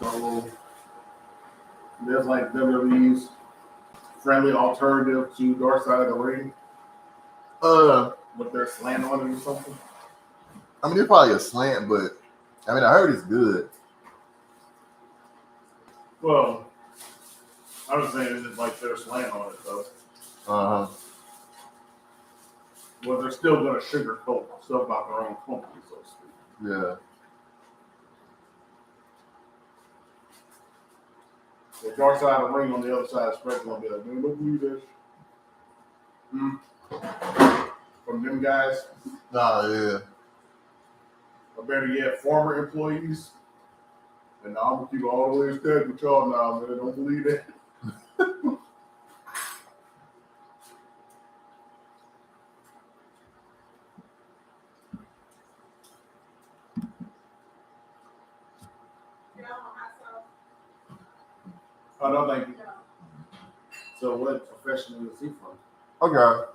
So there's like WWE's friendly alternative to Dark Side of the Ring with their slant on it or something. I mean, it's probably a slant, but I mean, I heard it's good. Well, I was saying it's like their slant on it though. Uh huh. Well, they're still going to sugarcoat stuff about their own company, so to speak. Yeah. The Dark Side of the Ring on the other side of the spectrum will be like, man, don't believe this. From them guys. Nah, yeah. Or better yet, former employees. And now I'm going to keep all the way instead with y'all now, man. Don't believe that. Oh, no, thank you. So what profession is he from? Okay.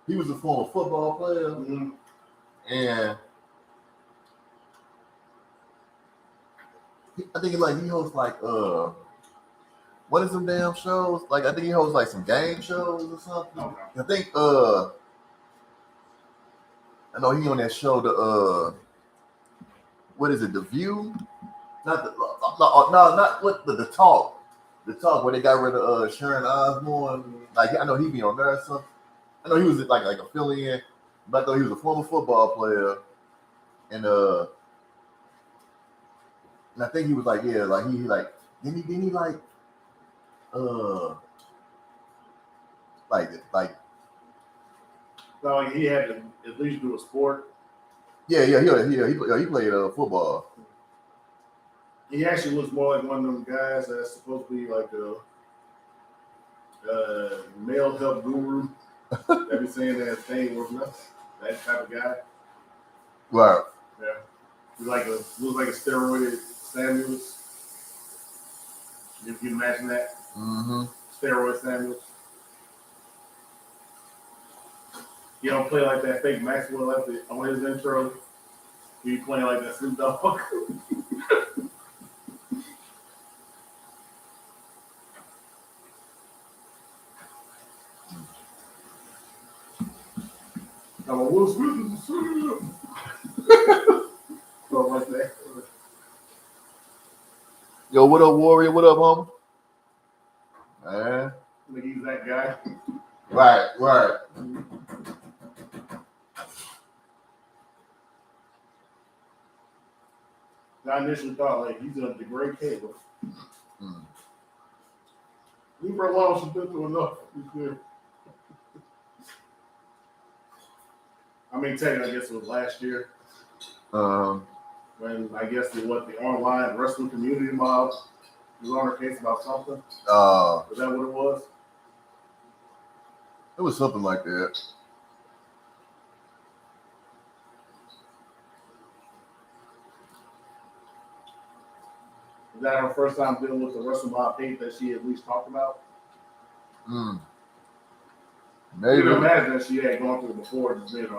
He was a former football player, and I think he hosts like what is some damn shows? Like I think he hosts like some game shows or something. Okay. I think I know he on that show the what is it, The View? Not the no, not what the talk. The talk where they got rid of Sharon Osbourne. Like I know he be on there or something. I know he was like a fill-in, but I thought he was a former football player, and I think he was like he like didn't he like So he had to at least do a sport. he played football. He actually looks more like one of them guys that's supposed to be like a male health guru. That be saying that thing was nuts. That type of guy. Right. Yeah. He looks like a steroided Samuels. You can imagine that? Mm-hmm. Steroid Samuels. He don't play like that fake Maxwell on his intro. He playing like that Snoop Dogg. I'm a Will Smith is a so like that. Yo, what up, Warrior? What up, homie? Man. Like he's that guy. Right. I initially thought like he's gonna degrade Caleb. Leave her alone, she's been through enough. He's good. I mean, technically, I guess it was last year. When I guess the online wrestling community mob was on her case about something. Was that what it was? It was something like that. Is that her first time dealing with the Wrestlemania hate that she at least talked about? Maybe. You can imagine that she had gone through before, just being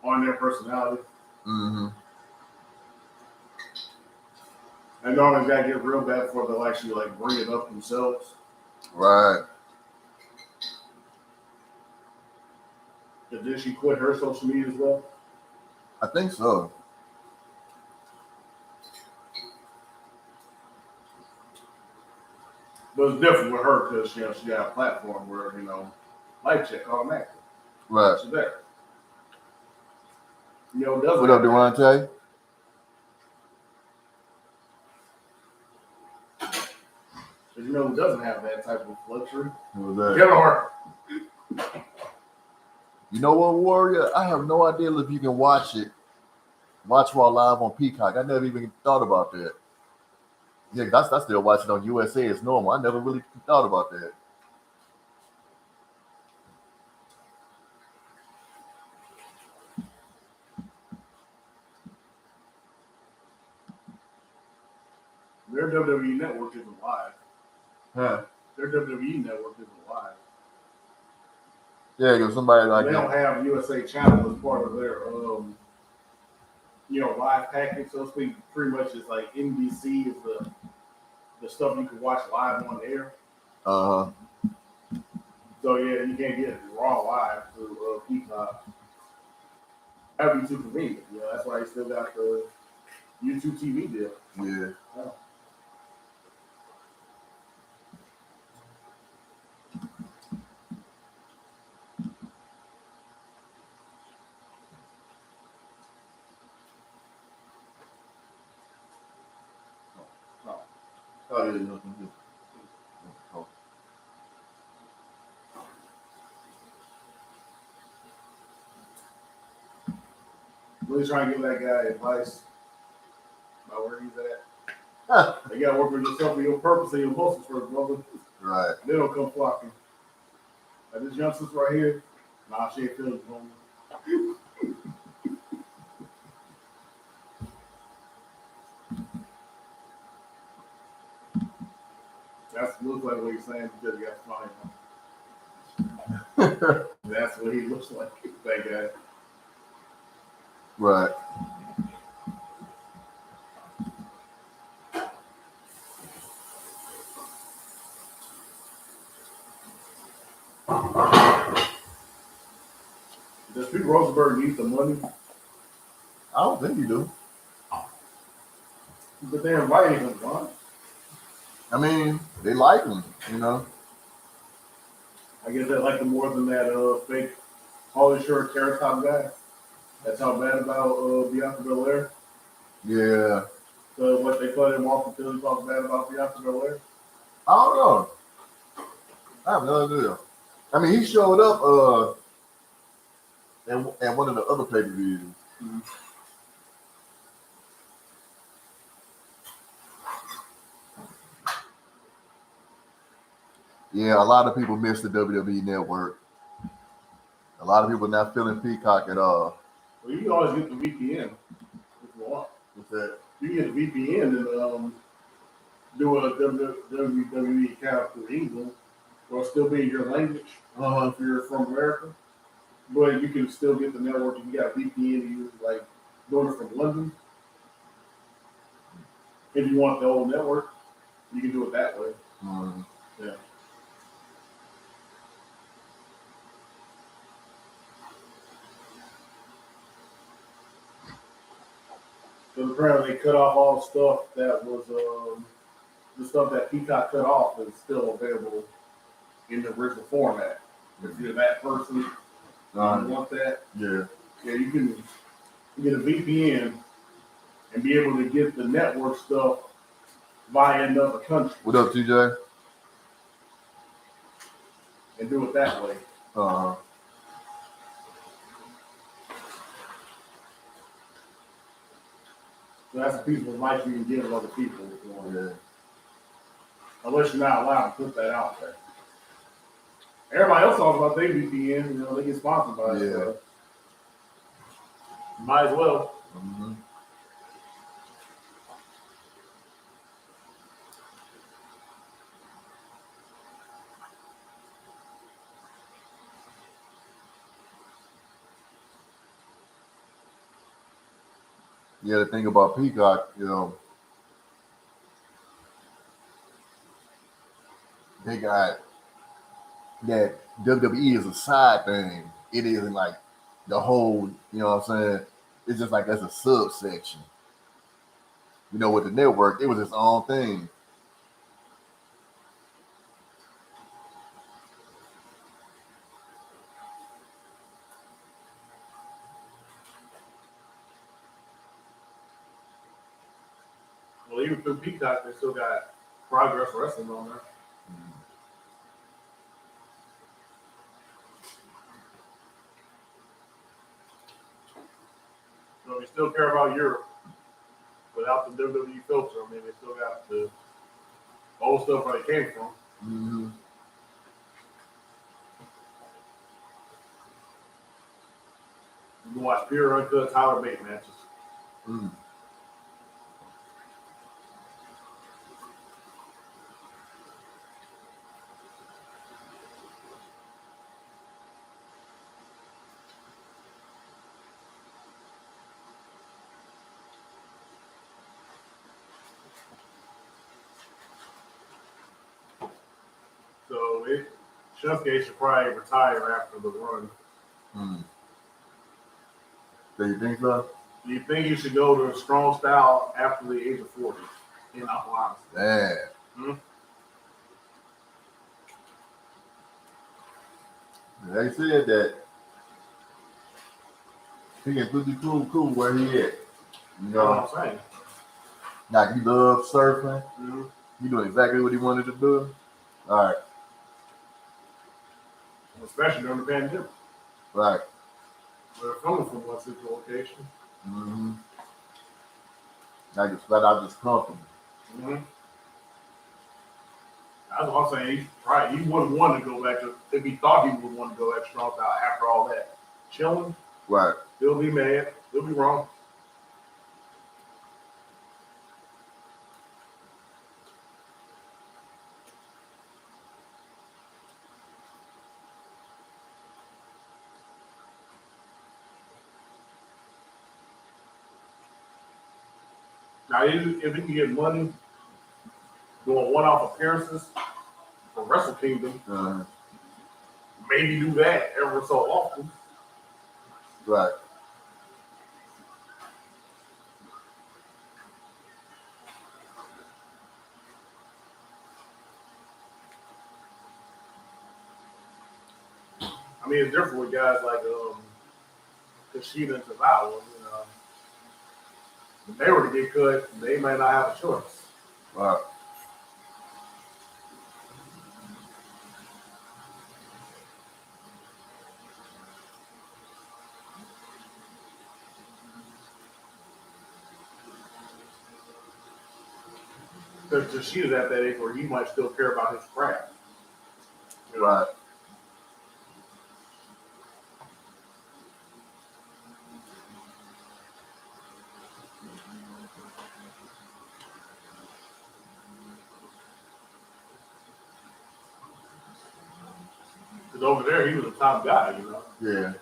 on their personality. Mm-hmm. And normally that get real bad before they'll actually bring it up themselves. Right. But did she quit her social media as well? I think so. But it's different with her because she got a platform where life check automatically. Right. She's there. Doesn't what up, Durante? Who doesn't have that type of luxury? Who was that? Kevin Hart. You know what, Warrior? I have no idea if you can watch Raw live on Peacock. I never even thought about that. Yeah, I still watch it on USA as normal. I never really thought about that. Their WWE network isn't live. Huh? Their WWE network isn't live. Yeah, because somebody like they that. don't have USA Channel as part of their live package, so to speak. Pretty much it's like NBC is the stuff you can watch live on air. Uh-huh. So yeah, you can't get Raw live through Peacock. That'd be too convenient. That's why he still got the YouTube TV deal. Yeah. Oh. Oh, yeah, yeah. Oh. Really trying to give that guy advice about where he's at. Huh. You gotta work with yourself and your purpose and your muscles first, brother. Right. They don't come flocking. Like this youngster's right here. Nah, she ain't feeling it, homie. That looks like what he's saying because he got funny. That's what he looks like, that guy. Right. Does Pete Rosenberg need the money? I don't think you do. But they're inviting him, huh? I mean, they like him, you know. I guess they like him more than that fake Holly Short Carrot Top guy. That's how bad about Bianca Belair. Yeah. So what they thought in Walking Philly talk bad about Bianca Belair. I don't know. I have no idea. I mean, he showed up at one of the other pay-per-views. Mm-hmm. Yeah, a lot of people miss the WWE Network. A lot of people not feeling Peacock at all. Well, you can always get the VPN if you want. What's that? You can get the VPN and do a WWE account through England, or still be in your language if you're from America. But you can still get the network if you got a VPN and you like doing it from London. If you want the old network, you can do it that way. Mm-hmm. Yeah. So apparently they cut off all the stuff that was the stuff that Peacock cut off is still available in the original format. If you're that person, you want that. Yeah. Yeah, you can get a VPN and be able to get the network stuff via another country. What up, TJ? And do it that way. Uh-huh. So that's a piece of advice you can give other people. Yeah. Unless you're not allowed to put that out there. Everybody else talks about their VPN, they get sponsored by it. Yeah. So might as well. Mm-hmm. Yeah, the thing about Peacock, they got that WWE is a side thing. It isn't like the whole, you know what I'm saying? It's just like that's a subsection. With the network, it was its own thing. Well, even through Peacock, they still got Progress Wrestling on there. So if you still care about Europe, without the WWE filter, I mean, they still got the old stuff where they came from. Mm-hmm. You can watch pure uncut Tyler Bate matches. Mm. So Shinsuke should probably retire after the run. Do you think so? Do you think he should go to a strong style after the age of 40? In all honesty. Man. They said that he can pretty cool where he at. You You know know what I'm saying? Like he loves surfing. Mm-hmm. He doing exactly what he wanted to do. All right. Especially during the pandemic. Right. They're coming from one central location. Mm-hmm. I just flat out just comfortable. Mm-hmm. That's what I'm saying. He wouldn't want to go back to, if he thought he would want to go that strong style after all that chilling. Right. He'll be mad. He'll be wrong. Now, if he can get money doing one-off appearances for Wrestle Kingdom, maybe do that ever so often. Right. I mean, it's different with guys like Kushida and Tozawa. You know, if they were to get cut, they may not have a choice. Right. Because Kushida's at that age where he might still care about his craft. You know? Right. Because over there, he was a top guy, you know. Yeah.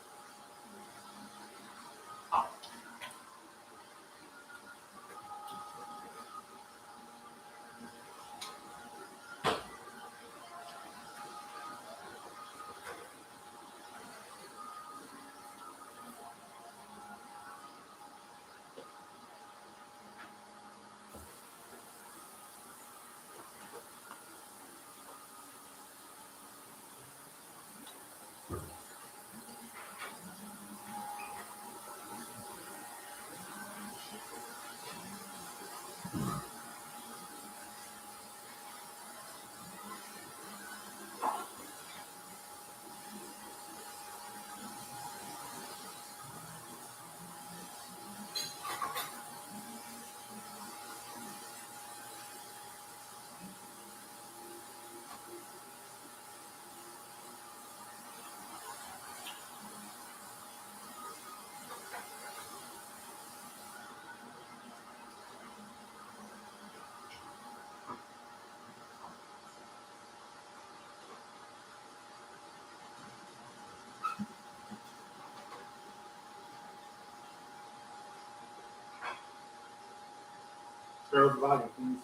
Turn the volume, please.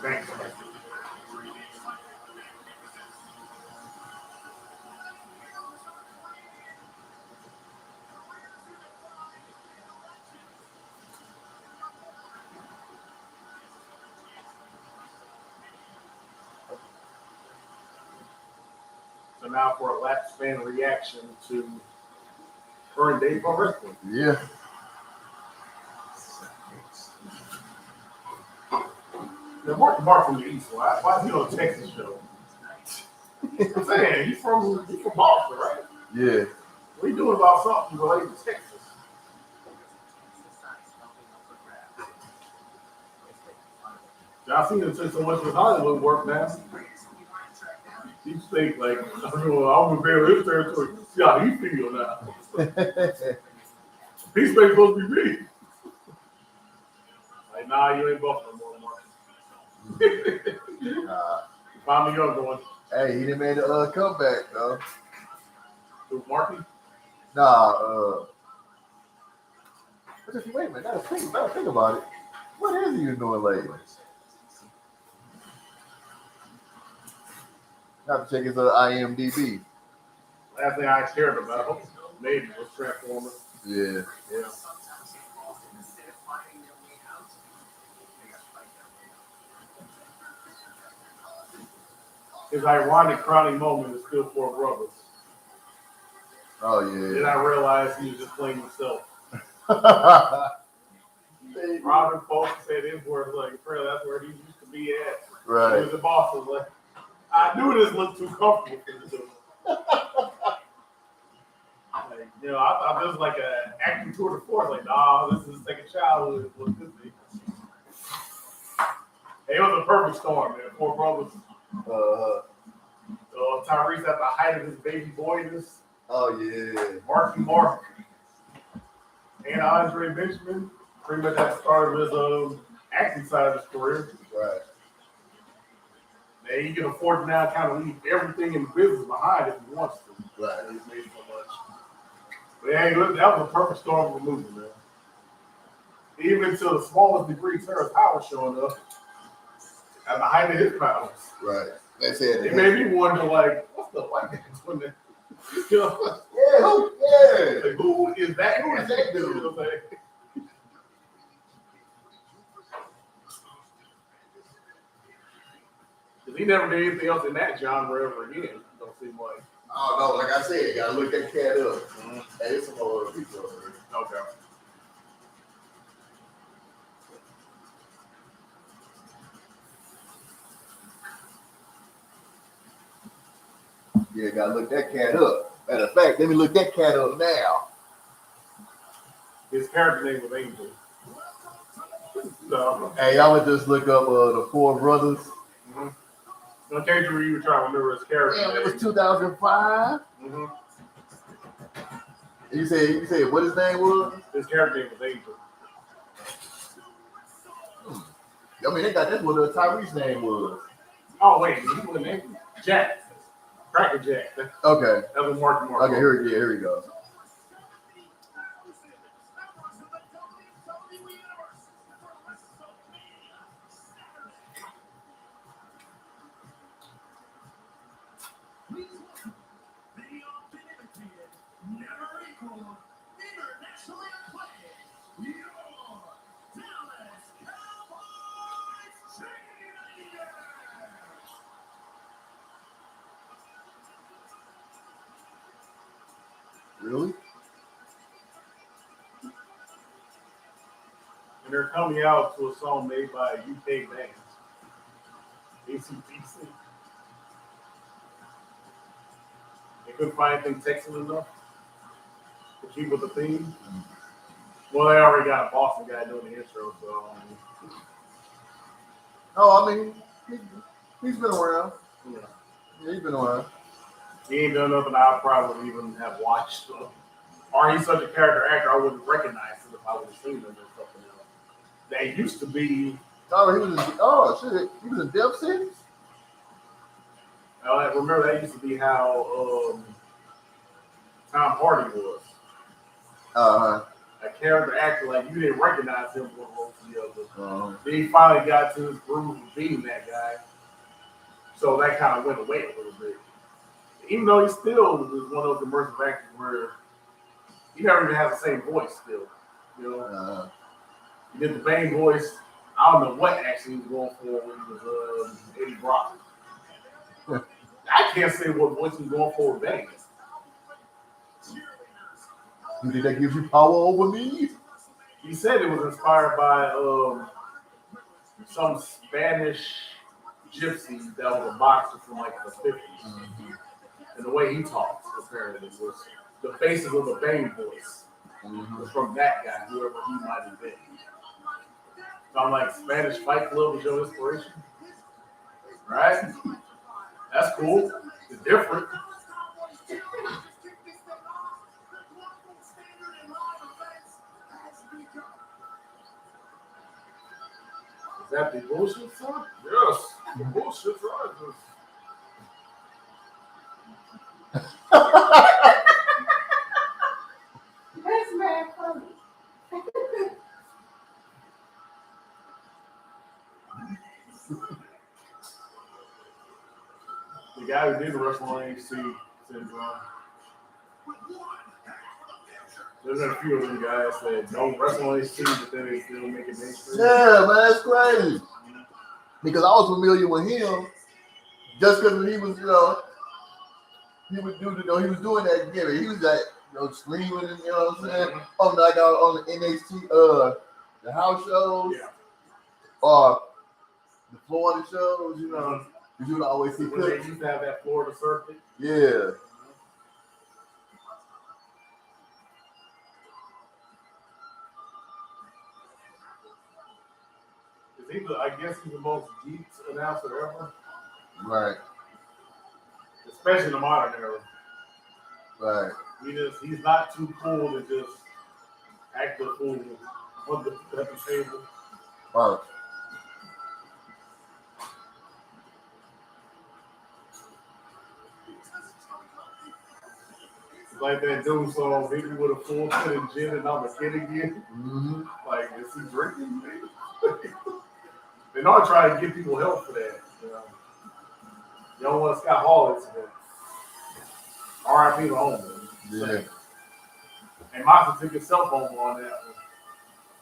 Thanks. So now for a last fan reaction to current day pro wrestling. Yeah. Now, Mark from the East. Why is he on a Texas show? I'm saying he's from Boston, right? Yeah. What are you doing about something related to Texas? Y'all seen him take so much with Hollywood work now. He think like, I'm gonna bury his territory. See how he feel now. He's supposed to be me. Like, nah, you ain't Buffalo no more, Mark. Find me younger one. Hey, he done made a comeback though. Who, Marky? Nah, wait a minute, now think about it. What is he doing lately? Have to check his IMDb. Last thing I cared about maybe was Transformers. Yeah. Yeah. His ironic crowning moment is still Four Brothers. Oh yeah. Then I realized he was just playing himself. Robin Folks said his words like, that's where he used to be at. Right. He was the boss. Was like, I knew this looked too comfortable for the dude. Like, you know, I thought this was like an acting tour de force. Like, nah, this is his second childhood. What this be? It was a perfect storm, man. Four Brothers. Tyrese at the height of his baby boyness. Oh yeah. Mark and Andre Benjamin pretty much at the start of his acting side of his career. Right. And he can afford to now kind of leave everything in the business behind if he wants to. Right. He's made so much. But hey, look, that was a perfect storm of a movie, man. Even to the smallest degree, Terrence Howard showing up at the height of his powers. Right. They said It made me wonder, like, what's the white guy doing there? You know? Yeah. Like, who is that? Who is that dude? You know what I'm saying? Because he never did anything else in that genre ever again. Don't seem like. Oh no, like I said, you gotta look that cat up. Mm-hmm. Hey, there's some more people over here. Okay. Yeah, gotta look that cat up. Matter of fact, let me look that cat up now. His character name was Angel. So, hey, y'all would just look up the Four Brothers. Mm-hmm. In case you were trying to remember his character name. It was 2005. Mm-hmm. You said what his name was? His character name was Angel. I mean, that's what Tyrese's name was. Oh wait, he was named Jack. Cracker Jack. Okay. That was Mark. Okay, here we go. Really? And they're coming out to a song made by a UK band, ACDC. They couldn't find anything Texan enough to keep with the theme. Well, they already got a Boston guy doing the intro, so. Oh, I mean, he's been around. Yeah. He's been around. He ain't done nothing I probably even have watched. So. Or he's such a character actor, I wouldn't recognize him if I would have seen him or something else. They used to be. He was in Death City? Remember, that used to be how Tom Hardy was. A character actor, like you didn't recognize him one over the other. Then he finally got to his groove of being that guy. So that kind of went away a little bit. Even though he still was one of those immersive actors where he never even has the same voice still. You know? He did the Bane voice. I don't know what actually he was going for when he was Eddie Brock. I can't say what voice he was going for with Bane. You think that gives you power over me? He said it was inspired by some Spanish gypsy that was a boxer from like the 50s. Mm-hmm. And the way he talks, apparently, was the basis of the Bane voice. Mm-hmm. Was from that guy, whoever he might have been. So I'm like, Spanish Fight Club was your inspiration? Right? That's cool. It's different. Is that the bullshit song? Yes, the bullshit song. That's mad funny. The guy who NHC syndrome. There's a few of them guys that don't wrestle on NHC, but then they still make it mainstream. Yeah, man, that's crazy. Because I was familiar with him just because he was, he would do, he was doing that gimmick. He was like, screaming, and, what I'm saying? On the NXT, the house shows, or the Florida shows, you would always see When they clips. used to have that Florida circuit. Yeah. I guess he's the most geeked announcer ever. Right. Especially in the modern era. Right. He's not too cool to just act the fool at the table. Right. It's like that dude song, hit me with a full pit of gin and I'm a kid again. Mm-hmm. Like, is he drinking? They know I try to give people help for that. You don't want Scott Hall incident. R.I.P. the home. Yeah. And Masa took his cell phone on that one.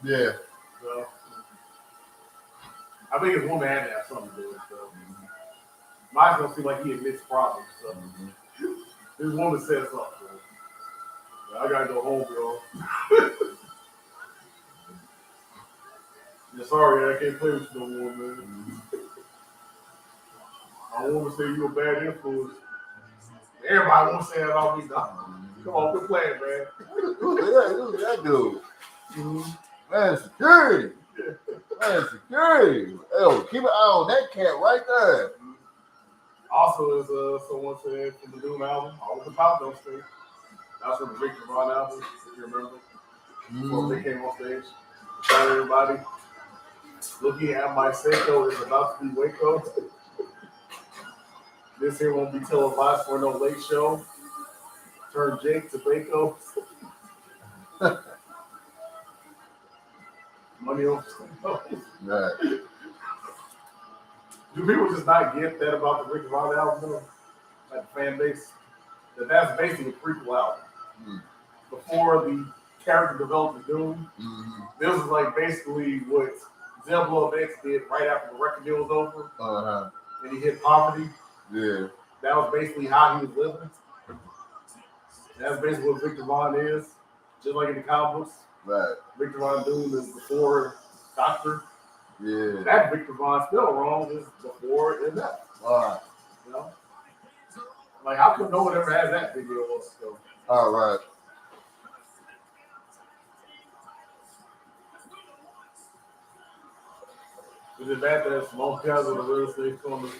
Yeah. So, I think his woman had to have something to do with it. So. Masa don't seem like he admits problems. So. His woman said something. So. I gotta go home, girl. Yeah, sorry, I can't play with you no more, man. I don't want to say you a bad influence. Everybody wants to say that about me. Come on, quit playing, man. Look at that dude. Man, security. Man, security. Hey, keep an eye on that cat right there. Also, as someone said from the Doom album, all of the pop don't stay. That's from the Victor Von album, if you remember. Before they came on stage. Tell everybody, looking at my Seiko is about to be Waco. This here won't be televised for no late show. Turn Jake to Waco. Money on. Right. Do people just not get that about the Rick Vaughn album, though? Like the fan base? That's basically a prequel album. Before the character development Doom, this is like basically what Zeblo X did right after the record deal was over. And he hit poverty. Yeah. That was basically how he was living. That's basically what Victor Vaughn is. Just like in the comic books. Right. Victor Von Doom is before Doctor. Yeah. That Victor Von spelled wrong is before and that. You know? Like, how come no one ever has that video? So. All right. Is it bad that small guys on the real estate on the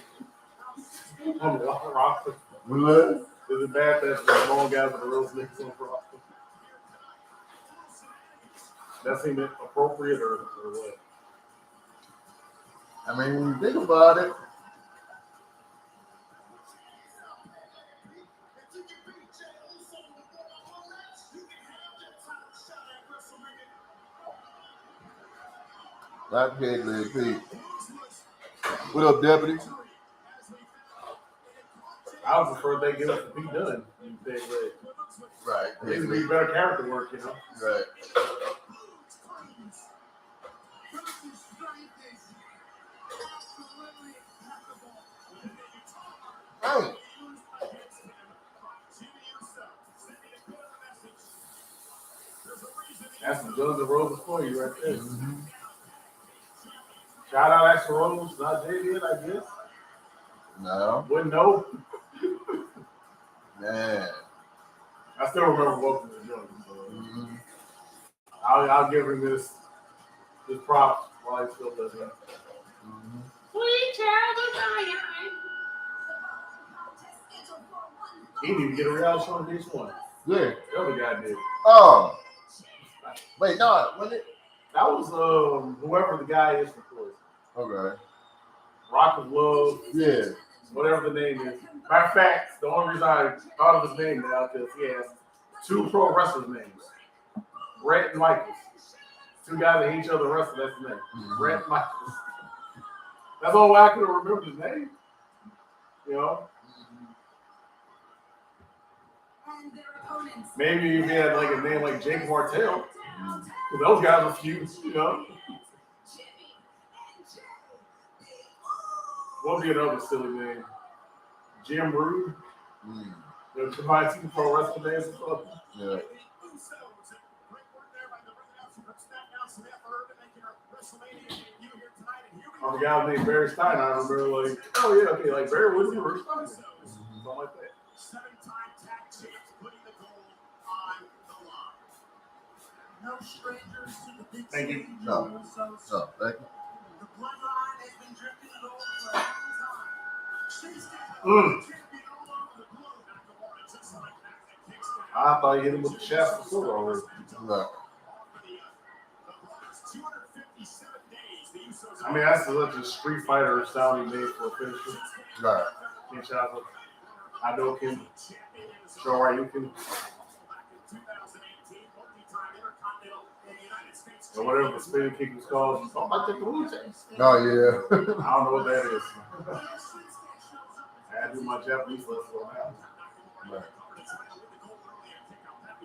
roster? What? Is it bad that the small guys on the real estate on the roster? That seemed appropriate or what? I mean, when you think about it, Black Head Leg Pete. What up, deputy? I would prefer they give it to Pete Dunne. Right. It would be better character work, you know? Right. Hey. That's some Guns N' Roses for you right there. Shout out Axl Rose, not Jay did, I guess. No. Wouldn't know. Man. I still remember both of the Jones. So. I'll give him this props while he still does that. Sweet child of Zion. He didn't even get a reality show in each one. Yeah. The other guy did. Oh. Wait, no, was it? That was whoever the guy is from Poison. Okay. Rock of Love. Yeah. Whatever the name is. Matter of fact, the only reason I thought of his name now is because he has two pro wrestlers' names. Brett and Michaels. Two guys that hate each other wrestle, that's his name. Brett and Michaels. That's the only way I could have remembered his name. You know? Maybe if he had like a name like Jake Martell, because those guys are feuds, you know. What would be another silly name? Jim Rude. The combined team for Wrestlemania and stuff. Yeah. The guy named Barry Stein, I remember like, oh yeah, okay, like Barry was the first time. Something like that. 7-time tag champs putting the gold on the line. No strangers to the big Thank you. No, thank you. The bloodline has been drifting gold for a long time. I thought he hit him with the shaft of sword already. No. I mean, that's such a Street Fighter sound he made for a finisher. Right. Kinshasa, Hadoken, Shoryuken, or whatever the spinning kick was called. Oh, I take the Wu-Tang. Oh, yeah. I don't know what that is. I had to do my Japanese lesson on that. Right.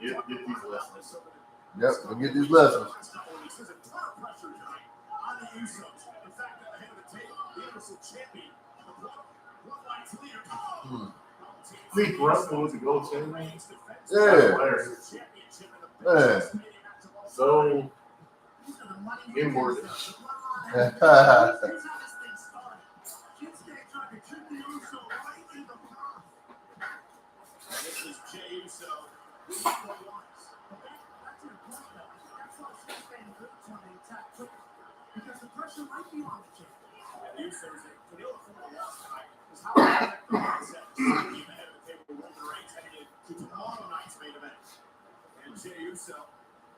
Get these lessons. Yep, we'll get these lessons. Think wrestling was a gold champion? Yeah. Man. So inward. Because the pressure might be on the champ. The Usos can ill afford a loss tonight. Is how they affect the mindset of the head of the table, Roman Reigns, heading into tomorrow night's main event. And Jey Uso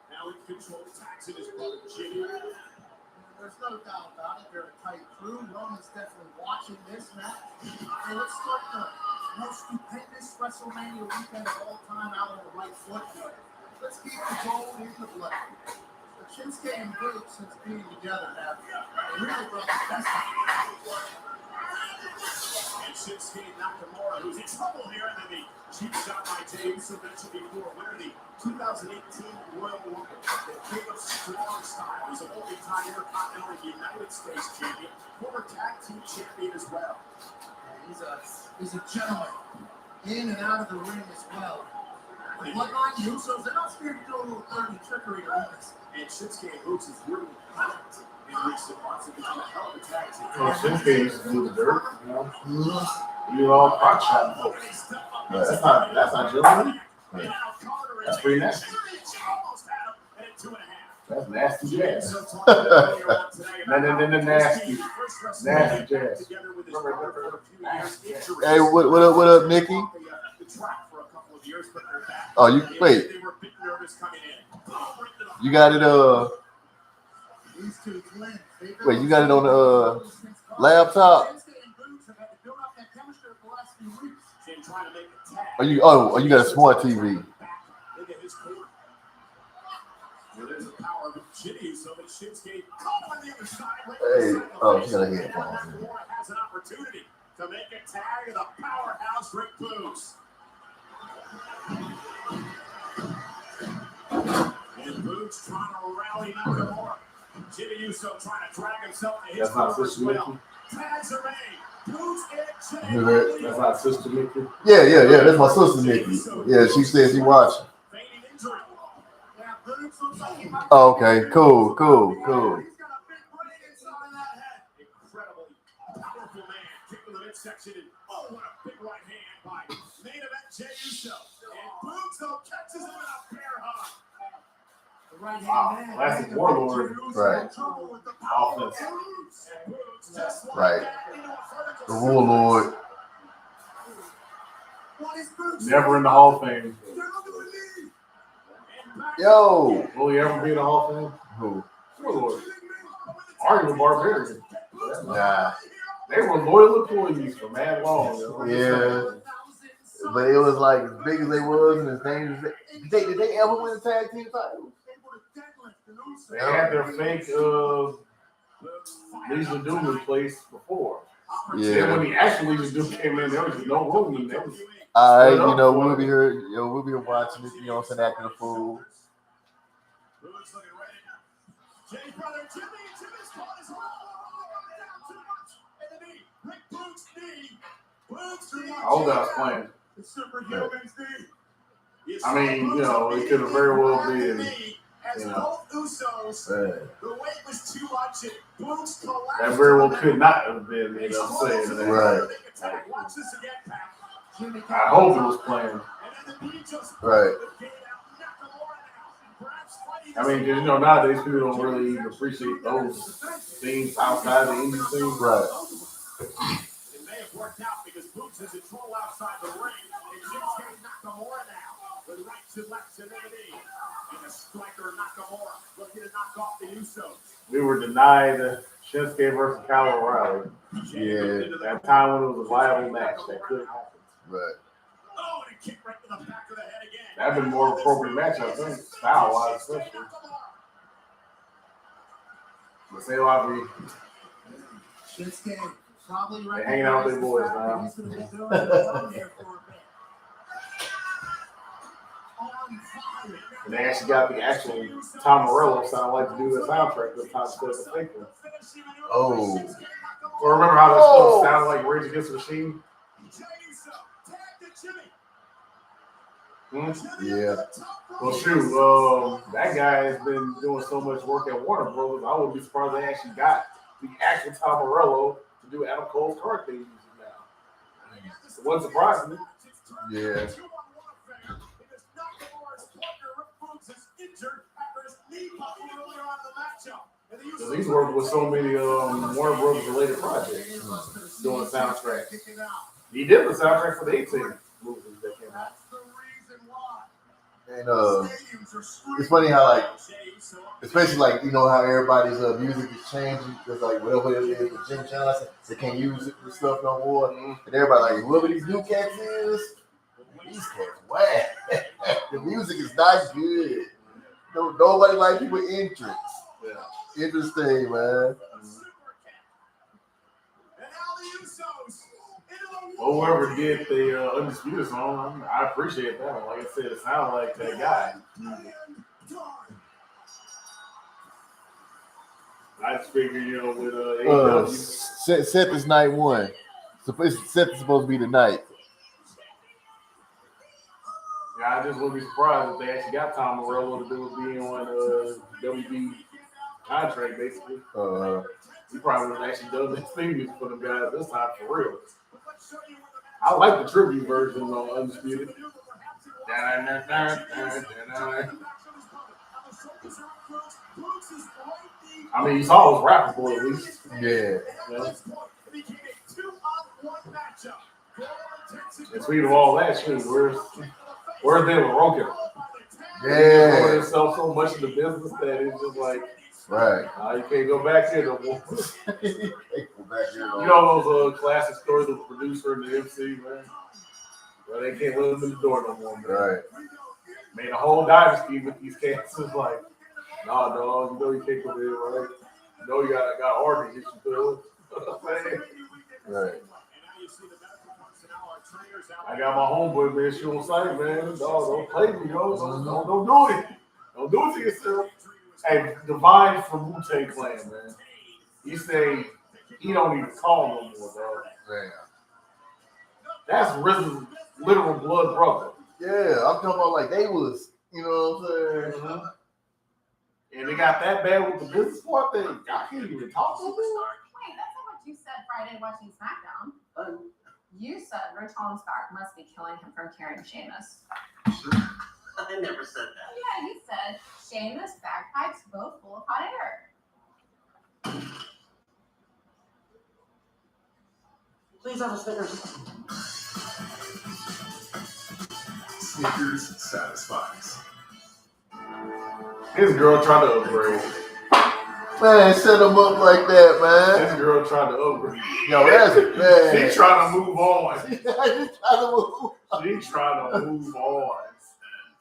now in control, taxing his brother Jimmy. There's no doubt about it. They're a tight crew. Roman's definitely watching this match. And let's start the most stupendous WrestleMania weekend of all time out on the right foot. Let's keep the gold in the blood. Shinsuke and Brooks, since being together, have really brought the best out. And Shinsuke Nakamura, who's in trouble here, and then the cheap shot by Jey Uso mentioned before, winner the 2018 Royal Rumble. The King of Strong Style. He's a multi-time Intercontinental United States champion, former tag team champion as well. And he's a gentleman, in and out of the ring as well. The bloodline Usos, they're not scared to do a little dirty trickery to witness. And Shinsuke and Brooks is really hot in recent months. It's become a hell of a tag team. Well, Shinsuke used to do the dirt, you know. You all crotch shot folks. That's not gentleman. That's pretty nasty. That's nasty jazz. Nasty jazz. Hey, what up, Nikki? Oh, you wait. You got it. Wait, you got it on the laptop? Or you? Oh, you got a smart TV. Hey, oh, she got a headphone. Has an opportunity to make a tag of the powerhouse Rick Boogs. And Boogs trying to rally Nakamura. Jimmy Uso trying to drag himself to his That's not cover as Sister well. Mickey. Tags are made. Boogs and Jimmy. That's not Sister Mickey. Yeah. That's my sister Nikki. Yeah, she says she watching. Feigning injury. Yeah, Boogs looks like he might Oh, okay, cool. He's got a big brain inside that head. Incredibly powerful man. Kick to the midsection and oh, what a big right hand by main event Jey Uso. And Boogs though catches him in a bear hug. The right hand man. Classic Warlord. Right. Offense. Right. The Warlord. Never in the Hall of Fame. Yo. Will he ever be in the Hall of Fame? Who? Warlord. Arguably Barbarian. Nah. They were loyal employees for mad long. Yeah. But it was like as big as they was and as dangerous. Did they ever win a tag team title? They had their fake Lisa Doom place before. Then when the actually just came in, there was just no room in there. All right, we'll be here. We'll be here watching it. I'm saying, acting a fool. Boots looking ready. Jay's brother Jimmy's caught as well. Down too much. And the knee. Rick Boots' knee. Boots' knee. I hope that was playing. The superhuman's knee. I mean, it could have very well been. As both Usos, the weight was too much. And Boots collapsed. That very well could not have been. Saying that. Right. Watch this again, Pat. I hope it was playing. Right. I mean, because nowadays people don't really even appreciate those things outside the indie scene. Right. It may have worked out because Boots is in trouble outside the ring. And Shinsuke Nakamura now with rights and lefts and everything. And the striker Nakamura looking to knock off the Usos. We were denied Shinsuke versus Kyle O'Reilly. Yeah. That time when it was a viable match that could happen. Right. Oh, and a kick right to the back of the head again. That'd been more appropriate match, I think, style-wise, especially. But say what I mean. Shinsuke probably They hanging out with their boys now. He's going to be doing it here for a bit. And they actually got the actual Tom Morello sound like to do the soundtrack this time instead of the fake one. Oh. Or remember how this stuff sounded like Rage Against the Machine? Yeah. Well, shoot, that guy has been doing so much work at Warner Brothers. I wouldn't be surprised they actually got the actual Tom Morello to do Adam Cole's card thing now. It wasn't surprising me. Yeah. Because he's working with so many Warner Brothers related projects doing soundtracks. He did the soundtrack for the 18 movies that came out. And it's funny how especially how everybody's music is changing because whatever it is with Jim Johnson, they can't use it for stuff no more. And everybody whoever these new cats is, these cats whack. The music is not good. Nobody like people entrance. Yeah. Interesting, man. Well, whoever did the Undisputed song, I appreciate that one. Like I said, it sounded like that guy. I just figured, with AEW. Seth is night one. So Seth is supposed to be the night. Yeah, I just wouldn't be surprised if they actually got Tom Morello to do with being on WB contract, basically. He probably would have actually done this thing for them guys this time for real. I like the tribute version on Undisputed. I mean, you saw it was rappable at least. Yeah. And speaking of all that shit, where's David Roken? Yeah. Himself so much in the business that it's just like, right. You can't go back there no more. You know those classic stories of the producer and the MC, man? Well, they can't let them in the door no more, man. Right. Made a whole dynasty with these cats. It's like, nah, dog, you can't come in, right? You got order issues, too. Right. I got my homeboy, man, she on site, man. Dog, don't play me, yo. Don't do it. Don't do it to yourself. Hey, Divine from Wu-Tang Clan, man. He say he don't even call no more, dog. Man. That's RZA's literal blood brother. Yeah, I'm talking about they was, you know what I'm saying? Mm-hmm. And they got that bad with the business part thing. I can't even talk to them. Wait, that's not what you said Friday watching SmackDown. You said Rich Holland's back must be killing him from carrying Sheamus. I never said that. Yeah, you said Sheamus bagpipes both full of hot air. Please have a Snickers. Snickers satisfies. His girl tried to upgrade. Man, set him up like that, man. This girl tried to upgrade. Yo, that's it, man. She trying to move on. She trying to move on.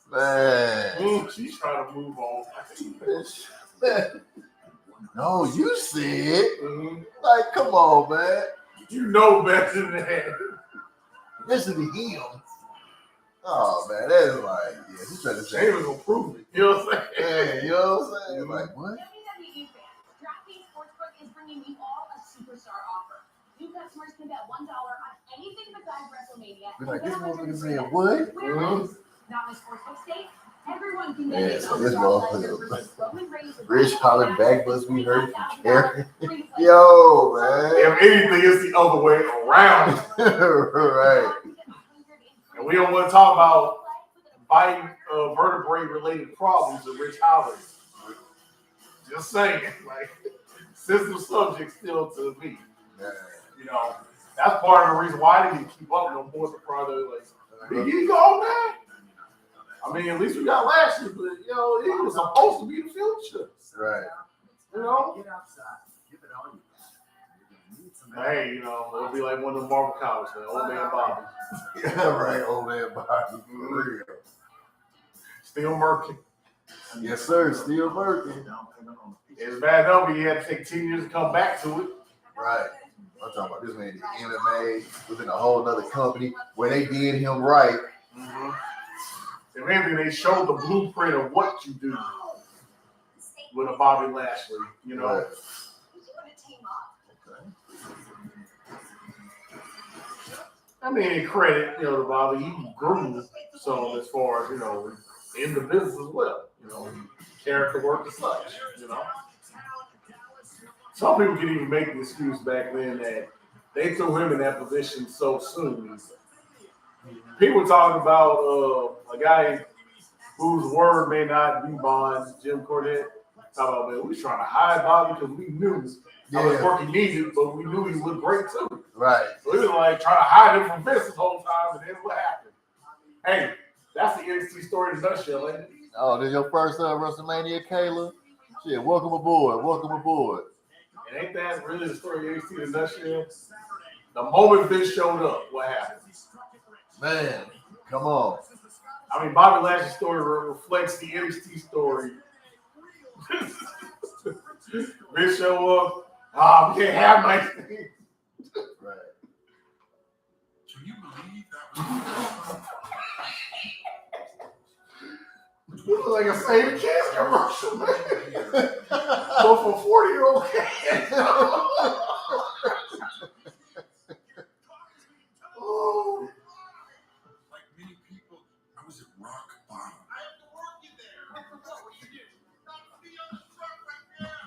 Man. She's trying to move on. No, you see it. Mm-hmm. Like, come on, man. You know better than that. Listen to him. Oh man, that is like, yeah, he's trying to say. Sheamus will prove it. You know what I'm saying? Yeah, you know what I'm saying? Like what? WWE fans, DraftKings Sportsbook is bringing you all a superstar offer. New customers can bet $1 on anything besides Wrestlemania. Be like, this motherfucker saying what? Not in a sportsbook state. Everyone can Yeah, bet so this motherfucker. Roman Reigns with Rich Holland back $25,000 must be hurt from Karen. free play. Yo, man. If anything, it's the other way around. Right. And we don't want to talk about biting vertebrae-related problems with Rich Holland. Just saying, like, sensitive subject still to me. Yeah. You know, that's part of the reason why I didn't keep up no more. The product, like, Big E gone, man. I mean, at least we got Lashley, but you know, he was supposed to be the future. Right. You know. Get outside. Give it all you got. You're gonna need some help. Hey, you know, it'll be like one of the Marvel comics, man. Old man Bobby. Yeah, right, old man Bobby. For real. Still murky. Yes, sir. Still working. It's bad enough, but he had to take 10 years to come back to it. Right. I'm talking about this man did MMA, was in a whole other company where they did him right. Mm-hmm. If anything, they showed the blueprint of what you do with a Bobby Lashley, you know. Right. I mean, credit, you know, to Bobby, he grew some as far as, you know, in the business as well, you know, character work and such, you know. Some people can even make the excuse back then that they threw him in that position so soon. People talk about a guy whose word may not be bond, Jim Cornette. Talk about, man, we was trying to hide Bobby because we knew how much work he needed, but we knew he looked great too. Right. So he was like trying to hide him from Vince this whole time, and then what happened? Hey, that's the NXT story in a nutshell, ain't it? Oh, this is your first WrestleMania, Kayla? Shit, welcome aboard. Welcome aboard. And ain't that really the story of NXT in a nutshell? The moment Vince showed up, what happened? Man, come on. I mean, Bobby Lashley's story reflects the NXT story. Vince show up, we can't have nice things. Right. Do you believe that was It was like a Save the Kids commercial, man. So for 40-year-old kids. Oh. like many people? I was at rock bottom. I have to work you there. What would you do? Not be on the truck right there.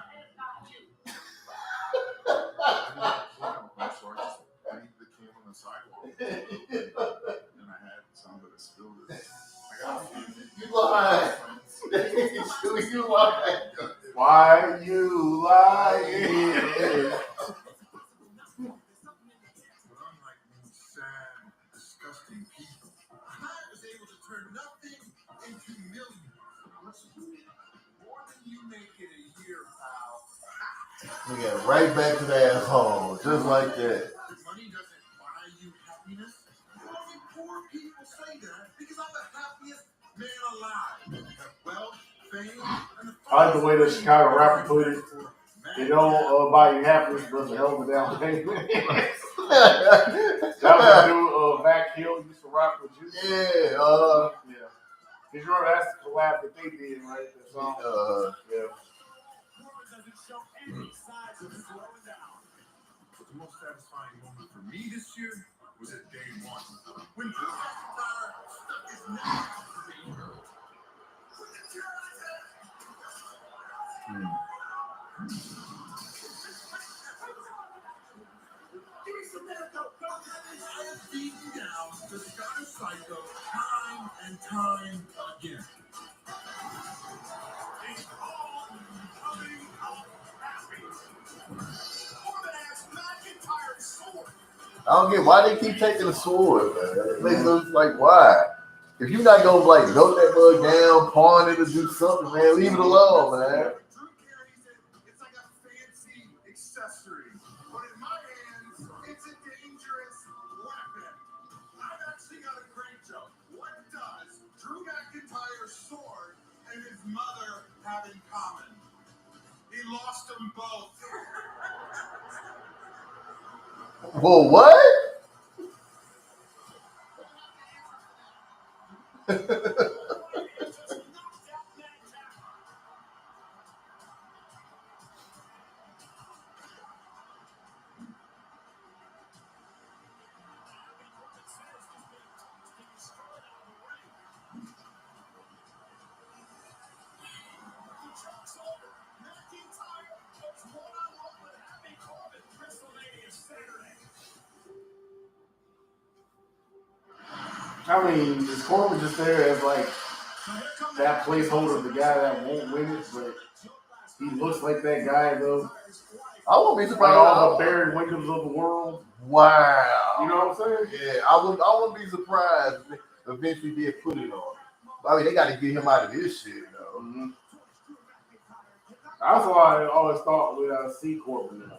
So I just leave the can on the sidewalk. And I had some that I spilled it. I got You lying. You lying. Why you lying? Disgusting people. I was able to turn nothing into millions. More than you make in a year, pal. We got right back to the asshole, just like that. Money doesn't buy you happiness. Well, poor people say that because I'm the happiest man alive. Have wealth, fame, and the I like the way the Chicago rapper put it. They don't buy you happiness, but it's a hell of a down payment. That was a dude, Back Hill, used to rap with you. Yeah, Yeah. Did you remember that's the collab that they did, right? That song? Yeah. doesn't show any signs of slowing down. But the most satisfying moment for me this year was at day one. When Drew McIntyre stuck his neck out to me. Give me some minutes, go. I have beaten down the Scottish Psycho time and time again. It's all coming out happy. Corbin-ass McIntyre's sword. I don't get why they keep taking the sword, man. It makes us like, why? If you're not gonna like note that mug down, pawn it, or do something, man, leave it alone, man. Drew carries it. It's like a fancy accessory, but in my hands, it's a dangerous weapon. I've actually got a great joke. What does Drew McIntyre's sword and his mother have in common? He lost them both. Whoa, what? I mean, is Corbin just there as like that placeholder, the guy that won't win it, but he looks like that guy though. I won't be Like surprised. all the Barry Windows of the world. Wow. You know what I'm saying? Yeah, I wouldn't be surprised if they eventually did put it on. I mean, they got to get him out of this shit, though. Mm-hmm. That's why I always thought we'd see Corbin now.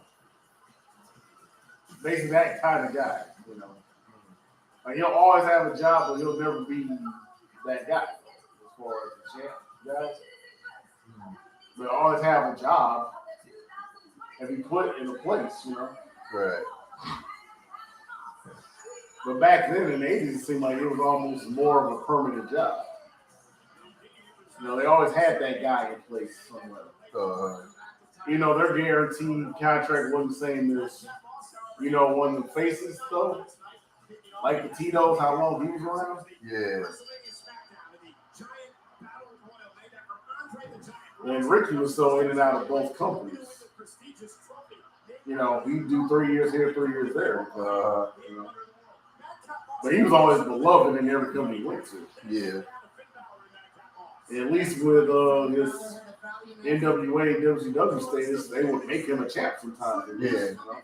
Basically that kind of guy, you know. Like he'll always have a job, but he'll never be that guy as far as the champ guys. But always have a job and be put in a place, you know. Right. But back then in the 80s, it seemed like it was almost more of a permanent job. You know, they always had that guy in place somewhere. You know, their guaranteed contract wasn't the same as, you know, one of the faces, though. Like the Tito's, how long he was around. Yeah. And Ricky was so in and out of both companies. You know, he'd do 3 years here, 3 years there. You know. But he was always beloved in every company he went to. Yeah. At least with his NWA, WCW status, they would make him a champ sometimes. Yeah. You know?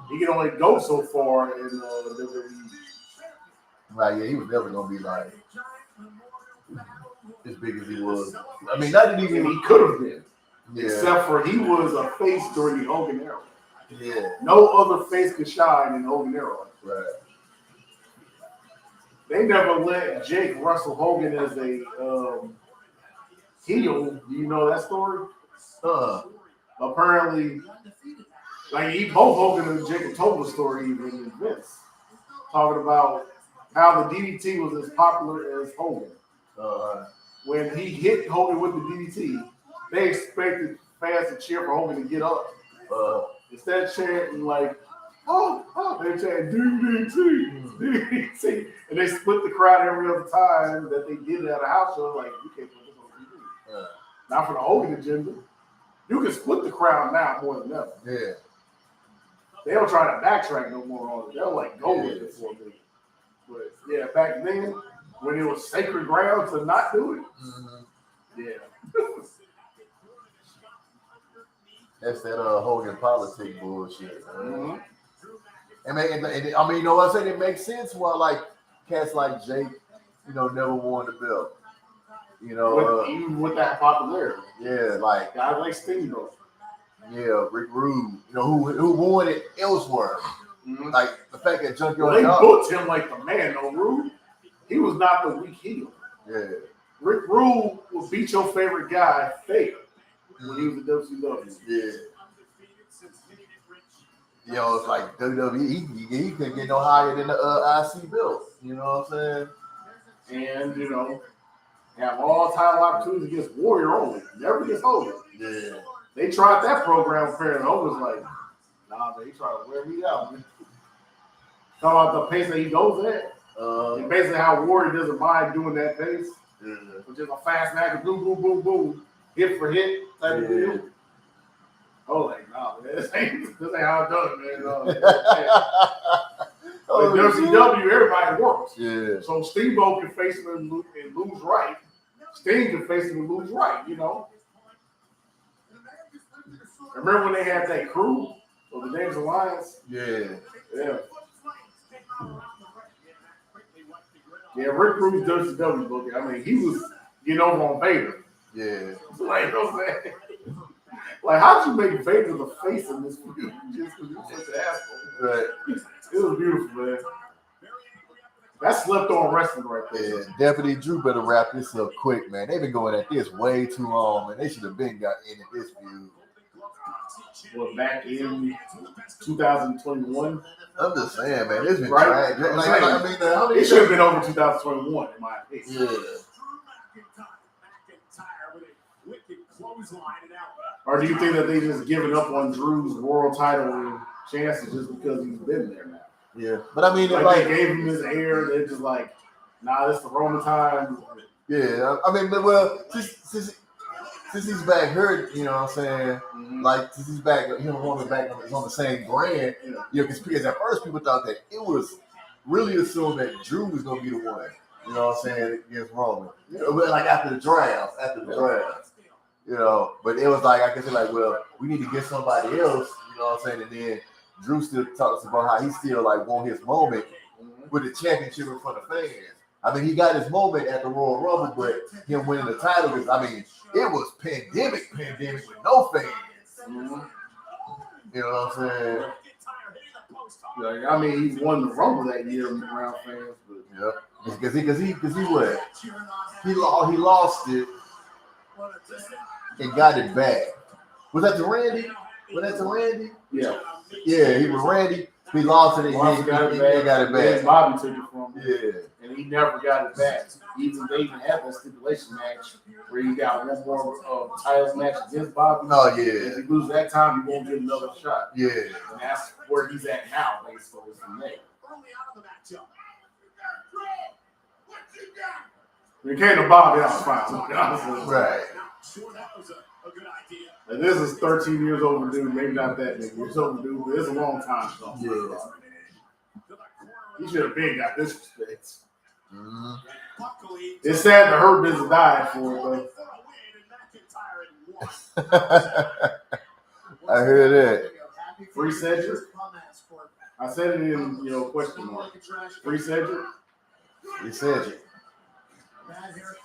He can only go so far in WWE. Right, yeah, he was never going to be like as big as he was. I mean, not that even He could have been. Yeah. Except for he was a face during the Hogan era. Yeah. No other face could shine in the Hogan era. Right. They never let Jake wrestle Hogan as a heel. Do you know that story? Apparently, like both Hogan and Jake told the story even in Vince, talking about how the DDT was as popular as Hogan. When he hit Hogan with the DDT, they expected fans to cheer for Hogan to get up. Instead of chanting like, oh, they chanted DDT, DDT. And they split the crowd every other time that they did it at a house show. Like, you can't put this on TV. Now for the Hogan agenda, you can split the crowd now more than ever. Yeah. They don't try to backtrack no more on it. They'll like go with it for a minute. But yeah, back then, when it was sacred ground to not do it, yeah. That's that Hogan politic bullshit. And I mean, you know what I'm saying? It makes sense why like cats like Jake, you know, never won the belt. You know, Even with that popularity. Yeah, like guys like Steamboat. Yeah, Rick Rude. You know who won it elsewhere. Like the fact that Junkyard they booked him like the man, though. Rude, he was not the weak heel. Yeah. Rick Rude would beat your favorite guy fair when he was at WCW. Yeah. You know, it's like WWE, he couldn't get no higher than the IC belt. You know what I'm saying? And, you know, have all title opportunities against Warrior only. Never against Hogan. Yeah. They tried that program fair, and Hogan's like, nah, man, he tried to wear me out, man. Talking about the pace that he goes at. And basically how Warrior doesn't mind doing that pace. Yeah. Which is a fast match, boom, boom, boom, boom, hit for hit type of deal. Oh, like, nah, man, this ain't how it does, man. But WCW, everybody works. Yeah. So Steamboat can face him and lose right. Sting can face him and lose right, you know. Remember when they had that crew of the Dames Alliance? Yeah. Yeah. Yeah, Rick Rude's WCW book. I mean, he was getting over on Vader. Yeah. Like, you know what I'm saying? Like, how'd you make Vader the face in this feud just because you're such an asshole? Right. It was beautiful, man. That's slept on wrestling right there. Yeah, Deputy Drew better wrap this up quick, man. They've been going at this way too long, man. They should have been got into this feud. what, back in 2021. I'm just saying, man, it's been Right. tragic. I'm saying, I mean, how many it should have been over 2021 in my opinion. Yeah. Or do you think that they just giving up on Drew's world title chances just because he's been there now? Yeah. But I mean, Like they gave him his air, they're just like, nah, this the Roman time. yeah. I mean, but well, since he's back hurt, you know what I'm saying? Mm-hmm. Like, since he's back, him and Roman back on the same brand, you know, because at first people thought that it was really assumed that Drew was going to be the one, you know what I'm saying, against Roman. Like after the draft. You know, but it was like, I guess they're like, well, we need to get somebody else, you know what I'm saying? And then Drew still talks about how he still like want his moment with the championship in front of fans. I mean, he got his moment at the Royal Rumble, but him winning the title is, I mean, it was pandemic with no fans. Mm-hmm. You know what I'm saying? Like, I mean, he won the Rumble that year around fans, but yeah, because he what? He lost it and got it back. Was that to Randy? yeah. Yeah, he was Randy. He lost it and he got it back. Then Bobby took it from him. Yeah. And he never got it back. They even had that stipulation match where he got one more title match against Bobby. Oh, yeah. If he loses that time, he won't get another shot. Yeah. And that's where he's at now, basically, from there. When it came to Bobby, that was fine. Right. And this is 13 years overdue, maybe not that many years overdue, but it's a long time. So. Yeah. He should have been got this respect. Mm-hmm. It's sad the Hurt Business died for it, though. I heard that. Free Cedric. I said it in, question mark. Free Cedric.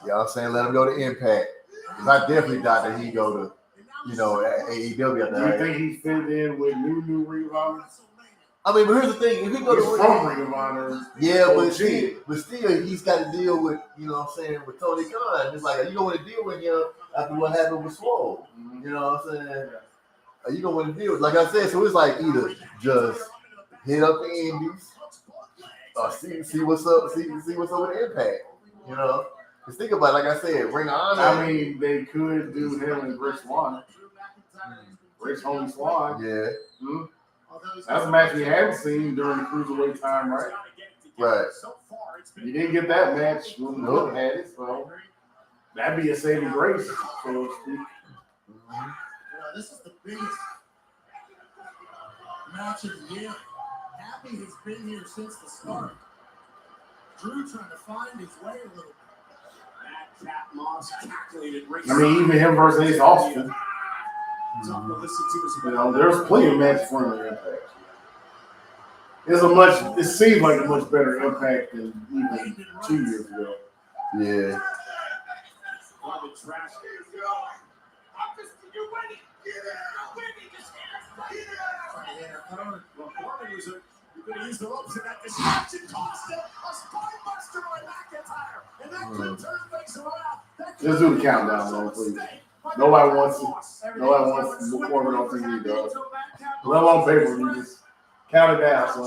Y'all saying let him go to Impact. Because I definitely thought that he'd go to, AEW. Do you think he fit in with new Ring of Honor? I mean, but here's the thing. If he go to Ring of Honor, yeah, but still, he's got to deal with, with Tony Khan. It's like, are you going to deal with him after what happened with Swole? You know what I'm saying? Are you going to deal with, like I said, so it's like either just hit up the Indies or see what's up, see what's up with Impact. You know? Because think about it, like I said, Ring of Honor. I mean, they could do him and Rich Swann. Rich Homie Swann. Yeah. Mm-hmm. That's a match we haven't seen during the Cruiserweight time, right? Right. You didn't get that match when we would have had it, so that'd be a saving grace, so to speak. Mm-hmm. This is the biggest match of the year. Happy has been here since the start. Drew trying to find his way a little bit. I mean, even him versus Ace Austin. There's plenty of matches for him in Impact. It seems like a much better Impact than even 2 years ago. Yeah. Let's do the countdown, though, please. Nobody wants to Corbin on TV, dog. Let on paper, we just count it down. So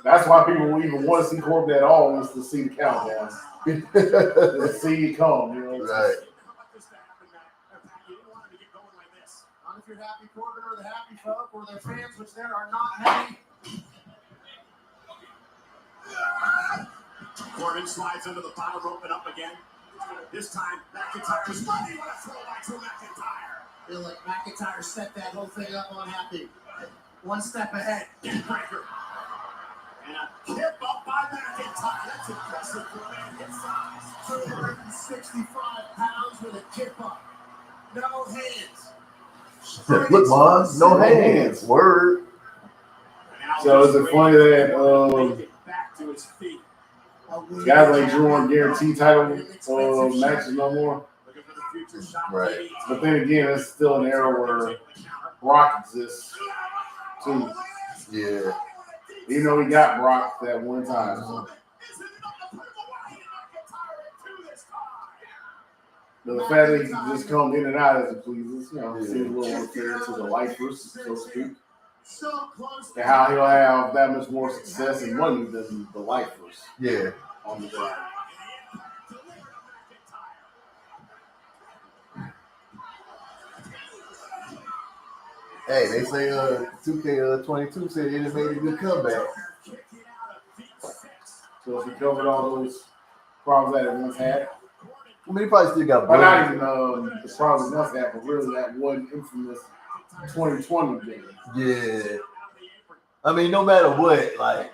that's why people even want to see Corbin at all, is to see the countdown. To see it come, Right. If you're happy Corbin or the happy folk or their fans, which there are not many. Corbin slides under the bottom rope and up again. This time, McIntyre's running with a throwback to McIntyre. Feel like McIntyre set that whole thing up on Happy. One step ahead. Breaker. And a tip up by McIntyre. That's impressive for a man his size. 265 pounds with a tip up. No hands. Look, Mom, no hands. Word. So is it funny that guys like Drew aren't guaranteed title matches no more? Right. But then again, it's still an era where Brock exists too. Yeah. Even though he got Brock that one time. The fact that he can just come in and out as he pleases, you know, seems a little unfair to the lifers, so to speak. And how he'll have that much more success and money than the lifers. Yeah. On the ground. Hey, they say 2K22 said it made a good comeback. So if he covered all those problems that it once had. I mean, he probably still got Or not bugs. even the problems it once had, but really that one infamous 2020 game. Yeah. I mean, no matter what, like,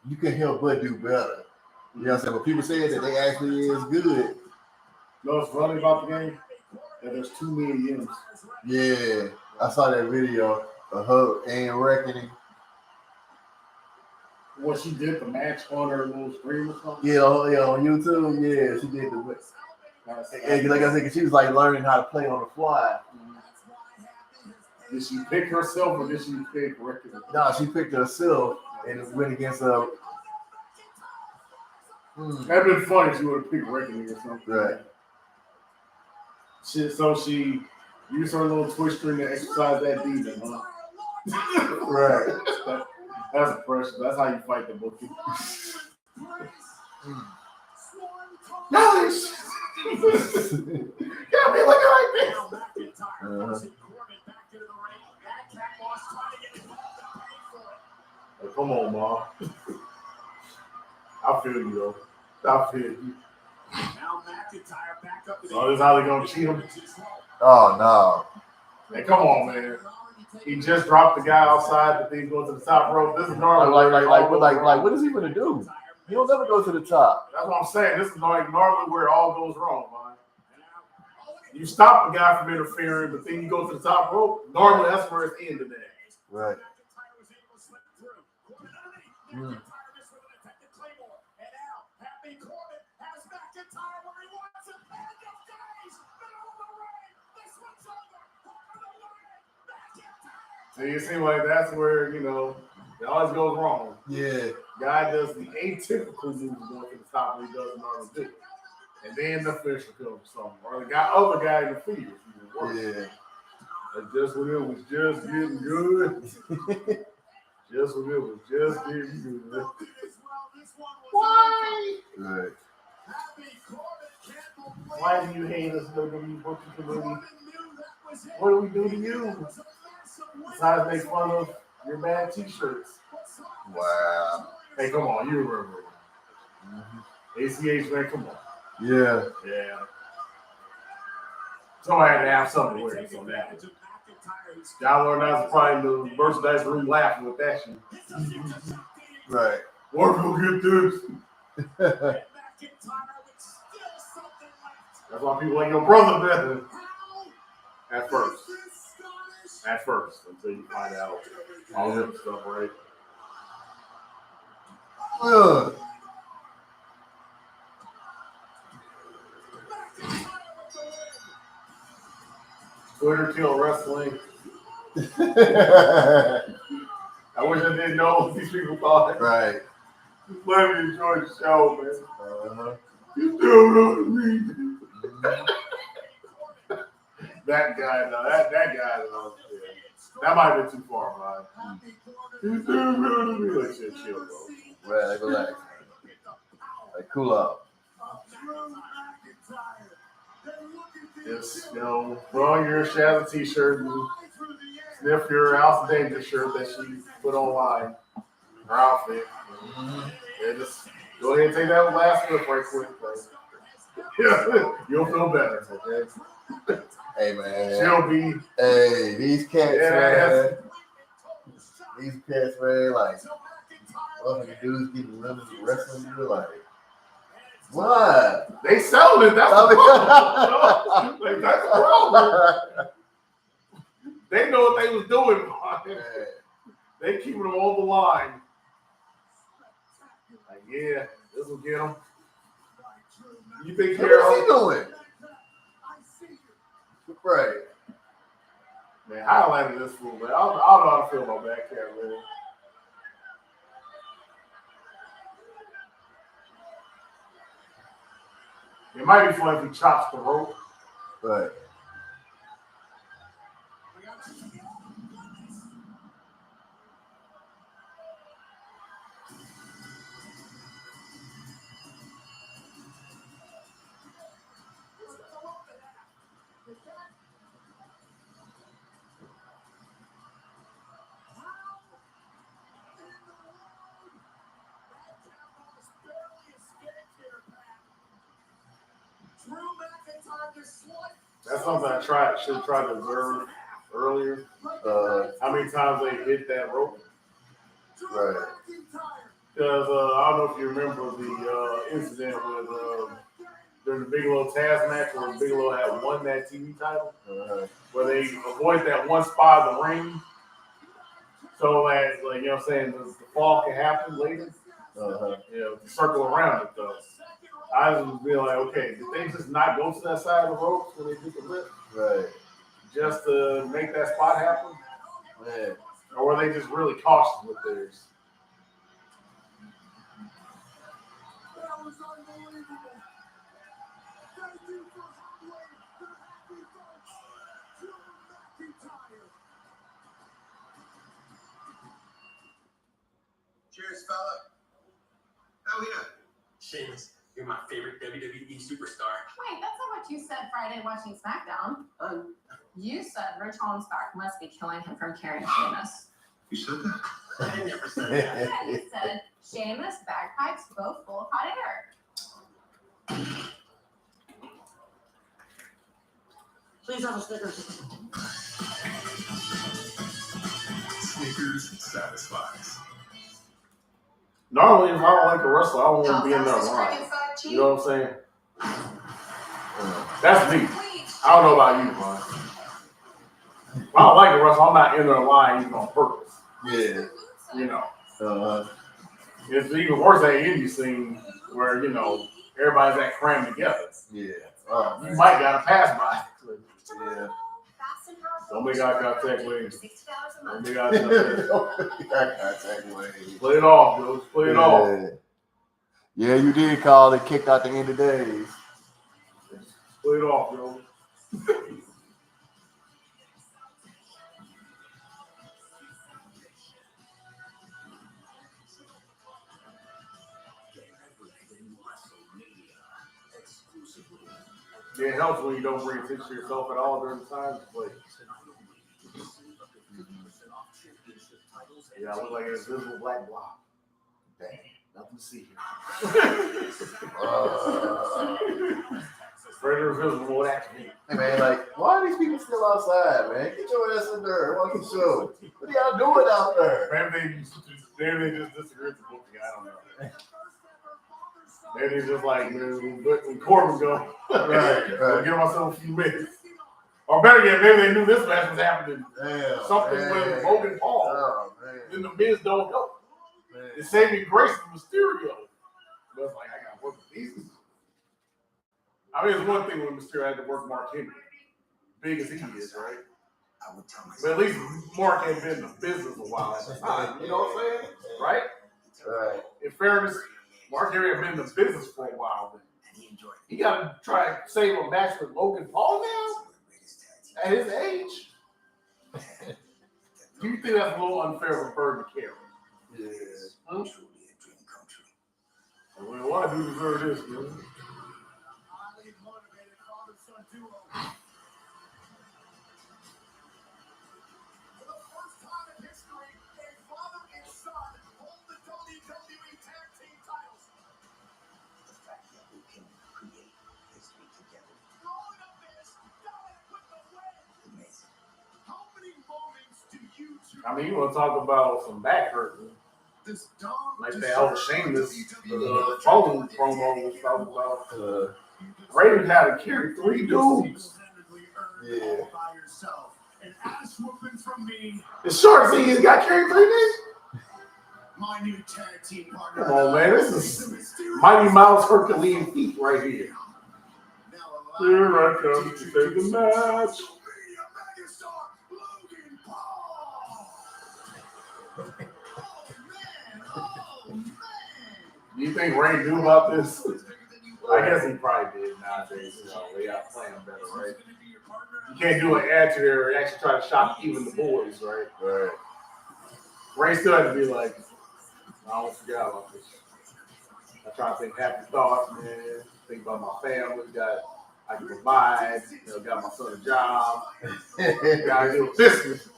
you can help but do better. You know what I'm saying? But people say that they actually is good. You know what's funny about the game? That there's too many M's. Yeah. I saw that video of her and Reckoning. What she did the match on her little stream or something? Yeah, on YouTube. Yeah, she did the. And like I said, 'cause she was like learning how to play on the fly. Did she pick herself or did she pick Reckoning? No, she picked herself and it went against her. That'd been funny if she would have picked Reckoning or something. Right. So she used her little twister to exercise that demon, huh? Right. That's pressure. That's how you fight the bookie. Nice. Got me looking like this. Oh, come on, Ma. I feel you, though. I feel you. Oh, this is how they gonna cheat him? Oh no. Hey, come on, man. He just dropped the guy outside, but then he goes to the top rope. This is normally What is he gonna do? He'll never go to the top. That's what I'm saying. This is like normally where it all goes wrong, man. You stop a guy from interfering, but then you go to the top rope. Normally, that's where it's ended at. Right. So you seem like that's where, you know, it always goes wrong. Yeah. Guy does the atypical moves going to the top when he doesn't normally do it. And then the fish will come somewhere. Or the other guy interferes. Yeah. And just when it was just getting good. Just when it was just getting good. Why? Right. Why do you hate us, WWE Booking Committee? What do we do to you? Besides make fun of your bad t-shirts. Wow. Hey, come on, you remember. ACH, man, come on. Yeah. Yeah. Somebody had to have something to wear on that. John Laurinaitis probably in the merchandise room laughing with that shit. Right. Where go get this? That's why people like your brother better. At first. Until you find out all that stuff, right? Twitter killed wrestling. I wish I didn't know what these people thought. Right. Let me enjoy the show, man. You still know what I mean. That guy, though. That guy, though. Yeah. That might have been too far, man. You still know what I mean. Like, shit, chill, bro. Right, relax. Like, cool out. Just, you know, throw on your Shazza t-shirt and sniff your House of Danger shirt that she put online. Her outfit. Yeah, just go ahead and take that last flip right quick. Yeah, you'll feel better, okay? Hey, man. She'll be. Hey, these cats, Yeah, man. These cats, man, like, fucking dudes getting women wrestling you, like, what? They selling it. That's the problem. Like, that's the problem. They know what they was doing. They keeping them on the line. Like, yeah, this will get them. You think What is he doing? Right. Man, I like this fool, man. I don't know how to feel about that cat, man. It might be fun if he chops the rope. Right. That's something I should have tried to observe earlier. How many times they hit that rope? Right. Because I don't know if you remember the incident with during the Bigelow Taz match where Bigelow had won that TV title, where they avoided that one spot of the ring, so that, like, you know what I'm saying, the fall can happen later. Circle around it though. I was being like, okay, did they just not go to that side of the ropes when they did the lift? Right. Just to make that spot happen? Man. Or were they just really cautious with theirs? Cheers, fella. Oh, yeah. Sheamus, you're my favorite WWE superstar. Wait, that's not what you said Friday watching SmackDown. You said Rich Holmesback must be killing him from carrying Sheamus. You said that? I never said that. Yeah, you said Sheamus, bagpipes, both full of hot air. Please have a Snickers. Snickers satisfies. Normally, if I don't like a wrestler, I don't want to be in their line. You know what I'm saying? That's me. I don't know about you, man. If I don't like a wrestler, I'm not in their line even on purpose. Yeah. You know. It's even worse at indie scene where, you know, everybody's that crammed together. Yeah. You might got to pass by. Yeah. Don't make eye contact with him. Don't make eye contact. Play it off, bro. Play it off. Yeah, you did call it kicked out the end of days. Play it off, bro. It helps when you don't bring attention to yourself at all during the time to play. Yeah, I look like an invisible black block. Dang, nothing to see here. Further invisible activity. Hey man, like, why are these people still outside, man? Get your ass in there. Watch the show. What are y'all doing out there? Maybe they just disagree with the booking. I don't know. Maybe it's just like, man, when Corbin go, Right. I'll give myself a few minutes. Or better yet, maybe they knew this match was happening. Something with Logan Paul. Oh, man. Then the Miz don't help. Man. It's saving Grace and Mysterio. But it's like, I got to work with these. I mean, it's one thing when Mysterio had to work Mark Henry. Big as he is, right? But at least Mark had been in the business a while at the time. You know what I'm saying? Right? Right. In fairness, Mark Henry had been in the business for a while. He got to try to save a match with Logan Paul now? At his age? Do you think that's a little unfair of a burden to carry? Yeah. Huh? Well, why do you deserve this, man? I mean, you want to talk about some back hurting. Like that whole Shameless phone promo was talking about. Raven had to carry 3 dudes. Yeah. It's short season. He's got carried 3 dudes. My new tag team partner. Come on, man. This is Mighty Mouse Herculean feet right here. Here I come to take the match. Do you think Ray knew about this? I guess he probably did nowadays. You know, they got playing better, right? You can't do an attitude there and actually try to shock even the boys, right? Right. Ray still had to be like, I don't forget about this. I try to think happy thoughts, man. Think about my family. I can provide. You know, got my son a job. Got to deal with this.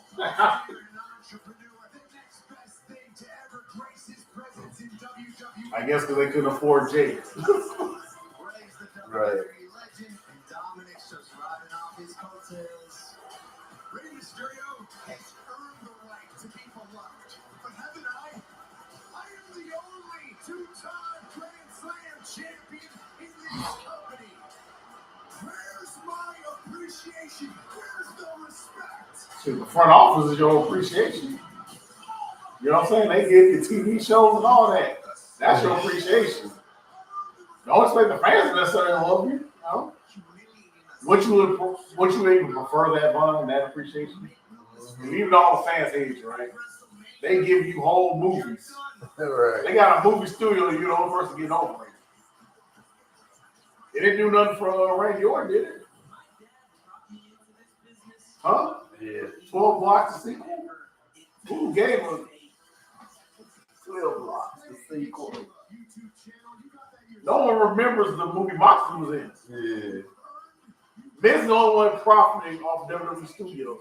I guess because they couldn't afford Jake. Right. Two-time Grand Slam champion in this company. Where's my appreciation? Where's the respect? Shoot, the front office is your appreciation. You know what I'm saying? They give you TV shows and all that. That's your appreciation. Don't expect the fans to necessarily love you. You know? Would you even prefer that bond, that appreciation? And even though all the fans hate you, right? They give you whole movies. Right. They got a movie studio, you're the only person getting over it. It didn't do nothing for Randy Orton, did it? Huh? Yeah. 12 blocks to sequel? Who gave him 12 blocks to sequel? No one remembers the movie Moxley was in. Yeah. Vince is the only one profiting off WWE Studios.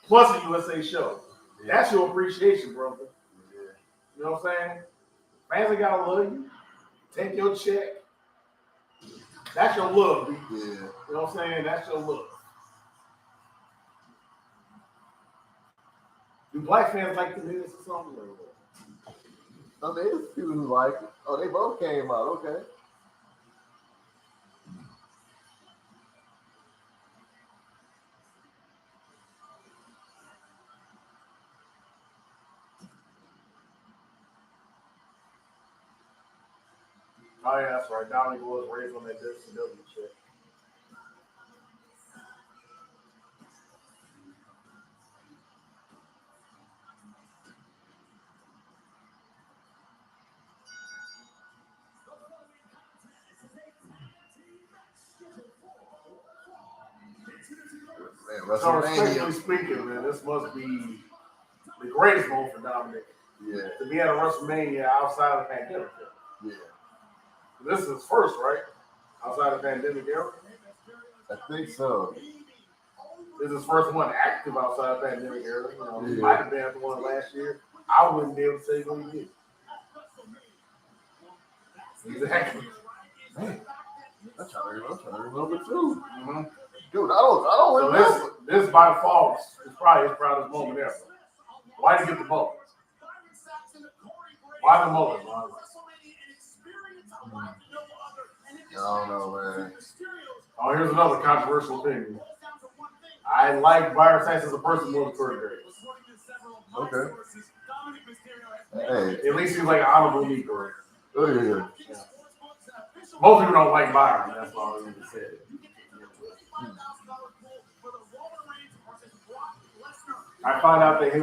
Plus a USA show. That's your appreciation, brother. You know what I'm saying? Fans ain't gotta love you. Take your check. That's your love, dude. Yeah. You know what I'm saying? That's your love. Do black fans like the Vince or something? I mean, there's people who like it. Oh, they both came out. Okay. Oh, yeah, that's right. Dominic was raised on that WCW shit. Man, So, respectfully WrestleMania. speaking, man, this must be the greatest moment for Dominic. Yeah. To be at a WrestleMania outside of the pandemic. Yeah. This is his first, right? Outside of the pandemic era? I think so. This is his first one active outside of the pandemic era. You know, he Yeah. might have been at the one last year. I wouldn't be able to say what he did. Exactly. Man, I'm trying to remember too. Mm-hmm. Dude, I don't So remember. this by default is probably his proudest moment ever. Why did he get the mullet? Why the mullet, Ron? I don't know, man. Oh, here's another controversial opinion. I like Byron Saxton as a person more than Corey Graves. Okay. Hey. At least he's like an honorable Negro. Oh, yeah. Most people don't like Byron. That's why I even said it. I find out that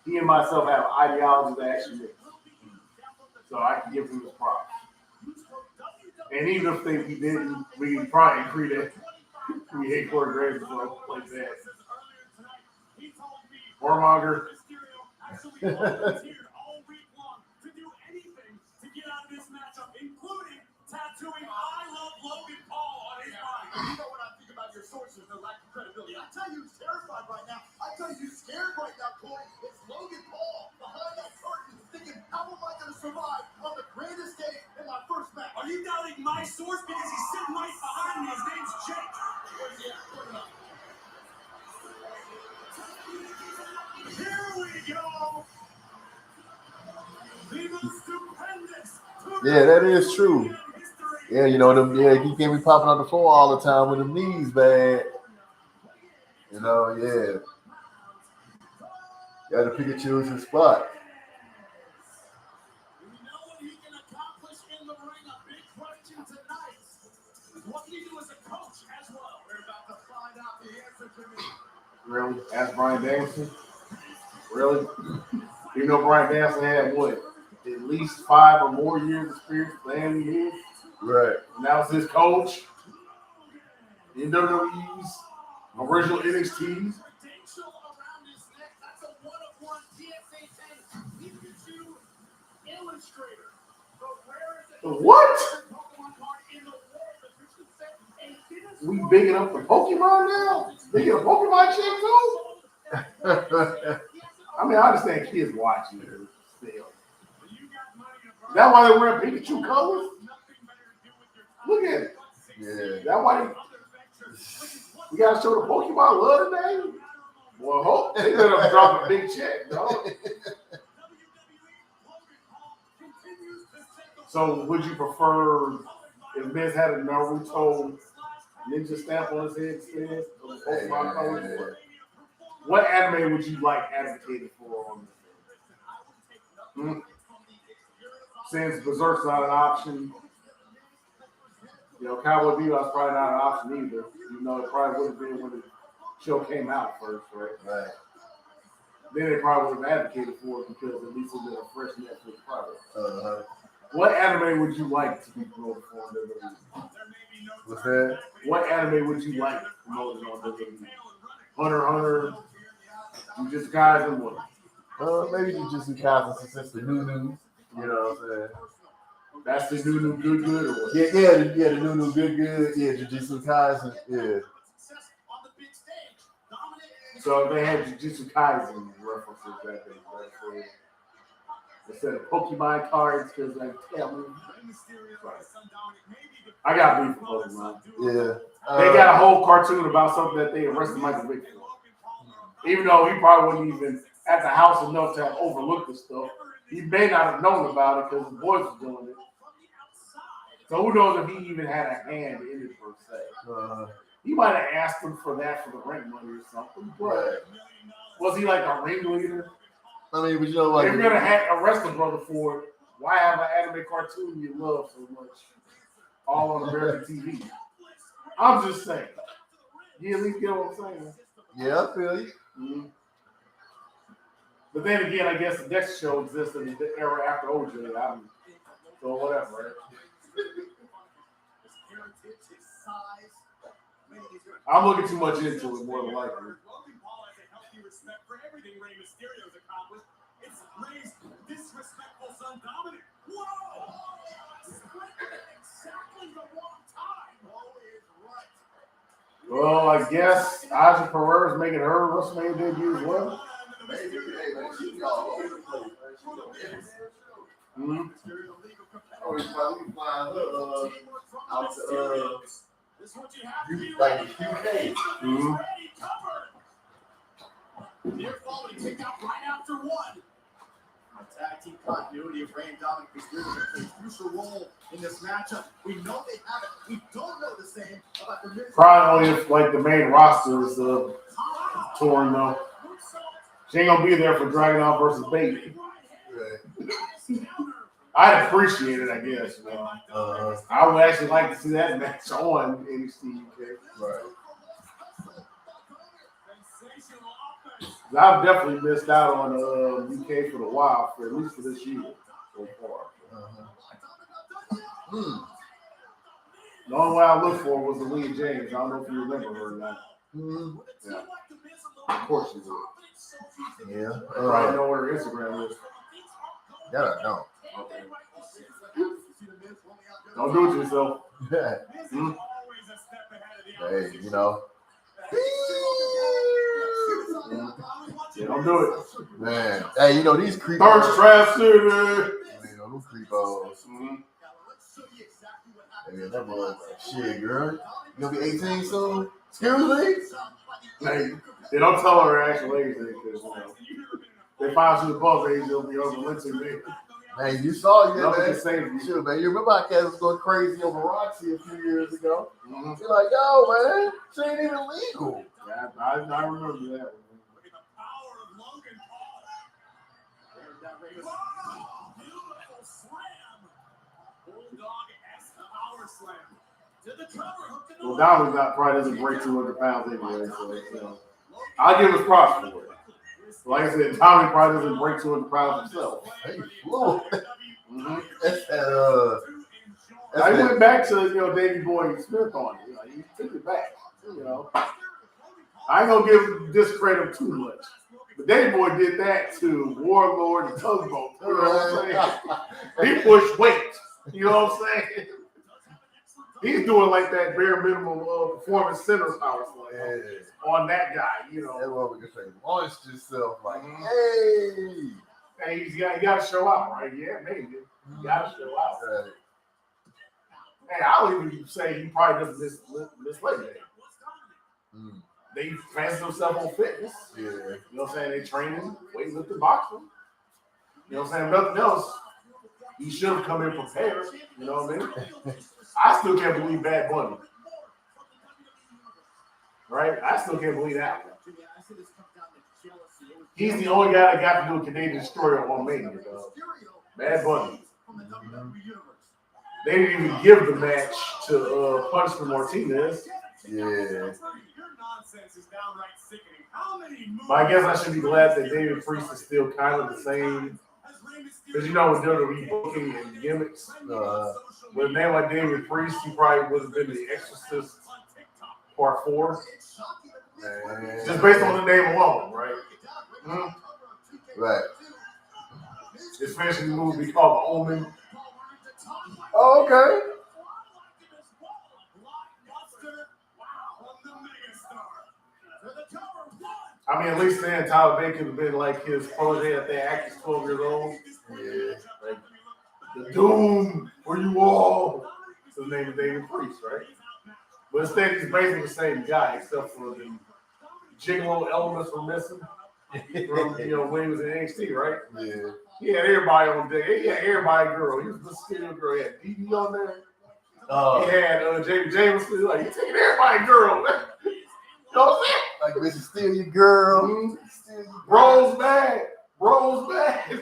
he and myself have ideologies that actually mix. So I can give him his props. And even if we didn't, we can probably agree that we hate Corey Graves like that. Warmonger. Tattooing I love Logan Paul on his body. You know what I think about your sources, their lack of credibility. I tell you he's terrified right now. I tell you he's scared right now, Corey. It's Logan Paul behind that curtain thinking, how am I going to survive on the greatest day in my first match? Are you doubting my source? Because he's sitting right behind me. His name's Jake. Where's he at? Put him up. Here we go. The most stupendous. Yeah, that is true. Yeah, you know them. Yeah, he can't be popping on the floor all the time with them knees bad. You know, yeah. Got to pick and choose his spot. We know what he can accomplish in the ring. A big question tonight. What can he do as a coach as well? We're about to find out the answer to me. Really? Ask Bryan Danielson? Really? You know Bryan Danielson had what? At least 5 or more years experience playing the years? Right. And that was his coach in WWE's original NXT's. What? We bigging up the Pokemon now? Bigging a Pokemon chick too? I mean, I understand kids watching it still. Is that why they're wearing Pikachu colors? Look at it. Yeah. That why we gotta show the Pokemon love today? Well, hope they better drop a big check, dog. So would you prefer if Miz had a Naruto ninja stamp on his head instead of the Pokemon colors? What anime would you like advocated for on this? Since Berserk's not an option, Cowboy Bebop's probably not an option either. It probably would have been when the show came out first, right? Right. Then they probably would have advocated for it because at least it was a fresh Netflix product. Uh-huh. What anime would you like to be promoted for on WWE? What's that? What anime would you like promoted on WWE? Hunter x Hunter, Jujutsu Kaisen, what? Maybe Jujutsu Kaisen since the new. You know what I'm saying? That's the new good or what? Yeah, the new good. Yeah, Jujutsu Kaisen. Yeah. So they had Jujutsu Kaisen references that day. Instead of Pokemon cards, because they tell me. I got beef with Pokemon. Yeah. They got a whole cartoon about something that they arrested Michael Vick for. Even though he probably wasn't even at the house enough to have overlooked the stuff. He may not have known about it because the boys were doing it. So who knows if he even had a hand in it per se. He might have asked him for that for the rent money or something. But was he like a ringleader? I mean, but like, if you're going to arrest a brother for it, why have an anime cartoon you love so much all on American TV? I'm just saying. You at least get what I'm saying. Yeah, I feel you. Mm-hmm. But then again, I guess the next show existed in the era after OJ. So whatever, right? I'm looking too much into it, more than likely. Well, I guess Aja Pereira is making her WrestleMania debut as well. Mm-hmm. Like UK. Mm-hmm. Near falling kick out right after one. Tag team continuity of Ray and Dominic Mysterio plays a crucial role in this matchup. We know they have it. We don't know the same about the Miz. Probably only if like the main roster is torn though. She ain't gonna be there for Dragon Ball versus Baby. I'd appreciate it, I guess. I would actually like to see that match on NXT UK. Right. I've definitely missed out on UK for a while, for at least for this year so far. The only one I looked for was Aaliyah James. I don't know if you remember her or not. Yeah. Of course you do. Yeah. I probably know what her Instagram is. Yeah, I don't. Okay. Don't do it to yourself. Hey, you know. Yeah, don't do it. Man. Hey, you know, these creepos. Thirst Trap City. You know, those creepos. Hey, that boy, shit, girl. You gonna be 18 soon? Excuse me? Hey, they don't tell her her actual age because they find she was above age, they'll be overlooking me. Man, you saw it, Nothing man. can save you. Sure, man. You remember how Cass was going crazy over Roxy a few years ago? Mm-hmm. You're like, yo, man, she ain't even legal. Yeah, I remember that one. Look at the power of Logan Paul. Beautiful slam. Bulldog-esque power slam. To the cover, hooked in the Well, Donald probably doesn't break 200 pounds anyway, so I'll give him props for it. Like I said, Tommy probably doesn't break 200 pounds himself. Hey, flew. Mm-hmm. That's I went back to Davey Boy Smith on it. He took it back. I ain't gonna give discredit too much, but Davey Boy did that to Warlord and Tugboat. You know what I'm saying? He pushed weight. You know what I'm saying? He's doing like that bare minimum performance center house on that guy. That's what we can say. Launched yourself like, hey. And you got to show out, right? Yeah, maybe. You got to show out. Right. Hey, I'll even say he probably doesn't miss leg day. They fancy themselves on fitness. Yeah. You know what I'm saying? They training, weightlifting, boxing. You know what I'm saying? Nothing else. He should have come in prepared. You know what I mean? I still can't believe Bad Bunny. Right? I still can't believe that one. He's the only guy that got to do a Canadian Destroyer on Mania, though. Bad Bunny. They didn't even give the match to Punishment Martinez. Yeah. But I guess I should be glad that David Priest is still kind of the same. Because with WWE booking and gimmicks, with a name like David Priest, he probably would have been the Exorcist Part 4. Just based on the name alone, right? Right. Especially the movie called The Omen. Oh, okay. I mean, at least then Tyler Bate could have been like his protege at that act is 12 years old. Yeah. Like, the Doom for you all. That's the name of David Priest, right? But instead, he's basically the same guy, except for the gigolo elements were missing from when he was in NXT, right? Yeah. He had everybody on deck. He had everybody girl. He was the skinny girl. He had DD on there. He had Jamie Jameson. Like, he's taking everybody girl. You know what I'm saying? Like, this is still your girl. Bro's bad. Bro's bad.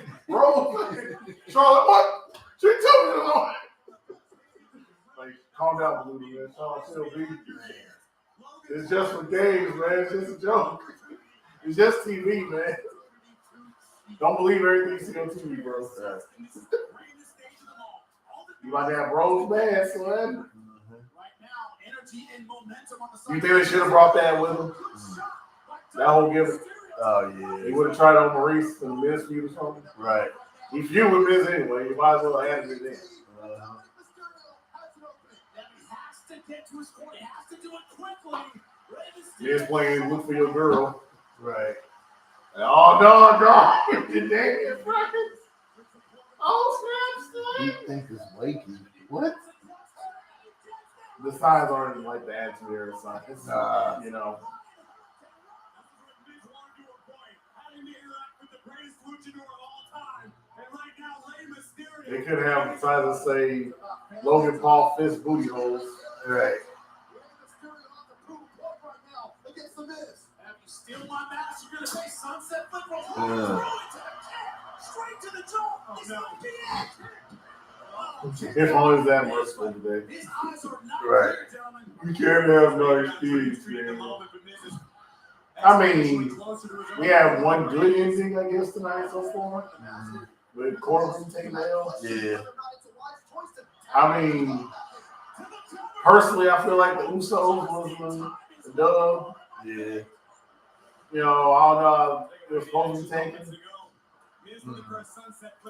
Charlotte, what? She told me to know. Like, calm down, Blue, man. Charlotte still beat. It's just for games, man. It's just a joke. It's just TV, man. Don't believe everything you see on TV, bro. You might have Bro's bad, son. You think they should have brought that with him? That whole gimmick? Oh, yeah. He would have tried on Maurice and Miz feud or something? Right. He feud with Miz anyway. You might as well have it then. Miz playing Look for Your Girl. Right. Oh, no. Did Damian fucking? Oh, snap, You think it's wakey. What? The signs aren't like the Attitude Era signs. You know. They could have the signs that say Logan Paul fist booty holes. Right. If only that merciful today. Right. You can't have nice things, man. I mean, we have one good ending, I guess, tonight so far. With Corbin taking the L. Yeah. I mean, personally, I feel like the Usos was the dub. Yeah. You know, I don't know. They're supposed to be taken.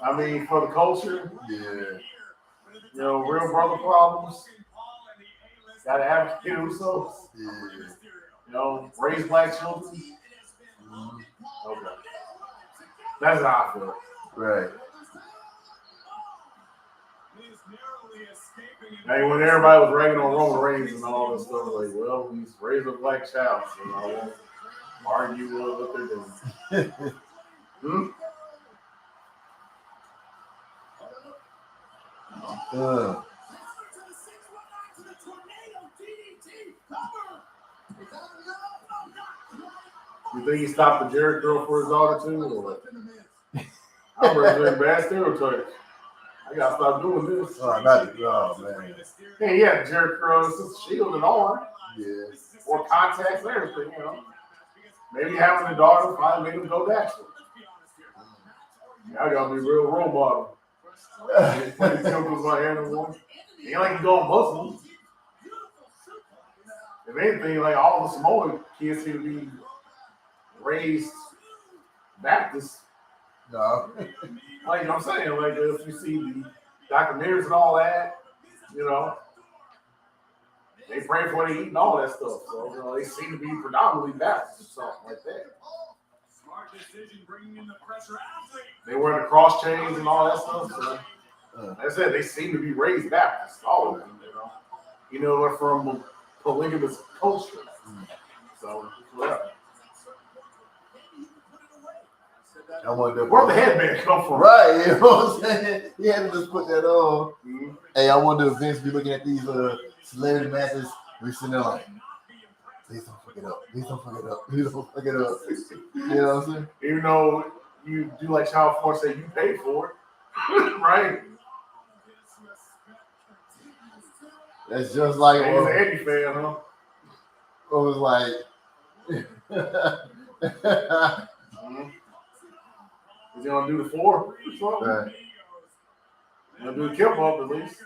I mean, for the culture. Yeah. You know, real brother problems. Gotta advocate Usos. Yeah. You know, raise black children. Okay. That's how I feel. Right. Hey, when everybody was ragging on Roman Reigns and all this stuff, like, well, he's raised a black child, so I won't argue with what they're doing. You think he stopped the Jared girl for his daughter too? Or what? I'm representing bad stereotypes. I gotta stop doing this. Oh, man. Hey, yeah, Jared girl, it's a shield and all. Yeah. Or contacts and everything, you know. Maybe having a daughter finally made him go natural. I gotta be a real role model. My hand on one. He like he going Muslim. If anything, like all the Samoan kids seem to be raised Baptist. No. Like, you know what I'm saying? Like, if you see the documentaries and all that, you know, they pray for they eat and all that stuff. So, you know, they seem to be predominantly Baptist or something like that. Smart decision bringing in the pressure athlete. They wear the cross chains and all that stuff. So, like I said, they seem to be raised Baptist, all of them, you know. You know, they're from polygamous culture. So, yeah. I wonder Where'd the headband come from? Right, you know what I'm saying? He had to just put that on. Mm-hmm. Hey, I wonder if Vince be looking at these celebrity matches. We sitting there like, please don't fuck it up. Please don't fuck it up. Please don't fuck it up. You know what I'm saying? Even though you do like Child Force say you paid for it, right? That's just like He's an Eddie fan, huh? it was like. Mm-hmm. Is he gonna do the 4 or something? Right. Gonna do the kip up at least.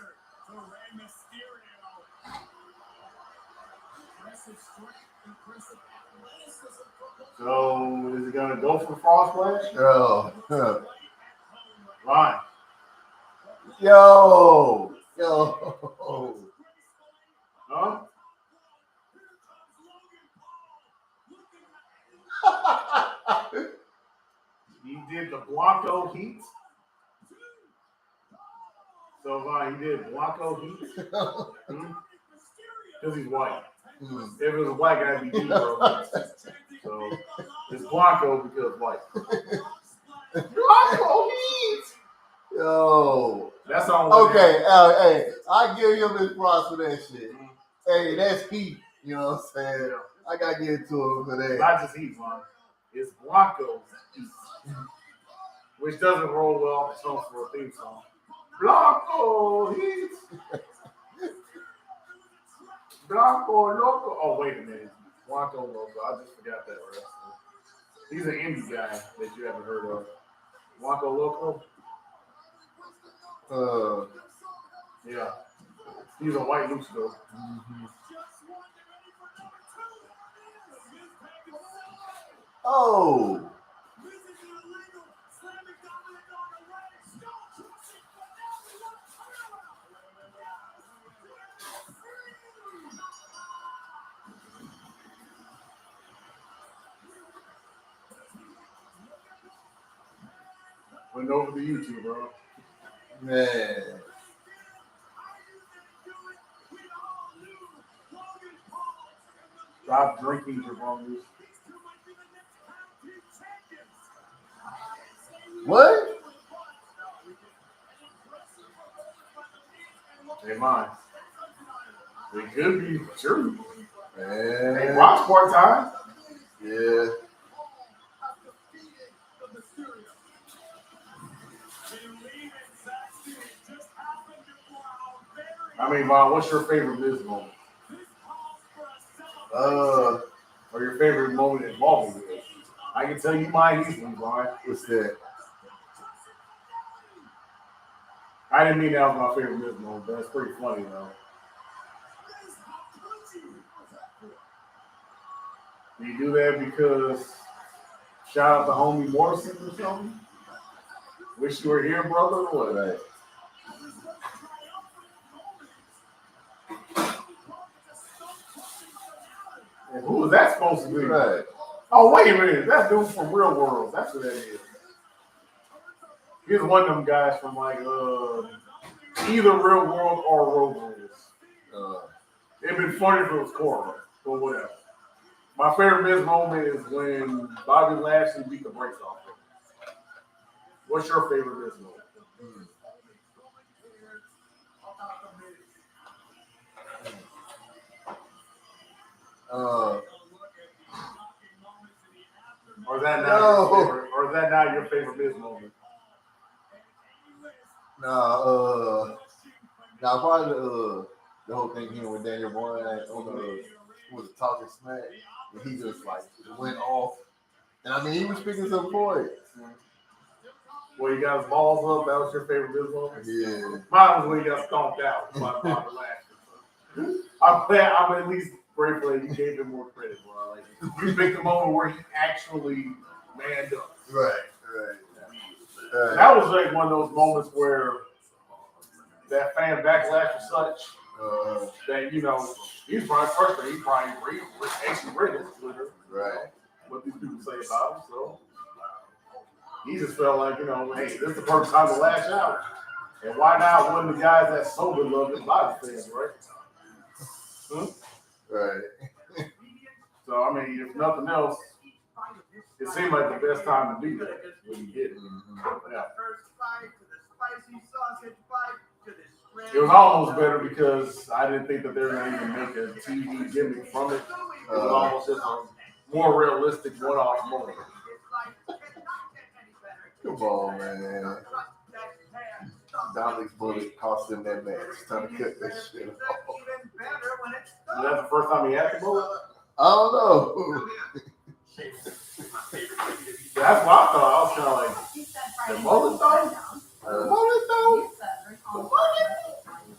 So is he gonna go for the Frost Splash? Oh. Fine. Yo. Huh? He did the Blanco Heat. So he did Blanco Heat. Because he's white. If it was a black guy, it'd be Negro. So it's Blanco because white. Blanco Heat. Yo. That's on. Okay. Hey, I give him his props for that shit. Hey, that's heat. You know what I'm saying? I gotta give it to him for that. Not just Heat, man. It's Blanco Heat. Which doesn't roll well off the tongue for a theme song. Blanco Heat. Blanco Loco. Oh, wait a minute. Blanco Loco. I just forgot that wrestler. He's an indie guy that you haven't heard of. Blanco Loco? Yeah. He's a white luchador. Mm-hmm. Oh. Went over to YouTube, bro. Man. Stop drinking, Javon. What? Hey, mine. It could be true. Man. Hey, Rock's part time. Yeah. I mean, Vaughn, what's your favorite Miz moment? Or your favorite moment involving Miz? I can tell you mine easily, Vaughn. What's that? I didn't mean that was my favorite Miz moment, but it's pretty funny, though. Do you do that because shout out to homie Morrison or something? Wish you were here, brother, or what? Right. And who was that supposed to be? Right. Oh, wait a minute. That dude from Real World. That's what that is. He's one of them guys from like either Real World or Road Rules. It'd been funny if it was Cora, but whatever. My favorite Miz moment is when Bobby Lashley beat the brakes off him. What's your favorite Miz moment? Or is that not your favorite? Or is that not your favorite Miz moment? Probably the whole thing here with Daniel Bryan on the was talking smack, and he just like went off. And I mean, he was speaking some points. Where he got his balls up, that was your favorite business moment? Yeah. Mine was when he got stomped out by Bobby Lashley. I'm at least grateful that you gave him more credit, bro. Like, you picked the moment where he actually manned up. Right. That was like one of those moments where that fan backlash was such that, you know, he's probably first thing, he probably actually read his Twitter. Right. What these people say about him, so he just felt like, you know, hey, this is the perfect time to lash out. And why not one of the guys that's so beloved by the fans, right? Right. So, I mean, if nothing else, it seemed like the best time to do that when you did it. Yeah. It was almost better because I didn't think that they were going to even make a TV gimmick from it. It was almost just a more realistic one-off moment. Come on, man. Dominic's bullet cost him that match. Time to cut that shit off. Was that the first time he had the bullet? I don't know. That's what I thought. I was kind of like, You said the Friday bullet though? The bullet though? You said Rich Holmes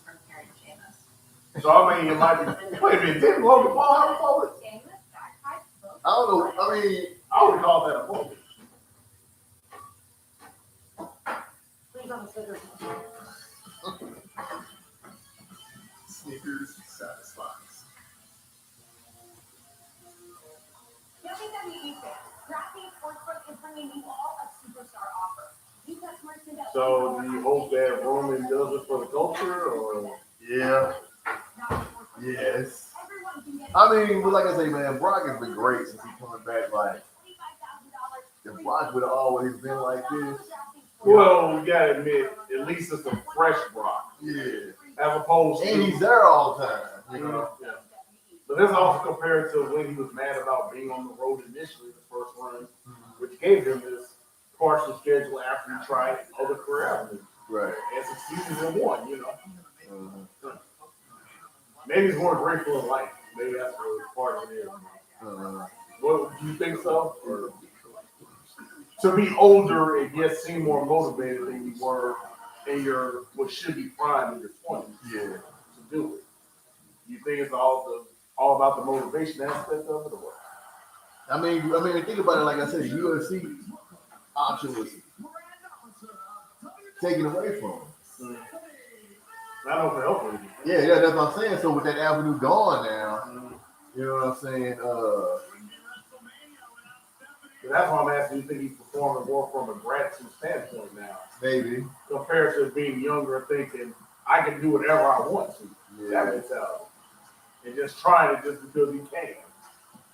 from Karen Sheamus. So, I mean, it might be. Wait a minute, didn't Logan Paul have a bullet? Sheamus, bagpipe, both. I don't know. I mean, I would call that a bullet. Please have a sticker. Sneakers satisfies. WWE fans, DraftKings Sportsbook is bringing you all a superstar offer. New customers can bet So, do you hope that Roman does it for the culture, or? yeah. Yes. I mean, but like I say, man, Brock has been great since he's coming back. Like, if Brock would have always been like this. Well, we gotta admit, at least it's a fresh Brock, Yeah. as opposed And to. he's there all the time. You You know? know, yeah. But this is also compared to when he was mad about being on the road initially, the first run, which gave him this partial schedule after he tried other career avenues Right. and succeeded in one. You know, Uh-huh. maybe he's more grateful in life. Maybe that's what part of it is. Uh-huh. What do you think so? Or to be older and yet seem more motivated than you were in your what should be prime in your 20s Yeah. to do it. You think it's all about the motivation aspect of it, or what? I mean, think about it. Like I said, the UFC option was taken away from him. I don't know for help. Yeah, that's what I'm saying. So with that avenue gone now, you know what I'm saying? That's why I'm asking. You think he's performing more from a gratitude standpoint now, Maybe. compared to being younger, and thinking I can do whatever I want to. Yeah. That mentality, and just trying it just because he can,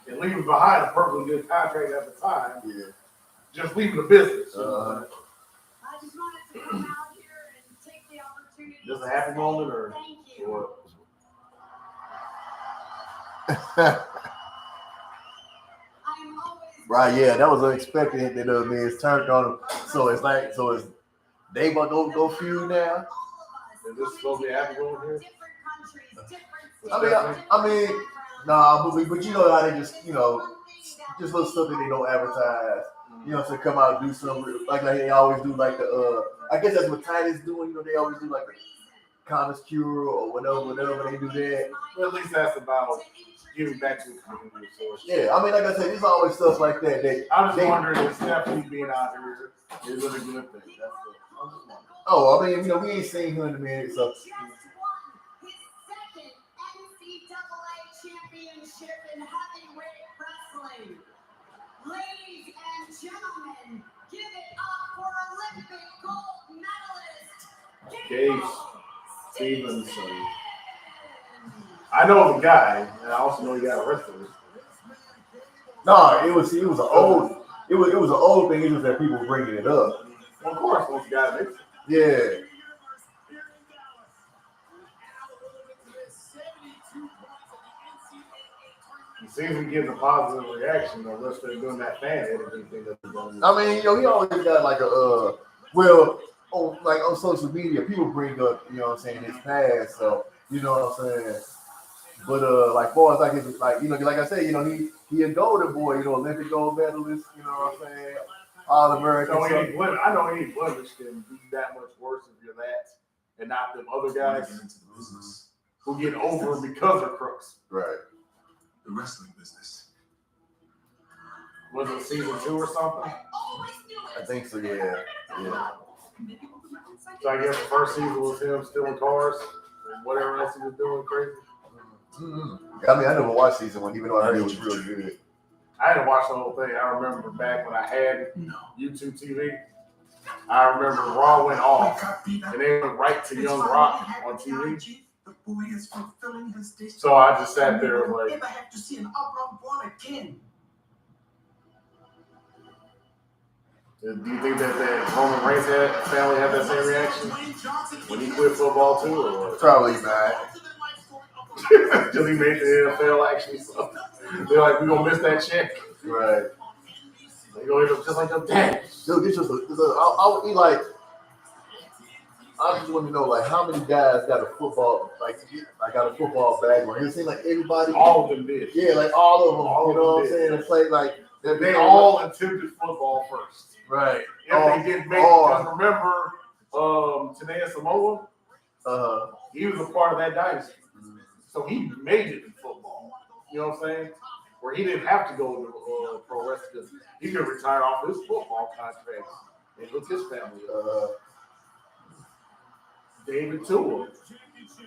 and leaving behind a perfectly good contract at the time. Yeah. Just leaving the business. I just wanted to come out here and take the opportunity. Just a happy moment, or Thank you. or I'm always Right, yeah, that was unexpected that Miz turned on him. So it's they want to go feud now. is this supposed to be happy moment here? different countries, different I mean, nah, but you know how they just just little stuff that they don't advertise. You know, to come out and do something like they always do, like the I guess that's what Titus doing. You know, they always do like a Connor's cure or whatever they do that. Well, at least that's about giving back to the community. So Yeah, I mean, like I said, there's always stuff like that. I'm just wondering if Stephanie being out here is a good thing. That's the, I'm just wondering. Oh, I mean, we ain't seen him in a minute, so. just won his second NCAA championship in heavyweight wrestling. Ladies and gentlemen, give it up for Olympic gold medalist Case Stevenson. I know the guy, and I also know he got arrested. No, it was an old thing. It was that people bringing it up. Well, of course, once the guy makes it. Yeah. It seems to be getting a positive reaction, unless they're doing that fan editing thing that they're doing. I mean, he always got like on social media, people bring up, you know what I'm saying, his past. So, you know what I'm saying. But like far as like his, like I said, he a golden boy, Olympic gold medalist, you know what I'm saying. All American. So any blemish, I know any blemish can be that much worse if you're that, and not them other guys who get over because they're crooks. Right. The wrestling business. Was it season 2 or something? I think so. Yeah. So I guess the first season was him stealing cars and whatever else he was doing crazy. I mean, I never watched season 1, even though I heard it was really good. I didn't watch the whole thing. I remember back when I had YouTube TV. I remember Raw went off, and they went right to Young Rock on TV. So I just sat there and like, do you think that Roman Reigns family had that same reaction when he quit football too, or what? Probably not. Because he made the NFL actually. So they're like, we gonna miss that check. Right. They gonna end up just like your dad. Dude, this just I would be like, I just want to know like how many guys got a football got a football background. It seems like everybody. All of them did. Yeah, like all of them. All you of know them what I'm did. saying? And play like They all attempted football first. right. If they didn't make it, because remember, Tanea Samoa, he was a part of that dynasty. So he made it in football. You know what I'm saying? Where he didn't have to go to pro wrestling because he could retire off his football contract and hook his family up. David Tua was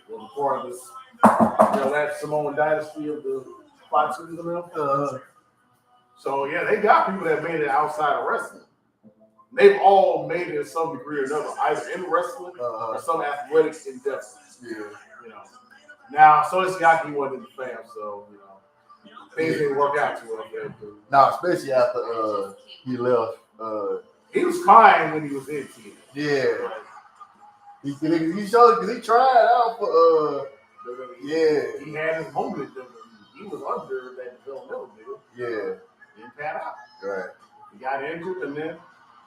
a part of this, that Samoan dynasty of the Fatu's and them. So yeah, they got people that made it outside of wrestling. They've all made it to some degree or another, either in wrestling or some athletic endeavor. Yeah. Now, so it's Yaki wasn't in the fam, so things didn't work out too well. Now, especially after he left. He was fine when he was in team. Yeah. He showed because he tried out for yeah. He had his moment in WWE. He was under that developmental deal. Yeah. Didn't pan out. Right. He got injured and then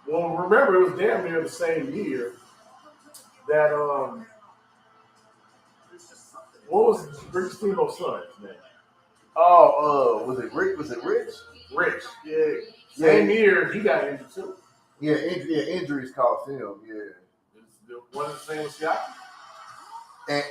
remember it was damn near the same year that what was Rick Steamboat's son's name? Oh, was it Rick? Rich. Yeah. Same year he got injured too. Yeah, injuries cost him. Yeah. Wasn't the same as Siakam? And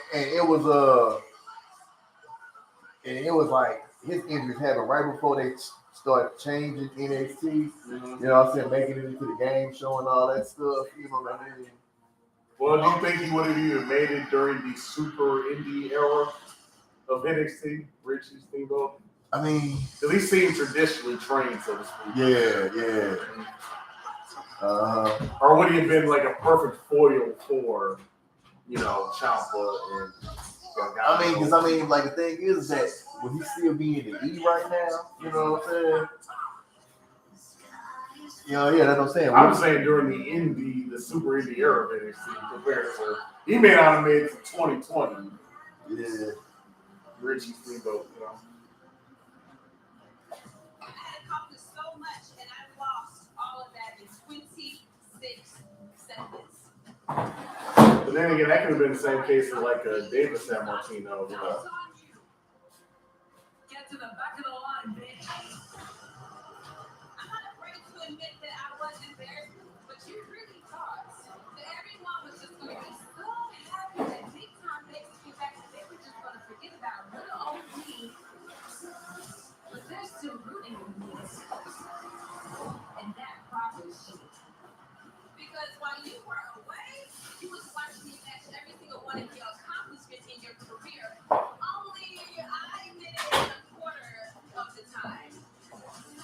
it was like his injuries happened right before they started changing NXT. Mm-hmm. You know what I'm saying? Making it into the game show and all that stuff. You know what I mean? Well, do you think he would have even made it during the super indie era of NXT, Richie Steamboat? I mean, because he seemed traditionally trained, so to speak. Yeah. Or would he have been like a perfect foil for, Ciampa and Gargano? I mean, like the thing is that would he still be in the E right now? You know what I'm saying? Yeah, that's what I'm saying. I'm saying during the super indie era of NXT compared to, he may not have made it to 2020. Yeah. Richie Steamboat, I accomplished so much, and I lost all of that in 26 seconds. But then again, that could have been the same case for like David San Martino. Get to the back of the line, bitch. I'm not afraid to admit that I was embarrassed, but you really thought that everyone was just going to be so happy that big time Vegas came back and they were just going to forget about little old me. But they're still rooting for me. And that bothers you. Because while you were away, you was watching me match every single one of your accomplishments in your career. Only I did it in a quarter of the time.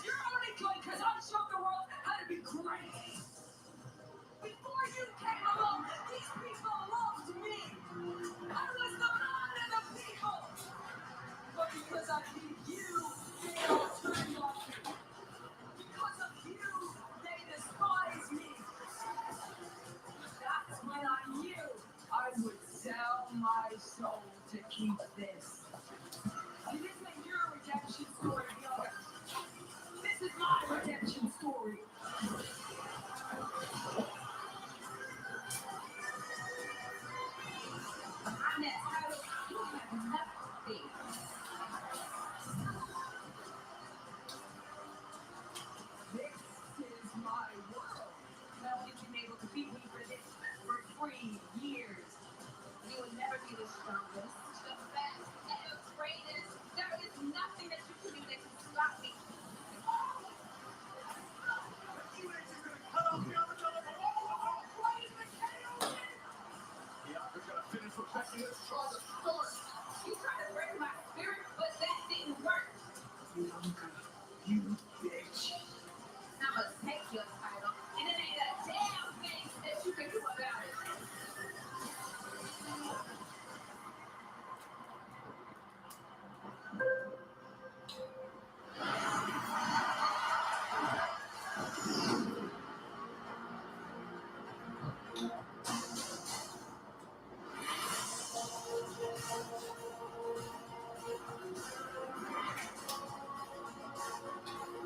You're only good because I showed the world how to be great. Before you came along, these people loved me. I was the man of the people. But because I need you, they all turned off me. Because of you, they despise me. That's when I knew I would sell my soul to keep this. And this ain't your redemption story, yo. This is my redemption story. I'm that title, you have nothing. This is my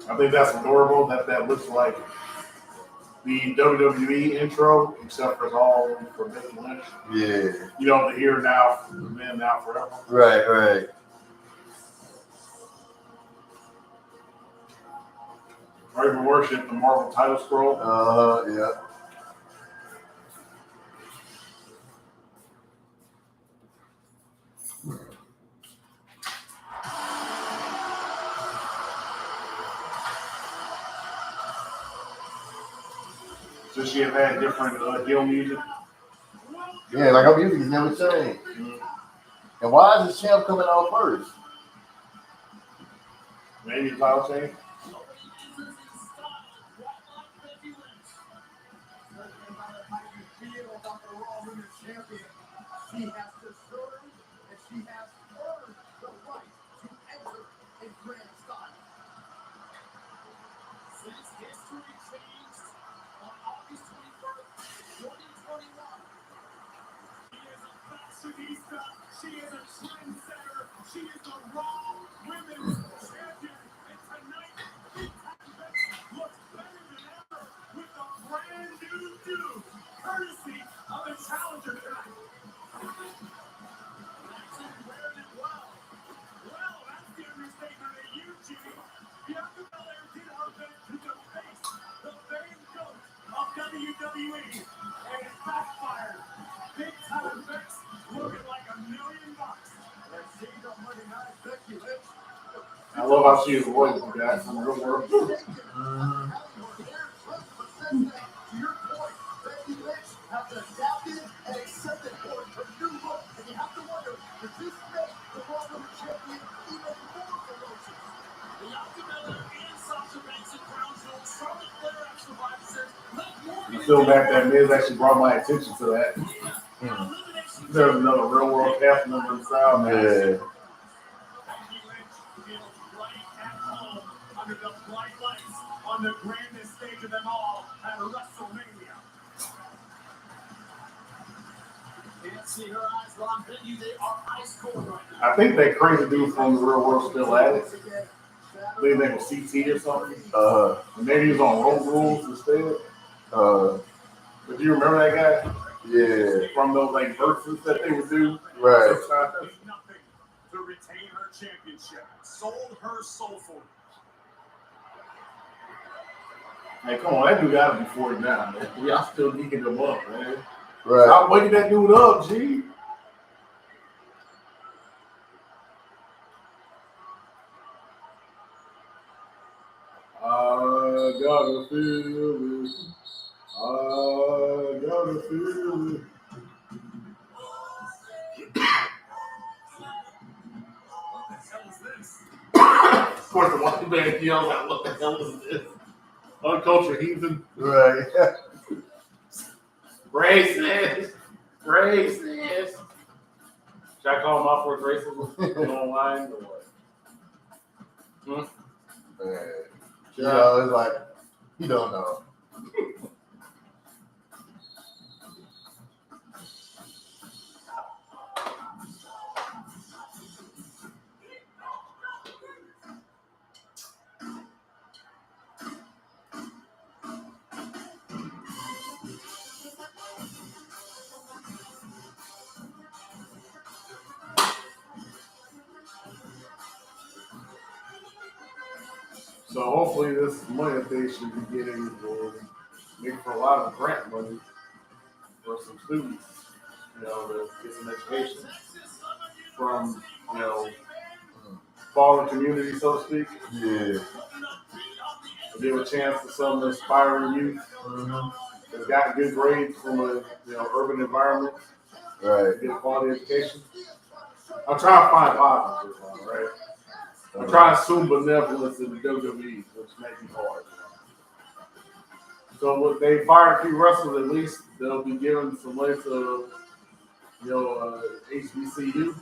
I think that's adorable. That looks like the WWE intro, except for it's all for Becky Lynch. Yeah. You know, the here now, the man now forever. Right. Right for worship, the Marvel title scroll. Yeah. So she have had different deal music. Yeah, like her music has never changed. And why is the champ coming out first? Maybe a title change. She has deserved and she has earned the right to enter a grand style. Since history changed on August 21st, 2021, she is a fashionista, she is a trendsetter, she is the Raw Women's Champion, and tonight, Big Time Bex looks better than ever with a brand new dude, courtesy of the challenger tonight. WWE, and it backfired. Big Time Bex looking like $1 million. That shade on Monday night, Becky Lynch. I love how she is avoiding the guys in the real world. To your point, Becky Lynch has adapted and accepted for her new look, and you have to wonder, does this make the Raw Women's Champion even more ferocious? I feel back that Miz actually brought my attention to that. There's another real world cast member in the crowd, man. Yeah. Under the bright lights on the grandest stage of them all at Wrestlemania. Can't see her eyes, but I'm betting you they are ice cold right now. I think that crazy dude from the real world still at it. I think they was CT or something. Maybe he was on Road Rules instead. But do you remember that guy? Yeah. From those like verses that they would do. Right. Nothing to retain her championship. Sold her soul for it. Hey, come on, that dude got to be 40 now, man. Y'all still geeking him up, man. Right. Stop waking that dude up, G. I gotta feel it. I gotta feel it. What the hell is this? Of course, the one man yells out, "What the hell is this? Uncultured heathen." Right. Racist. Racist. Should I call him out for his racism online or what? Man. You know, it's like, you don't know. So hopefully this money that they should be getting will make for a lot of grant money for some students, you know, to get some education from, you know, fallen community, so to speak. Yeah. To give a chance to some aspiring youth that's got good grades from a urban environment, Right. get a quality education. I'm trying to find positives, right? I'm trying to assume benevolence in the WWE, which makes me hard. So when they fired a few wrestlers, at least they'll be giving some money to, HBCU.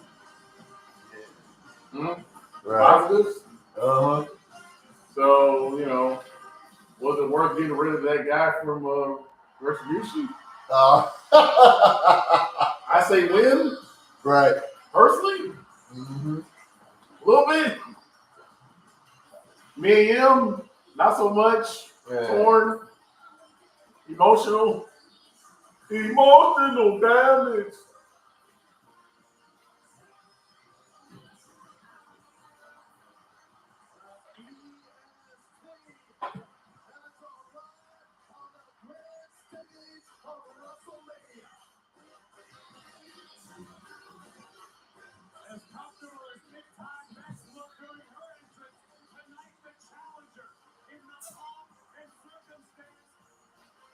Right. Positives. Uh-huh. So, was it worth getting rid of that guy from Retribution? I say win. Right. Personally, a little bit. Me and him, Not so much. Torn. Emotional damage. As popular as Big Time Max looked during her entrance, tonight the challenger in the pomp and circumstance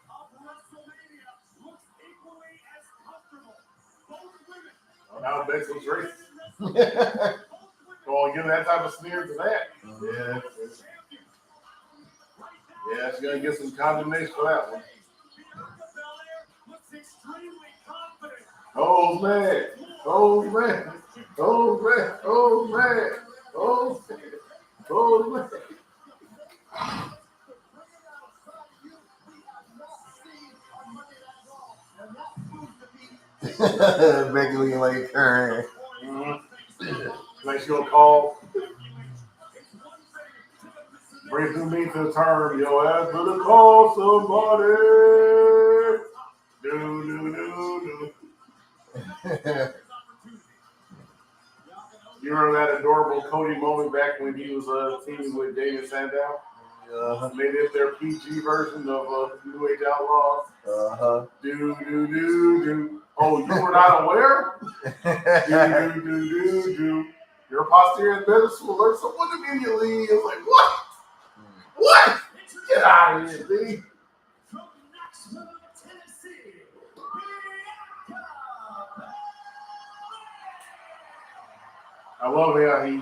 of WrestleMania looks equally as comfortable. Both women. Oh, now Bex was racist. Go on, give that type of sneer to that. Yeah. Yeah, she's gonna get some condemnation for that one. Oh man. Oh man. Oh man. Oh man. Oh man. Oh man. Becky looking like a current. Like she gonna call. Bring to me to the term, yo ass better call somebody. Do. You remember that adorable Cody moment back when he was teaming with Damon Sandow? They did their PG version of New Age Outlaws. Do. Oh, you were not aware? Do. Your posterior is will alert someone immediately. It's like, what? What? Get out of here, B. From Knoxville, Tennessee, I love how he.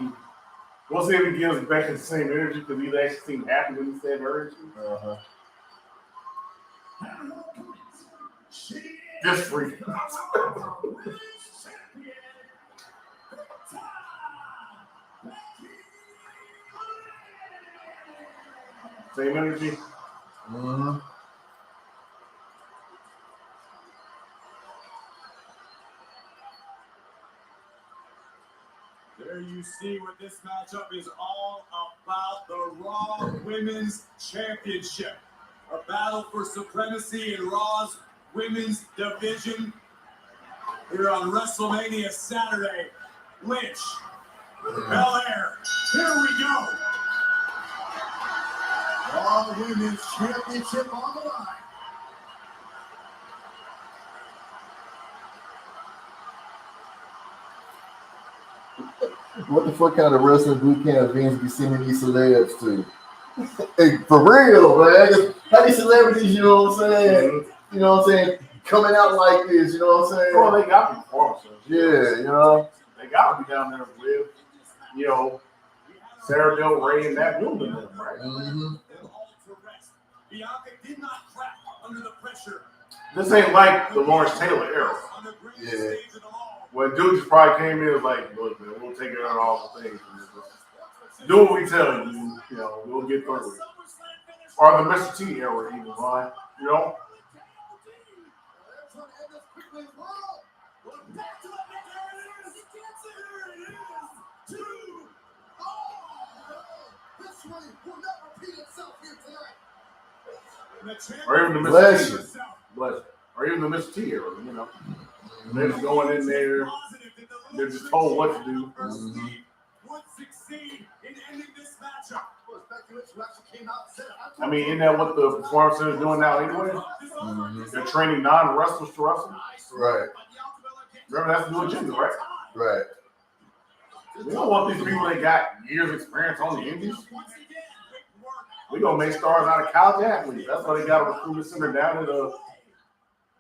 We'll see if he gives Becky the same energy because he actually seemed happy when he said her energy. This freak. Same energy. Mm-hmm. There you see what this matchup is all about, the Raw Women's Championship. A battle for supremacy in Raw's women's division. Here on WrestleMania Saturday, Lynch, Belair, here we go. Raw Women's Championship on the line. What the fuck kind of wrestling boot camp Vince be sending these celebs to? Hey, for real, man. How these celebrities, you know what I'm saying? You know what I'm saying? Coming out like this, you know what I'm saying? Well, they got to be performances. Yeah, you know. They got to be down there with, you know, Sarah Del Rey and that building, right? Mm-hmm. Bianca did not crack under the pressure. This ain't like the Lawrence Taylor era. Yeah. When dude just probably came in and was like, look, man, we'll take it on all the things. Do what we tell you, you know, we'll get through it. Or the Mr. T era, even, right? You know? Or even the Bless Mr. you. T. Bless you. Or even the Mr. T era, you know? They're just going in there. They're just told what to do. Mm-hmm. Would succeed in ending this matchup. I mean, isn't that what the performance center is doing now anyway? Mm-hmm. They're training non-wrestlers to wrestle. Right. Remember, that's the new agenda, right? Right. We don't want these people that got years experience on the indies. We're going to make stars out of college athletes. That's why they got a recruitment center down at the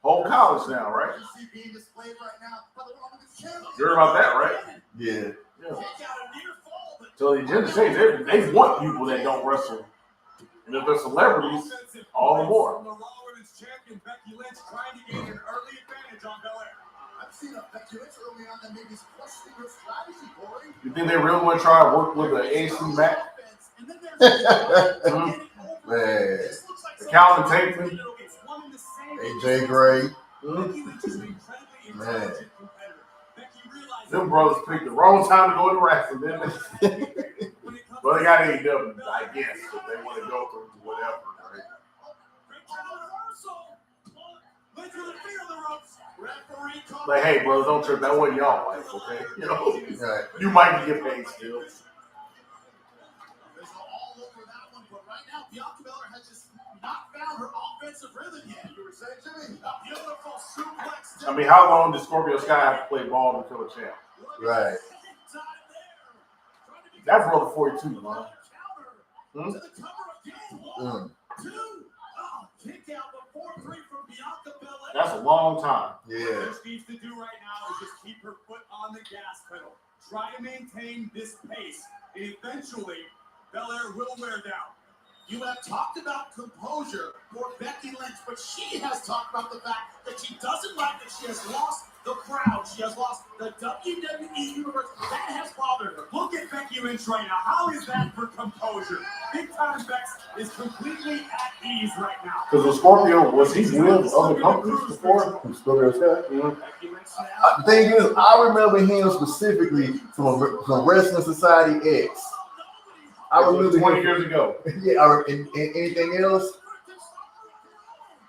whole college now, right? You heard about that, right? Yeah. So the agenda changed. They want people that don't wrestle. And if they're celebrities, all the more. The Raw Women's Champion Becky Lynch trying to gain an early advantage on Belair. I've seen a Becky Lynch early on that maybe questioning her strategy, Corey. You think they really want to try to work with an AC Mac? Man. Calvin Tankman? AJ Gray. Man. Them brothers picked the wrong time to go to wrestling, didn't they? But Well, they got AEW, I guess, if they want to go through whatever, right? Like, hey, bro, don't trip. That wasn't y'all life, okay? You know, Right. you might get paid still. All over that one, but right now, Bianca Belair has just not found her offensive rhythm yet. You were saying, Jimmy, a beautiful suplex. I mean, how long does Scorpio Sky have to play ball to kill a champ? Right. That's brother 42, man. Hmm? Kick out before 3 from Bianca Belair. That's a long time. Yeah. What she needs to do right now is just keep her foot on the gas pedal. Try to maintain this pace. And eventually, Belair will wear down. You have talked about composure for Becky Lynch, but she has talked about the fact that she doesn't like that she has lost the crowd. She has lost the WWE Universe. That has bothered her. Look at Becky Lynch right now. How is that for composure? Big Time Bex is completely at ease right now. Because the Scorpio, was he with other companies before? Scorpio Sky? Mm-hmm. Becky Lynch now. The thing is, I remember him specifically from Wrestling Society X. I remember 20 him. years ago. Yeah, and anything else?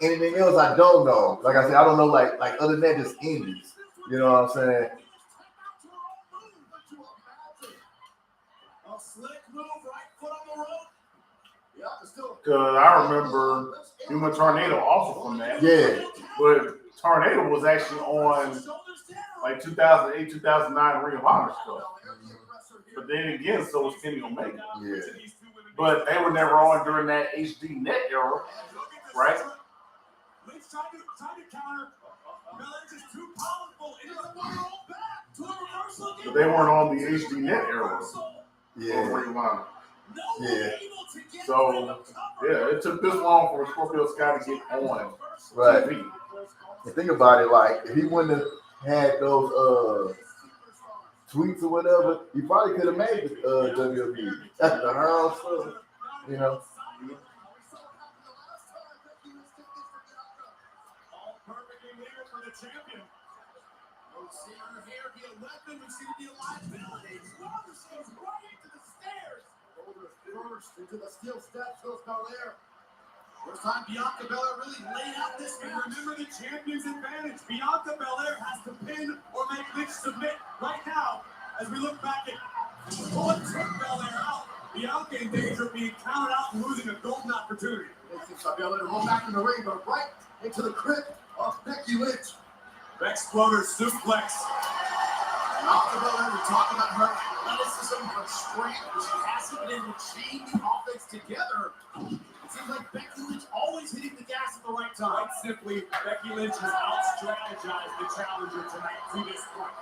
Anything else I don't know. Like I said, I don't know like other than that, just indies. You know what I'm saying? A slick move, right foot on the rope. Because I remember Human Tornado also from that. Yeah. But Tornado was actually on like 2008, 2009 Ring of Honor stuff. But then again, so was Kenny Omega. Yeah. But they were never on during that HD net era, right? Lynch tried to counter. Belair just too powerful. Into the roll back to a reversal. But they weren't on the HD net era of Yeah. Ring of Honor. Yeah. So, yeah, it took this long for Scorpio Sky to get on Right. TV. And think about it, like if he wouldn't have had those tweets or whatever, he probably could have made the WWE. That's the Earl stuff, you know. All perfectly there for the champion. We've seen her here be a weapon. We've seen her be a liability. Now she's right into the stairs. Over first into the steel steps goes Belair. First time Bianca Belair really laid out this game. Remember the champion's advantage. Bianca Belair has to pin or make Lynch submit right now. As we look back at what took Belair out, Bianca in danger of being counted out and losing a golden opportunity. Belair to roll back in the ring, but right into the grip of Becky Lynch. Exploder suplex. Bianca Belair, we talk about her athleticism, her strength, but she hasn't been able to chain the offense together. It seems like Becky Lynch always hitting the gas at the right time. Quite simply, Becky Lynch has out-strategized the challenger tonight to this point.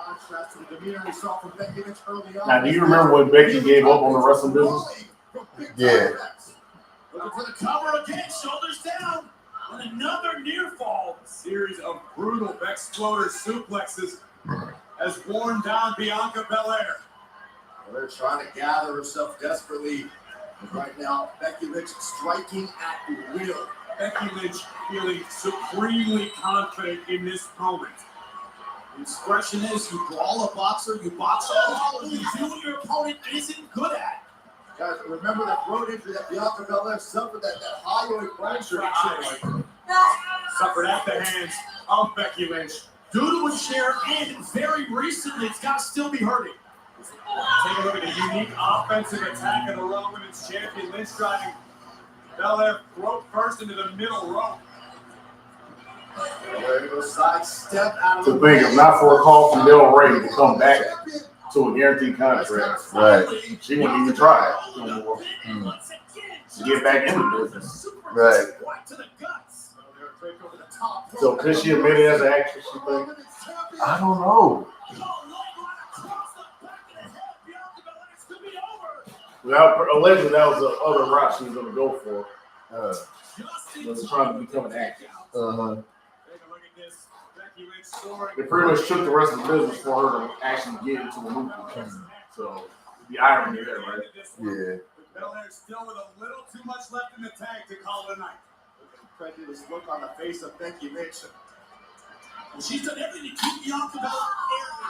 Contrast to the demeanor we saw from Becky Lynch early on. Now, do you remember when Becky gave up on the wrestling business? Yeah. Looking for the cover again, shoulders down. And another near fall. A series of brutal Exploder suplexes has worn down Bianca Belair. They're trying to gather herself desperately. Right now, Becky Lynch striking at will. Becky Lynch feeling supremely confident in this moment. The expression is, you brawl a boxer, you box a brawler, you do what your opponent isn't good at. Guys, remember that road injury that Bianca Belair suffered, that hyoid fracture. Suffered at the hands of Becky Lynch. Due to a chair, and very recently, it's got to still be hurting. Take a look at the unique offensive attack of the Raw Women's Champion. Lynch driving Belair throat first into the middle row. Side step out of To think of not for a call from Del Rey to come back to a guaranteed contract. Right. She wouldn't even try to get back in the business. Right. So could she admit it as an actress, you think? I don't know. Allegedly, that was the other route she was going to go for. Was trying to become an actress. They pretty much took the rest of the business for her to actually get into the movie. So the irony there, right? Yeah. Belair still with a little too much left in the tank to call it a night. Prejudice look on the face of Becky Lynch. She's done everything to keep Bianca Belair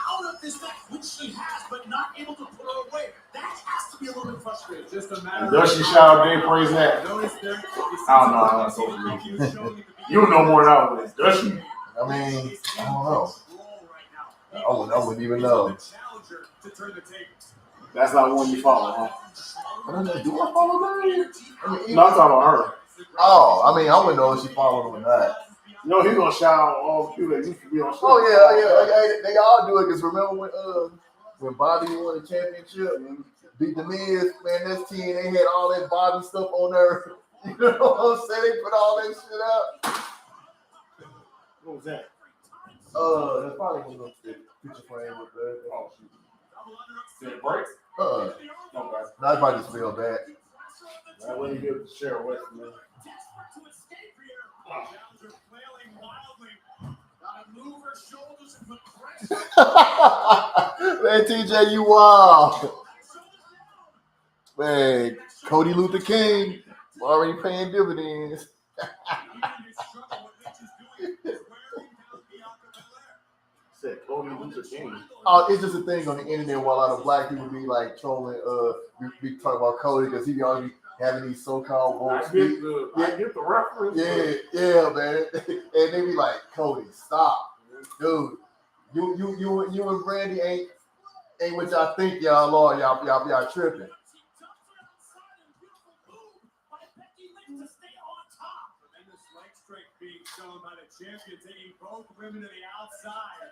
out of this match, which she has, but not able to put her away. That has to be a little bit frustrating. Just a matter Does she shout Dave praise that? I don't know. I'm not so You know more than I would. Does she? I mean, I don't know. I wouldn't even know. That's not one you follow, huh? I don't know. Do I follow her? No, I'm talking about her. Oh, I mean, I wouldn't know if she followed him or not. No, he's gonna shout out all the people that used to be on show. Oh yeah. They all do it because remember when Bobby won the championship and beat the Miz, man, this team they had all that Bobby stuff on there. You know what I'm saying? They put all that shit up. What was that? That's probably one of those picture frame with the. Oh shoot. Did it break? Okay. No, I probably just feel bad. I wouldn't give it to Cheryl West, man. Man, TJ, you wild. Man, Cody Luther King already paying dividends. Said Cody Luther King. Oh, it's just a thing on the internet where a lot of black people be like trolling, be talking about Cody because he be always having these so-called woke I get the reference. Yeah, man. And they be like, Cody, stop. Dude, you and Brandy ain't what y'all think y'all are. Y'all tripping. Being shown by the champion, taking both women to the outside.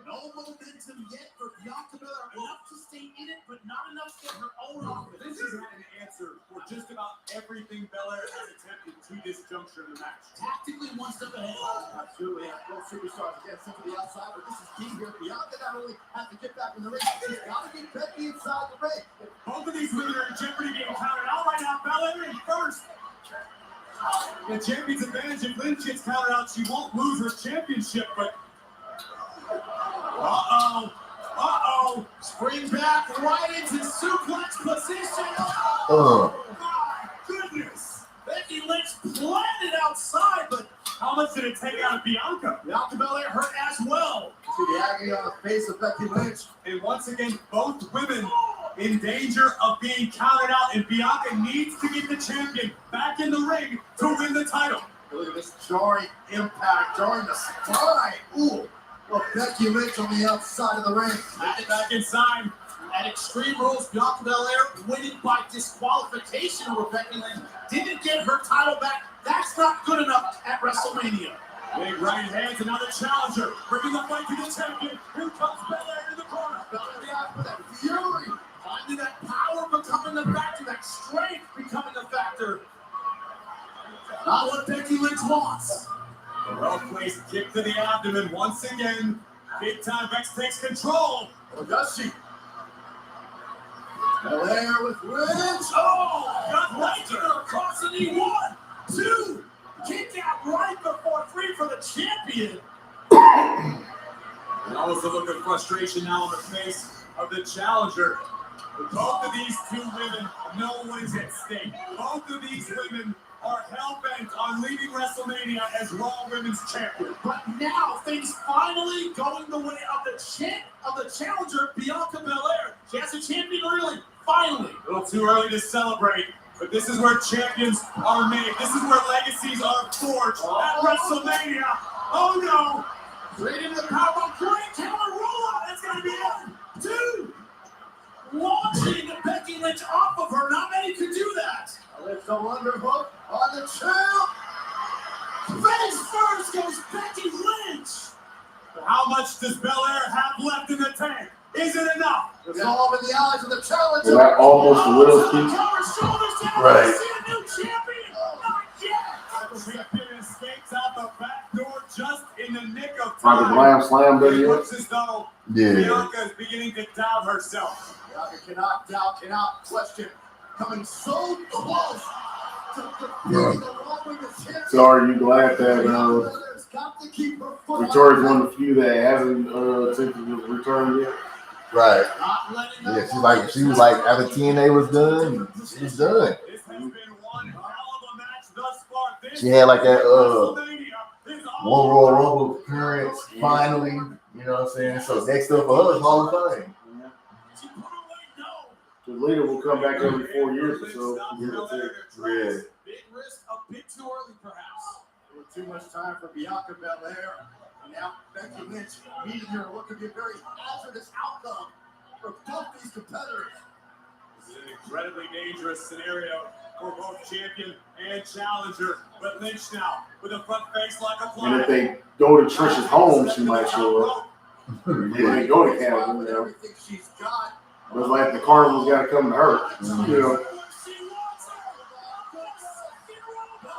No momentum yet for Bianca Belair. Enough to stay in it, but not enough to get her own offense. This has had an answer for just about everything Belair has attempted to this juncture in the match. Tactically one step ahead. Absolutely. Both superstars again sent to the outside, but this is key here. Bianca not only has to get back in the ring, she's got to get Becky inside the ring. Both of these women are in jeopardy getting counted out right now. Belair in first. The champion's advantage, if Lynch gets counted out, she won't lose her championship, but spring back right into suplex position. Oh my goodness. Becky Lynch planted outside, but how much did it take out of Bianca? Bianca Belair hurt as well. See the agony on the face of Becky Lynch. And once again, both women in danger of being counted out, and Bianca needs to get the champion back in the ring to win the title. Look at this jarring impact, jarring the spine. Ooh. Well, Becky Lynch on the outside of the ring. Back inside. At Extreme Rules, Bianca Belair winning by disqualification over Becky Lynch. Didn't get her title back. That's not good enough at WrestleMania. Big right hands, another challenger. Bringing the fight to the champion. Here comes Belair in the corner. Belair with that fury. Finding that power becoming the factor. That strength becoming the factor. Not what Becky Lynch wants. The well-placed kick to the abdomen once again. Big time Bex takes control. Or does she? Belair with Lynch. Oh, got right to her across the knee. 1, 2. Kick out right before 3 for the champion. And almost a look of frustration now on the face of the challenger. Both of these two women know what is at stake. Both of these women are hell-bent on leaving WrestleMania as Raw Women's Champion. But now things finally going the way of the challenger, Bianca Belair. She has a champion early, finally. A little too early to celebrate, but this is where champions are made. This is where legacies are forged at WrestleMania. Oh no! Straight into the powerbomb, great counter rollout. That's going to be it. 2. Launching Becky Lynch off of her. Not many could do that. It's a wonderful on the trail. Face first goes Becky Lynch. How much does Belair have left in the tank? Is it enough? It's all in the eyes of the challenger. Is that almost a little speech? Right. See a new champion? Not yet. The champion escapes out the back door just in the nick of time. Like a glam slam It video. looks as though Bianca is beginning to doubt herself. Bianca cannot doubt, cannot question. Coming so close to defeating the Raw Women's Champion. So are you glad that Victoria's one of the few that hasn't taken the return yet? Right. Yeah, she was like after TNA was done, she was done. This has been one hell of a match thus far. She had like that one Royal Rumble appearance, finally. You know what I'm saying? So next up for us, Hall of Fame. The leader will come back every 4 years or so. Yeah. Big risk, a bit too early, perhaps. With too much time for Bianca Belair. And now Becky Lynch meeting her what could be a very hazardous outcome for both these competitors. This is an incredibly dangerous scenario for both champion and challenger. But Lynch now with a front face like a And if fly. they go to Trish's home, she might show up. When they go to Canada, you know. Everything she's got. But it's like the Cardinals got to come to her. You know.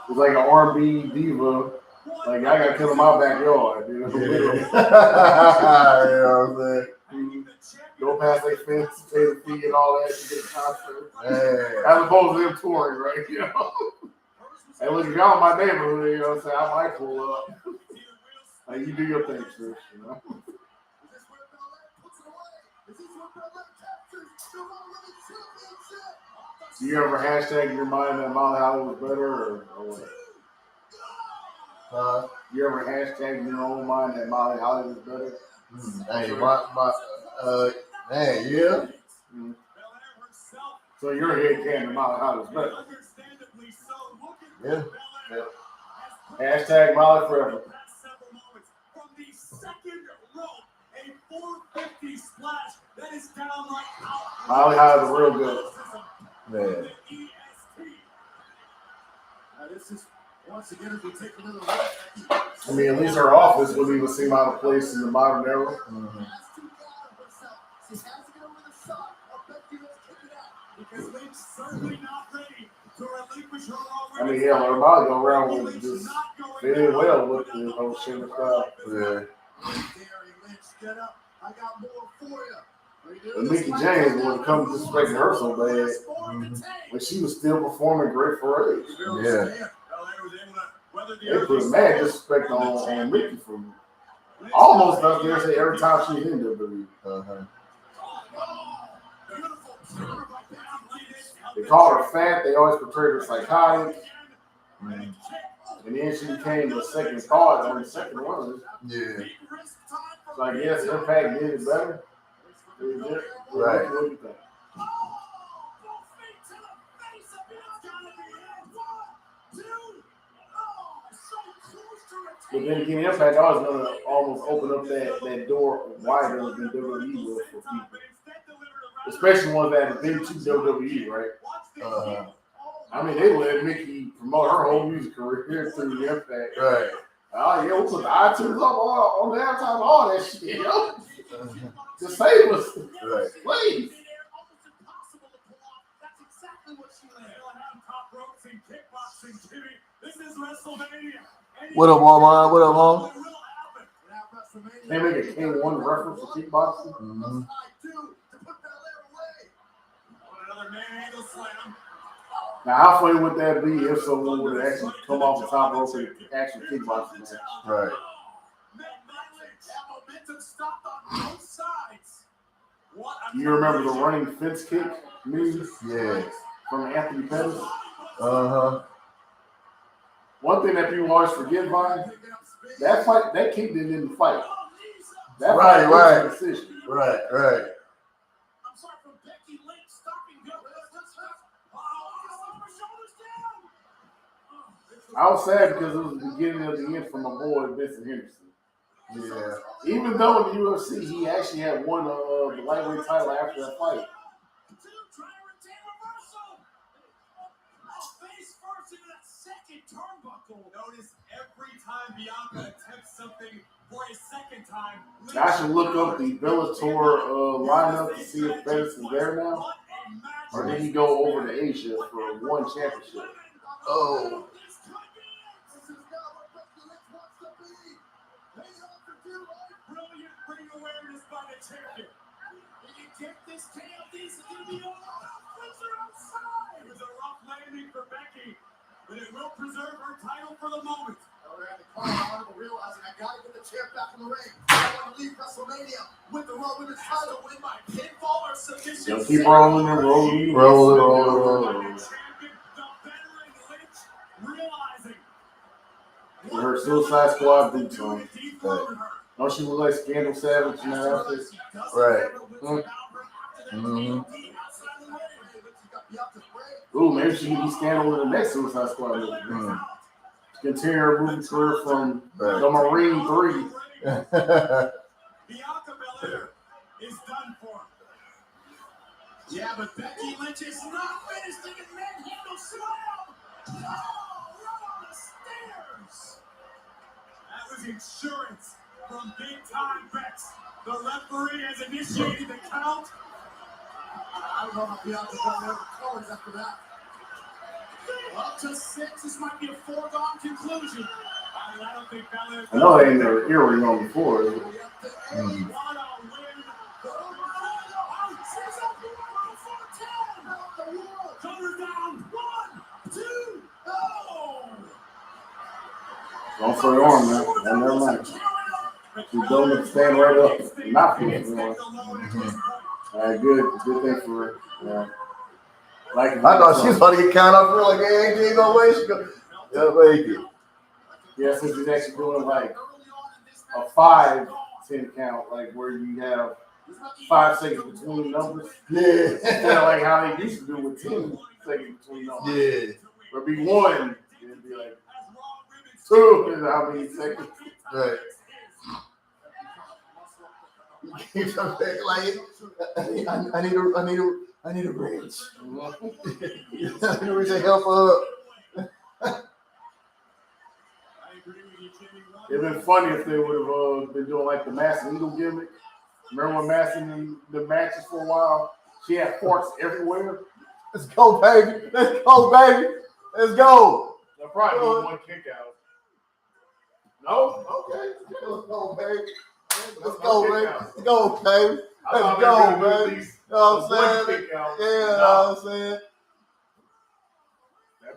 It's like an R&B diva. Like, I got to come in my backyard. You know? You know what I'm saying? Go past their fence, pay the fee and all that to get a concert. Hey. As opposed to them touring, right? You know? Hey, look, if y'all in my neighborhood, you know what I'm saying? I might pull up. Like, you do your thing, Trish, you know? Do you ever hashtag in your mind that Molly Holly was better or what? You ever hashtag in your own mind that Molly Holly was better? Hey, man, yeah. Mm. So your head canon, Molly Holly was better. Yeah. Hashtag Molly forever. From the second rope, a 450 splash that is downright out. Molly Holly was real good. Man. This is once again as we take a little look. I mean, at least her office wouldn't even seem out of place in the modern era. Mm-hmm. She has to get over the shot. I bet you let's kick it out. Because Lynch certainly not ready to relinquish her already. I mean, yeah, her Molly go around with just fit in well with the whole Shayna crowd. Yeah. Gary Lynch, get up. I got more for you. But Mickey James would come disrespecting her so bad, but she was still performing great for her age. Yeah. They put a mad disrespect on Mickey for almost up there say every time she's in WWE. Uh-huh. They call her fat. They always portrayed her psychotic. And then she became the second thought on the second one. Yeah. So I guess Impact did it better. Right. What do you think? But then again, Impact always going to almost open up that door wider than WWE will for people. Especially ones that have been to WWE, right? I mean, they let Mickey promote her whole music career through the Impact. Right. Oh, yeah, we'll put the iTunes up on the halftime, all that shit, yo. Just save us. Right. Please. This is Wrestlemania. What up, Walmart? What up, Home? They make a K1 reference to kickboxing. Mm-hmm. Now, how funny would that be if someone would have actually come off the top rope and actually kickboxing match? Right. You remember the running fence kick move Yeah. from Anthony Pettis? Uh-huh. One thing that people always forget, Vine, that fight, that kick didn't fight. That Right, fight was right. a decision. Right, right. I was sad because it was the beginning of the end for my boy Vincent Henderson. Yeah. Even though in the UFC he actually had won the lightweight title after that fight. Notice every time Bianca attempts something for a second time. I should look up the Bellator lineup to see if Pettis is there now. Or did he go over to Asia for one championship? Oh. Brilliant ring awareness by the champion. Can you get this tail? These are going to be all outside. It was a rough landing for Becky, but it will preserve her title for the moment. Realizing I gotta get the champ back in the ring. I want to leave WrestleMania with the Raw Women's title win by pinfall or submission. Yo, keep rolling and rolling. Rolling. with her Suicide Squad boots on. Don't she look like Scandal Savage in that outfit? Right. Mm. Ooh, maybe she can be Scandal in the next Suicide Squad movie. Mm. She can tear her movie career from Right. the Marine 3. Bianca Belair is done for. Yeah, but Becky Lynch is not finished in the manhandle slam. Oh, right on the stairs. That was insurance from big time bets. The referee has initiated the count. I don't know how Bianca Belair recovers after that. Up to 6. This might be a foregone conclusion. I don't think Belair's I know they ain't never earring on before. What a win. She's up to 410. Cover down. 1, 2, oh! Don't throw your arm now. And never mind. She don't stand right up. Not for it. Good thing for her. Yeah. Like I thought she was about to get counted off for like, hey, she ain't gonna wait. She go, yeah, make it. Yeah, since he's actually doing like a 5-10 count, like where you have 5 seconds between numbers. Yeah. Instead of like how they used to do with 10 seconds between numbers. Yeah. Where it'd be 1, it'd be like 2, and how many seconds? Right. Like, I need a wrench. I need a wrench to help her. It'd been funny if they would have been doing like the Masked Eagle gimmick. Remember when Masked in the matches for a while? She had forks everywhere. Let's go, baby. Let's go, baby. Let's go. They'll probably do 1 kick out. No? Okay. Let's go, baby. Let's No go, kick baby. out. Let's go, baby. I thought Let's they were go, gonna do at baby. least You know what I'm one saying? kick out. Yeah, you know No. what I'm saying?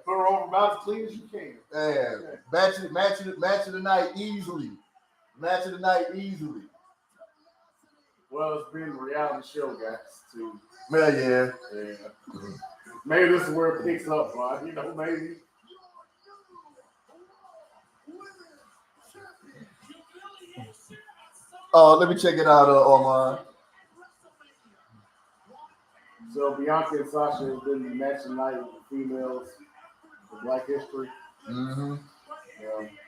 Put her over about as clean as you can. Yeah. Match of the night easily. Match of the night easily. Well, it's been a reality show, guys, too. Yeah. Maybe this is where it picks up, right? You know, maybe. Let me check it out, Omar. So Bianca and Sasha have been the match tonight with the females for Black History. Mm-hmm.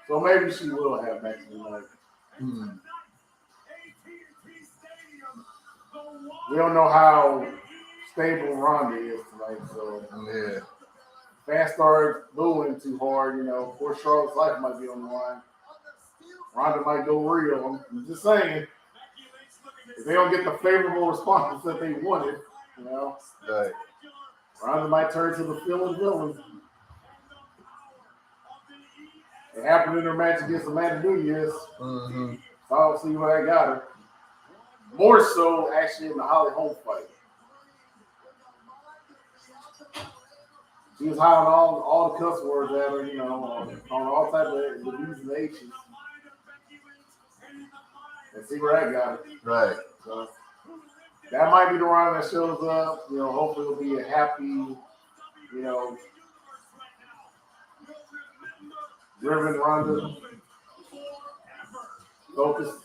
So maybe she will have match tonight. Mm-hmm. We don't know how stable Ronda is tonight, so Yeah. fans start booing too hard, you know. Of course, Charlotte's life might be on the line. Ronda might go real. I'm just saying, if they don't get the favorable response that they wanted, you know, Right. Ronda might turn to the villain. It happened in her match against Amanda Nunes. Mm-hmm. So I'll see what I got her. More so, actually, in the Holly Holm fight. She was hiding all the cuss words at her, you know, on all type of Louise and H's. And see where I got her. Right. So that might be the round that shows up. You know, hopefully it'll be a happy, you know, driven Ronda. Focused.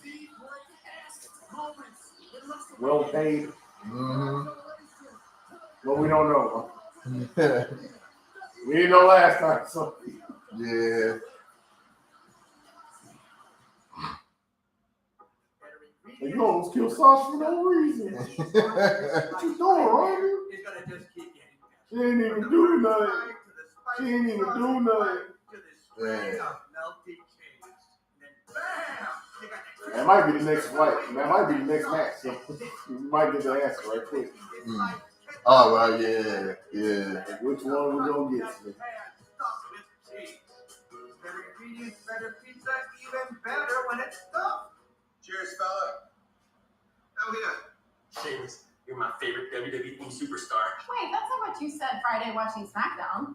Well paid. Mm-hmm. But we don't know. We didn't know last time, so. Yeah. And you almost killed Sasha for no reason. What you doing, Ronda? It's gonna just keep getting better. She ain't even do nothing. She ain't even do nothing. To the spray of melted cheese. And then bam! You got the That might be the next fight. That might be the next match. So you might get the answer right quick. Mm. Oh, well, yeah. Which one we gonna get to? stuffed with cheese. Better ingredients, better pizza, even better when it's stuffed. Cheers, fella. Oh yeah. Sheamus, you're my favorite WWE superstar. Wait, that's not what you said Friday watching SmackDown.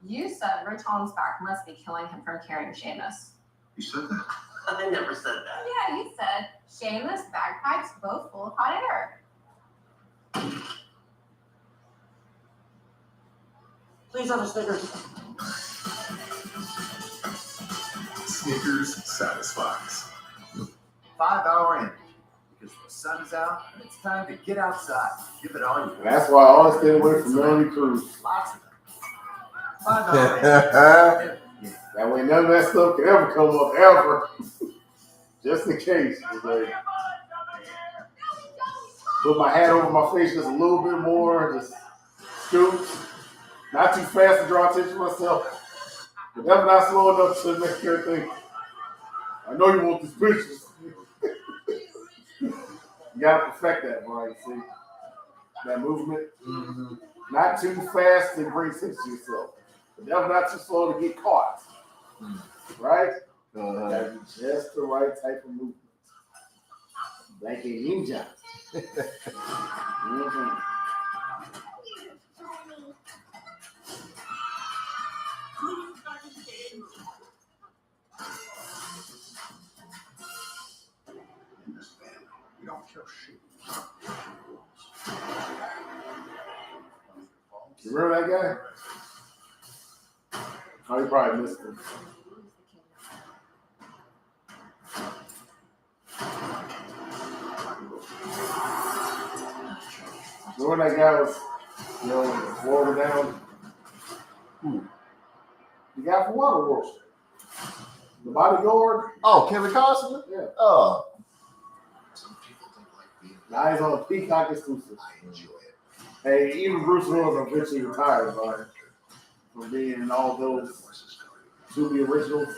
You said Rich Holland's back must be killing him from carrying Sheamus. You said that? I never said that. Yeah, you said Sheamus bagpipes both full of hot air. Please have a Snickers. Snickers satisfies. 5-hour ending. Because the sun's out and it's time to get outside. Give it all you got. That's why I always stay away from Melanie Cruz. Lots of them. 5-hour ending. That way none of that stuff can ever come up, ever. Just in case. It's like, put my hat over my face just a little bit more, just scoot. Not too fast to draw attention to myself. But never not slow enough to make everything. I know you want these pictures. You gotta perfect that, Brian. See that movement. Mm-hmm. Not too fast to bring sense to yourself, but never not too slow to get caught. Right? Gotta be just the right type of movement. Like a ninja. Mm-hmm. In this family, we don't kill sheep. You remember that guy? Oh, you probably missed him. Remember that guy was, Florida down? Who? The guy from Waterworld. The bodyguard? Oh, Kevin Costner? Yeah. Oh. Now he's on a Peacock exclusive. I enjoy it. Hey, even Bruce Willis eventually retired, Brian, from being in all those Tubi originals.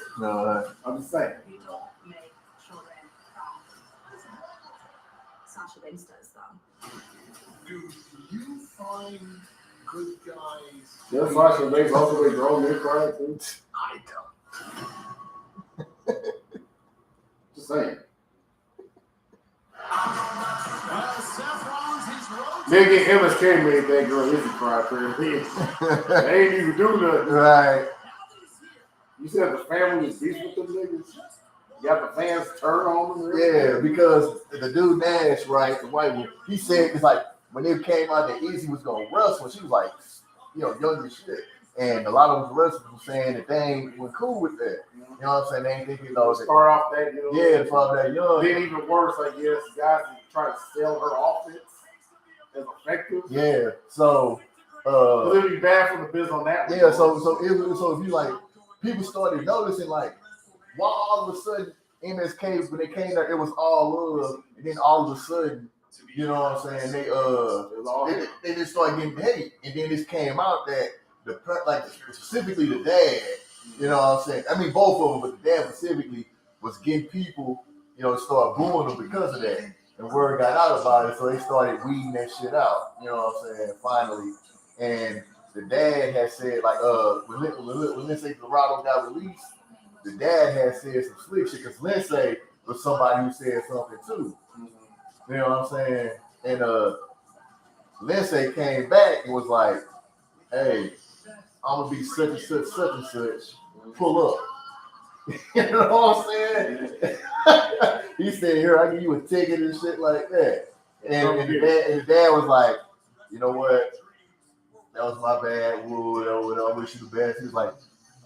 I'm just saying. People make children cry. Sasha Banks does, though. Do you find good guys? Just Sasha Banks also made grown men cry too. I don't. Just saying. Well, Seth Rollins, his road. Nigga, MSK made that girl Izzy cry, apparently. They ain't even do nothing. Right. You said the family was beef with them niggas? You got the fans turn on them? Yeah, because the dude Nash, right, the white one, he said it's like when it came out that Izzy was gonna wrestle, she was like, young as shit. And a lot of those wrestlers were saying that they ain't were cool with that. You know what I'm saying? They ain't thinking that. Start off that, Yeah, from that young. Then even worse, I guess, guys try to sell her offense as effective. Yeah. So it'd be bad for the biz on that one. Yeah, so if you like people started noticing like why all of a sudden MSK when they came there it was all love and then all of a sudden, you know what I'm saying, they just started getting hate. And then this came out that specifically the dad, you know what I'm saying? I mean both of them, but the dad specifically was getting people, start booing them because of that. And word got out about it, so they started weeding that shit out. You know what I'm saying? Finally. And the dad had said, like, when Lindsay Dorado got released, the dad had said some slick shit because Lindsay was somebody who said something too. You know what I'm saying? And Lindsay came back and was like, hey, I'm gonna be such and such, such and such. Pull up. You know what I'm saying? He said, here, I give you a ticket and shit like that. And the dad was like, you know what? That was my bad. Whatever. I wish you the best. He was like,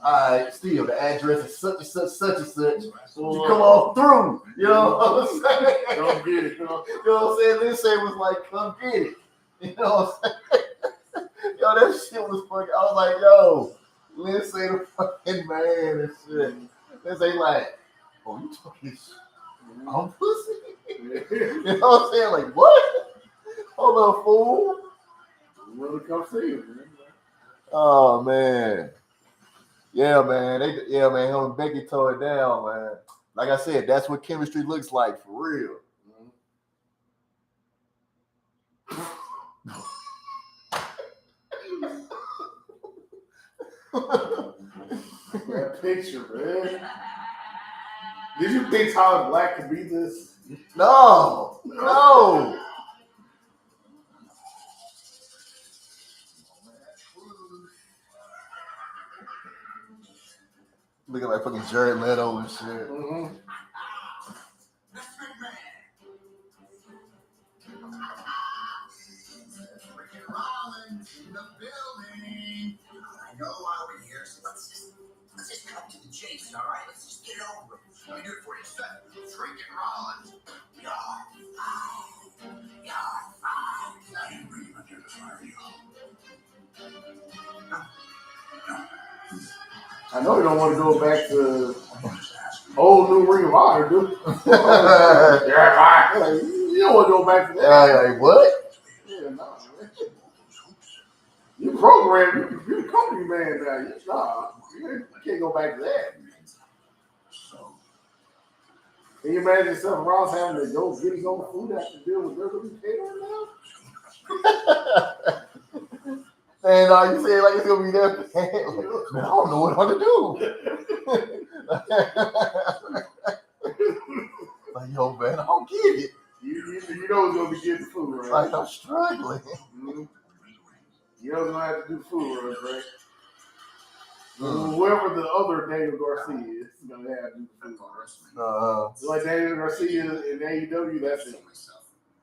all right, still, the address is such and such, such and such. You come on through. You know what I'm saying? Come get it. You know what I'm saying? Lindsay was like, come get it. You know what I'm saying? Yo, that shit was fucking. I was like, yo, Lindsay the fucking man and shit. Lindsay like, oh, you talking shit? I'm pussy. You know what I'm saying? Like, what? Hold up, fool. Really come see you, man. Oh man. Yeah, man. Him and Becky tore it down, man. Like I said, that's what chemistry looks like for real. That picture, man. Did you think Tyler Black could beat this? No. Look at like fucking Jared Leto and shit. Mm-hmm. Rollins in the building. I know why we're here, so let's just cut to the chase, all right? Let's just get it Let me do it for you, Seth. Freaking Rollins. You're fine. You're fine. I didn't bring him up here to fire you. I know you don't want to go back to old new Ring of Honor, dude. Yeah, right. You don't want to go back to that. Like, what? Yeah, no, man. You program, you're the company man now. You can't go back to that. Can you imagine yourself Ross having to go get his own food after deal with WWE catering now? And you say like it's gonna be that bad. Like, man, I don't know what I'm gonna do. Like, yo, man, I don't get it. You know it's gonna be getting food, right? Like, I'm struggling. Mm-hmm. You know it's gonna have to do food runs, right? Whoever the other Daniel Garcia is gonna have to do food runs. Like Daniel Garcia in AEW, that's it.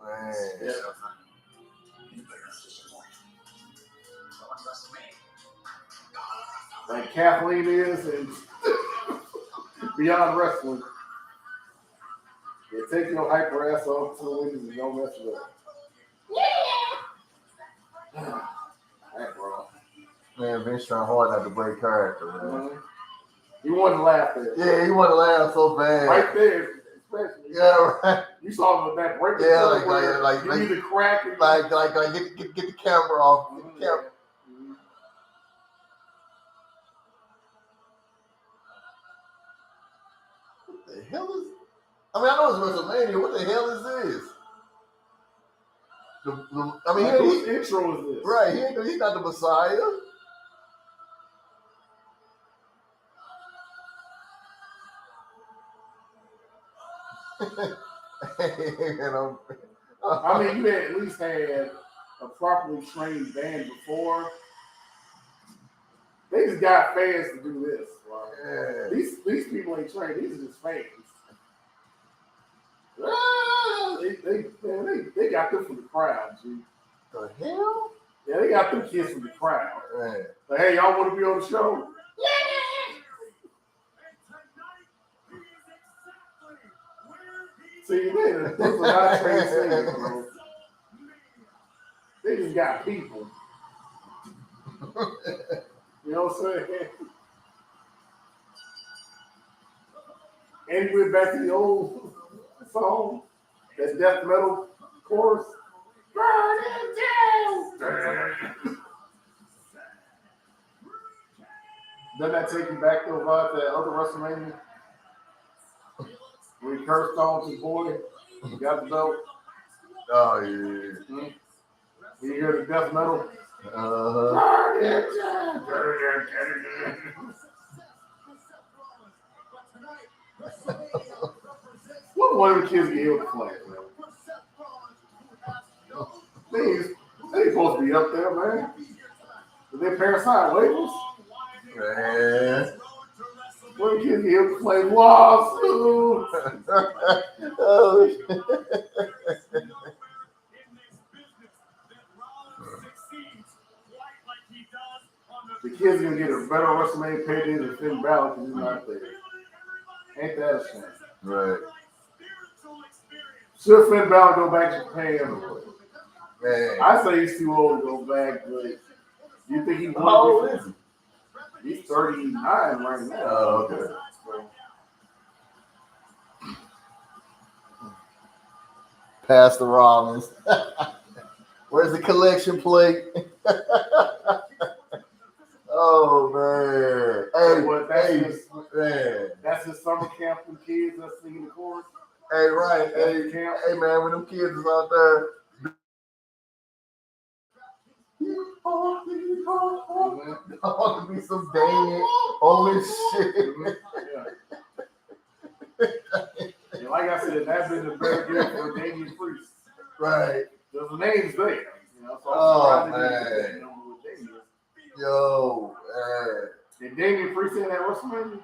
Man. Yeah. Like Kathleen is and Beyond Wrestling. Yeah, take your hyper ass off to the windows and don't mess it up. That bro. Man, Vince trying hard not to break character, man. He wanted to laugh there. Yeah, he wanted to laugh so bad. Right there, especially. Yeah, right. You saw that break. Yeah, like give me the crack. And like get the camera off. Get the camera. What the hell is? I mean, I know it's WrestleMania. What the hell is this? I mean, like, whose intro is this? Right, he's not the Messiah. I mean, you had at least had a properly trained band before. They just got fans to do this. Right? Yeah. These people ain't trained. These are just fans. They got them from the crowd, G. The hell? Yeah, they got them kids from the crowd. Man. Like, hey, y'all want to be on the show? See, those are not trained singers, bro. They just got people. You know what I'm saying? And we went back to the old song, that death metal chorus. Burn it down! Doesn't that take you back to about that other WrestleMania? When he cursed on his boy, he got the belt. Oh yeah. Mm-hmm. You hear the death metal? Uh-huh. What one of the kids get hit with the flag, man? They supposed to be up there, man. But they parasite labels. Man. What the kids get hit with the flag? Lawsuit. Oh, the kid's gonna get a better WrestleMania payday than Finn Balor because he's not there. Ain't that a shame? right. Should Finn Balor go back to Japan? Man. I say he's too old to go back, but you think he How old is he? He's 39 right now. Oh, okay. Pastor Rollins. Where's the collection plate? Oh man! Hey, What, man! That's his summer camp for kids that's singing the chorus. Hey, right? Hey, hey, man! When them kids is out there. Oh, to be some dang holy shit. And like I said, that's been a better deal for Damian Priest. Right. The name's there. You know, so Oh, I'm man. Yo, man. Did Damian Priest in that WrestleMania?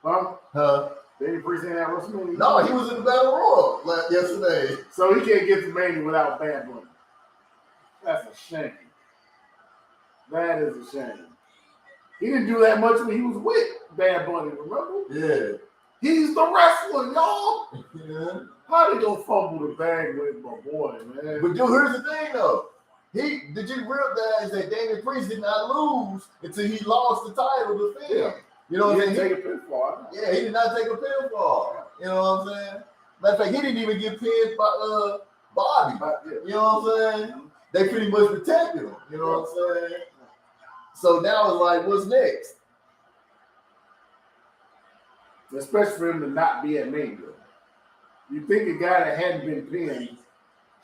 Huh? Huh? Damian Priest in that WrestleMania? No, he was in the Battle Royal yesterday. So he can't get to Mania without Bad Bunny. That's a shame. That is a shame. He didn't do that much when he was with Bad Bunny, remember? Yeah. He's the wrestler, y'all. Yeah. How they gonna fumble the bag with my boy, man? But dude, here's the thing though. Did you realize that Damian Priest did not lose until he lost the title to Finn? Yeah. You know what I'm He saying? didn't take a pinfall. Yeah, he did not take a pinfall. You know what I'm saying? Matter of fact, he didn't even get pinned by Bobby. You know what I'm saying? They pretty much protected him. You know what I'm saying? So now it's like, what's next? Especially for him to not be at Mania. You think a guy that hadn't been pinned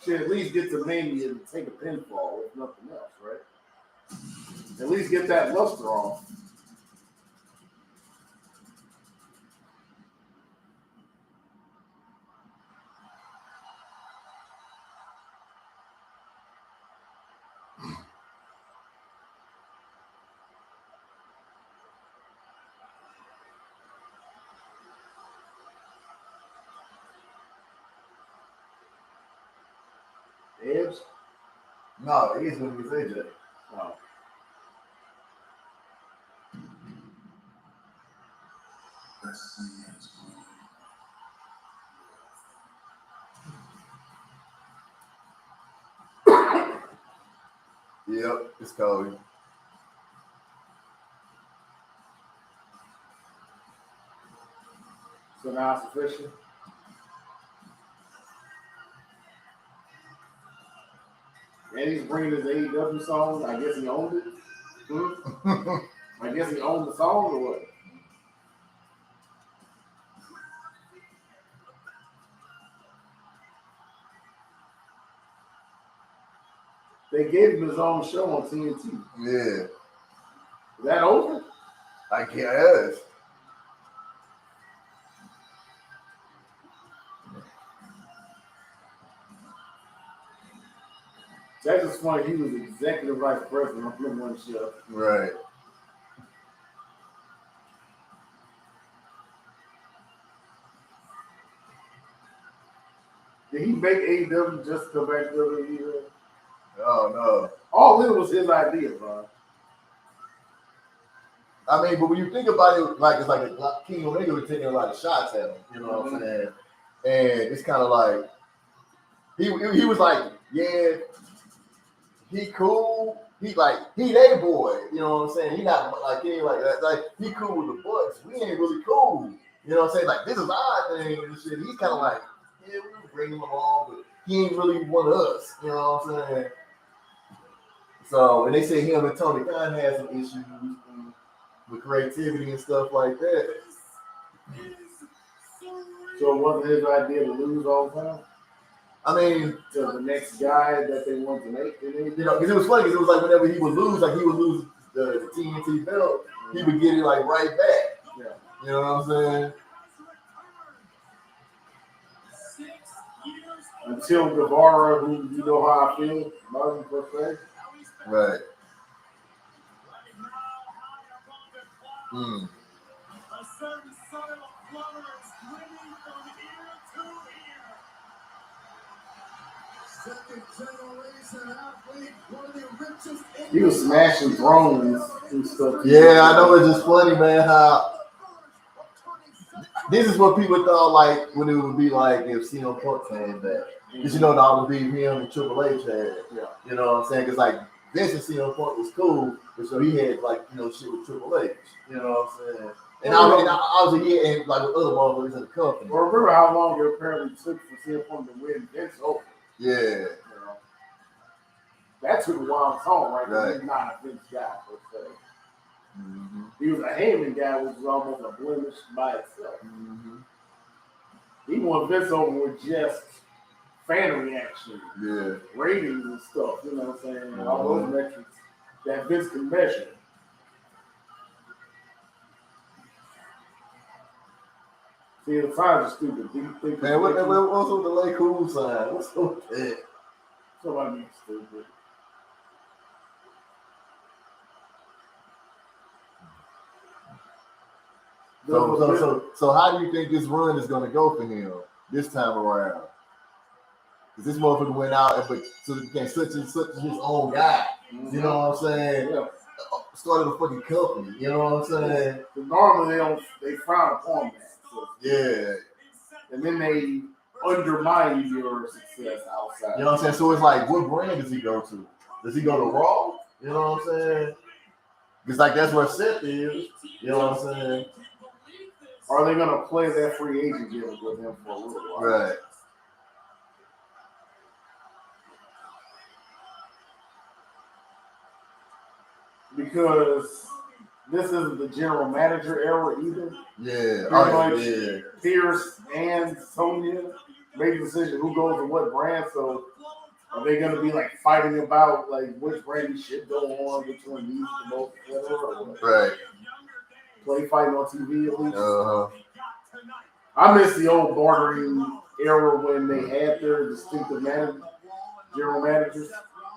should at least get to Mania and take a pinfall, if nothing else, right? At least get that luster off. Edge? No, it is when we say that. No. Yep, it's Cody. So now it's official. And he's bringing his AEW song. I guess he owned it. I guess he owned the song or what? They gave him his own show on TNT. Yeah. Is that over? I guess. That's just funny. He was executive vice president on the one show. Right. Did he make AEW just to come back to WWE? Oh no. All it was his idea, bro. I mean, but when you think about it, like it's like a King Omega was taking a lot of shots at him. You know what I'm saying? And it's kind of like he was like, yeah, he cool. He their boy. You know what I'm saying? He not like he ain't like that. Like he cool with the Bucks. We ain't really cool. You know what I'm saying? Like this is our thing and shit. He's kind of like, yeah, we can bring him along, but he ain't really one of us. You know what I'm saying? So, and they say him and Tony Khan had some issues with creativity and stuff like that. So it wasn't his idea to lose all the time? I mean, To the next guy that they want to make? you know, because it was funny, because it was like whenever he would lose, like he would lose the TNT belt, he would get it like right back. Yeah. You know what I'm saying? Until Guevara, who you know how I feel about him per se. Right. Hmm. He was smashing thrones and stuff. Yeah, I know it's just funny, man, how this is what people thought like when it would be like if CM Punk came back. Because you know the all the beef him and Triple H had. Yeah. You know what I'm saying? Because like Vince and CM Punk was cool, but so he had like, you know, shit with Triple H. You know what I'm saying? And obviously he had like with other motherfuckers in the company. Well, remember how long it apparently took for CM Punk to win Vince over? Yeah. You know? That took a while to solve, right? 'Cause Right. he's not a Vince guy per se. Mm-hmm. He was a Heyman guy, which was almost a blemish by itself. Mm-hmm. He won Vince over with just fan reaction, Yeah. ratings and stuff. You know what I'm saying? All those metrics that Vince can measure. See, the signs are stupid. Do you think Man, what's with the Lake Cool sign? What's up with that? somebody being stupid? So how do you think this run is gonna go for him this time around? Because this motherfucker went out, but so he became such his own guy. You know what I'm saying? Yeah. started a fucking company. You know what I'm saying? Normally they frown upon that. So, Yeah. and then they undermine your success outside. You know what I'm saying? So it's like, what brand does he go to? Does he go to Raw? You know what I'm saying? Because like that's where Seth is. You know what I'm saying? Are they gonna play that free agent deal with him for a little while? Right. Because this isn't the general manager era either. Yeah. Pretty Oh, much yeah. Pierce and Sonya made the decision who goes to what brand. So are they gonna be like fighting about like which brand he should go on, which one needs the most, whatever? Or what? Right. Play fighting on TV at least. Uh-huh. I miss the old bartering era when they had their distinctive general managers.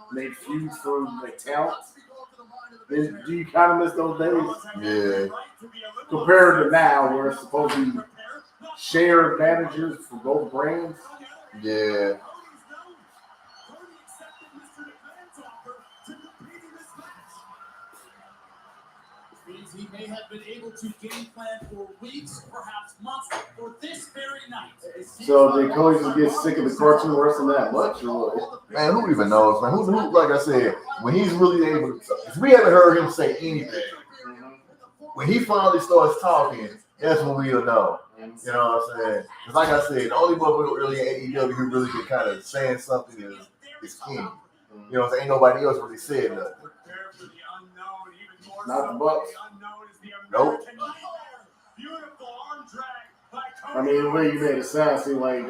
And they fused for like talent. Do you kind of miss those days? Yeah. Compared to now, where it's supposed to be shared managers for both brands. Yeah. Means he may have been able to game plan for weeks, perhaps months, for this very night. So did Cody just get sick of the cartoon wrestling that much, or what? Man, who even knows, man? Who, like I said, when he's really able to, if we haven't heard him say anything, when he finally starts talking, that's when we'll know. You know what I'm saying? Because like I said, the only motherfucker really in AEW who really been kind of saying something is King. You know what I'm saying? Ain't nobody else really said nothing. Not the Bucks. Nope. I mean, the way you made it sound seemed like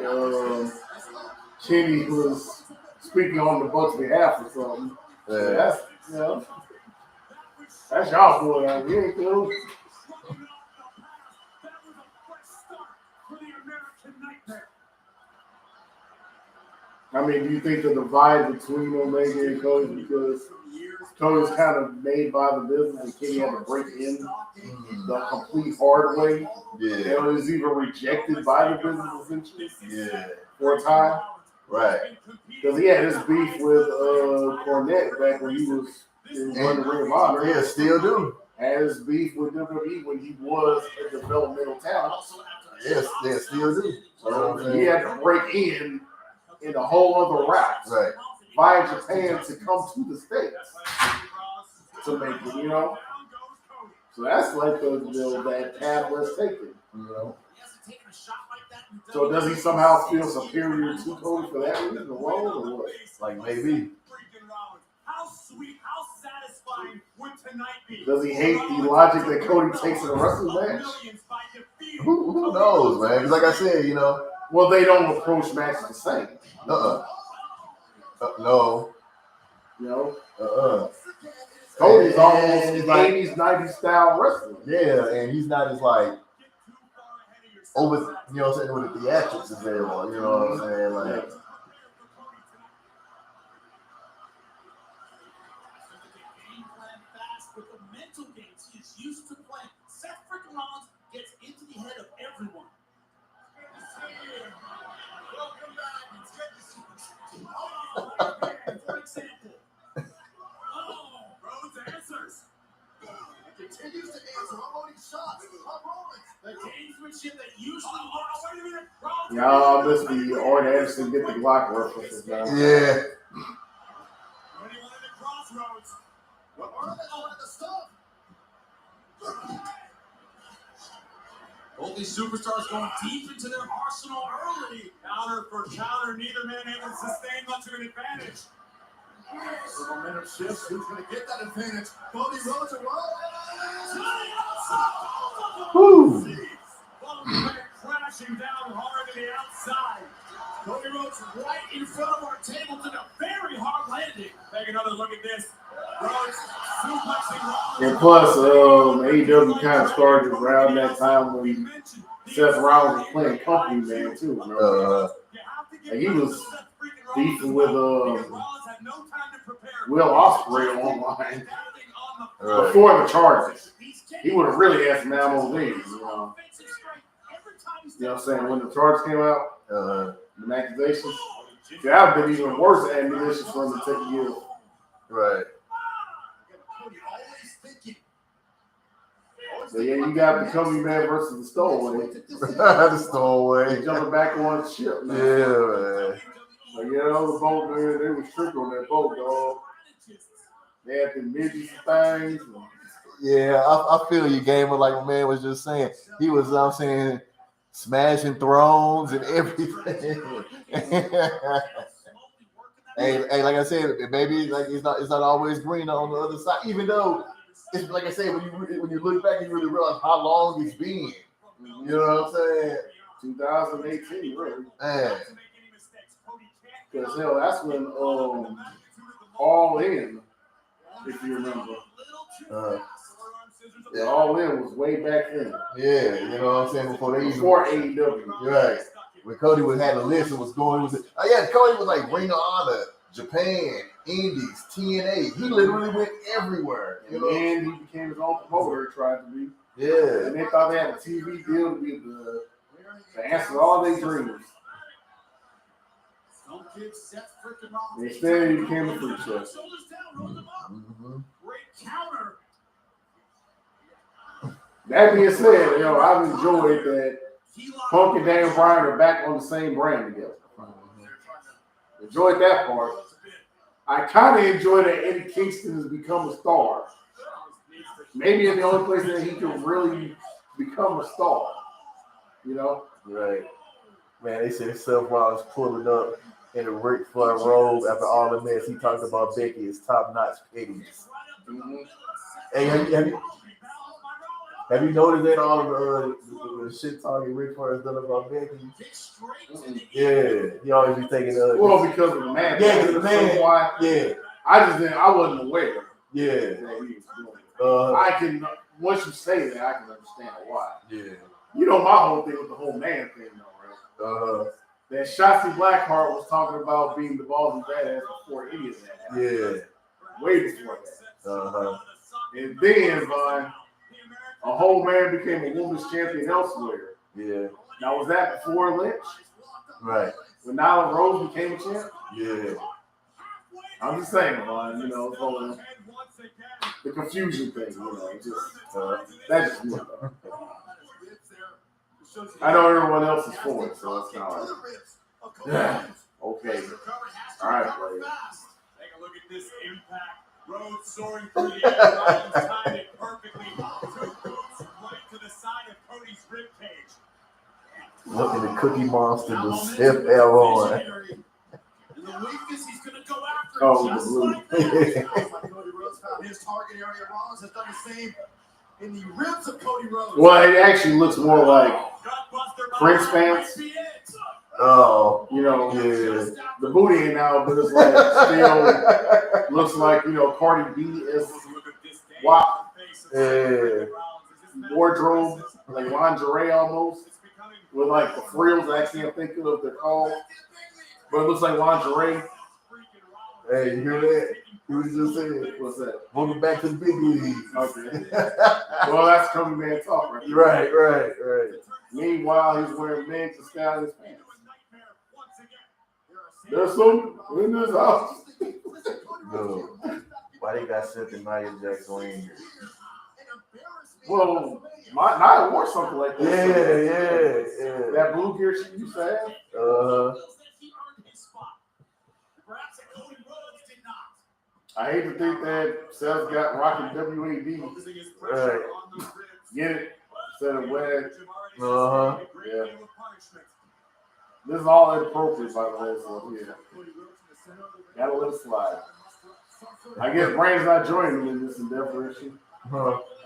Kenny was speaking on the Bucks' behalf or something. Yeah. That's, that's y'all boy. We ain't cool. I mean, do you think the divide between Omega and Cody, because Cody's kind of made by the business and Kenny had to break in the complete hard way? Yeah. And was even rejected by the business essentially Yeah. for a time? Right. Because he had his beef with Cornette back when he was in the Ring of Honor. Yeah, still do. Had his beef with WWE when he was a developmental talent. Yes, they still do. So he had to break in a whole other route. Right. Via Japan to come to the States to make it, you know? So that's like that path was taken, you know? So does he somehow feel superior to Cody for that reason alone, or what? Like maybe. How sweet, how satisfying would tonight be? Does he hate the logic that Cody takes in a wrestling match? Who knows, man? Because like I said, you know. Well, they don't approach matches the same. No. You know? Cody's Cody's almost like 80s, 90s style wrestler. Yeah, and he's not as like over, you know what I'm saying, with the theatrics as they are, you know what I'm saying? Like, with the mental games he is used to playing. Seth freaking Rollins gets into the head of everyone. Welcome back. It's good to see you. For example. Rhodes answers. It continues to answer. I'm loading shots. I'm rolling. The gamesmanship that usually works. Wait a minute. Y'all missed the Orton Anderson get the Glock references now. yeah. Anyone in the crossroads? What are they all at the stop? Both these superstars going deep into their arsenal early. Counter for counter, neither man able to sustain much of an advantage. The momentum shifts. Who's going to get that advantage? Cody Rhodes and Woo. crashing down hard to the outside. Cody Rhodes right in front of our table took a very hard landing. Take another look at this. Rhodes suplexing Rollins. And plus, AEW kind of started around that time when Seth Rollins was playing company man too. And he was beefing with Will Ospreay online before the charges. He would have really had some ammo then, you know. You know what I'm saying? When the charges came out, the accusations, that would have been even worse ammunition for him to take a year. Right. But yeah, you got the Comedy Man versus the Stowaway. The stowaway. They jumping back on the ship now. Yeah, man. Like, yeah, the boat, man, they was tripping on that boat, dog. They had the midgets and things. Yeah, I feel you, gamer. Like my man was just saying, he was, I'm saying, smashing thrones and everything. Hey, like I said, maybe like it's not always green on the other side. Even though it's like I said, when you look back and you really realize how long it's been. You know what I'm saying? 2018, really. Man. Because hell, that's when All In, if you remember. Yeah, All In was way back then. Yeah, you know what I'm saying? Before AEW. Right. When Cody had a list and was going, Cody was like Ring of Honor, Japan, Indies, TNA. He literally went everywhere. And then he became his own promoter, tried to be. Yeah. And they thought they had a TV deal to be the answer to all their dreams. Instead, he became a freak show. Mm-hmm. That being said, I've enjoyed that Punk and Daniel Bryan are back on the same brand together. Enjoyed that part. I kind of enjoy that Eddie Kingston has become a star. Maybe it's the only place that he can really become a star. Right. Man, they said Seth Rollins pulling up in a Ric Flair robe after all the mess. He talked about Becky as top-notch pettiness. Mm-hmm. Hey, have you noticed that all of the shit talking Ric Flair has done about Becky? Mm-hmm. Yeah, he always be thinking of. Well, because of the man. Yeah, because of the man. So why? Yeah. I wasn't aware. Yeah. That he was doing it. I can, once you say that, I can understand why. Yeah. My whole thing with the whole man thing, though, right? That Shotzi Blackheart was talking about being the ballsy badass before any of that happened. Yeah. Way before that. And then, a whole man became a women's champion elsewhere. Yeah. Now, was that before Lynch? Right. When Nyla Rose became a champ? Yeah. I'm just saying, the confusion thing, that's just me. I know everyone else is for it, so it's kind of like, okay. All right, buddy. Take a look at this impact. Rhodes soaring through the air. Rollins timed it perfectly. Two boots right to the side of Cody's ribcage. Look at the Cookie Monster, the stiff L on. And the weakness, he's going to go after the blue. Cody Rhodes found his target area. Rollins has done the same in the ribs of Cody Rhodes. Well, it actually looks more like Prince pants. Oh, yeah. The booty ain't out, but it's like still looks like, Cardi B is WAP. Yeah. Wardrobe, like lingerie almost, with like the frills. I can't think of what they're called, but it looks like lingerie. Hey, you hear that? You just said, what's that? Welcome back to the big league. Okay. Well, that's Coming Man talk, right? Right. Meanwhile, he's wearing men's to style his pants. There's some in this house. No. Why they got Seth and Nia Jax wearing here? Well, Nia wore something like that. Yeah. That blue gear she used to have. I hate to think that Seth's got rocking WAD. Right. Get it? Instead of wearing. Yeah. This is all inappropriate, by the way, so yeah. Gotta let it slide. I guess Brand's not joining him in this endeavor, is she? I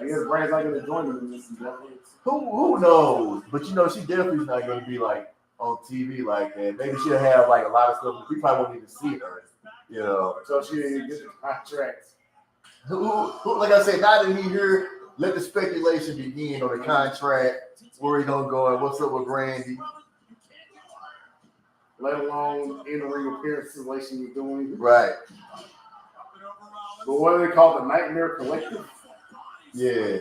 guess Brand's not going to join him in this endeavor. Who knows? But she definitely not going to be like on TV like that. Maybe she'll have like a lot of stuff. We probably won't even see her. So she didn't get the contracts. Who, like I said, now that he here, let the speculation begin on the contract, where he gonna go and what's up with Randy. Let alone in-ring appearances like she was doing. Right. But what do they call the Nightmare Collective? Yeah.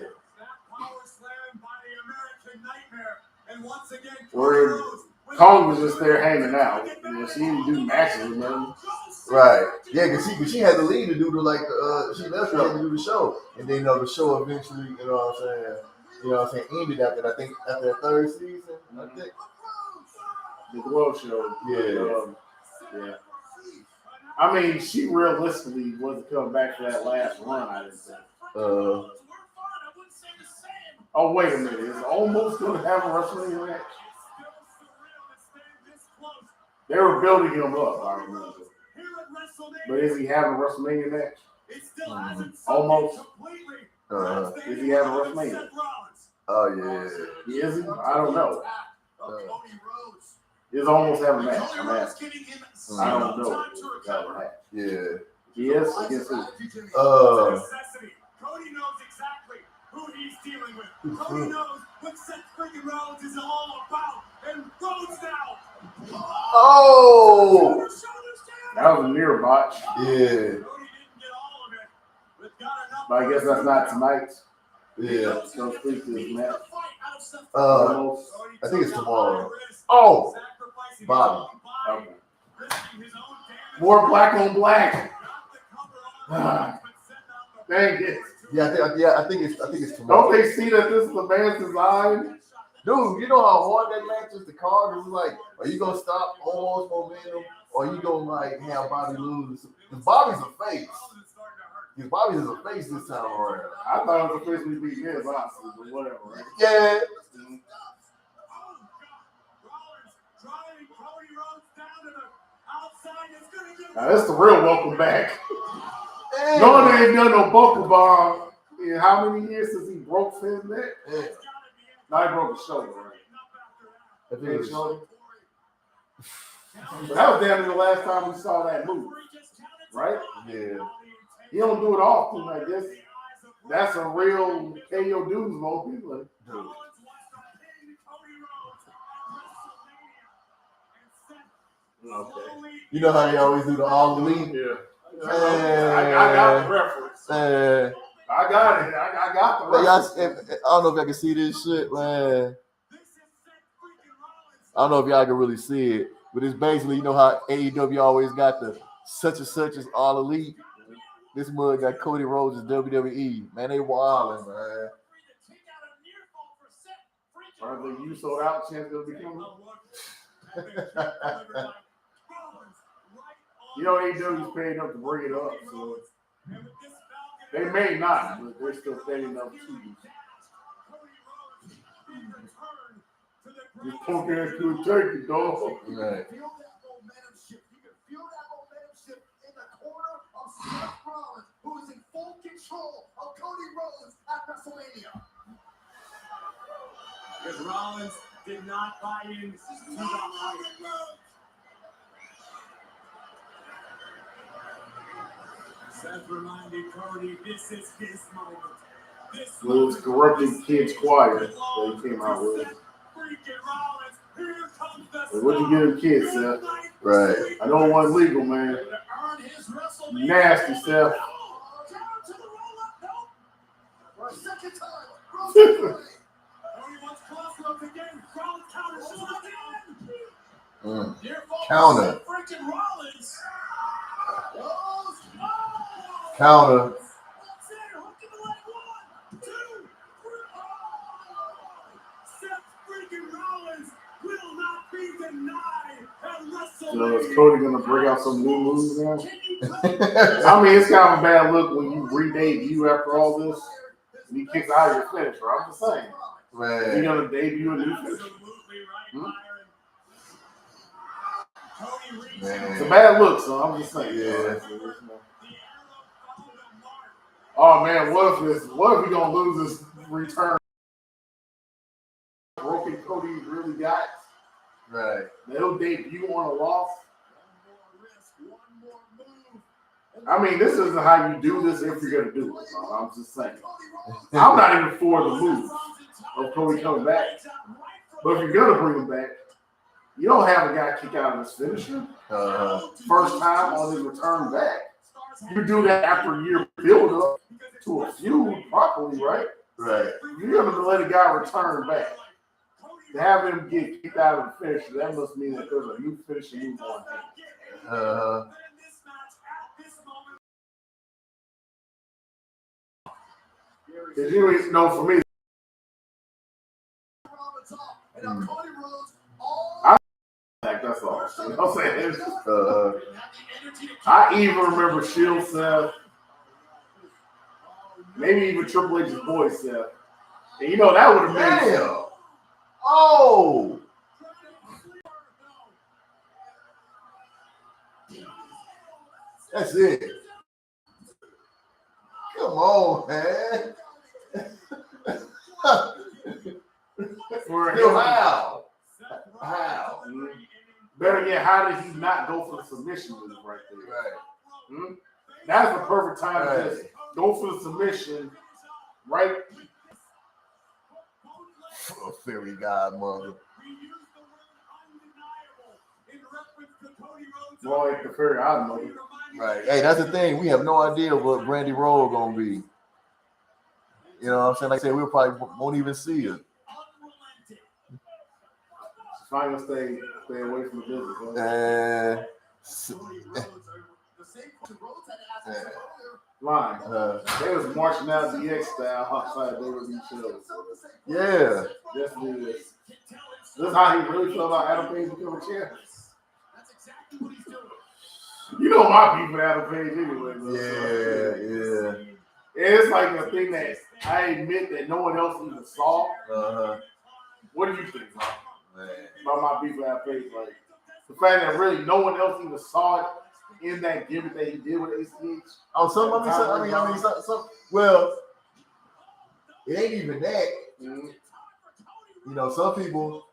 Where Kong was just there hanging out. She didn't do matches or nothing. Right. Yeah, because she had to leave to do she left to do the show. And then the show eventually, you know what I'm saying? You know what I'm saying? Ended after after the third season. I think. The Glow Show. Yeah. Yeah. I mean, she realistically wasn't coming back for that last run, I didn't think. Oh, wait a minute. Is Almost going to have a WrestleMania match? They were building him up, I remember. But is he having a WrestleMania match? Almost. Is he having a WrestleMania? Oh, yeah. Is he? I don't know. Is Almost having a match? I'm asking. I don't know. Yeah. He is? Against who? Cody knows exactly who he's dealing with. Cody knows what Seth freaking Rollins is all about. And Rollins now. Oh! That was a near botch. Yeah. Cody didn't get all of it, but got enough. But I guess that's not tonight. Yeah. So speak to this match. I think it's tomorrow. Oh! Bobby. Okay. More black on black. Dang it. I think it's tomorrow. Don't they see that this is a man's design? Dude, you know how hard that match is to call? It was like, are you gonna stop Almost momentum, or are you gonna like have Bobby lose? Because Bobby's a face. Because Bobby is a face this time around. I thought it was officially beat his honestly, but whatever, right? Yeah. Now that's the real welcome back. Damn. No, they ain't done no buckle bomb in how many years since he broke Finn's neck? Yeah. No, he broke his shoulder, right? I think it's shoulder. But that was damn near the last time we saw that move, right? Yeah. He don't do it often, I guess. That's a real KO dudes mode. People. Dude. Okay. You know how they always do the all elite? Yeah. I got the reference. I got it. I got the reference. I don't know if y'all can see this shit, man. I don't know if y'all can really see it, but it's basically, you know how AEW always got the such and such as all elite. This mug got Cody Rhodes as WWE. Man, they wildin', man. Are the you sold out chance gonna be coming? You know, AEW's paying up to bring it up, so they may not, but they're still paying up to you. Just punk ass to a turkey, dog. Right. Seth Rollins, who is in full control of Cody Rhodes at WrestleMania. If Rollins did not buy in to the hype. Seth reminded Cody this is his moment. Well, it's corrupted kids choir that he came out with. What'd you give them kids, Seth? Right. I know it wasn't legal, man. Nasty, Seth. Counter. Counter. So is Cody gonna bring out some new moves now? I mean, it's kind of a bad look when you re-debut after all this and he kicks out of your finisher. I'm just saying. Man. He's gonna debut a new finisher. Man. It's a bad look, so I'm just saying. Yeah. Oh man, what if he gonna lose his return? Broken Cody really got. Right. They'll debut on a loss. I mean, this isn't how you do this if you're gonna do it. So I'm just saying. I'm not even for the move of Cody coming back. But if you're gonna bring him back, you don't have a guy kick out of his finisher first time on his return back. You do that after a year build up to a feud properly, right? Right. You're gonna let a guy return back. To have him get kicked out of the finisher, that must mean that there's a new finisher move on him. Because you know, for me, That's all. You know what I'm saying? It's just, I even remember Shield Seth, maybe even Triple H's boy Seth. And you know that would have been. Damn. Oh. That's it. Come on, man. Still how? How? Better yet, how did he not go for the submission move right there? Right. That's the perfect time Right. to just go for the submission, right? A fairy godmother. More like the fairy godmother. Right. Hey, that's the thing. We have no idea what Brandy Roll gonna be. You know what I'm saying? Like I said, we probably won't even see it. Final stay away from the business. Line. They was marching out DX style outside they were each other. Yeah. Yes, it is. This is how he really felt about Adam Page becoming champ. You know my beef with Adam Page anyway, bro. Yeah. It's like a thing that I admit that no one else even saw. What do you think about my beef with Adam Page? Like the fact that really no one else even saw it in that gimmick that he did with ACH. Oh, some. Well, it ain't even that. Mm-hmm. You know, some people.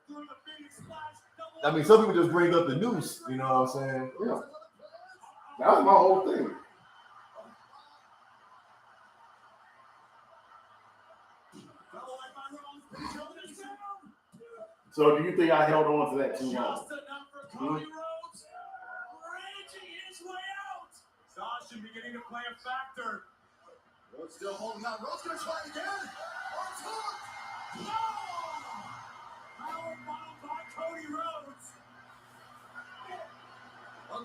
Some people just bring up the noose. You know what I'm saying? Yeah. That was my whole thing. So do you think I held on to that too long? Sasha beginning to play a factor. Rhodes still holding out. Rhodes gonna try again. No! Power bomb by Cody Rhodes.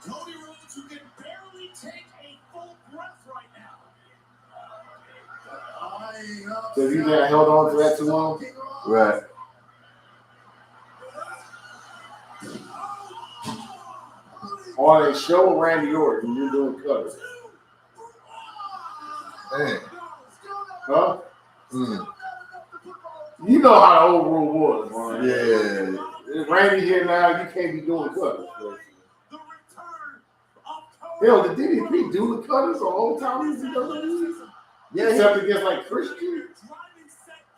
Cody Rhodes who can barely take a full breath right now. So you think I held on to that too long? Right. On a show Randy Orton, you're doing cutters. Hey. Huh? You know how the old rule was, man. Yeah. Randy here now, you can't be doing cutters. Hell, did DDP do the cutters the whole time he's in WWE? Yeah. Except against like Christian.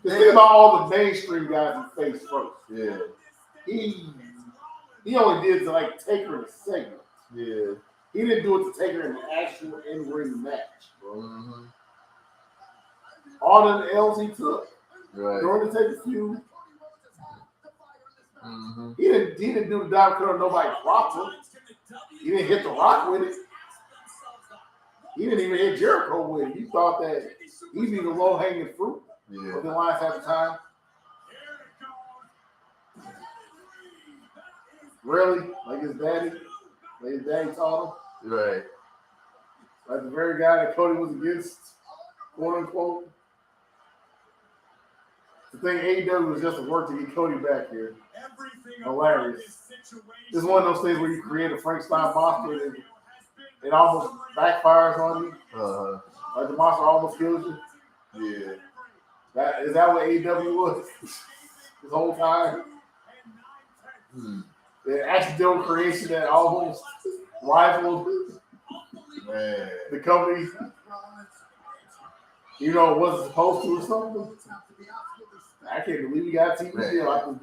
Think about all the mainstream guys he faced first. Yeah. He only did to like Taker in a segment. Yeah. He didn't do it to Taker in an actual in-ring match, bro. Mm-hmm. All the L's he took during the Taker feud. Mm-hmm. He didn't do the dive cutter. Nobody dropped him. He didn't hit the Rock with it. He didn't even hit Jericho with it. You thought that he'd be the low-hanging fruit of the Alliance at the time. Really? Like his daddy? Like his daddy taught him? Right. Like the very guy that Cody was against, quote unquote. The thing AEW was just a work to get Cody back here. Hilarious. This is one of those things where you create a Frankenstein monster and it almost backfires on you. Like the monster almost kills you. Yeah. Is that what AEW was this whole time? The accidental creation that almost rivaled the company. You know, it wasn't supposed to or something. I can't believe you got a TV deal like this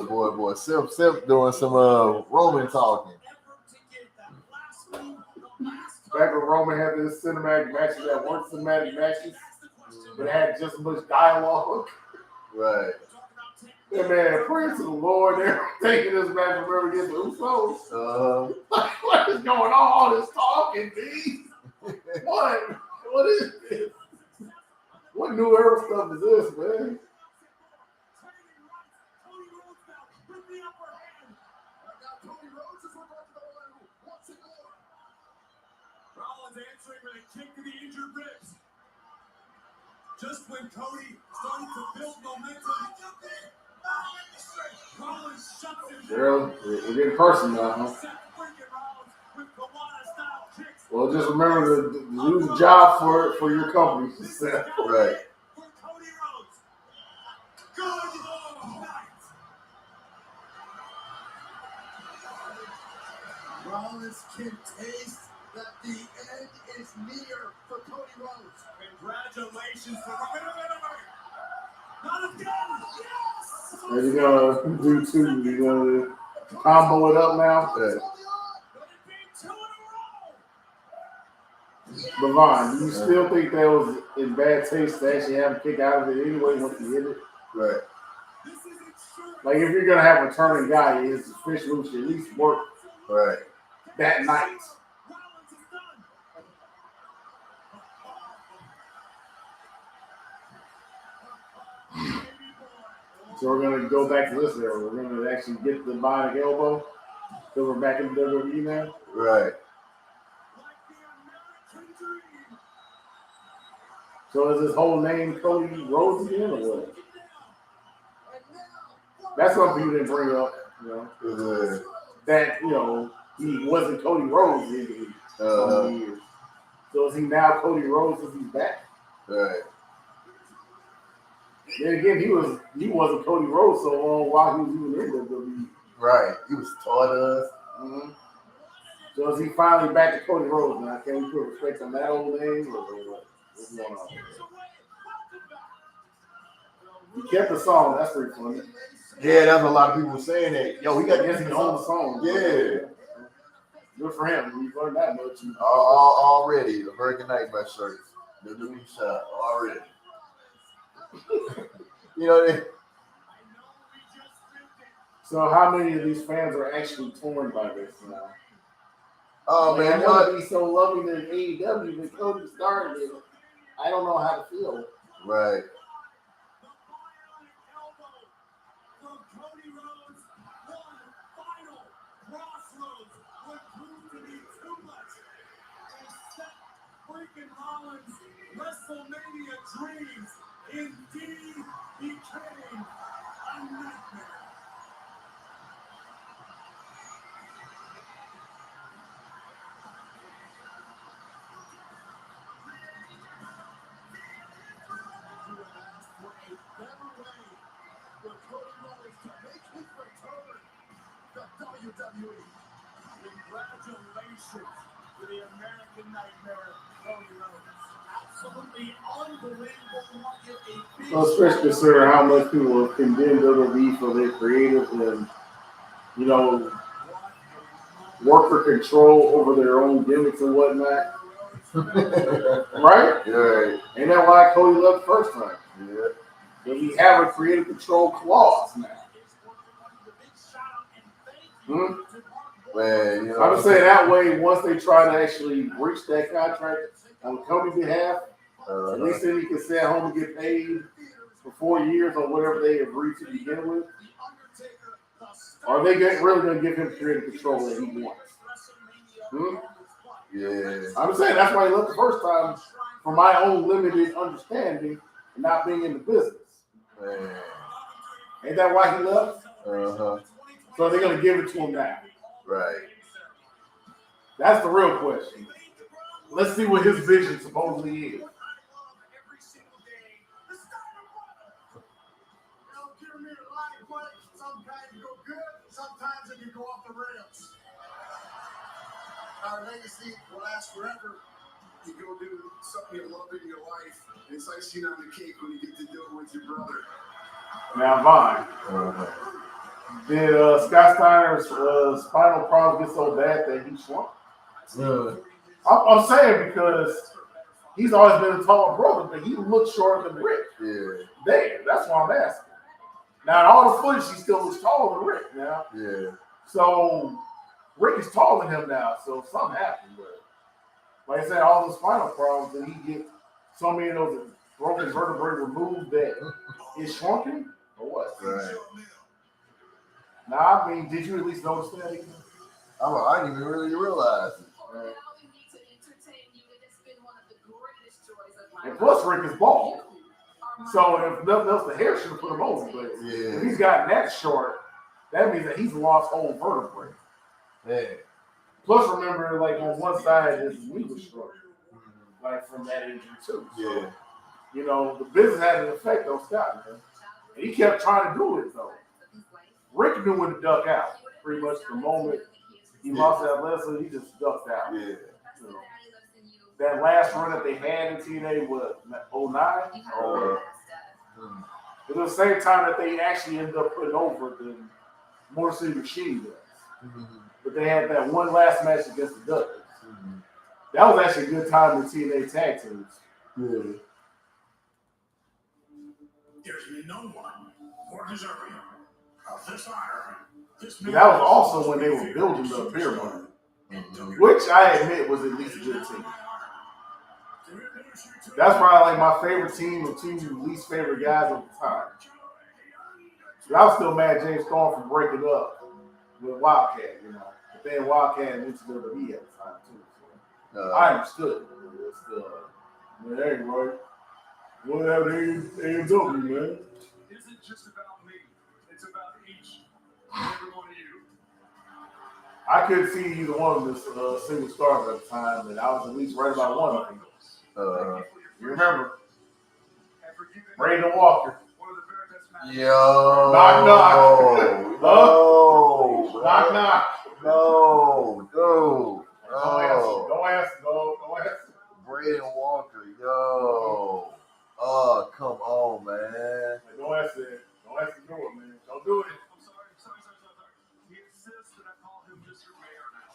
Boy. Seth doing some Roman talking. Back when Roman had this cinematic matches that weren't cinematic matches, but had just as much dialogue. Right. Yeah, man, praise to the Lord. They're taking this match from where we get the Usos. What is going on? All this talking, B? What is this? What new era stuff is this, man? Rollins answering with a kick to the injured ribs. Just when Cody started to build momentum, Rollins shuts him Girl, we're getting personal now, huh? Seth freaking Rollins with Kawhi-style kicks. Well, just remember to do the job for your company. This is Right. it for Cody Rhodes. Good night. Rollins can taste that the end is near for Cody Rhodes. Congratulations for wait. Not again. Yes. Are you gonna do two? You gonna combo it up now? Yeah. Could it be 2 in a row? But Vaughn, do you still think that was in bad taste to actually have him kick out of it anyway once he hit it? Right. This is extreme. Like if you're gonna have a turning guy, his fish move should at least work Right. that night. Rollins is done. So we're gonna go back to this era. We're gonna actually get the bionic elbow. So we're back in WWE now. Right. Like the American dream. So is his whole name Cody Rhodes again, or what? That's something you didn't bring up. You know that he wasn't Cody Rhodes in so many years. So is he now Cody Rhodes as he's back? Right. Then again, he wasn't Cody Rhodes so long while he was even in WWE. Right. He was taught us. Mm-hmm. So is he finally back to Cody Rhodes now? Can we put respect on that old name or what? What's going on? He kept the song. That's pretty funny. Yeah, that's what a lot of people were saying that. Yo, he got I guess this he owned the song. Yeah. Good for him. He learned that much. Already. American Nightmare shirts. The new shot. Already. You know what I mean? So how many of these fans are actually torn by this now? Oh, Like, man. I You know want what? to be so loving in AEW, but Cody started it. I don't know how to feel. Right. Wrestlemania dreams indeed became a nightmare. Congratulations to the American Nightmare, Cody Rhodes. Absolutely unbelievable. So especially consider how much people have condemned WWE for their creative and, worker control over their own gimmicks and whatnot. Right? Yeah. Ain't that why Cody left the first time? Yeah. Does he have a creative control clause now? Man, you know. I'm just saying that way, once they try to actually breach that contract on Cody's behalf, at least then he can stay at home and get paid for 4 years or whatever they agreed to begin with. Are they really going to give him creative control that he wants? Yeah. I'm just saying that's why he left the first time, from my own limited understanding and not being in the business. Man. Ain't that why he left? Uh-huh. So they're going to give it to him now. Right. That's the real question. Let's see what his vision supposedly is. Sometimes you go good, sometimes it can go off the rails. Our legacy will last forever. You go do something you love in your life, and it's icing on the cake when you get to do it with your brother. Now, Vaughn, did Scott Steiner's spinal problems get so bad that he shrunk? I'm saying because he's always been a tall brother, but he looks shorter than Rick. Yeah. There, that's why I'm asking. Now, in all the footage, he still looks taller than Rick now. Yeah. So, Rick is taller than him now, so something happened. But like I said, all those spinal problems, and he get so many of those broken vertebrae removed that it's shrunken, or what? Right. Now, I mean, did you at least notice that? I didn't even really realize it. Right. And plus, Rick is bald. So if nothing else, the hair should have put him over. But if he's gotten that short, that means that he's lost whole vertebrae. Yeah. Plus, remember, like on one side, his knee was struck, like from that injury too. So, Yeah. you know, the business had an effect on Scott, man. And he kept trying to do it though. Rick knew when to duck out. Pretty much the moment he lost that lesson, he just ducked out. Yeah. You know, that last run that they had in TNA was 09 or it was the same time that they actually ended up putting over the Motor City Machine Guns. Mm-hmm. But they had that one last match against the Dudleys. Mm-hmm. That was actually a good time in TNA tag teams. Yeah. There's no one more deserving of this honor. That was also when they were building the beer money, which I admit was at least a good team. That's probably like my favorite team and two least favorite guys of the time. But I was still mad James Storm for breaking up with Wildcat, you know. But then Wildcat went to WWE at the time too. So I understood. It's still, man, hey, right? Whatever AEW, man. Isn't just about me. It's about each and every one of you. I couldn't see either one of the single stars at the time, and I was at least right about one of them. You remember? Brandon Walker. Yo. Knock, knock. No. Knock, knock. No. No. Don't ask. Braden Walker. Yo. Oh, come on, man. Don't ask it. Don't ask to do it, man. Don't do it. I'm sorry. He insists that I call him Mr. Mayor now.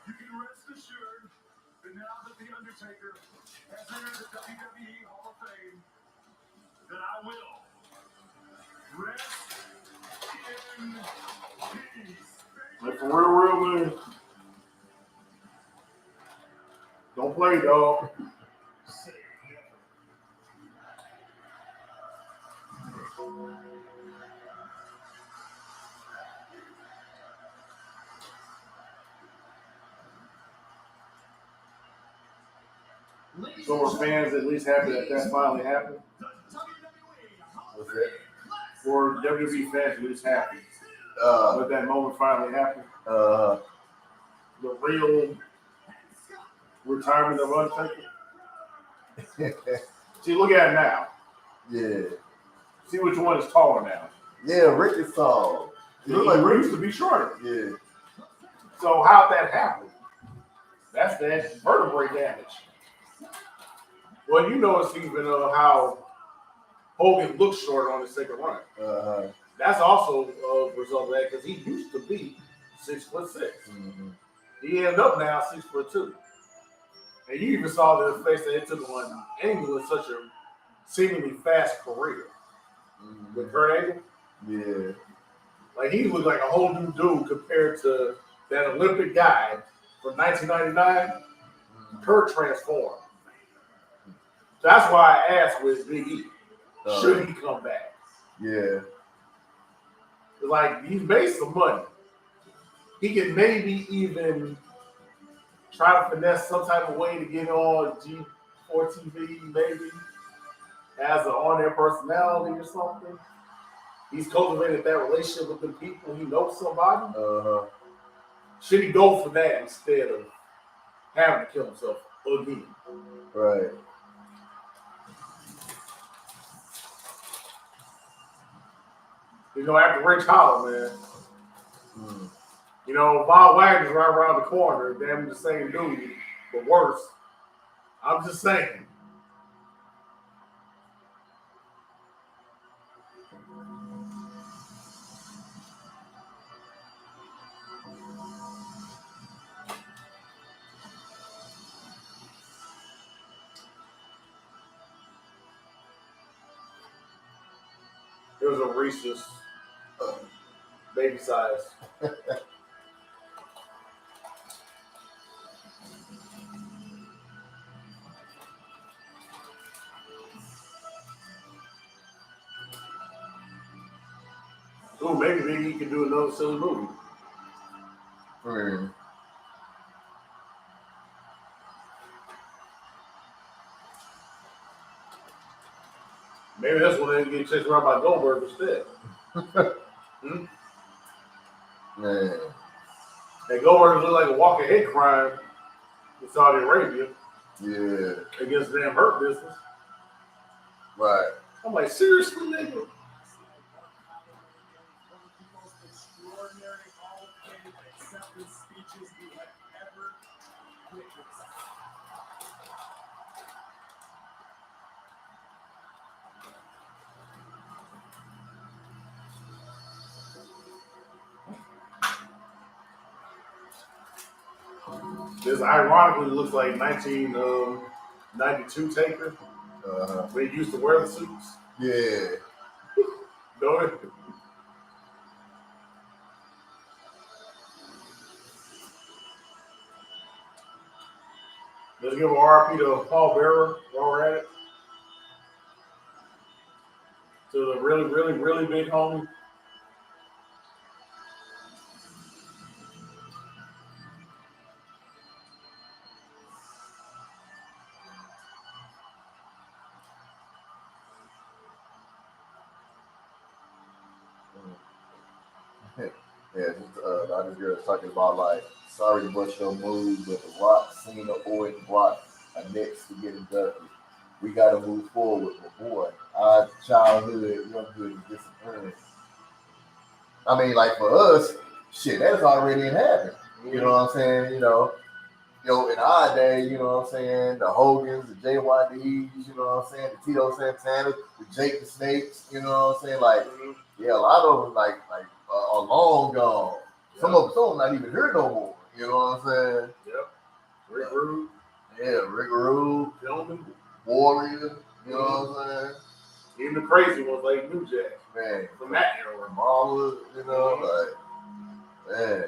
You can rest assured that now that The Undertaker has entered the WWE Hall of Fame, that I will rest in peace. Like for real, man. Don't play, dog. So were fans at least happy that finally happened? What's that? Or WWE fans at least happy that that moment finally happened? The real retirement of Undertaker? See, look at it now. Yeah. See which one is taller now. Yeah, Rick is tall. He used to be shorter. Yeah. So how'd that happen? That's that vertebrae damage. Well, you notice even how Hogan looks short on his second run. That's also a result of that because he used to be 6'6". Mm-hmm. He ended up now 6'2". And you even saw the face that it took on Angle in such a seemingly fast career. Mm-hmm. With Kurt Angle. Yeah. Like he looked like a whole new dude compared to that Olympic guy from 1999. Mm-hmm. Kurt transformed. That's why I asked with Big E, should he come back? Yeah. Like, he's made some money. He can maybe even try to finesse some type of way to get on G4 TV, maybe, as an on-air personality or something. He's cultivated that relationship with the people. He knows somebody. Should he go for that instead of having to kill himself again? Right. You know, after Rich Hollow, man. You know, Von Wagner's right around the corner. Damn the same dude, but worse. I'm just saying. It was a Reese's baby size. Ooh, maybe he can do another silly movie. Maybe that's when they get chased around by Goldberg instead. Man, And Goldberg looked like a walking hate crime in Saudi Arabia yeah, against the damn Hurt Business. right. I'm like, seriously, nigga? One of the most extraordinary Hall of Fame acceptance speeches we have ever witnessed. This ironically looks like 1992 Taker when he used to wear the suits. Yeah. Don't it? Let's give a RP to Paul Bearer while we're at it. To the really, really, really big homie. Yeah, I just heard talking about like, sorry to bust your move, but The Rock, Cena, Orton, Brock are next to get inducted. We got to move forward, but boy, our childhood, younghood is disappearing. I mean, like for us, shit, that's already happened. You know what I'm saying? You know, in our day, you know what I'm saying? The Hogans, the JYDs, you know what I'm saying? The Tito Santanas, the Jake the Snakes, you know what I'm saying? Like, yeah, a lot of them like are long gone. Some of them not even here no more. You know what I'm saying? Yep. Rick Rude. Yeah, Rick Rude, Gentlemen. Warrior, you know what I'm saying? Even the crazy ones like New Jack. Man, From that era. Mama, you know, like, man.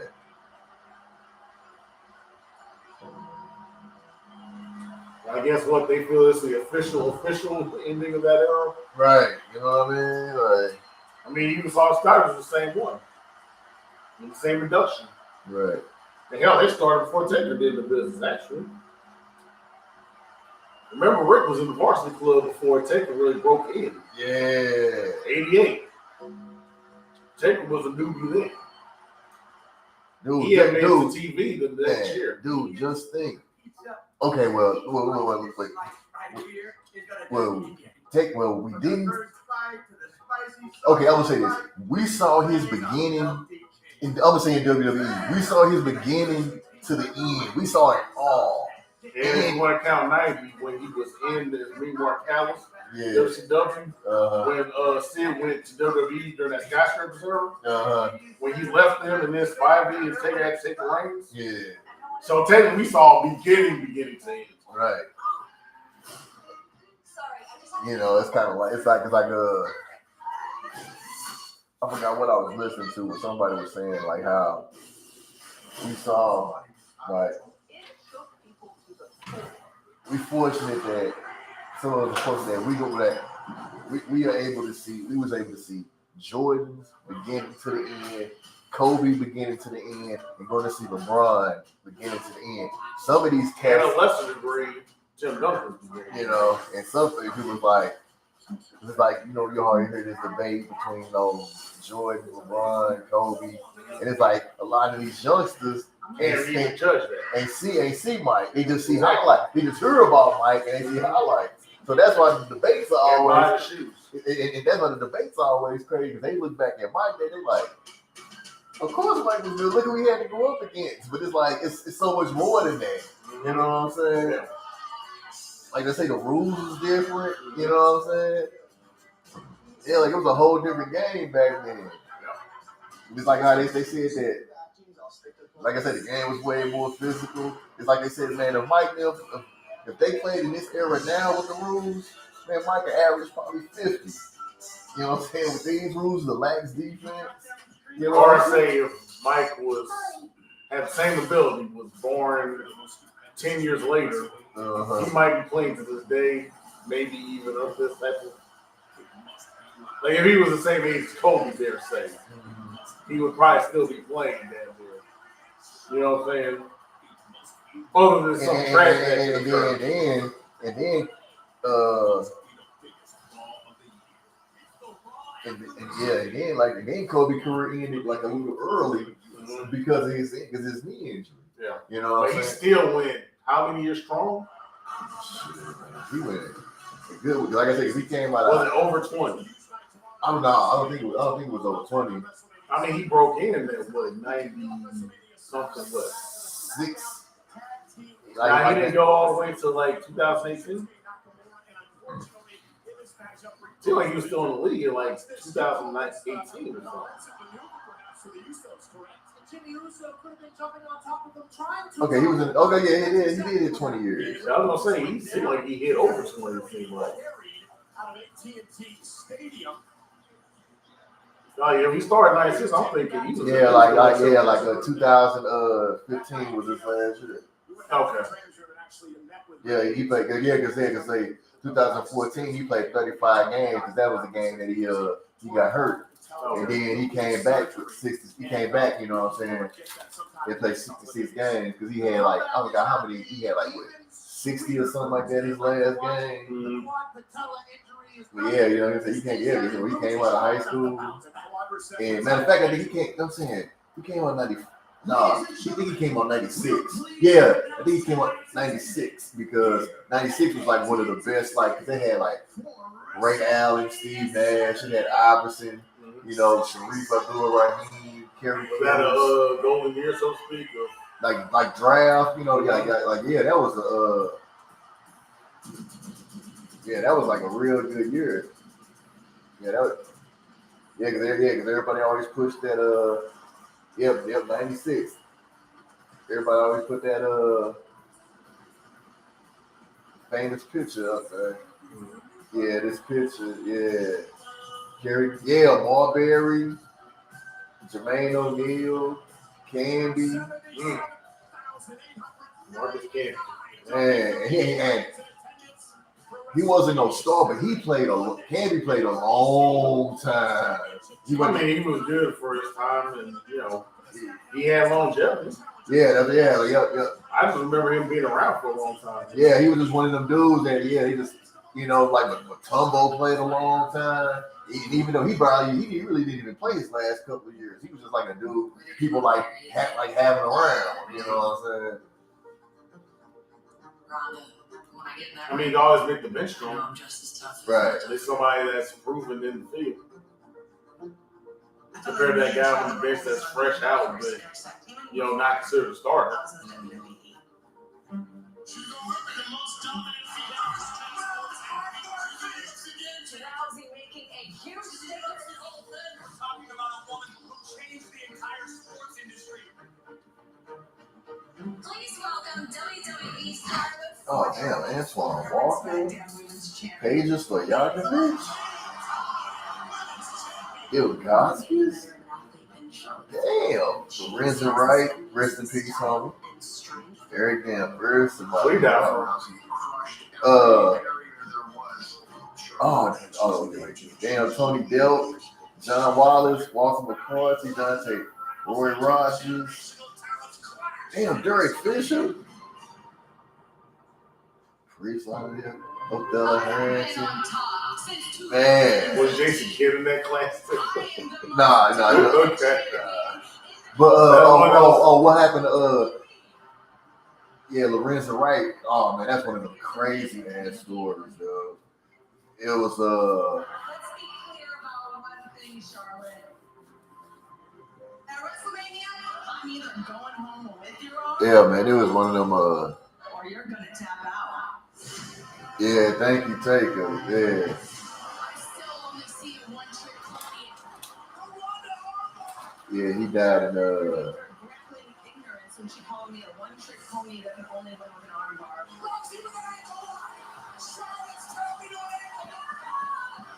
I guess what they feel is the official ending of that era. Right, you know what I mean? Like, I mean, even Saul Stark was the same one. The same induction. right. The hell, they started before Taker did the business, actually. Remember, Rick was in the Varsity Club before Taker really broke in. Yeah. 88. Taker was a newbie then. Dude, He had made it to dude, TV the next year. Dude, just think. Okay, well, we didn't. Okay, I'm gonna say this. We saw his beginning. I'm gonna say in WWE, we saw his beginning to the end. We saw it all. And if you want to count 90, when he was in the Meanwhile Callis, WCW, when Sid went to WWE during that skyscraper server, when he left them and then Spivey and Taker had to take the reins. Yeah. So technically, we saw beginning to end. Right. You know, it's kind of like I forgot what I was listening to, but somebody was saying like how we saw like we fortunate that some of the folks that we was able to see Jordan's beginning to the end, Kobe beginning to the end, and going to see LeBron beginning to the end. Some of these cats, and a lesser degree, Jim Duncan's beginning. You know, and something people was like, it's like, you know, you already hear this debate between Jordan, LeBron, Kobe, and it's like a lot of these youngsters can't even judge that. Ain't see Mike. They just see highlights. They just hear about Mike and they see highlights. So that's why the debates are always, and that's why the debates are always crazy. Because they look back at Mike, they like, of course Mike was good. Look who he had to go up against. But it's like it's so much more than that. You know what I'm saying? Yeah. Like they say, the rules is different. You know what I'm saying? Yeah, like it was a whole different game back then. It's like how they said that. Like I said, the game was way more physical. It's like they said, man, if they played in this era now with the rules, man, Mike could average probably 50. You know what I'm saying? With these rules, the lax defense. You know or say if Mike had the same ability, was born 10 years later, he might be playing to this day, maybe even up this level. Like if he was the same age as Kobe, dare say, he would probably still be playing damn near. You know what I'm saying? Other than some trash And then like again, Kobe career ended like a little early because of his knee injury. Yeah. You know what But I'm he saying? still went how many years strong? Shit, man. He went good. Like I said, 'cause he came out. Was it over 20? I don't know. I don't think it was over 20. I mean, he broke in at what 90 something. What? 6. Now he didn't go all the way to like 2018. Seemed like he was still in the league in like 2018 or something. Okay, he was in. Okay, yeah, he did it 20 years. I was gonna say he seemed like he hit over 20. It seemed like. Oh yeah, he started 96. I'm thinking he was. Yeah, like 2015 was his last year. Okay. Yeah, he played. Yeah, because 2014 he played 35 games because that was the game that he got hurt, and then he came back to 60. He came back, you know what I'm saying? They played 66 games because he had like I forgot how many. He had like what 60 or something like that his last game. Mm-hmm. But yeah, you know what I'm saying? He came. Yeah, he came out of high school. And matter of fact, I think he came. I'm saying he came on 90. No, I think he came on 96. Yeah, I think he came on 96 because 96 was like one of the best. Like they had like Ray Allen, Steve Nash, and had Iverson. You know, Sharif Abdul-Rahim, Kerry. Was that a golden year, so to speak? Or? Like draft. You know, yeah, that was that was like a real good year. Yeah, that was. Yeah, because everybody always pushed that. Yep, 96. Everybody always put that famous picture up there. Yeah, this picture, yeah. Marbury, Jermaine O'Neal, Candy. Marcus Candy. And he wasn't no star, but Candy played a long time. He was good for his time, and you know, he had longevity. Yeah. I just remember him being around for a long time. Yeah, he was just one of them dudes that he just, you know, like Matumbo played a long time. Even though he really didn't even play his last couple of years. He was just like a dude people like having around. You know what I'm saying? I mean, you always make the bench strong. Right. There's somebody that's proven in the field. Compared to that guy on the bench that's fresh out, but you know, not considered a starter. Rousey making a huge statement. We're talking about a woman who changed the entire sports industry. Please welcome WWE star. Oh damn, Antoine Walker, Pages for Yakovich, Ilgaskis. Damn, Lorenzo Wright, rest in peace, homie. Eric Danvers, somebody. Damn, Tony Delk, John Wallace, Walter McCarthy, Dante, Roy Rogers. Damn, Derek Fisher. Priest out here. Othello Harrington. Man. Was Jason Kidd in that class too? Nah. Okay. But what happened to Lorenzo Wright? Oh man, that's one of the crazy ass stories, though. It was Let's be clear about one thing, Charlotte. At Wrestlemania, I'm either going home with your own. Yeah, man, it was one of them. Or you're gonna tap out. Yeah, thank you, Taker. Yeah. I still only see one trick pony. Yeah, he died in Regretfully ignorance when she called me a one-trick pony that can only win with an armbar.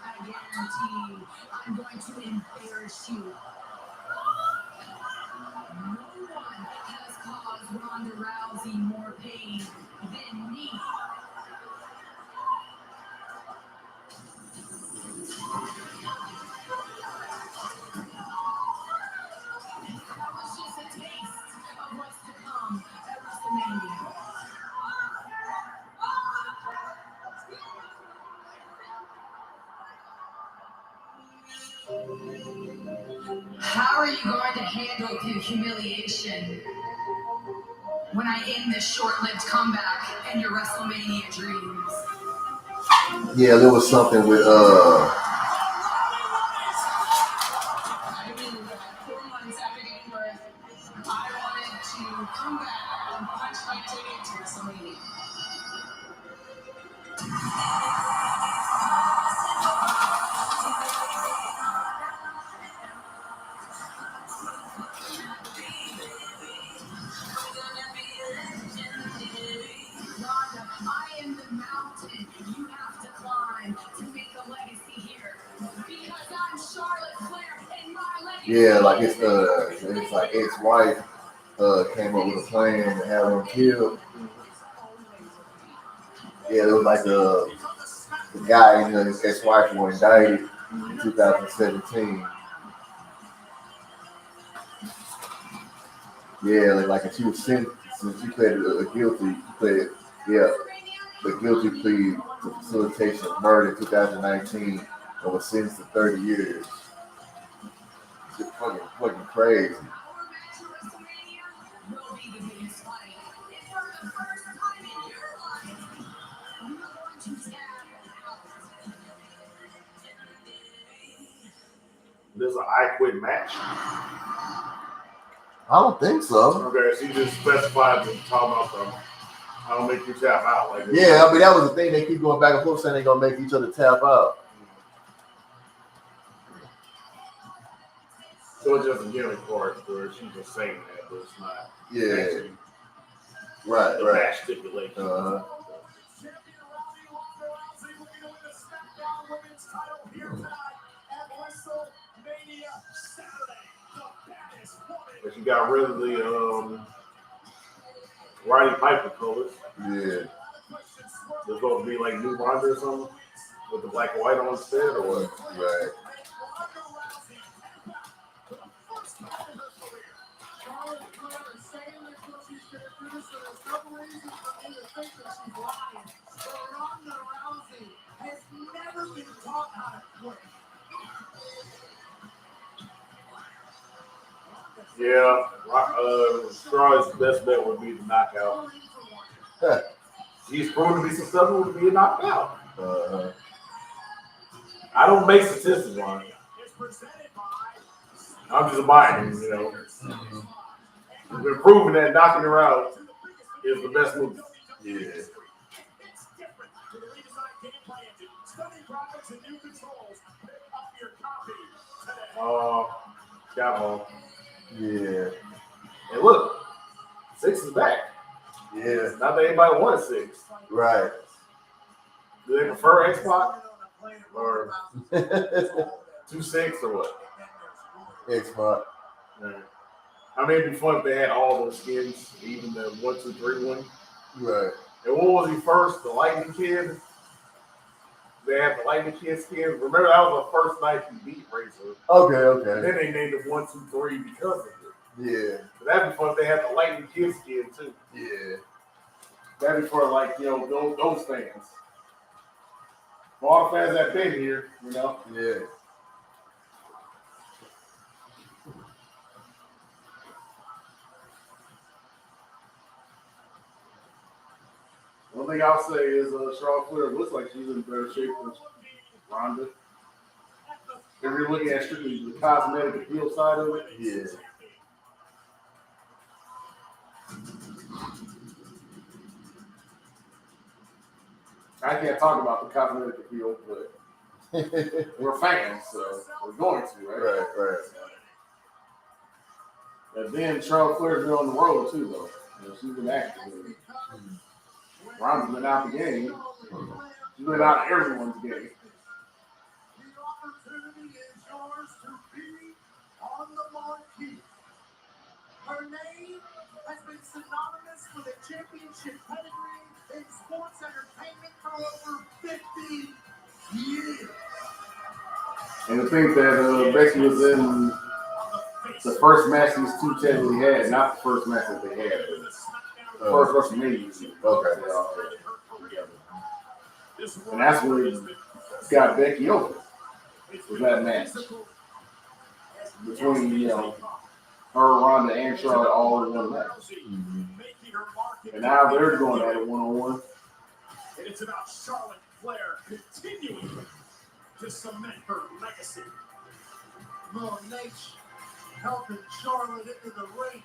I guarantee you, I'm going to embarrass you. No one has caused Ronda Rousey more pain than me. That was just a taste of what's to come at WrestleMania. How are you going to handle the humiliation when I end this short-lived comeback and your WrestleMania dreams? Yeah, there was something with I mean, 4 months after giving birth, I wanted to come back and punch my ticket to WrestleMania. Rhonda, I am the mountain you have to climb to make a legacy here. Because I'm Charlotte Flair and my legacy. yeah, like it's like ex-wife came up with a plan to have him killed. Yeah, it was like the guy and his ex-wife were indicted in 2017. Yeah, like and she was sentenced. She pleaded guilty. She pleaded, the guilty plea to facilitation of murder in 2019 and was sentenced to 30 years. It's fucking crazy. There's an I Quit match. I don't think so. Okay, she just specified to talk about them. I don't make you tap out. Like Yeah, I mean that was the thing. They keep going back and forth saying they're gonna make each other tap out. So it's just a gimmick part where she's just saying that, but it's not. Yeah, actually right. the match stipulation. But she got rid of the Roddy Piper colors. Yeah. There's supposed to be like new Ronda or something with the black and white on instead, or what? Right. Yeah, Straw's best bet would be the knockout. She's proven to be successful to be a knockout. I don't make statistics on it. I'm just buying them, you know. We've been proving that knocking her out is the best move. Yeah. Got home. Yeah. And look, 6 is back. Yeah. Not that anybody wants 6. Right. Do they prefer X-Pac? Or 2-6 or what? X-Pac. Yeah. I mean, it'd be fun if they had all those skins, even the 1, 2, 3 one. Right. And what was he first? The Lightning Kid? They had the Lightning Kid skin. Remember, that was the first night he beat Razor. Okay. And then they named it 1, 2, 3 because of it. Yeah. But that'd be fun if they had the Lightning Kid skin, too. Yeah. That'd be for, like, you know, those fans. For all the fans that been here, you know. Yeah. One thing I'll say is Charlotte Flair looks like she's in better shape than Ronda. If you're looking at strictly the cosmetic appeal side of it, Yeah. I can't talk about the cosmetic appeal, but we're fans, so we're going to, right? Right. And then Charlotte Flair's been on the road too, though. You know, she's been active. Ronda's been out the game. She's been out of everyone's game. Her name has been synonymous with a championship pedigree in sports entertainment for over 50 years. And to think that Becky was in the first match these two technically had, not the first match that they had, but the first WrestleMania. Okay. And that's when he got Becky over. Was that match. between her, Ronda, and Charlotte all in one match. And now they're going at it 1-on-1. And it's about Charlotte Flair continuing to cement her legacy. Lord Nate helping Charlotte into the ring.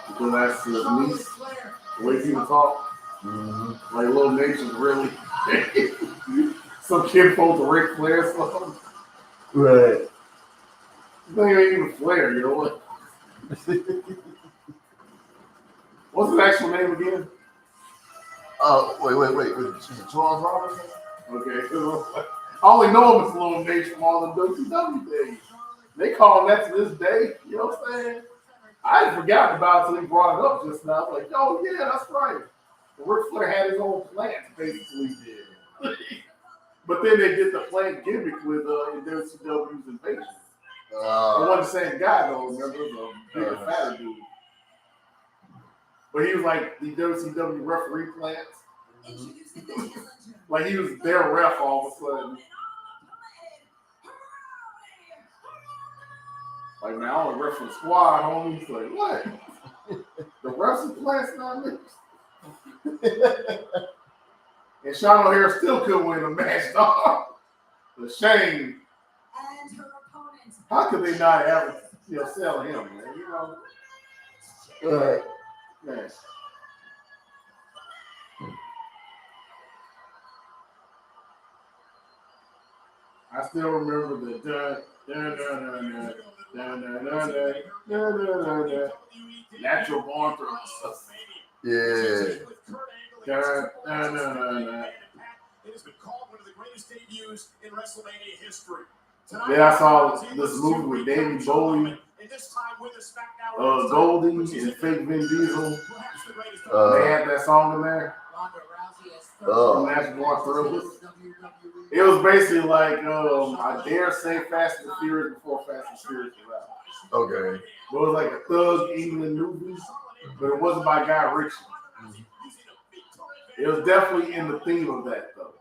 Because that's his Charlotte niece. Flair. The way people talk. Like Little Nation's really some kid pulled the Ric Flair song. Right. They ain't even Flair, you know what? What's his actual name again? Wait. She's a Charles Robinson? Okay. I only know him as Little Nation from all the WCW days. They call him that to this day. You know what I'm saying? I had forgotten about it until he brought it up just now. I was like, oh, yeah, that's right. Ric Flair had his own plant, basically did. But then they did the plant gimmick with WCW's Invasion. It wasn't the same guy, though, remember? The bigger, fatter dude. But he was like the WCW referee plants. Like he was their ref all of a sudden. Like, man, I want to ref for the squad, homie. He's like, what? The refs and plants not mixed? And Sean O'Hare still couldn't win a match, dog. It's a shame. And her opponent. How could they not ever, sell him, man? You know? Man. I still remember the natural born throws. Yeah. It has been called one of the greatest debuts in WrestleMania history. Then I saw this movie with Davey Bowie, Goldie, and fake Vin Diesel. They had that song in there. Natural Born Thrillers. It was basically like, I dare say Fast and Furious before Fast and Furious was out. Okay. It was like a Thug England movie, but it wasn't by Guy Ritchie. It was definitely in the theme of that, though.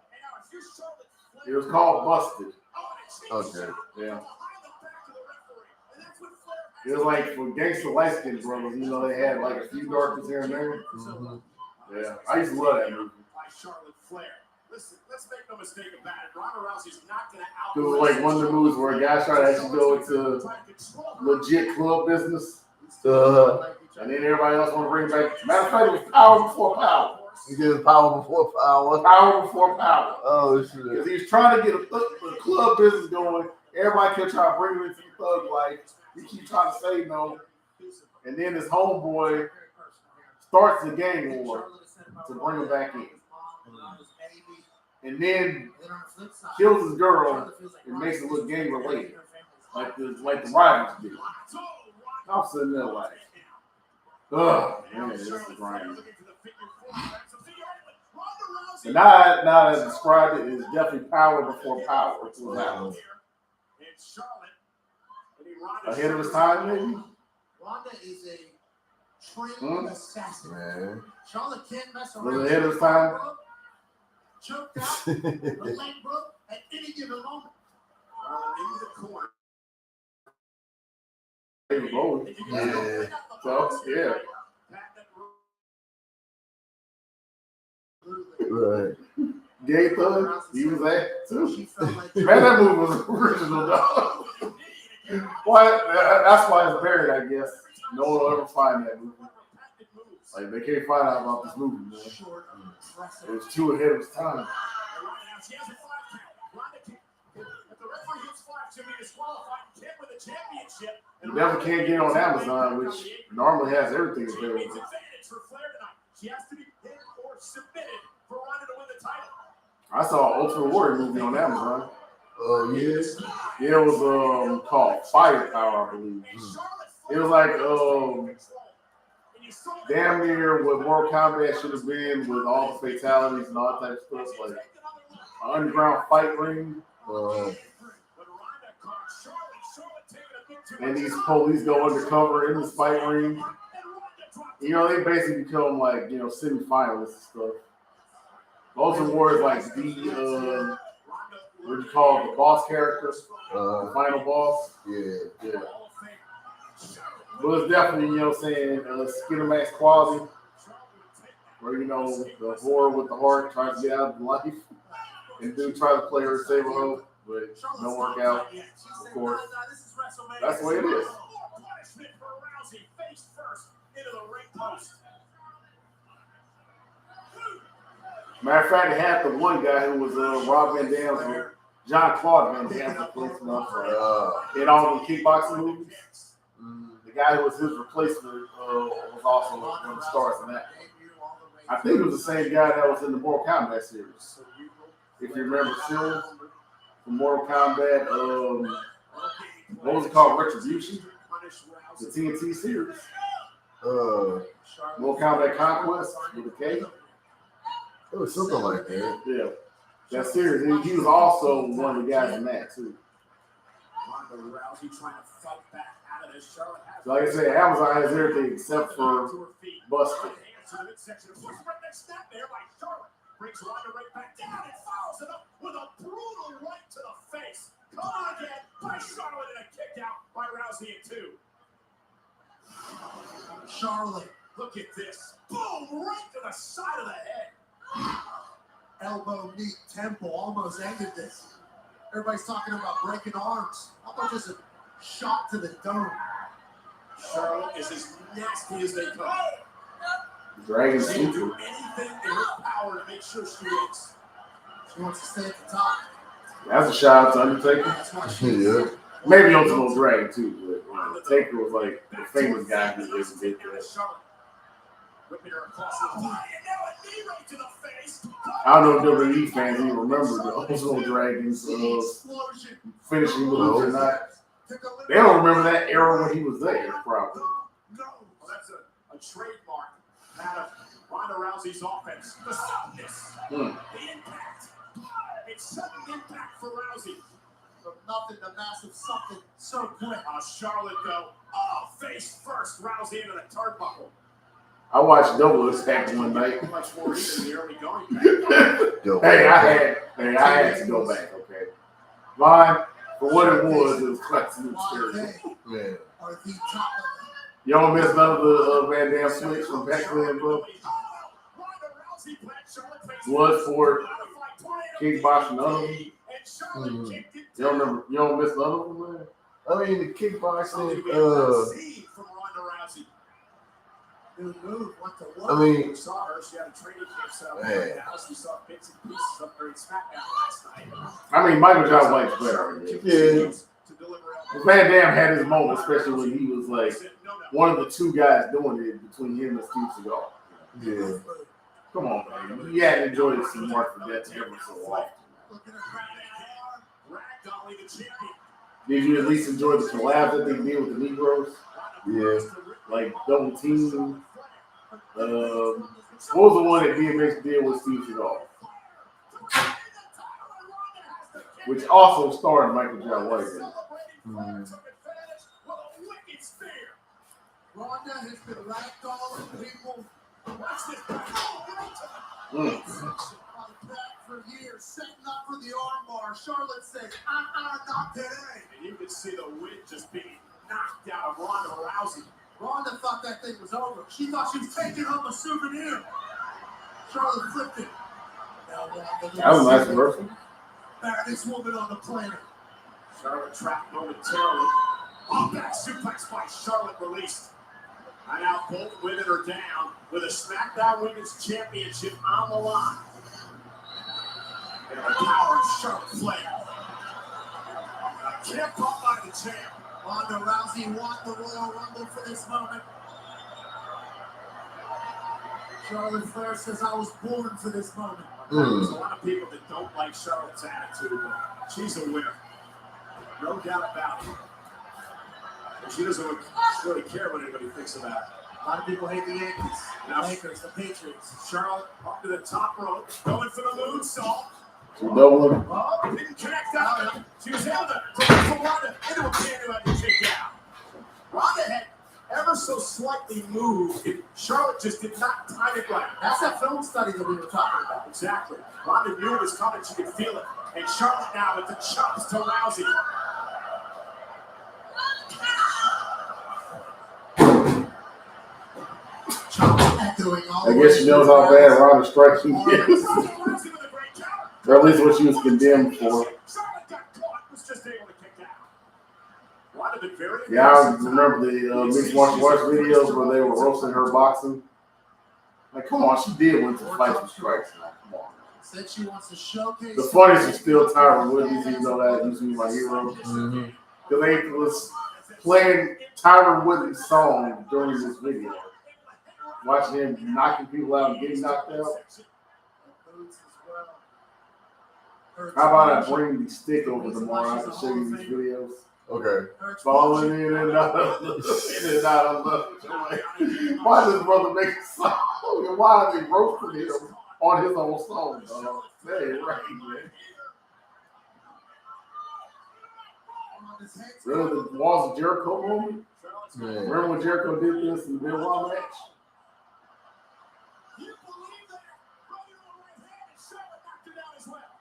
It was called Busted. Okay. Yeah. It was like for gangster light-skinned brothers, they had like a few darkness here and there. Yeah, I used to love that movie. Charlotte Flair. Listen, let's make no mistake about it. Ronda Rousey's not going to It was like one of the movies where a guy tried to actually go into legit club business. And then everybody else want to bring back. Matter of fact, it was Power Before Power. He did Power Before Power. Power Before Power. Oh, shit. Because he was trying to get a club business going. Everybody kept trying to bring him into the thug life. He keep trying to say no. And then his homeboy starts the gang war to bring him back in. And then kills his girl and makes it look gang related. Like the rivals do. I'm sitting there like, oh man, this is grinding. And now I described it, it's definitely Power Before Power. It was ahead of his time, maybe? Ronda is a trained assassin. Man. Charlotte can't mess Was around. it ahead of his time? Choked out, the leg broke at any given moment. into the corner. David Bowie. Yeah. So, yeah. Right. Gay Thug, he was that too. Man, that movie was original, dog. That's why it's buried, I guess. No one will ever find that movie. Like, they can't find out about this movie, man. It was too ahead of its time. You never can't get on Amazon, which normally has everything available. She has to be pinned or submitted for Ronda to win the title. I saw an Ultimate Warrior movie on Amazon. Oh, yes. Yeah, it was called Firepower, I believe. It was like damn near what Mortal Kombat should have been with all the fatalities and all that type of stuff, like an underground fight ring. And these police go undercover in this fight ring. They basically become like, semi-finalists and stuff. Ultimate Warrior is like the what you call it, the boss character, the final boss. Yeah. But it's definitely, you know what I'm saying, Skinamax quality, where, you know, the whore with the heart tries to get out of life, and dude tries to play her save hope, but don't work out, of course. That's the way it is. Matter of fact, they had the one guy who was Rob Van Dam's, John Claude Van Dam's replacement in all the kickboxing movies. The guy who was his replacement was also one of the stars in that. I think it was the same guy that was in the Mortal Kombat series. If you remember Silver from Mortal Kombat, what was it called? Retribution? The TNT series. Mortal Kombat Conquest with a K. It was something like that. Yeah. That series. He was also one of the guys in that too. So like I said, Amazon has everything except for busting. Brings Ronda right back down and follows it up with a brutal right to the face. Come on again by Charlotte and a kick out by Rousey in 2. Charlotte, look at this. Boom, right to the side of the head. Elbow, knee, temple almost ended this. Everybody's talking about breaking arms. How about just a shot to the dome? Charlotte is as nasty as they come. Dragon She will do Super. anything in her power to make sure she wins. She wants to stay at the top. That's a shout out to Undertaker. That's why she Yeah. Maybe Ultimate Dragon too, but Taker was like the famous guy who just did that. Whipping her across the body, and now a knee right to the face. I don't know if WWE fans even remember the Ultimate Dragon's Explosion. finishing moves or not. They don't remember that era when he was there, probably. No, well, that's a trademark out of Ronda Rousey's offense. The suddenness, the impact. It's sudden impact for Rousey. From nothing to massive something so quick. Charlotte go, face first. Rousey into the turnbuckle. I watched Double Attack one night. Much more than the early going back. Hey, I had to go back. Okay, Vaughn, for what it was classic experience. Yeah. Are the top You don't miss none of the Van Dam switch from back then, bro. Bloodsport, kickboxing, none of them. You don't remember? You don't miss none of them, man. I mean, the kickboxing, I mean, saw her. She had a training camp set up. Man. We saw bits and pieces of her in SmackDown last night. I mean, Michael John White's better. yeah. Van Dam had his moment, especially when he was like one of the two guys doing it between him and Steve Seagal. Yeah. Come on, man. He had enjoyed some Mark for that every so often. Did you at least enjoy the collabs that they did with the Negroes? Yeah. Like Double Team. What was the one that DMX did with Steve Seagal? Which also starred Michael John White in it. Ronda has been ragdolling people. For years, setting up for the armbar. Charlotte said, not today. And you can see the wind just being knocked out of Ronda Rousey. Ronda thought that thing was over. She thought she was taking home a souvenir. Charlotte flipped it. That was a nice reversal. Baddest woman on the planet. Charlotte trapped momentarily. Back suplex by Charlotte released. And now both women are down with a SmackDown Women's Championship on the line. And the power of Charlotte Flair. Kept up by the champ. Ronda Rousey won the Royal Rumble for this moment. Charlotte Flair says, I was born for this moment. There's a lot of people that don't like Charlotte's attitude, but she's a winner. No doubt about it. And she doesn't really care what anybody thinks about it. A lot of people hate the Yankees, the Lakers, the Patriots. Charlotte up to the top rope, going for the moonsault. Double. Oh, didn't connect out. She was able to from Ronda into a pin who had to kick out. Ronda had ever so slightly moved. Charlotte just did not time it right. That's that film study that we were talking about. Exactly. Ronda knew it was coming. She could feel it. And Charlotte now with the chops to Rousey. I guess she knows how bad Ronda striking is. Rousey with a great counter. Or at least what she was condemned for. Charlotte got caught, was just able to kick out. Ronda been very Yeah, I remember the mixed martial arts videos where they were roasting her boxing. Like, come on, she did win some fights with strikes. Now, come on. Said she wants to showcase. The funniest is still Tyron Woodley, even though that used to be my hero. Mm-hmm. Because they was playing Tyron Woodley's song during this video. Watching him knocking people out and getting knocked out. How about I bring the stick over tomorrow? I can show you these videos. Okay. Falling in and out of love. Why does brother make a song? And why are they roasting him on his own song? That ain't right, man. Really, the Walls of Jericho moment? Yeah. Remember when Jericho did this in the Benoit match? You believe that? Right in the right hand, and Charlotte knocked it out as well.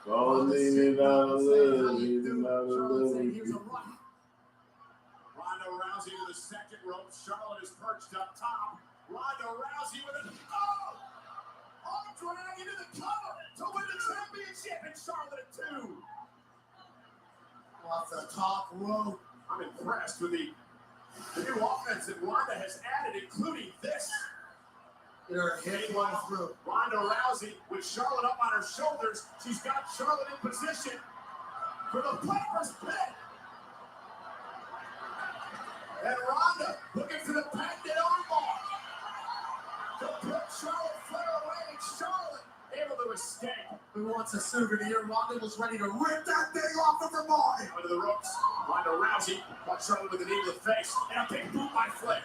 Falling in and out of love, in and out of love. Ronda Rousey with a second rope. Charlotte is perched up top. Ronda Rousey with an arm drag into the cover to win the championship, and Charlotte at 2. Off the top rope. I'm impressed with the new offense that Ronda has added, including this. They're hit one through. Ronda Rousey with Charlotte up on her shoulders. She's got Charlotte in position for the Piper's Pit. And Ronda looking for the patented armbar to put Charlotte Flair away, and Charlotte able to escape. Who wants a souvenir? Ronda was ready to rip that thing off of her body. Under the ropes, Ronda Rousey caught Charlotte with a knee to the face and a big boot by Flair.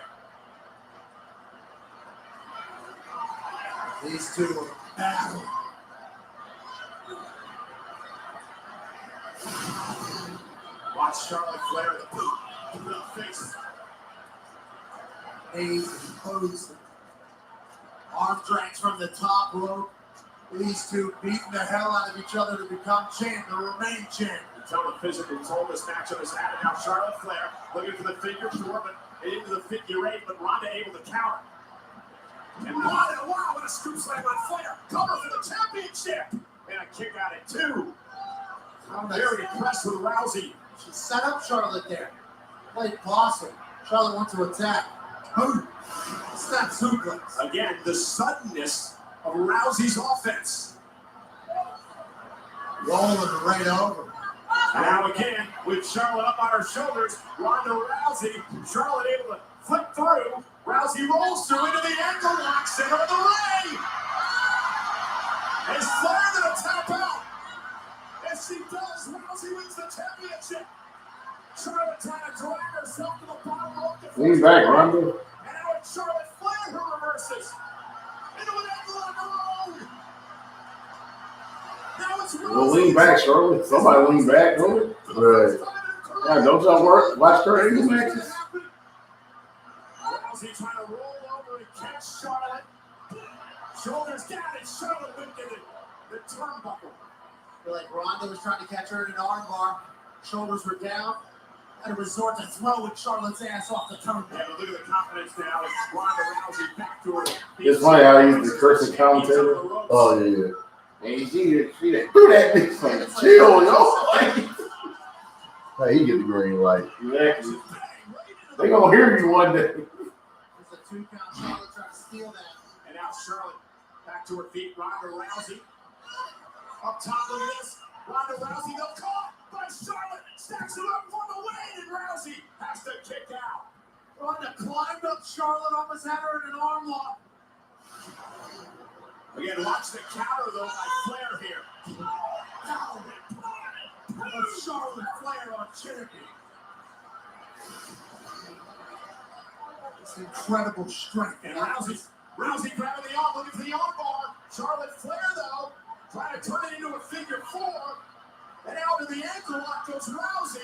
These two are battling. Watch Charlotte Flair the boot to the face. Amazing pose. Arm drags from the top rope. These two beating the hell out of each other to become champ, to remain champ. Until the physical toll this matchup has had. Now Charlotte Flair looking for the figure four, but into the figure eight, but Ronda able to counter. And Ronda, wow, what a scoop slam on Flair. Cover for the championship. And a kick out at 2. I'm very impressed with Rousey. She set up Charlotte there. Played possum. Charlotte went to attack. Boom. Snap suplex. Again, the suddenness of Rousey's offense. Rolling right over. Now again, with Charlotte up on her shoulders, Ronda Rousey, Charlotte able to flip through. Rousey rolls through into the ankle lock, center of the ring. Is Flair going to tap out? If she does, Rousey wins the championship. Charlotte trying to drag herself to the bottom rope. Lean back, Ronda. And now it's Charlotte Flair who reverses. Into an ankle lock alone. Now it's Well, lean back, Charlotte. Somebody lean back, don't it? Right. Yeah, don't y'all watch her English matches? Rousey trying to roll over and catch Charlotte. Shoulders down, and Charlotte went to the turnbuckle. I feel like Ronda was trying to catch her in an armbar. Shoulders were down. Had to resort to throwing Charlotte's ass off the turnbuckle. Yeah, but look at the confidence now. It's Ronda Rousey back to her. It's funny how he's the cursing commentator. Oh, yeah. And she didn't do that bitch. Like, chill, yo. Hey, he get the green light. Exactly. They gonna hear you one day. There's a 2 count. Charlotte trying to steal that. And now Charlotte back to her feet. Ronda Rousey up top of this. Ronda Rousey, no caught by Charlotte. Stacks it up for the win, and Rousey has to kick out. Ronda climbed up Charlotte, almost had her in an arm lock. Again, watch the counter though by Flair here. That's Charlotte Flair on champion. It's incredible strength. And Rousey grabbing the arm, looking for the arm bar. Charlotte Flair though, trying to turn it into a figure 4. And out of the ankle lock goes Rousey.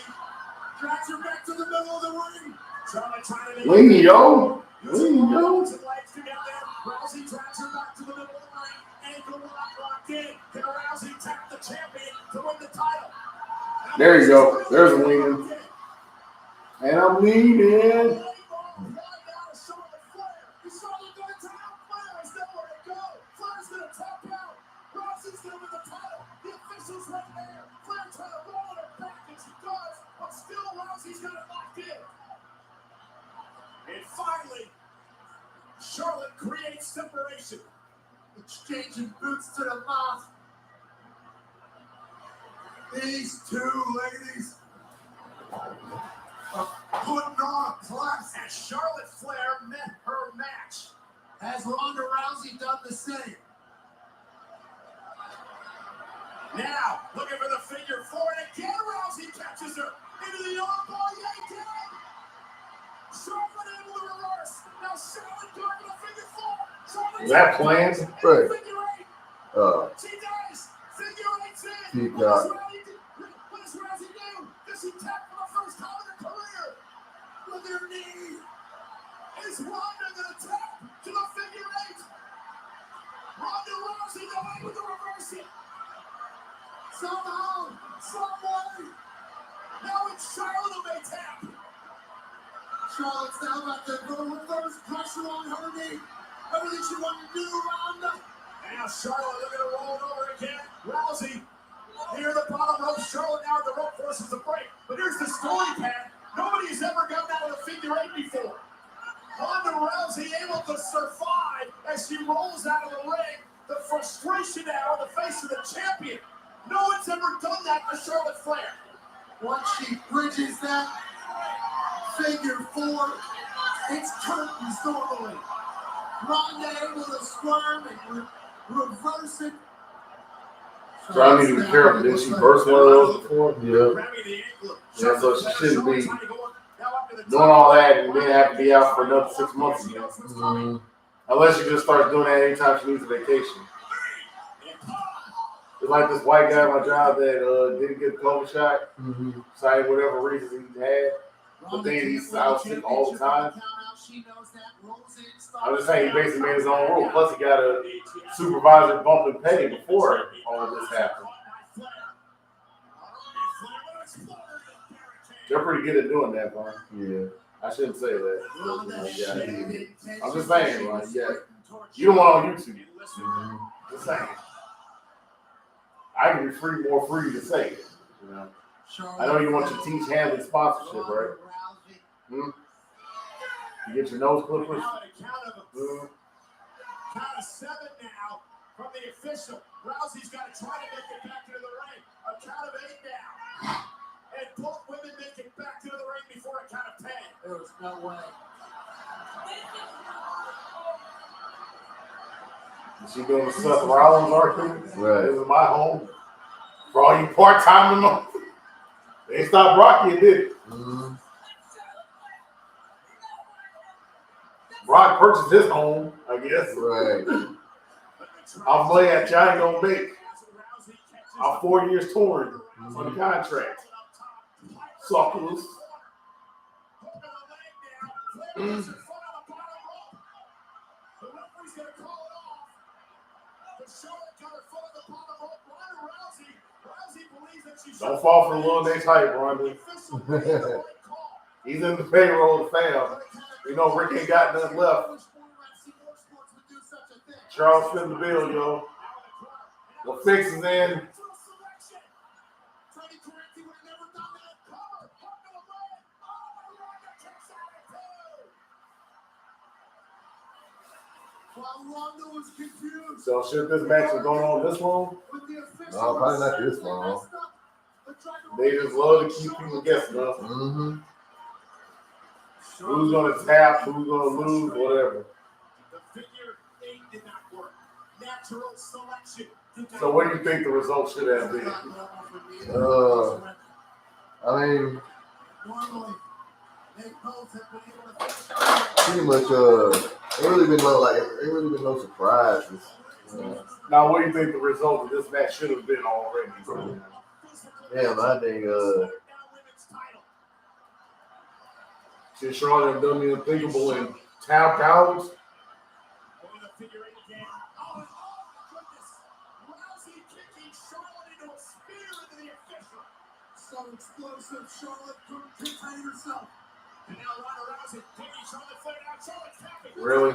Drags her back to the middle of the ring. Charlotte trying to Lean, yo. using Lean, her yo. arms and legs to get there. Rousey drags her back to the middle of the ring. Ankle lock locked in. Can Rousey tap the champion to win the title? There you go. There's a lean. And I'm leaning. And finally, Charlotte creates separation. Exchanging boots to the mouth. These two ladies are putting on a class. As Charlotte Flair met her match, has Ronda Rousey done the same? Now, looking for the figure four, and again Rousey catches her into the armbar yet again. Charlotte able to reverse. Now Charlotte going for the figure four. Charlotte Is that planned? Right. Figure eight. She does. Figure eight's in. He What got- does Rousey do? Does she tap for the first time in her career? With her knee. Is Ronda going to tap to the figure eight? Ronda Rousey not able to reverse it. Somehow, someway. Now it's Charlotte who may tap. Charlotte's now about to go reverse pressure on her knee. Everything she wanted to do, Ronda. And now Charlotte looking to roll it over again. Rousey near the bottom rope. Charlotte now at the rope forces the break. But here's the story, Pat. Nobody has ever gotten out of the figure eight before. Ronda Rousey able to survive as she rolls out of the ring. The frustration now on the face of the champion. No one's ever done that to Charlotte Flair. Once she bridges that figure four, it's curtains normally. Ronda able to squirm and reverse it. So I need to be careful. Did she burst one of those before? Yeah. Grabbing the ankle. Yeah, so she shouldn't be Trying to go now up to the doing all that and then have to be out for another 6 months again. Mhm. Unless she just starts doing that anytime she needs a vacation. It's like this white guy at my job that didn't get the COVID shot, Mhm. citing whatever reason he had. But then he's out sick all the time. I'm just saying he basically made his own rule. Plus he got a supervisor bumping pay before all of this happened. They're pretty good at doing that, man. Yeah. I shouldn't say that. I'm just saying, like, yeah. You don't want on YouTube. Mhm. Just saying. I can be more free to say it. You know? I know you want your Teach Handling sponsorship, right? Hmm? You get your nose clippers. Now at a count of 7 now from the official. Rousey's got to try to make it back into the ring. A count of 8 now. And both women make it back into the ring before a count of 10. There was no way. Is she doing the Seth Rollins argument? Right. This is my home. For all you part-time, they stopped Rocky, it did. Mhm. Brock purchased his home, I guess. Right. I'm glad y'all ain't gonna make. I'm 4 years torn on the contract. Suckers. Don't fall for the little Nate's hype, Ronda. He's in the payroll of the fam. You know Rick ain't got nothing left. Charles fit the bill, yo. The fix is in. So should this match have gone on this long? No, probably not this long. They just love to keep people guessing, huh? Mm-hmm. Who's gonna tap? Who's gonna lose? Whatever. The figure 8 did not work. Natural selection did not So what do you think the result should have been? I mean, Normally, they both have been able to finish. pretty much, ain't really been no surprises. Now, what do you think the result of this match should have been already? Yeah, but I think See, Charlotte have done the unthinkable and tapped out. So explosive, Charlotte couldn't contain herself. And now Ronda Rousey taking Charlotte Flair out. Charlotte's tapping. Really?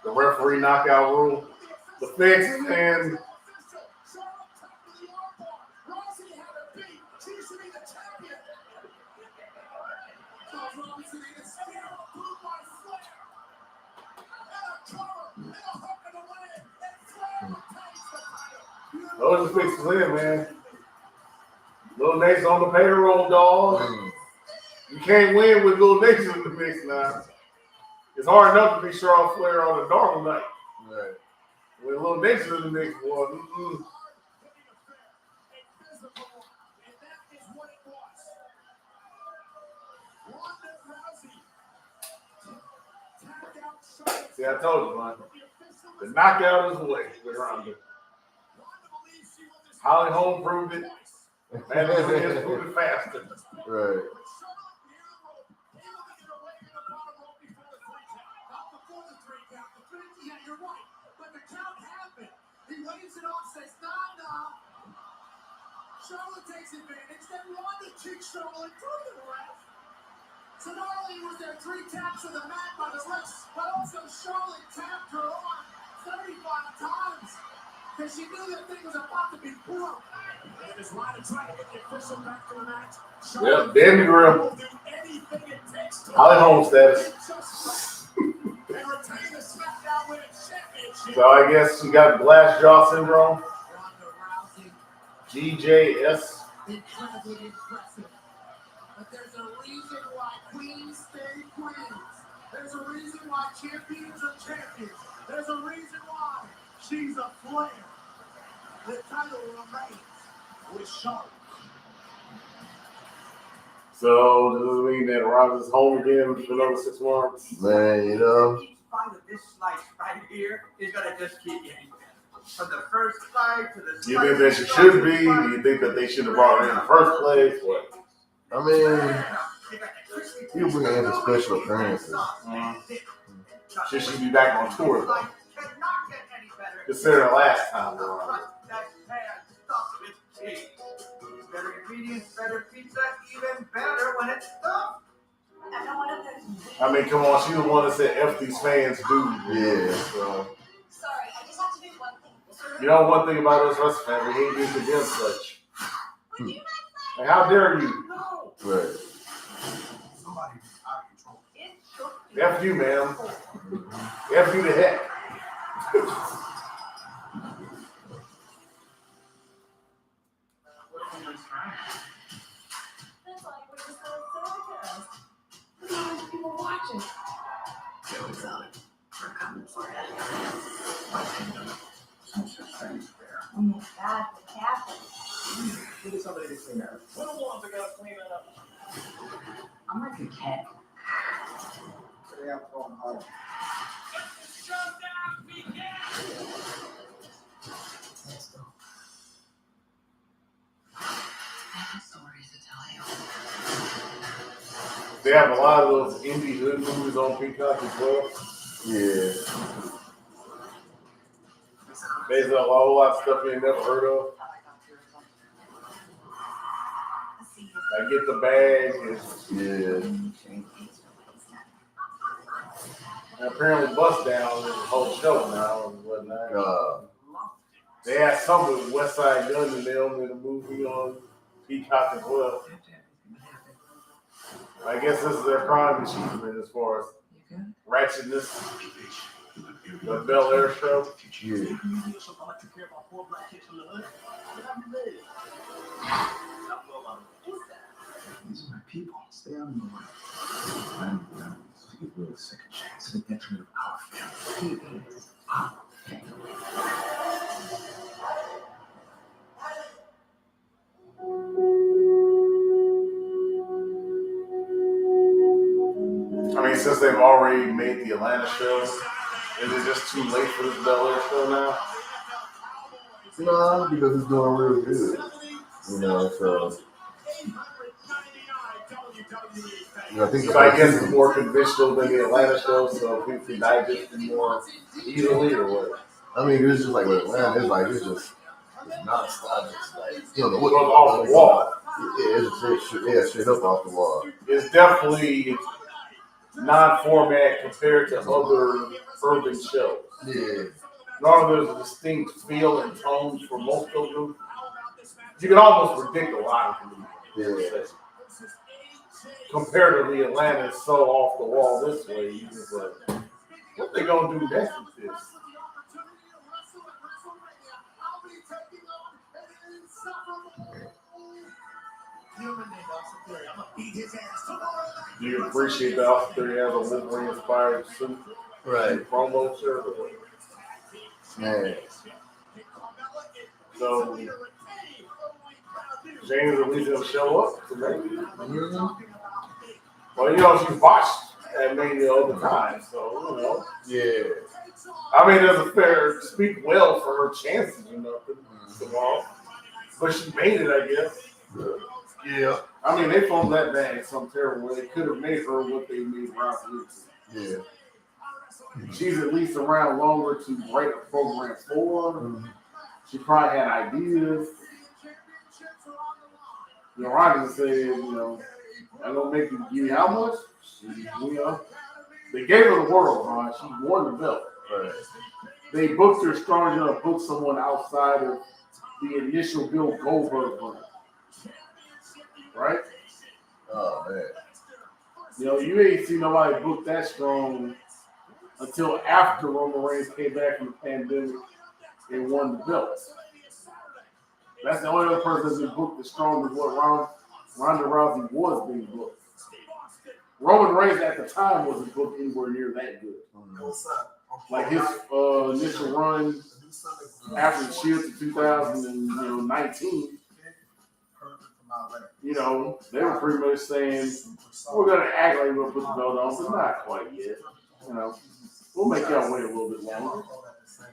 The referee knockout rule? The fix, man. Charlotte tapped with the armbar. Rousey had her beat. She should be the champion. Rousey is still approved by Flair. And a cover. And a hook in the leg. And Flair retains the title. Those are fixes in, man. Little Nate's on the payroll, dog. You can't win with Little Nate's in the mix now. It's hard enough to be Charlotte Flair on a normal night. right. When Little Nate's in the mix, boy. See, I told you, man. The knockout is the way with Ronda. Holly Holm proved it. Man, has proved it faster. Right. You're right, but the count happened. He waves it off, says, nah. Charlotte takes advantage, then Ronda kicks Charlotte through the ref. So not only was there 3 taps of the mat by the refs, but also Charlotte tapped her arm 35 times because she knew that thing was about to be broke. And as Ronda tried to get the official back to the match, Yep, Danny Grimm. will do anything it takes to Holly Holm status. and retain the SmackDown Women's Championship. So I guess you got glass jaw syndrome. Ronda Rousey, GJS. incredibly impressive. But there's a reason why queens stay queens. There's a reason why champions are champions. There's a reason why she's a Flair. The title remains with Charlotte. So does it mean that Ronda's home again for another 6 months? Man, you know. Each bite of this slice right here is gonna just keep getting better. From the first bite to the You think that she should be? Do you think that they should have brought her in the first place? What? I mean, you bring her in for special appearances. Should she be back on tour though? Cannot get any better. Consider last time around. That pan stuffed with cheese. Better ingredients, better pizza, even better when it's stuffed. I don't want to. I mean, come on, she the one that said F these fans do. Yeah. So, Sorry, I just have to do one thing. you know one thing about us wrestling fans, we hate being against such. Would you Like, how dare you? No. Right. Somebody's out of control. F you, man. F you to heck. That's like when you saw circus. Look at how many people watching. Tell us on it. We're coming for you. No such thing as fair. Oh my God, the captain. We need somebody to clean that up. We're the ones that gotta clean that up. I'm like a cat. Today I'm going home. Let's go. I have stories to tell you. They have a lot of those indie hood movies on Peacock as well. Yeah. There's a whole lot of stuff you ain't never heard of. I get the bag. Yeah. And apparently Bust Down is a whole show now and whatnot. They had some with West Side Gun and them in a movie on Peacock as well. I guess this is their prime achievement as far as ratchetness. The Bel Air show. Yeah. These are my people. Stay out of my way. I'm around so you will a second chance to the detriment of our family. He is our family. I mean, since they've already made the Atlanta show, is it just too late for this Bel Air show now? No, because it's doing real good. You know, so I think So I guess it's more conventional than the Atlanta show, so people can digest it more easily or what? I mean, it's just like with Atlanta, it's just nonstop. It's like you know It goes off the wall. Yeah, straight up off the wall. It's definitely non-format compared to other urban shows. Yeah. Normally there's a distinct feel and tone for most of them. You can almost predict a lot of them. Yeah. Comparatively, Atlanta is so off the wall this way. You just like, what they gonna do next with this? Do you appreciate that Austin Theory has a Wolverine inspired suit? Right. Promo shirt. Man. So James at least gonna show up today. Mm-hmm. Well, you know, she watched at Mania all the time, so you know. Yeah. I mean, there's a fair speak well for her chances, you know, tomorrow. But she made it, I guess. Yeah. I mean, they filmed that bad some terrible way. They could have made her what they made Ross into. Yeah. She's at least around longer to write a program for. Mm-hmm. She probably had ideas. You know, Roger said, you know, I'm gonna make you give you how much? You know, they gave her the world, Ron. She won the belt. Right. They booked her strong enough to book someone outside of the initial Bill Goldberg run. Right? Oh man. You know, you ain't seen nobody book that strong until after Roman Reigns came back from the pandemic and won the belt. That's the only other person that's been booked as strong as what Ronda Rousey was being booked. Roman Reigns at the time wasn't booked anywhere near that good. Like his initial run after the Shield to 2019, you know, they were pretty much saying, we're going to act like we're going to put the belt on, but not quite yet. You know, we'll make y'all wait a little bit longer,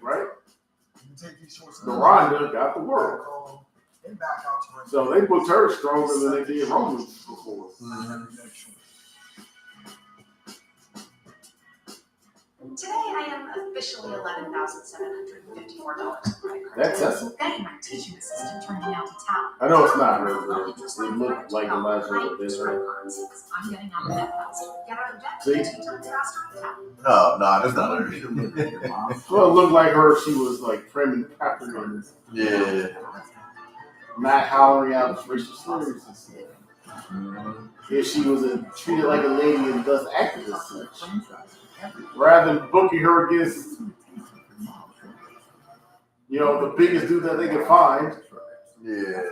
right? The Ronda got the world. So they booked her stronger than they did Roman before. Mm-hmm. Today I am officially $11,754. That's Tessa? Betty, my teaching assistant, turned me out to town. I know it's not her. It looked like Elijah did her. I'm getting out of bed faster. Get out of bed. See? 2 times faster. Oh, no, that's not her. Well, it looked like her. She was like trimming pepper and Yeah. not hollering out racial slurs and stuff. Mm-hmm. If she was treated like a lady and thus acted as such. Rather than booking her against, you know, the biggest dude that they could find. Yeah.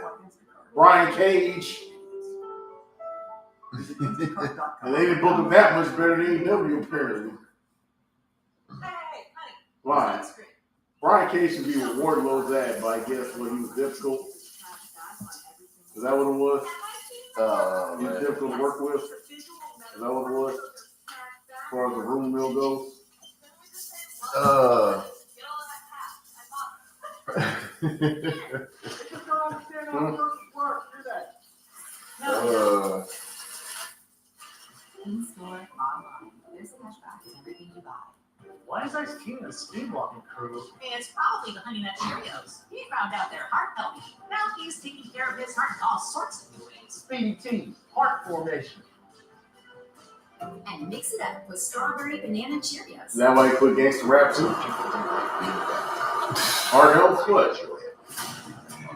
Brian Cage. And they didn't book him that much better than AEW apparently. Why? Brian Cage should be where Wardlow's at, but I guess when he was difficult. Is that what it was? He was difficult to work with. Is that what it was? As far as the room mill goes. In-store, online, there's a cashback on everything you buy. Why is Ice King in a speed walking crew? It's probably the Honey Nut Cheerios. He found out they're heart healthy. Now he's taking care of his heart in all sorts of new ways. Speedy T, heart formation. And mix it up with strawberry banana Cheerios. Is that why you put gangster rap too? Hard health? What?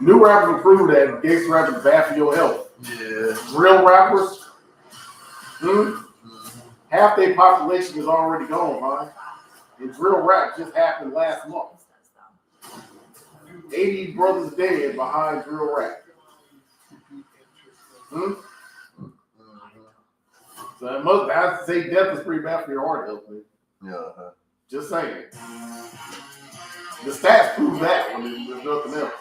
New rappers have proved that gangster rap is bad for your health. Yeah. Real rappers, half their population is already gone, huh? And drill rap just happened last month. 80 brothers dead behind drill rap. So I have to say death is pretty bad for your heart health, man. Yeah. Just saying. The stats prove that when there's nothing else.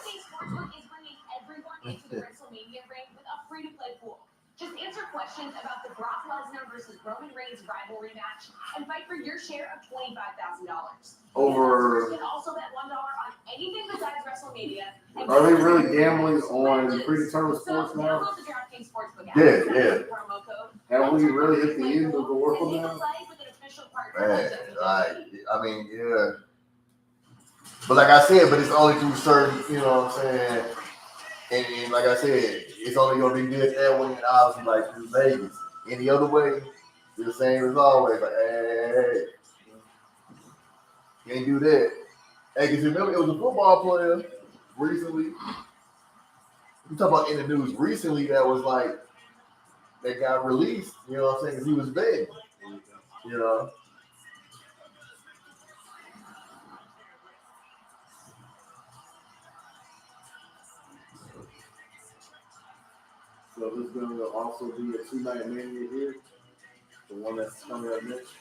Sportsbook is bringing everyone into the Wrestlemania ring with a free-to-play pool. Just answer questions about the Brock Lesnar versus Roman Reigns rivalry match and fight for your share of $25,000. Over. You can also bet $1 on anything besides WrestleMania. Are they really gambling on predetermined sports So now? download the DraftKings Sportsbook app. Yeah. Promo code Have we really hit the end of the Oracle now? Man, I mean, yeah. But like I said, but it's only through certain, you know what I'm saying? And like I said, it's only gonna be good that way, and obviously like through Vegas. Any other way, it's the same as always. Like, hey, can't do that. Hey, cause remember it was a football player recently. You talk about in the news recently that was like that got released. You know what I'm saying? Cause he was big. You know. So this is going to also be a 2-night mania here. The one that's coming up next.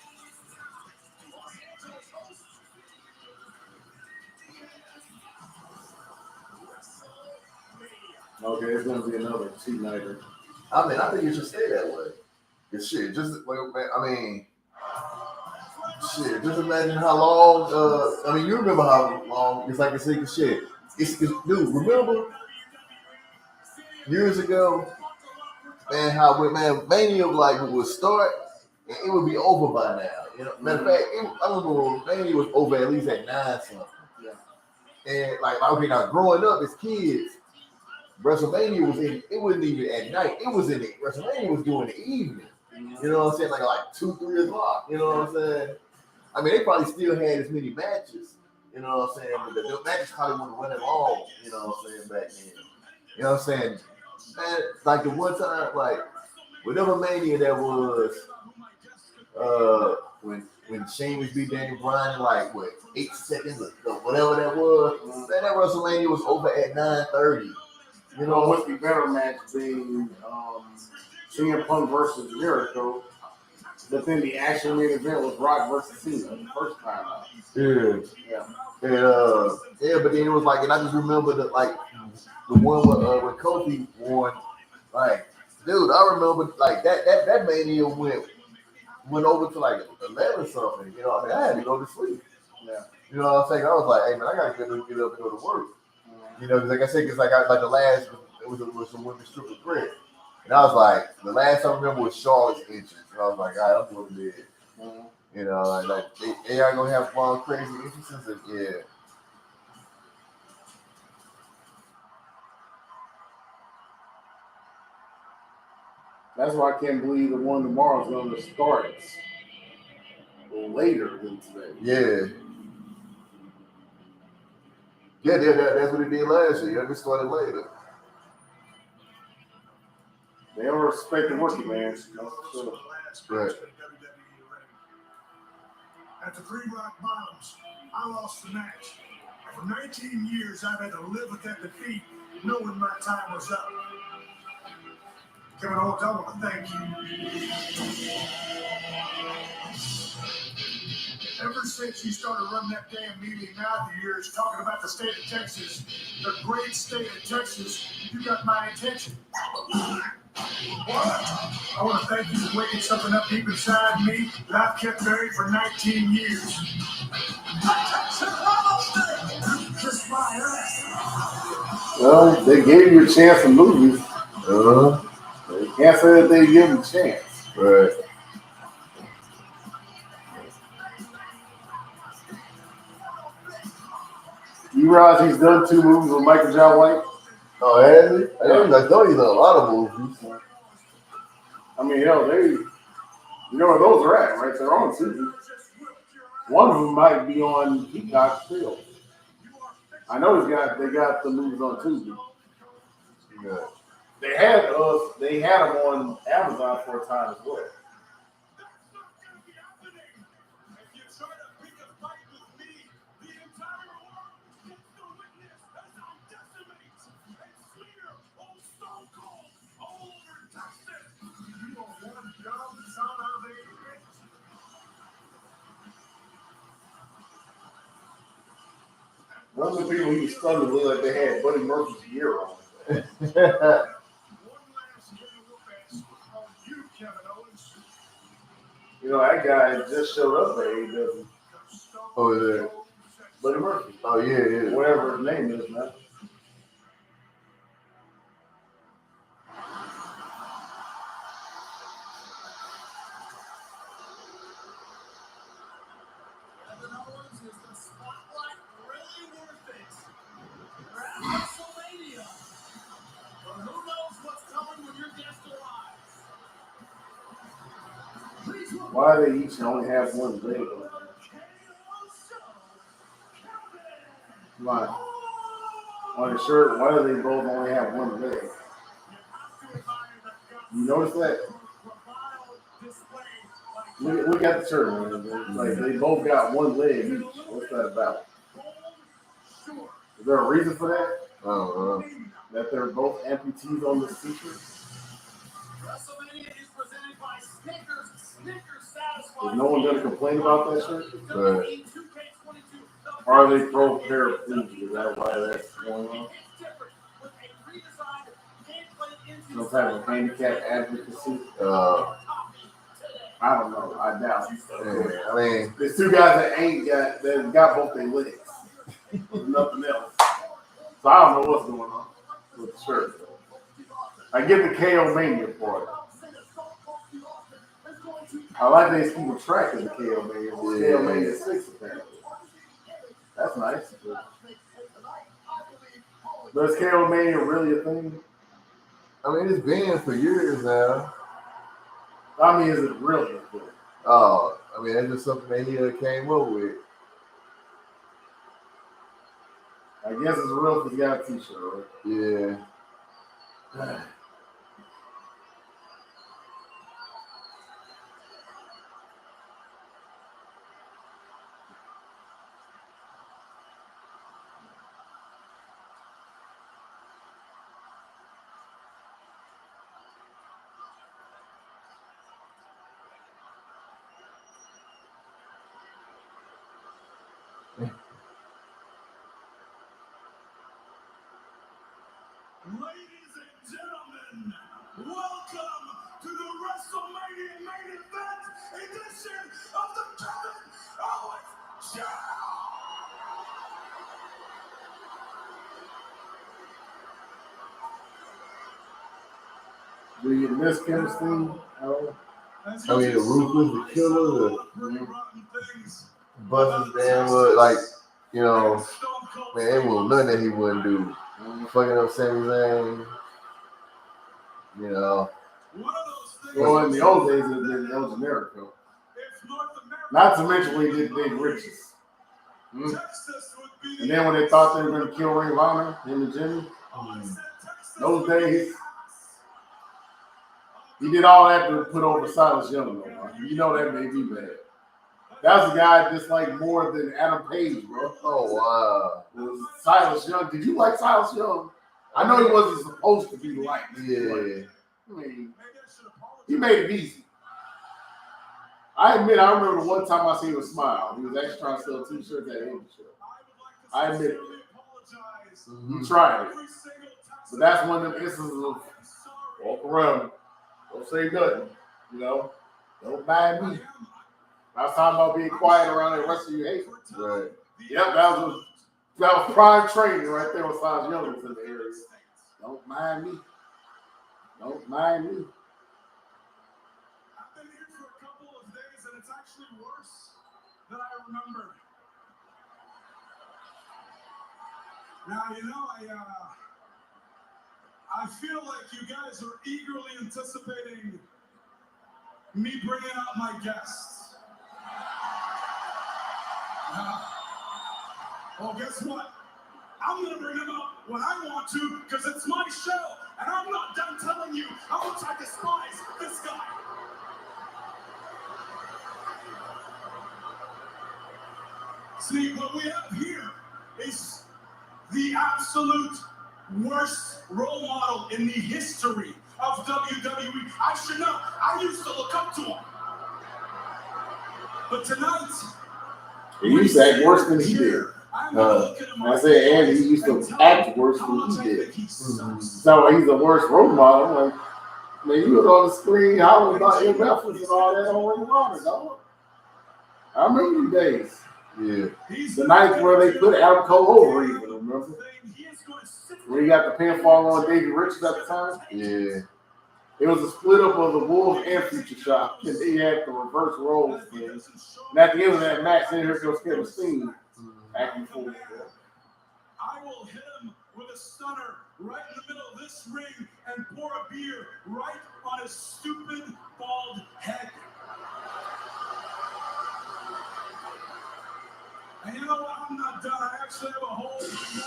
Okay, it's going to be another 2-nighter. I mean, I think it should stay that way. Cause shit, just I mean, shit, just imagine how long. I mean, you remember how long it's like a single shit. It's dude. Remember years ago, man, how Mania like would start, and it would be over by now. You know, matter of fact, I remember when Mania was over at least at 9 something. Yeah. And like, okay, now growing up as kids, WrestleMania was in. It wasn't even at night. It was in the WrestleMania was during the evening. You know what I'm saying? Like 2, 3 o'clock. You know what I'm saying? I mean, they probably still had as many matches. You know what I'm saying? But the matches probably wouldn't run it long. You know what I'm saying? Back then. You know what I'm saying? Man, like the one time, like whatever Mania that was, when Sheamus beat Daniel Bryan in like what 8 seconds or whatever that was. Man, that WrestleMania was over at 9:30. You know, what's the better match being CM Punk versus Jericho, but then the actual main event was Rock versus Cena the first time out. Yeah. And yeah, but then it was like, and I just remember the one with Kofi won. Like, dude, I remember like that Mania went over to like 11 something. You know, I mean, I had to go to sleep. Yeah. You know what I'm saying? I was like, hey man, I gotta get up and go to work. You know, because like I said, because like the last it was some women's triple threat, and I was like, the last I remember was Charlotte's entrance, and I was like, all right, I'm going to bed. You know, like they are gonna have fun, crazy entrances, and yeah. That's why I can't believe the one tomorrow is going to start later than today. Yeah. Yeah, that's what it did last year. It started later. They don't respect the working man. Right. At the 3 Rock Bottoms, I lost the match. For 19 years, I've had to live with that defeat, knowing my time was up. Kevin Owens, I want to thank you. Ever since you started running that damn meeting out of yours, talking about the state of Texas, the great state of Texas, you got my attention. What? I want to thank you for waking something up deep inside me that I've kept buried for 19 years. Just my ass. Well, they gave you a chance in movies. You can't say that they give him a chance. Right. You realize he's done 2 movies with Michael John White? Oh, has he? I know he's done a lot of movies. I mean, hell, you know where those are at, right? They're on TV. One of them might be on Peacock still. I know they got the movies on Tuesday. Yeah. They had them on Amazon for a time as well. One of the people he was stunned with like they had Buddy Murphy's gear on. You know, that guy just showed up at AEW. Oh, yeah. Buddy Murphy. Oh, yeah. Whatever his name is, man. Why do they each only have one leg? Why? On the shirt, why do they both only have one leg? You notice that? Look at the shirt, man. Like they both got one leg each. What's that about? Is there a reason for that? I don't know. That they're both amputees on this t-shirt? Wrestlemania is presented by Snickers. Snickers satisfies. Is no one gonna complain about that shirt? Right. Or are they pro paraplegic? Is that why that's going on? Some type of handicap advocacy? I don't know. I doubt it. Yeah, I mean, There's two guys that got both their legs. Nothing else. So I don't know what's going on with the shirt. I get the KO Mania part. I like they keep a track of the KO Mania. KO Mania 6 apparently. That's nice. But is KO Mania really a thing? I mean, it's been for years now. I mean, is it really a thing? Oh, I mean, that's just something that he came up with. I guess it's real if he's got a t-shirt, right? Yeah. Ladies and gentlemen, welcome to the WrestleMania main event edition of the Kevin Owens Show! Do you miss Kim's theme? Oh. I mean, the Ruthless, the Killer, the Buster's damn look, like, you know, man, there was nothing that he wouldn't do. Fucking up Sami Zayn, you know. Well, in the old days, it was been El Generico. Not to mention when he did Big Riches. And then when they thought they were going to kill Ring of Honor, him and Jimmy, those days, he did all that to put over Silas Young. You know that made me mad. That was a guy I disliked more than Adam Page, bro. Oh, wow. It was Silas Young. Did you like Silas Young? I know he wasn't supposed to be liked. Yeah. I mean, he made it easy. I admit, I remember the one time I seen him smile. He was actually trying to sell t-shirts at Indie Show. I admit it. He tried it. But that's one of them instances of walk around, don't say nothing, you know? Don't mind me. I was talking about being quiet around the rest of you hate. Right. Yep, that was prime training right there with Silas Young was in the area. Don't mind me. Don't mind me. I've been here for a couple of days and it's actually worse than I remember. Now, you know, I feel like you guys are eagerly anticipating me bringing out my guests. Well, guess what? I'm going to bring them out when I want to because it's my show. And I'm not done telling you how much I despise this guy. See, what we have here is the absolute worst role model in the history of WWE. I should know. I used to look up to him. But tonight, He used to act worse than he did. I said, and he used to act worse than he did. So he's the worst role model. Like, man, you was on the screen hollering about MFs and all that on Ring of Honor, dog. I remember the days. Yeah. The nights where they put Adam Cole over even, remember? When he got the pinfall on David Richards at the time? Yeah. It was a split up of the Wolves and Future Shock, and they had the reverse roles thing. And at the end of that match, then here goes Kevin Steen acting fool. I will hit him with a stunner right in the middle of this ring and pour a beer right on his stupid bald head. And you know what? I'm not done. I actually have a whole lot more.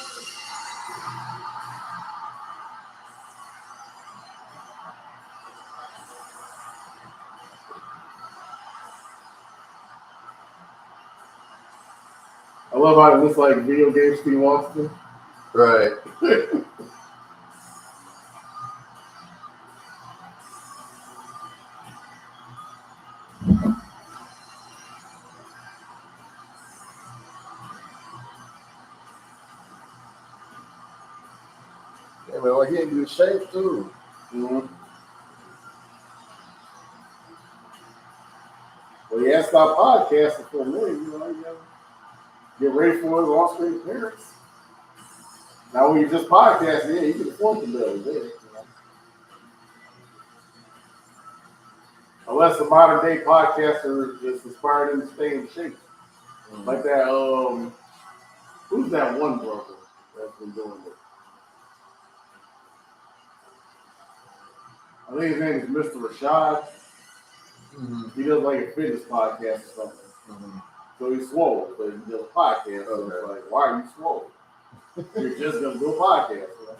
I love how it looks like video game Steve Austin. Right. Yeah, man, like he in good shape too. Mm-hmm. Well, he has to stop podcasting for a minute. You know, you gotta get ready for his on-screen appearance. Now, when you just podcasting, yeah, you can afford the bill. Yeah, you know. Unless the modern day podcaster is inspired him to stay in shape. Mm. Like that, who's that one brother that's been doing it? I think his name is Mr. Rashad. Mm-hmm. He does like a fitness podcast or something. Mm-hmm. So he's swole, but he does a podcast. So it's like, why are you swole? You're just gonna do a podcast. You know?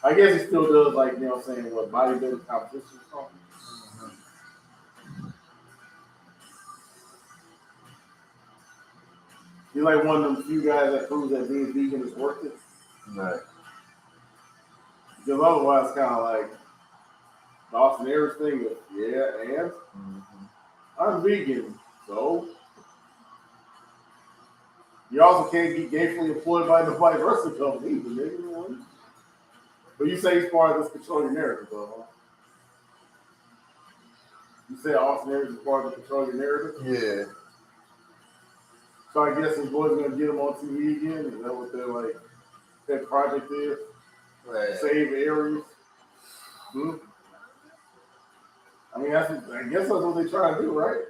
I guess he still does like, you know what I'm saying, what, bodybuilding competition or something. He's like one of them few guys that proves that being vegan is worth it. Right. Because otherwise, kind of like the Austin Aries thing is, yeah, and I'm vegan, so you also can't get gainfully employed by nobody's wrestling company either, nigga. You know? But you say he's part of this control your narrative, though, huh? You say Austin Aries is part of the control your narrative? Yeah. So I guess his boys gonna get him on TV again? Is that what their like that project is? Right. Save Aries? Hmm? I mean, I guess that's what they try to do, right?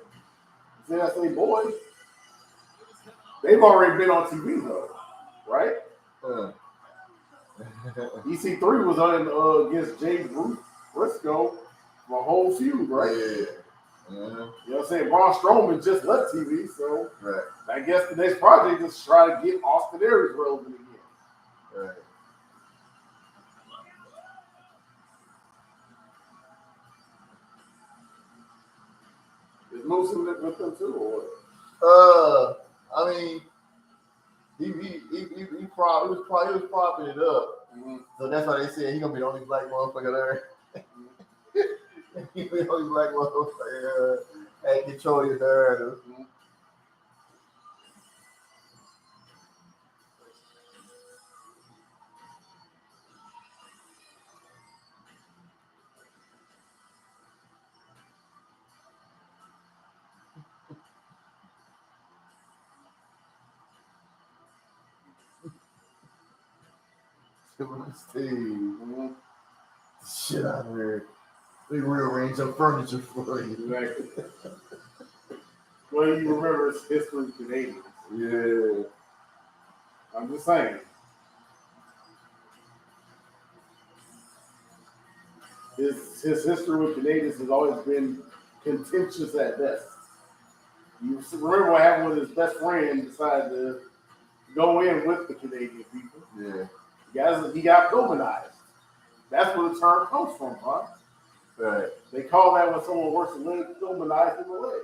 See, that's their boys. They've already been on TV though, right? EC3 was on against Jay Briscoe for a whole feud, right? Yeah. You know what I'm saying? Braun Strowman just left TV, so Right. I guess the next project is to try to get Austin Aries relevant again. Right. Is Moose in it with them too, or what? I mean, he was propping it up. Mm-hmm. So that's why they said he gonna be the only black motherfucker there. He be the only black motherfucker at control your narrative. Steve. Mm-hmm. Shit out of here. They rearrange your furniture for you. Exactly. Well, you remember it's history Canadians. Yeah. I'm just saying. His history with Canadians has always been contentious at best. You remember what happened when his best friend decided to go in with the Canadian people. Yeah. He got Pilmanized. That's where the term comes from, huh? Right. They call that when someone works a leg, Pilmanized in the leg.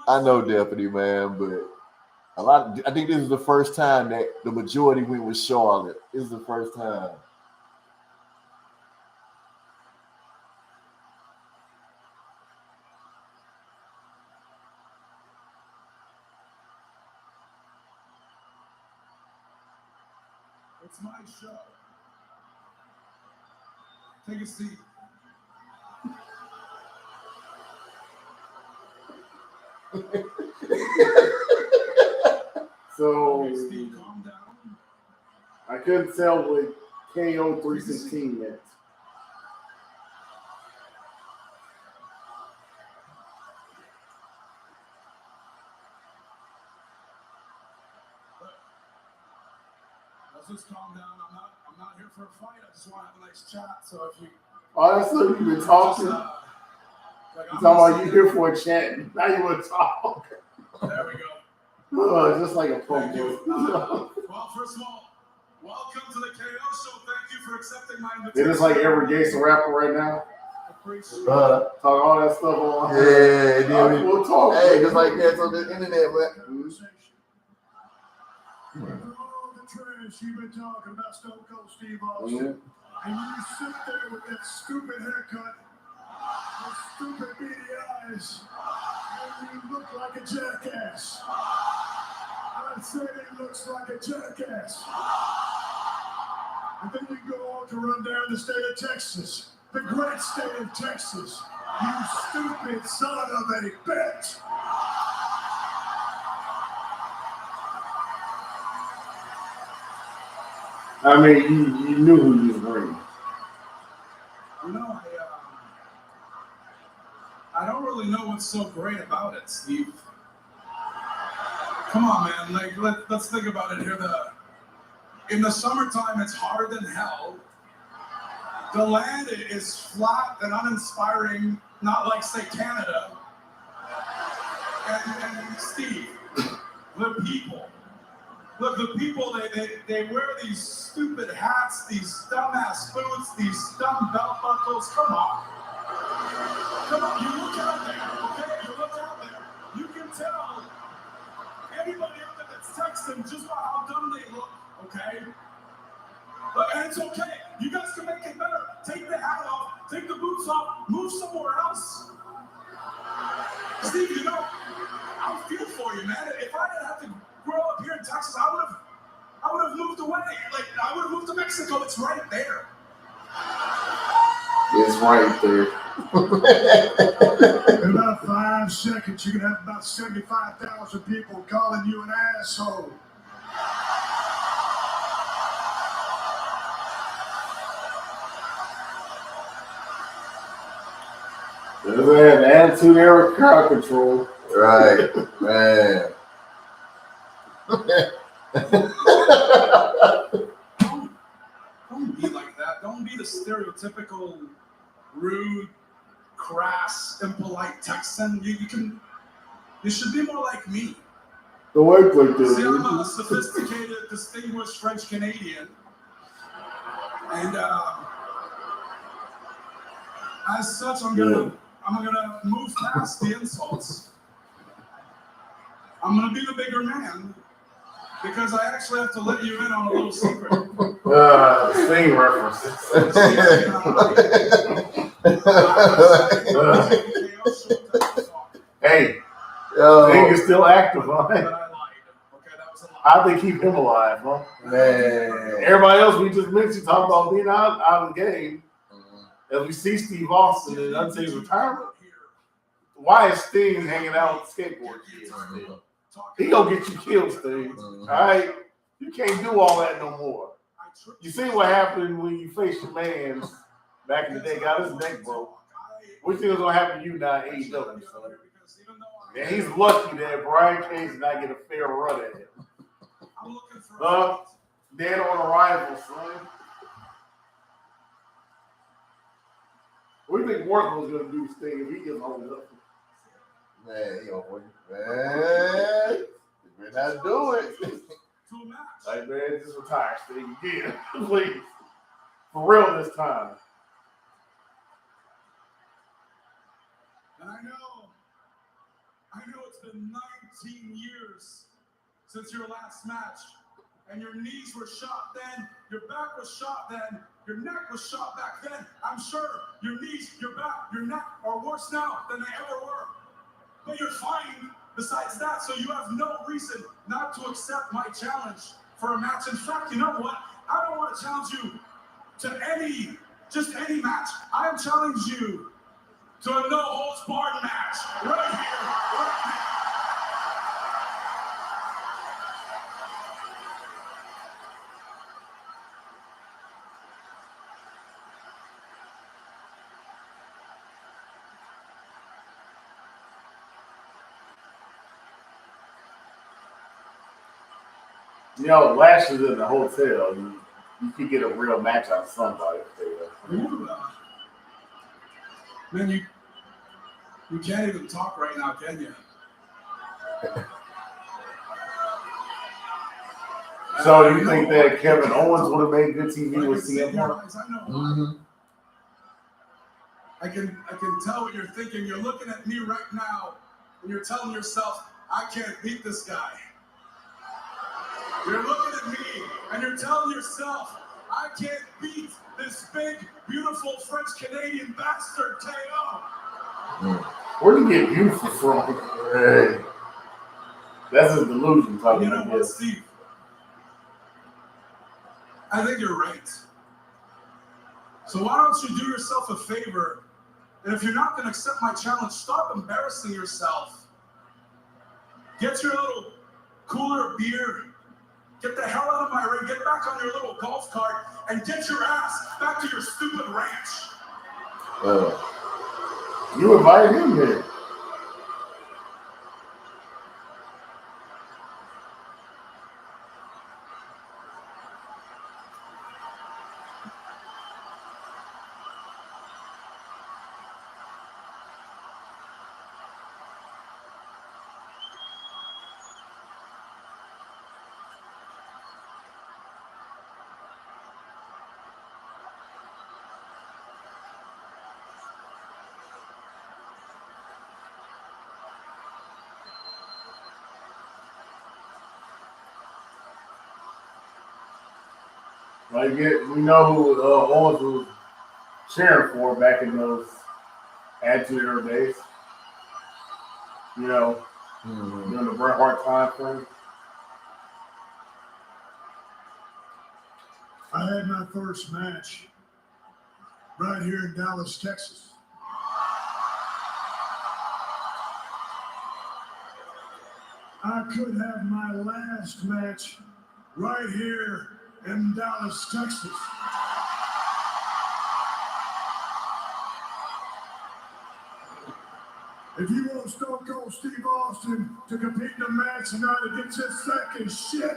I know Deputy, man, but I think this is the first time that the majority went with Charlotte. This is the first time. It's my show. Take a seat. So Steve, calm down. I couldn't tell what KO 316 meant. just calm down. I'm not here for a fight. I just want to have a nice chat. So if you Oh, that's what you've been talking. like, You talking about you here for a chat. Now you want to talk. There we go. Oh, just like a Thank you. promo. Well, first of all, welcome to the KO show. Thank you for accepting my It invitation. is like every gangster rapper right now. Appreciate it. Talk all that stuff on. Yeah, then We'll talk. hey, just like that's on the internet, man. Conversation. All the trash you've been talking about Stone Cold Steve Austin. And you sit there with that stupid haircut, those stupid beady eyes, and you look like a jackass. I'd say he looks like a jackass. And then you go on to run down the state of Texas, the great state of Texas. You stupid son of a bitch. I mean, you knew who you was bringing. You know, I don't really know what's so great about it, Steve. Come on, man. Like, let's think about it here. In the summertime, it's hard than hell. The land is flat and uninspiring, not like, say, Canada. And Steve, the people. Look, the people, they wear these stupid hats, these dumbass boots, these dumb belt buckles. Come on. Come on, you look out there, okay? You look out there. You can tell anybody out there that's texting just by how dumb they look, okay? Look, and it's okay. You guys can make it better. Take the hat off, take the boots off, move somewhere else. Steve, you know, I feel for you, man. If I didn't have to grow up here in Texas, I would have moved away. Like, I would have moved to Mexico. It's right there. It's right there. In about 5 seconds, you can have about 75,000 people calling you an asshole. Doesn't have attitude era crowd control. Right, man. Don't be like that. Don't be the stereotypical rude, crass, impolite Texan. You should be more like me. Don't act like this. See, I'm a sophisticated, distinguished French Canadian, and as such, I'm gonna move past the insults. I'm gonna be the bigger man because I actually have to let you in on a little secret. Sting references. Hey, Sting is still active, huh? But I lied. Okay, that was a lie. How they keep him alive, huh? Man. Everybody else we just mentioned talking about being out of the game. As we see Steve Austin and until his retirement, why is Sting hanging out with skateboard kids still? He gonna get you killed, Sting. All right, you can't do all that no more. You see what happened when you faced your man's back in the day, got his neck broke. What do you think is gonna happen to you now at AEW, son? And he's lucky that Brian Cage did not get a fair run at him. Dead on arrival, son. What do you think Wardlow's gonna do, Sting, if he gets hold up? Man, he gonna man, he may not do it. Like, man, just retire, Sting, again, please. For real this time. And I know it's been 19 years since your last match, and your knees were shot then, your back was shot then, your neck was shot back then. I'm sure your knees, your back, your neck are worse now than they ever were. But you're fine besides that, so you have no reason not to accept my challenge for a match. In fact, you know what? I don't want to challenge you to just any match. I am challenging you to a no-holds-barred match right here, right now. You know, Lashley's in the hotel. You could get a real match out of somebody. Man, you can't even talk right now, can you? So you think that Kevin Owens would have made good TV with CM Punk? Mm-hmm. I can tell what you're thinking. You're looking at me right now, and you're telling yourself, I can't beat this guy. You're looking at me, and you're telling yourself, I can't beat this big, beautiful French-Canadian bastard KO. Where do you get beautiful from? Hey. That's his delusion talking You know like what, this. Steve? I think you're right. So why don't you do yourself a favor, and if you're not going to accept my challenge, stop embarrassing yourself. Get your little cooler of beer, get the hell out of my ring, get back on your little golf cart, and get your ass back to your stupid ranch. You invited him here. We know who Owens was cheering for back in those Attitude Era days. You know, during the Bret Hart time frame. I had my first match right here in Dallas, Texas. I could have my last match right here in Dallas, Texas. If you want Stone Cold Steve Austin to compete in the match tonight against his second shit,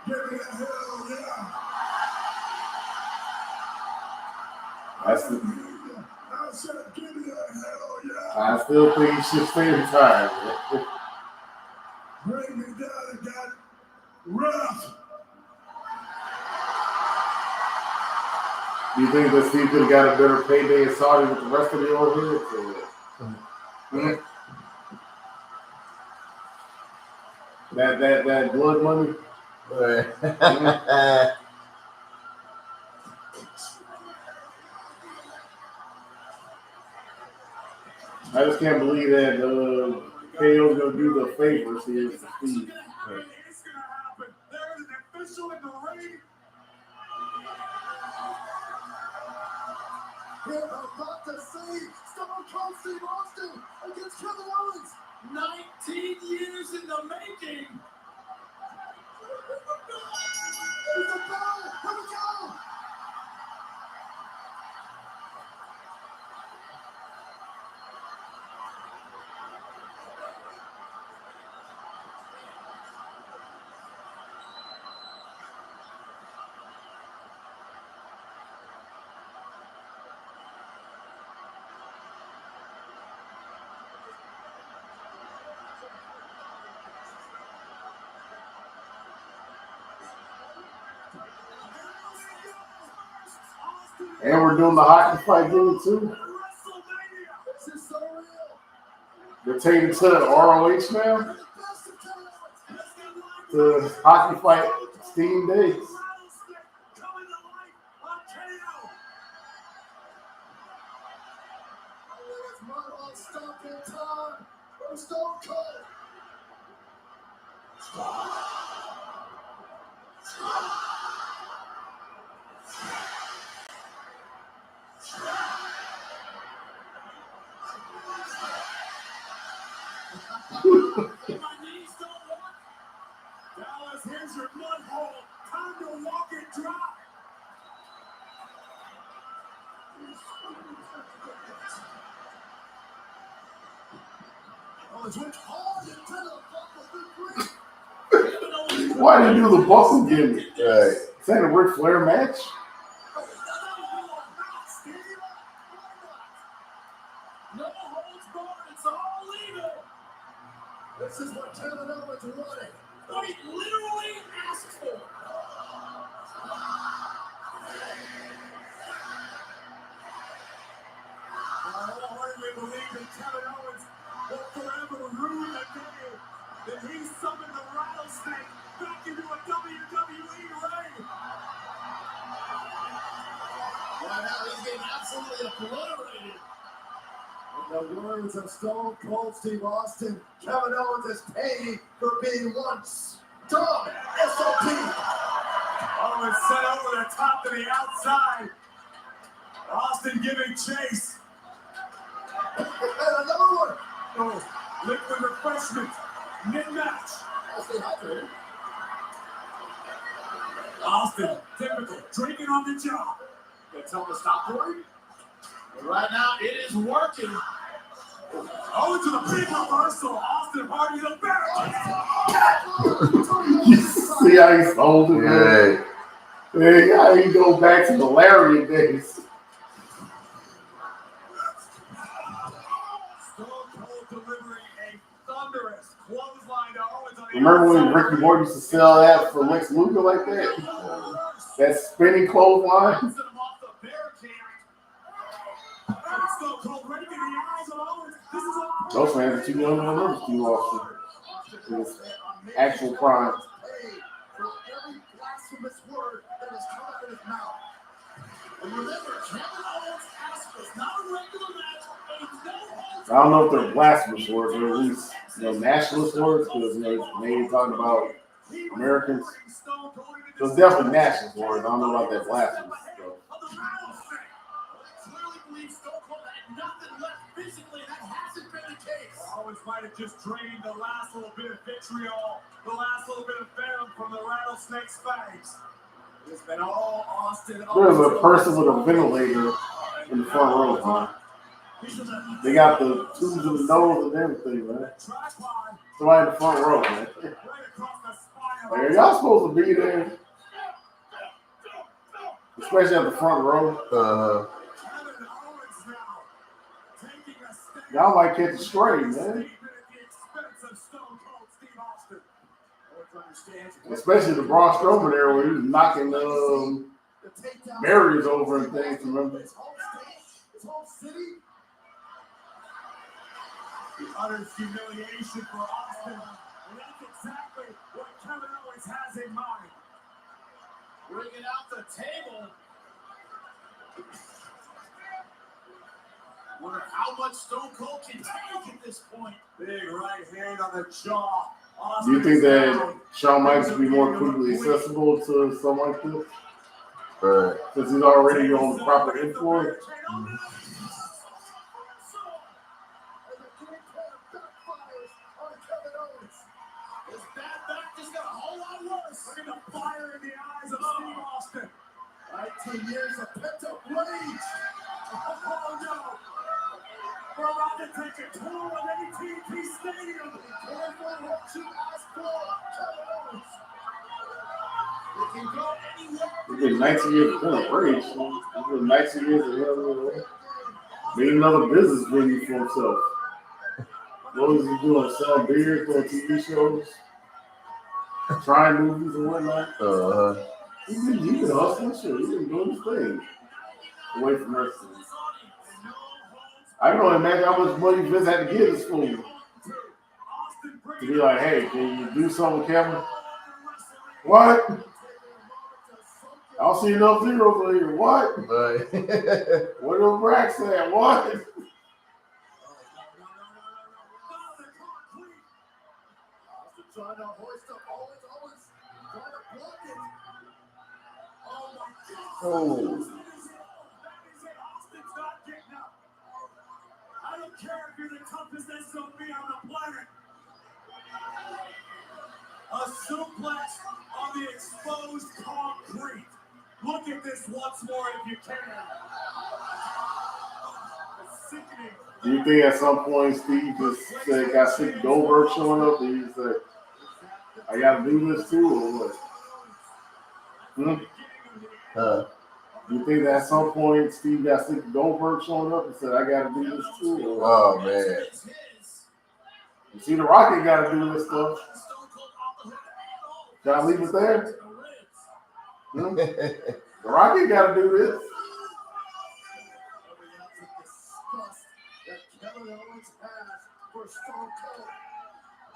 give me a hell yeah. That's the, I said, give me a hell yeah. I still think he should stay retired. Bring me down and got rough. Do you think that Steve could have got a better payday in Saudi with the rest of the old heads? That blood money? I just can't believe that KO's gonna do the favors here for Steve. It's gonna happen. There's an official in the ring. We're about to see Stone Cold Steve Austin against Kevin Owens. 19 years in the making. It's a bell. Here we go. And we're doing the hockey fight game too. This is so real. They're taking it to the ROH now. The hockey fight Steam Days. It's my own stop in time from Stone Cold. My knees don't work. Dallas, here's your mud hole. Time to walk it dry. Owens went hard into the buckle. Good grief. Kevin Why did you do the buckle gimmick? Right. Is that a Ric Flair match? No holds barred. It's all legal. This is what Kevin Owens wanted. What he literally asked for. I wholeheartedly believe that Kevin Owens will forever rue the day that he summoned the rattlesnake back into a WWE ring. Right now, he's getting absolutely obliterated. In the words of Stone Cold Steve Austin, Kevin Owens is paying for being once done. SOP. Owens set over the top to the outside. Austin giving chase. And another one. Oh, liquid refreshment. Mid-match. Austin hydrated. Austin, typical, drinking on the job. They tell him to stop pouring. But right now, it is working. Oh, to the big reversal. Austin Hardy, the barricade. You see how he sold it? Yeah. Yeah, how he go back to the Lariat days. Stone Cold delivering a thunderous clothesline to Owens on the Remember when outside. Ricky Morton used to sell that for Lex Luger like that? That spinning clothesline? Bouncing him off the barricade. Stone Cold right in the eyes of Owens. This is a Those fans are too young to remember Steve Austin. His actual prime. For every blasphemous word that has come out of his mouth. And remember, Kevin Owens asked for not a regular match, a no-holds I don't know if they're blasphemous words or at least nationalist words because they talking about Americans. So it's definitely nationalist words. I don't know about that blasphemous stuff. Clearly believes Stone Cold had nothing left physically, and that hasn't been the case. Owens might have just drained the last little bit of vitriol, the last little bit of venom from the rattlesnake's fangs. It's been all Austin. There's a person with a ventilator in the front row, man. They got the tubes in the nose and everything, man. Somebody in the front row, man. Like, are y'all supposed to be there? Especially at the front row. Y'all might catch a stray, man. Especially the Braun Strowman there where he was knocking barriers over and things, remember? His home city. The utter humiliation for Austin. And that's exactly what Kevin Owens has in mind. Bringing out the table. Wonder how much Stone Cold can take at this point. Big right hand on the jaw. Do you think that Shawn Michaels would be more quickly accessible to someone like this? Because he's already on the proper influence? His bad back just got a whole lot worse. Look at the fire in the eyes of Steve Austin. 19 years of pent-up rage. Oh, no. We're about to take a tour of AT&T Stadium. Careful what you ask for, Kevin Owens. It can go anywhere. He's been 19 years of pent-up rage. He's been 19 years of made another business venue for himself. What was he doing? Selling beers, doing TV shows, trying movies and whatnot. He's been hustling shit. He's been doing his thing away from wrestling. I can only imagine how much money Vince had to give this fool to be like, hey, can you do something with Kevin? What? I don't see enough zeros over here. What? What are the racks at? What? Trying to hoist up Owens trying to block it. Oh my God. Oh. That is it. Austin's not getting up. I don't care if you're the toughest SOB on the planet. A suplex on the exposed concrete. Look at this once more if you can. It's sickening. Do you think at some point Steve just said, got sick of Goldberg showing up and he said, I gotta do this too, or what? You think that at some point Steve got sick of Goldberg showing up and said, I gotta do this too? Or what? Oh man. You see, the Rocket gotta do this stuff. Gotta leave it there. The Rocket gotta do this. Kevin Owens has for Stone Cold.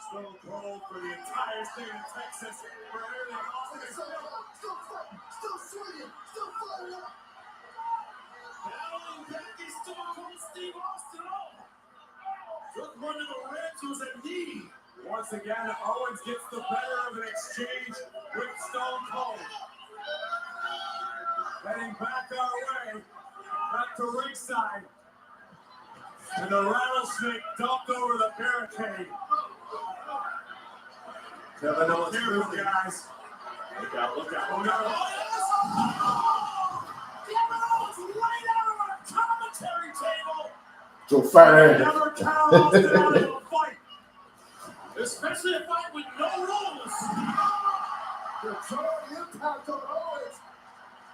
Stone Cold for the entire state of Texas. For everything Austin is still swinging, still firing up. Battling back is Stone Cold Steve Austin. Took one to the ribs, was a knee. Once again, Owens gets the better of an exchange with Stone Cold. Heading back our way, back to ringside. And the rattlesnake dumped over the barricade. Kevin Owens, careful, guys. Look out, look out. Oh, no. Kevin Owens right out of our commentary table. So fat Never count Austin out of a fight. Especially a fight with no rules. The total impact on Owens.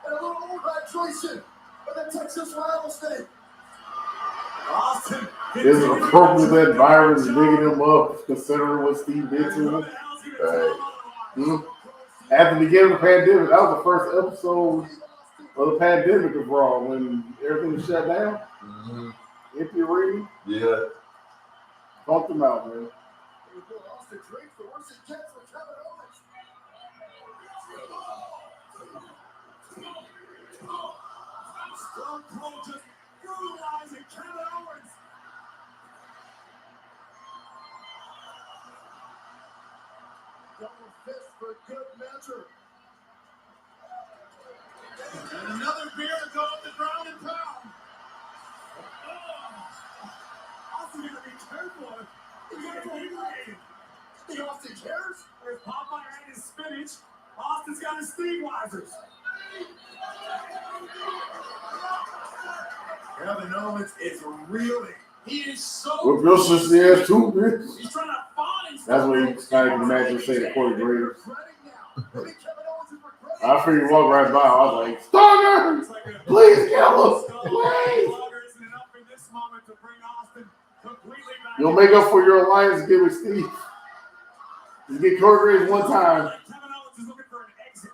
And a little more hydration for the Texas rattlesnake. Austin. Is it appropriate that Byron's digging him up, considering what Steve did to him? At the beginning of the pandemic, that was the first episode of the pandemic of Raw when everything was shut down. Empty arena. Yeah. Bumped him out, man. Austin drinks the worst it gets for Kevin Owens. Stone Cold just brutalizing Kevin Owens. Double fist for good measure. And another beer to go up the ground and pound. Austin gonna be careful. He's gonna go in. Think Austin cares? There's Popeye and his spinach. Austin's got his Steamweisers. Kevin Owens is reeling. He is so. Well, Bill says he has two beers. He's trying to find. That's what he kind of imagine say to Corey Graves. I figured walk right by. I was like, Stunner! Please kill us! Please! You'll make up for your alliance gimmick, Steve. Just get Corey Graves one time. Kevin Owens is looking for an exit.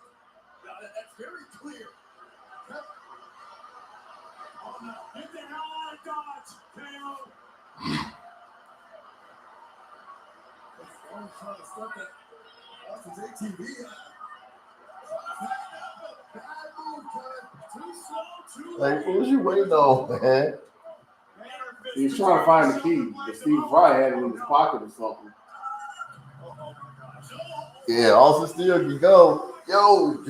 That's very clear. Oh no. Get the hell out of Dodge, KO. I'm trying to stop that. Austin's ATV. Bad move, Kevin. Too slow, too Like, what was you waiting on, man? He's trying to find the key. But Steve probably had it in his pocket or something. Yeah, Austin still can go. Yo.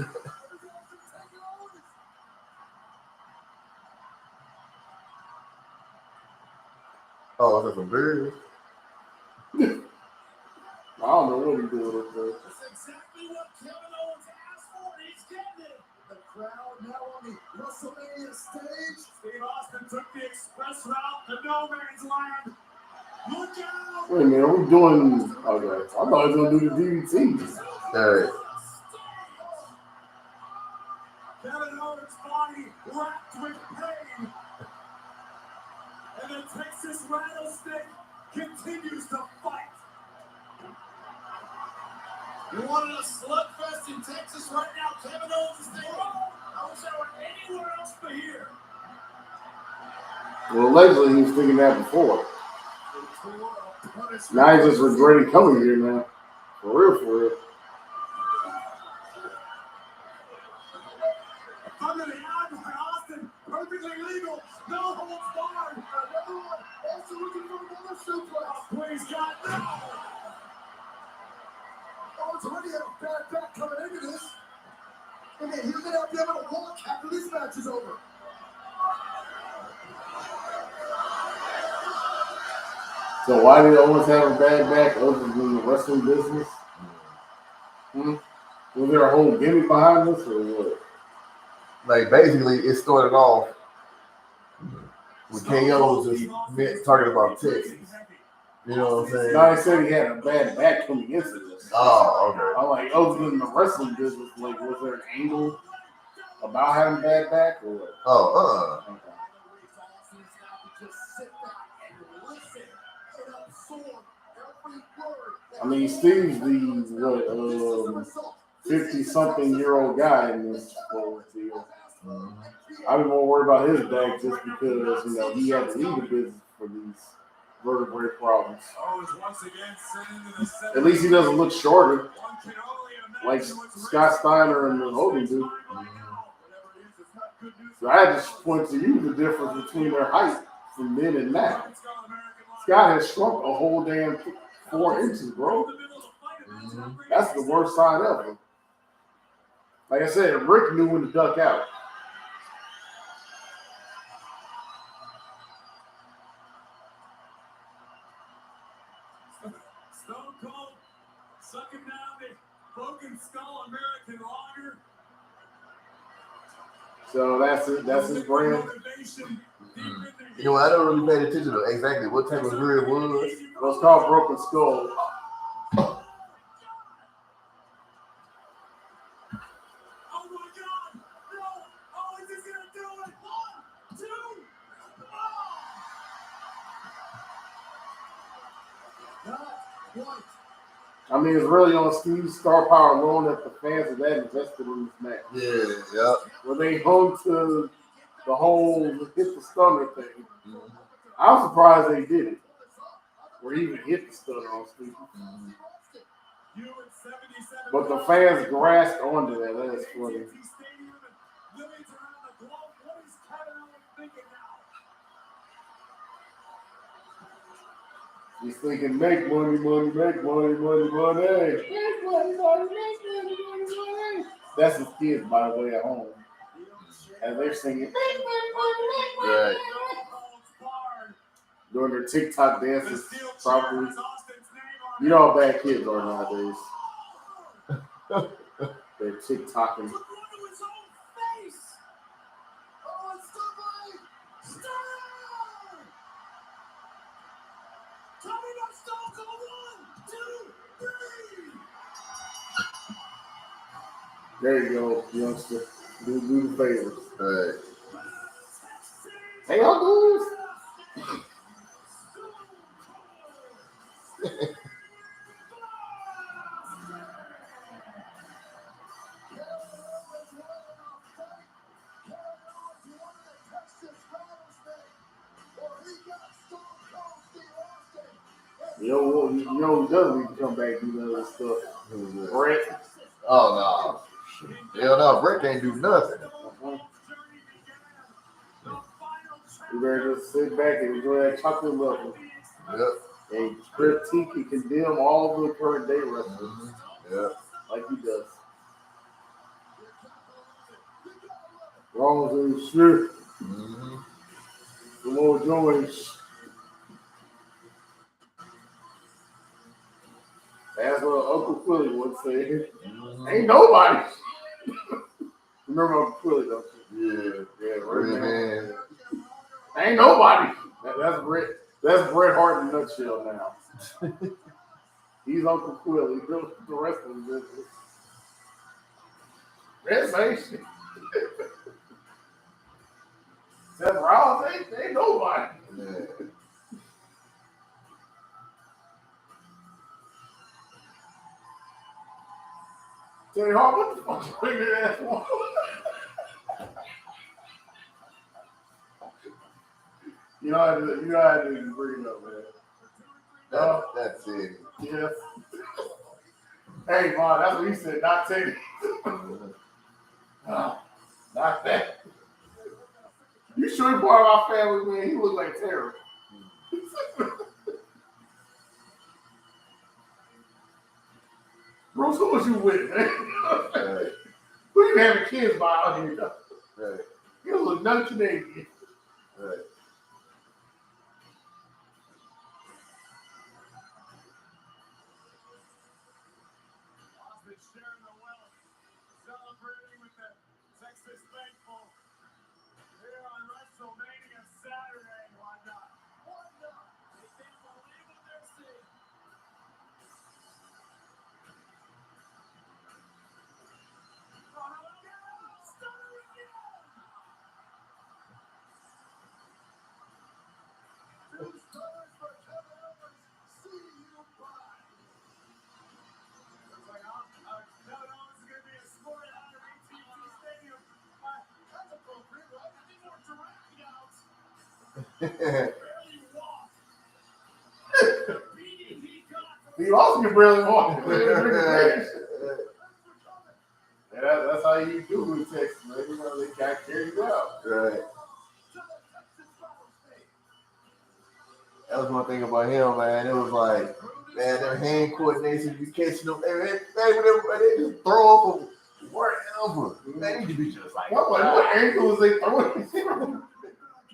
Oh, that's some beers. I don't know what he's doing up there. That's exactly what Kevin Owens asked for. He's getting it. The crowd now on the Wrestlemania stage. Steve Austin took the express route to no man's land. Look out! Wait a minute, are we doing? Okay, I thought he was gonna do the DVT. All right. Kevin Owens' body wrapped with pain. And the Texas rattlesnake continues to fight. You wanted a slugfest in Texas right now? Kevin Owens is there. I wish I were anywhere else but here. Well, allegedly he was thinking that before. Now he's just regretting coming here now. For real, for real. Under the eye by Austin, perfectly legal, no holds barred. Another one, also looking for another suplex. Oh, please, God, no! Owens already had a bad back coming into this. And then he may not be able to walk after this match is over. So why did Owens have a bad back other than the wrestling business? Was there a whole gimmick behind this or what? Like, basically, it started off with KO's just talking about Texas. You know what I'm saying? No, I said he had a bad back coming into this. Oh, okay. I'm like, other than the wrestling business, like, was there an angle about having bad back or what? Oh, I mean, Steve's the 50-something-year-old guy in this whole deal. I'd be more worried about his back just because, you know, he had to leave the business for these vertebrae problems. At least he doesn't look shorter like Scott Steiner and the Hogan do. So I just point to you the difference between their height from then and now. Scott has shrunk a whole damn 4 inches, bro. That's the worst sign ever. Like I said, Rick knew when to duck out. Stone Cold sucking down the Broken Skull American Lager. So that's it. That's his brand. you know, I don't really pay attention to exactly what type of beer it was. Well, it's called Broken Skull. Oh my God! No! Oh, is this gonna do it? 1, 2. I mean, it's really on Steve's star power alone that the fans are that invested in this match. Yeah. When they hung to the whole hit the stunner thing, I'm surprised they did it. Or even hit the stunner on Steve. But the fans grasped onto that. That's funny. He's thinking, make money, money, make money, money, money. Make money, money, make money, money, money. That's his kids, by the way, at home. And they're singing, make money, money, make money. Right. Doing their TikTok dances, probably. You know how bad kids are nowadays. They're TikToking. There you go, youngster. Do the favors. All right. Hey, y'all dudes. You know who doesn't need to come back and do none of this stuff? Brett. Oh, no. Hell no, Brett can't do nothing. You better just sit back and enjoy that chocolate level. Yep. And critique and condemn all the current day wrestlers. Yep. Like he does. Wrong as shit. The Lord joins. That's what Uncle Philly would say. Ain't nobody. Remember Uncle Philly, don't you? Yeah, right, man. Ain't nobody. That's Bret Hart in a nutshell now. He's Uncle Philly. The rest of the business. That's nation. Seth Rollins ain't nobody. Yeah. Tell you what the fuck you bring your ass on? You know how to bring it up, man. That's it. Yes. Hey, Vaughn, that's what he said, not Teddy. Not that. You sure you're part of our family, man? He look like terror. Bruce, who was you with, man? Right. Who you having kids by out here? Right. You look none Canadian. Right. Sharing the wealth, celebrating with the Texas faithful here on Wrestlemania Saturday. Why not? They can't believe what they're Steve Austin can barely walk. And that's how you do in Texas, man. You know, they got carried out. Right. That was one thing about him, man. It was like, man, their hand coordination, you catching them, they just throw up wherever. Man, you be just like, What angle was they throwing?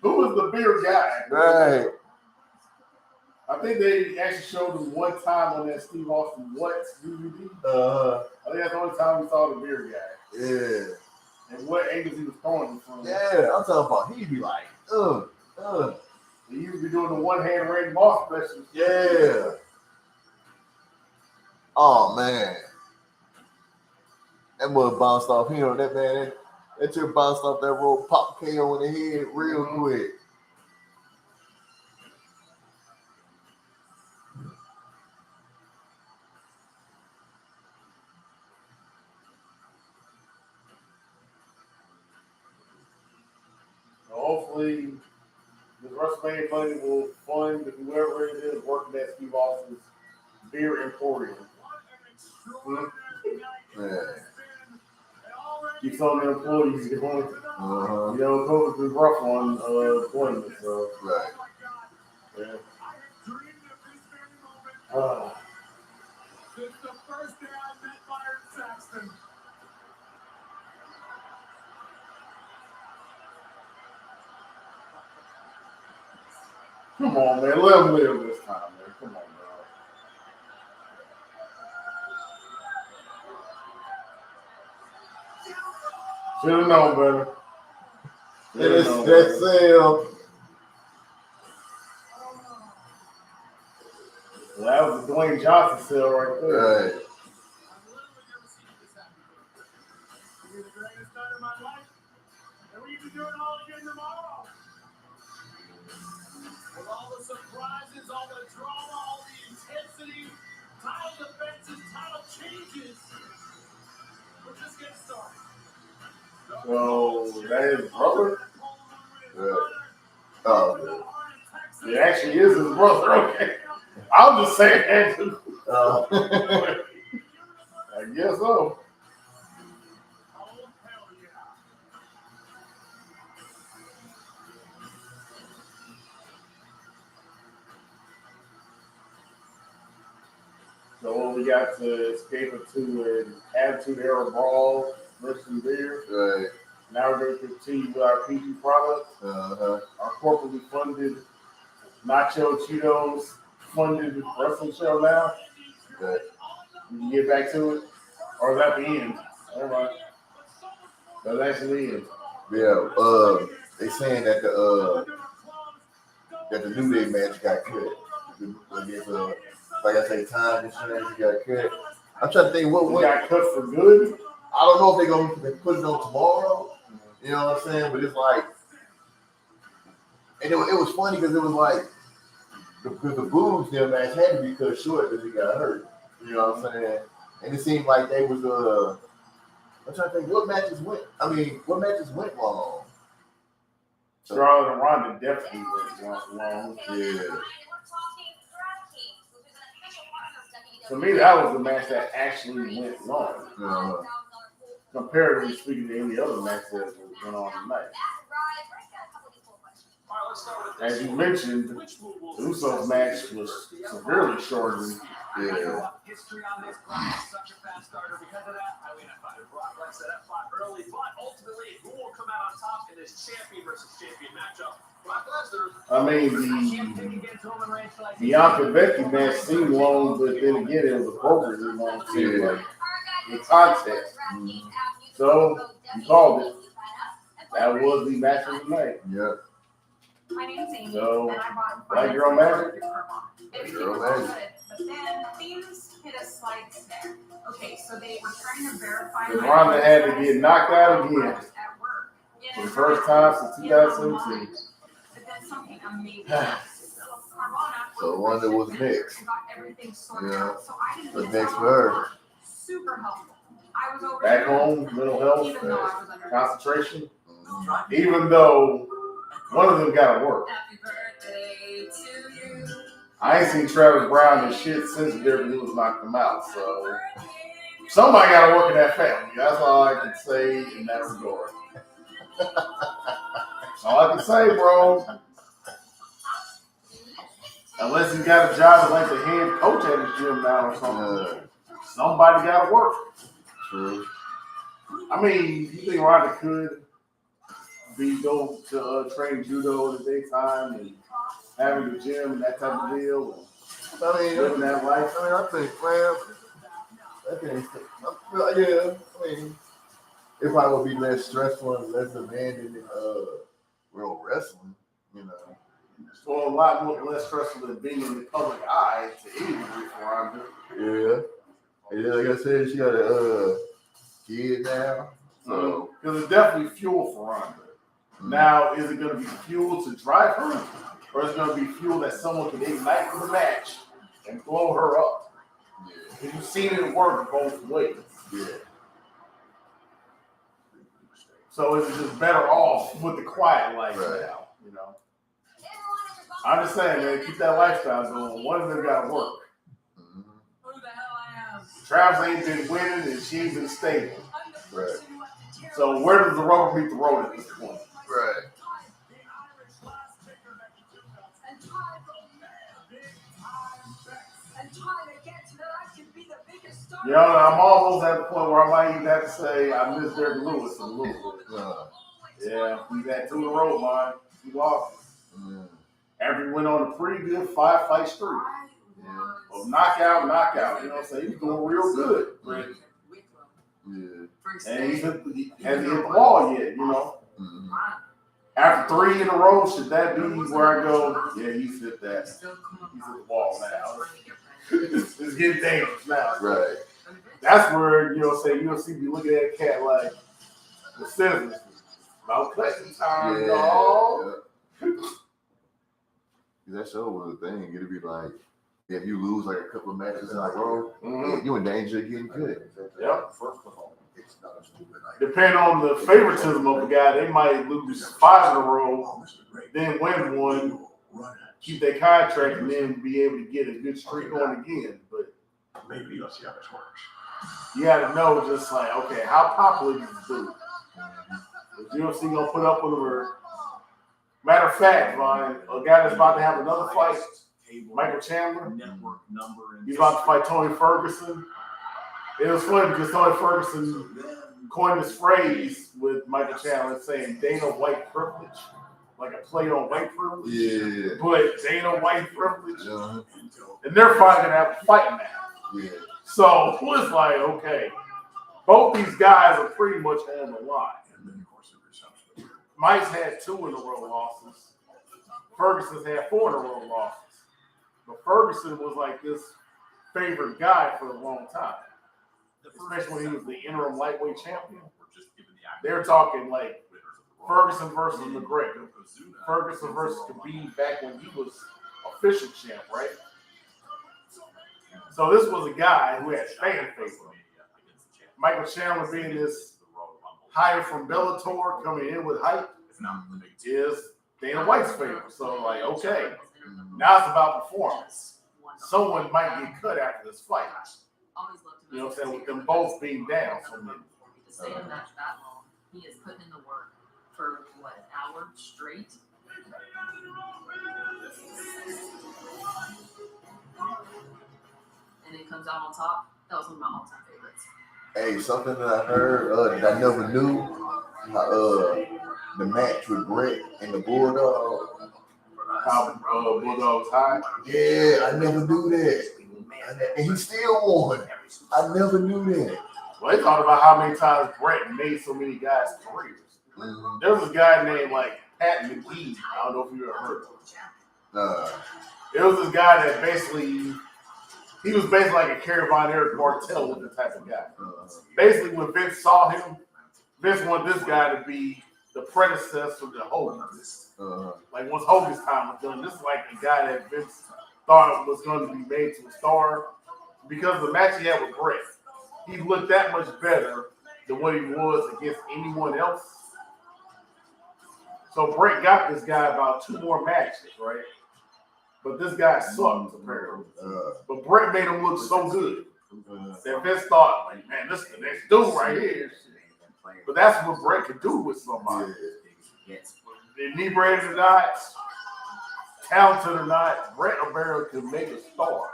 Who was the bigger guy? right. I think they actually showed him one time on that Steve Austin What's DVD. Uh-huh. I think that's the only time we saw the bigger guy. Yeah. And what angles he was throwing him from. Yeah, I'm talking about he'd be like, He used to be doing the one-hand Randy Moss special. Yeah. Oh, man. That mother bounced off him. That man, that just bounced off that rope, pop KO in the head real quick. So hopefully, the WrestleMania money will fund whoever it is working at Steve Austin's beer emporium. Yeah. Keep some of the employees going. Uh-huh. You know, COVID's been rough on employment, so. Right. Yeah. Since the first day I met Byron Saxton. Come on, man. Let him live this time, man. Come on, man. Should have known better. That's Sam. Well, that was the Dwayne Johnson sale right there. Right. You're the greatest night of my life. And we can do it all again tomorrow. With all the surprises, all the drama, all the intensity, title defenses, title changes. We're just getting started. So, that is brother? Yeah. Oh, It actually is his brother. Okay. I'll just say it. I guess so. So what we got to escape into an Attitude Era Brawl, Merchant Beer. right. Now we're going to continue with our PG products. Uh-huh. Our corporately funded Nacho Cheetos funded wrestling show now. Right. We can get back to it. Or is that the end? All right. That's actually the end. Yeah. They saying that the New Day match got cut. Against, like I say, time insurance got cut. I'm trying to think what got cut for good. I don't know if they're gonna put it on tomorrow. You know what I'm saying? But it's like, and it was funny because it was like the Boobs their match had to be cut short because he got hurt. You know what I'm saying? And it seemed like they was I'm trying to think what matches went wrong. Charlotte and Ronda definitely went long. Yeah. To me, that was the match that actually went long. Comparatively speaking to any other match that went on tonight. As you mentioned, the Usos match was severely shortened. Yeah. History on this Brock is such a fast starter because of that. I mean, I thought Brock likes that fought early, but ultimately, who will come out on top in this champion versus champion matchup? Brock Lesnar. I mean, the Bianca Becky match seemed long, but then again, it was appropriately long too, like in context. So you called it. That was the match of the night. Yep. My name's Amy, So, and I bought Black Girl Magic? It was Girl all Magic. good, but then things hit a slight snare. Okay, so they were trying to verify. Because Ronda had to get knocked out again At work. for the first time since 2017. But then something amazing happened. So the one that was next. Got everything sorted Yeah. out, so I didn't What's get next some for her? Super helpful. I was over Back here, home, mental health, even though I was under. concentration. Mhm. Even though One of them got to work. Happy birthday to you. I ain't seen Travis Brown and shit since Derrick Lewis knocked him out. So somebody got to work in that family. That's all I can say in that regard. That's all I can say, bro. Unless he got a job as like the head coach at his gym now or something. Somebody got to work. True. I mean, you think Ronda could go to train judo in the daytime and having the gym and that type of deal? I mean, living that life. I think, man, yeah. I mean, it probably would be less stressful and less demanding than real wrestling, you know. Well, a lot less stressful than being in the public eye to any degree for Ronda. Yeah, like I said, she got a kid now, so because it's definitely fuel for Ronda. Now, is it going to be fuel to drive her, or is it going to be fuel that someone can ignite for the match and blow her up? Yeah, you've seen it work both ways. Yeah. So is it just better off with the quiet life now? You know, I'm just saying, man, keep that lifestyle going. One of them got to work. Who the hell I am? Travis ain't been winning, and she's been stable. Right. So where does the rubber meet the road at this point? Right. You know, I'm almost at the point where I might even have to say I miss Derrick Lewis a little bit. Yeah, he's had 2 in a row, man. He lost. After he went on a pretty good 5-fight streak. Yeah. Well, knockout. You know what I'm saying? He was doing real good. Right? Yeah. And he hasn't hit the wall yet, you know. Mm-hmm. After 3 in a row, should that be where I go, yeah, he's hit that. He's hit the wall now. It's getting dangerous now. Right. That's where, you know, say UFC be looking at a cat like the scissors. About cutting time, dog. Yeah. That show was a thing. It'd be like, if you lose like a couple of matches in a row, you in danger of getting good. Yep. Depending on the favoritism of the guy, they might lose 5 in a row, then win 1, keep their contract, and then be able to get a good streak on again. But Maybe let's see how this works. you got to know, just like, okay, how popular is this dude? Is UFC gonna put up with him? Or matter of fact, Vaughn, a guy that's about to have another fight, Michael Chandler. He's about to fight Tony Ferguson. It was funny because Tony Ferguson coined this phrase with Michael Chandler saying Dana White privilege, like a play on white privilege. Yeah. But Dana White privilege. Uh-huh. And they're finally going to have a fight now. Yeah. So it's like, okay, both these guys are pretty much on the line. Mike's had 2 in a row losses. Ferguson's had 4 in a row losses. But Ferguson was like this favorite guy for a long time. Especially when he was the interim lightweight champion. They're talking like Ferguson versus McGregor. Ferguson versus Khabib back when he was official champ, right? So this was a guy who had fan favor. Michael Chandler being this hire from Bellator, coming in with hype, is Dana White's favorite. So like, okay, now it's about performance. Someone might get cut after this fight. You know what I'm saying? With them both being down so many. To stay in a match that long, he is putting in the work for what, an hour straight? And it comes out on top. That was one of my all-time favorites. Hey, something that I heard that I never knew, the match with Brett and the Bulldog. How Bulldog's high? Yeah, I never knew that. And he still won. I never knew that. Well, they talked about how many times Brett made so many guys' careers. Mm-hmm. There was a guy named like Pat McGee. I don't know if you ever heard of him. It was this guy that basically, he was basically like a Kerry Von Erich Martel with the type of guy. Basically, when Vince saw him, Vince wanted this guy to be the predecessor to Hogan. Like once Hogan's time was done, this is like the guy that Vince thought was going to be made to a star. Because of the match he had with Brett, he looked that much better than what he was against anyone else. So Brett got this guy about 2 more matches, right? But this guy sucked, apparently. But Brett made him look so good. That Vince thought, like, man, this is the next dude right here. But that's what Brett could do with somebody. Inebriated or not, talented or not, Brett O'Barrow could make a star.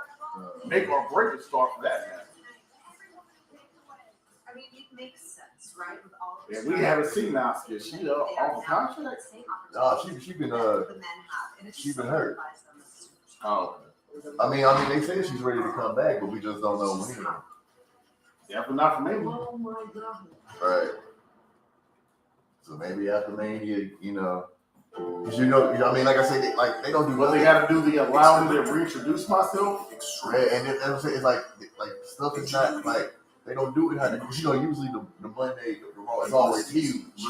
Make or break a star for that matter. I mean, it makes sense, right? With all of Yeah, we haven't seen Asuka. She off a contract? She been hurt. Oh. I mean, they say she's ready to come back, but we just don't know when. Yeah, but not for me. Oh my God. Right. So maybe after Mania, because I mean, like I said, they don't do. But they got to do the allow me to reintroduce myself. And it's like stuff is not like they don't do it. Usually the Monday, the Raw is always huge,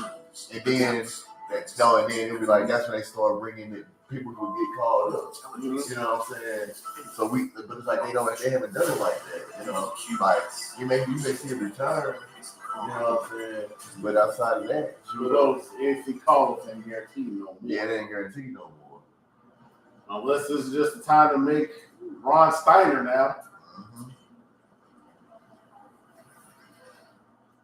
and then and then it'll be like that's when they start bringing it. People who get called up, you know what I'm saying? So but it's like they haven't done it like that, Like you may see a return, you know what I'm saying? But outside of that, those NC calls ain't guaranteed no more. Yeah, they ain't guaranteed no more. Unless this is just the time to make Ron Steiner now. Mm-hmm.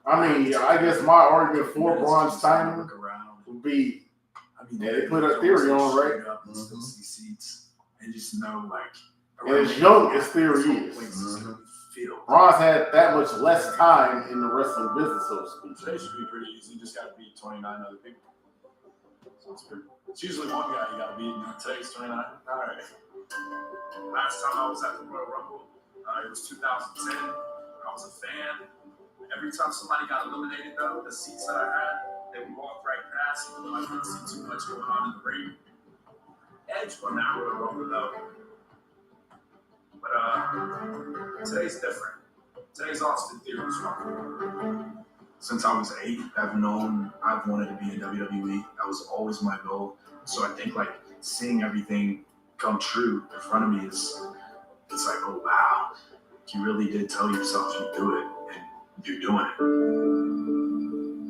I mean, I guess my argument for Braun Steiner would be, they put a theory on, right? Mm-hmm. Seats and just know, like, And as young as theory is, Braun's had that much less time in the wrestling business, so to speak. Today should be pretty easy. You just got to beat 29 other people. So it's usually one guy you got to beat. Today's 29. All right. Last time I was at the Royal Rumble, it was 2010. I was a fan. Every time somebody got eliminated, though, the seats that I had, they would walk right past, even though I couldn't see too much going on in the ring. Edge won that Royal Rumble, though. But today's different. Today's Austin Theory's Rumble. Since I was 8, I've wanted to be in WWE. That was always my goal. So I think, like, seeing everything come true in front of me it's like, oh, wow. You really did tell yourself you'd do it, and you're doing it.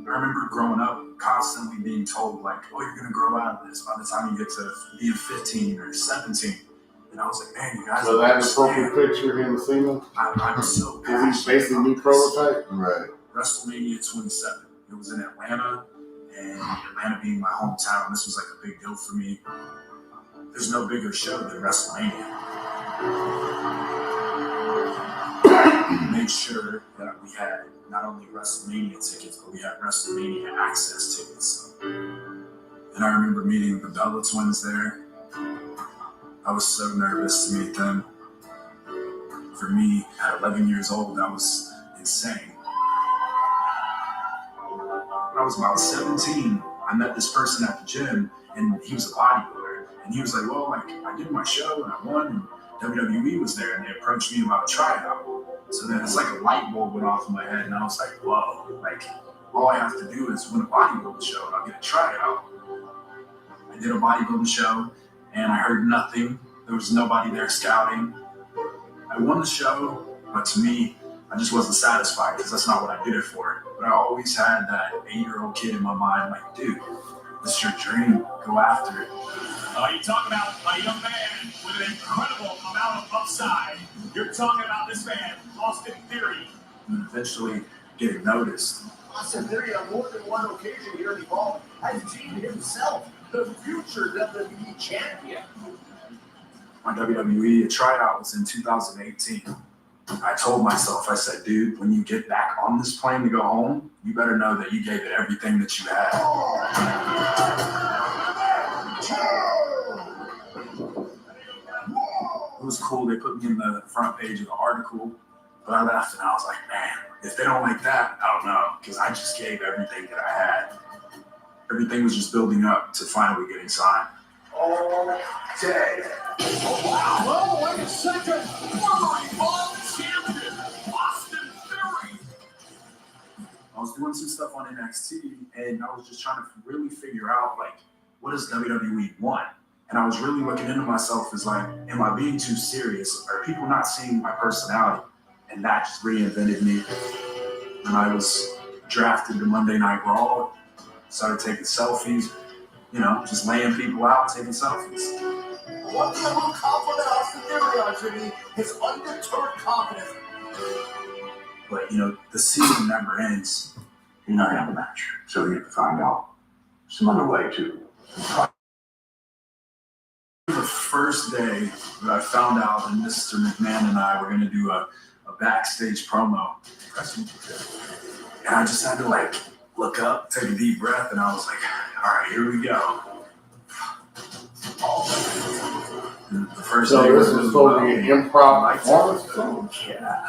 I remember growing up constantly being told, like, oh, you're going to grow out of this by the time you get to be 15 or 17. And I was like, man, you guys. So that appropriate picture in the scene. I'm so Is he basically new prototype? Right. WrestleMania 27. It was in Atlanta, and Atlanta being my hometown, this was like a big deal for me. There's no bigger show than WrestleMania. Made sure that we had not only WrestleMania tickets, but we had WrestleMania access tickets. And I remember meeting the Bella twins there. I was so nervous to meet them. For me, at 11 years old, that was insane. When I was about 17, I met this person at the gym, and he was a bodybuilder. And he was like, well, like, I did my show, and I won, and WWE was there, and they approached me about a tryout. So then it's like a light bulb went off in my head, and I was like, whoa, like, all I have to do is win a bodybuilding show, and I'll get a tryout. I did a bodybuilding show, and I heard nothing. There was nobody there scouting. I won the show, but to me, I just wasn't satisfied because that's not what I did it for. But I always had that 8-year-old kid in my mind, like, dude, this is your dream. Go after it. You talk about a young man with an incredible amount of upside. You're talking about this man, Austin Theory. And eventually getting noticed. Austin Theory on more than one occasion here in the ball has deemed himself the future WWE champion. My WWE tryout was in 2018. I told myself, I said, dude, when you get back on this plane to go home, you better know that you gave it everything that you had. It was cool. They put me in the front page of the article, but I left and I was like, man, if they don't like that, I don't know, because I just gave everything that I had. Everything was just building up to finally getting signed. All day. Oh, wow. Oh, wait a second. Former world champion, Austin Theory. I was doing some stuff on NXT, and I was just trying to really figure out, like, what does WWE want? And I was really looking into myself as, like, am I being too serious? Are people not seeing my personality? And that just reinvented me. And I was drafted to Monday Night Raw, started taking selfies. you know, just laying people out, taking selfies. One thing I will compliment Austin Theory on, Jimmy, his undeterred confidence. But, you know, the season never ends. You're not gonna have a match, so we have to find out some other way to. The first day that I found out that Mr. McMahon and I were going to do a backstage promo, and I just had to like look up, take a deep breath, and I was like, all right, here we go. And the first So day this was supposed to be an improv performance. Yeah.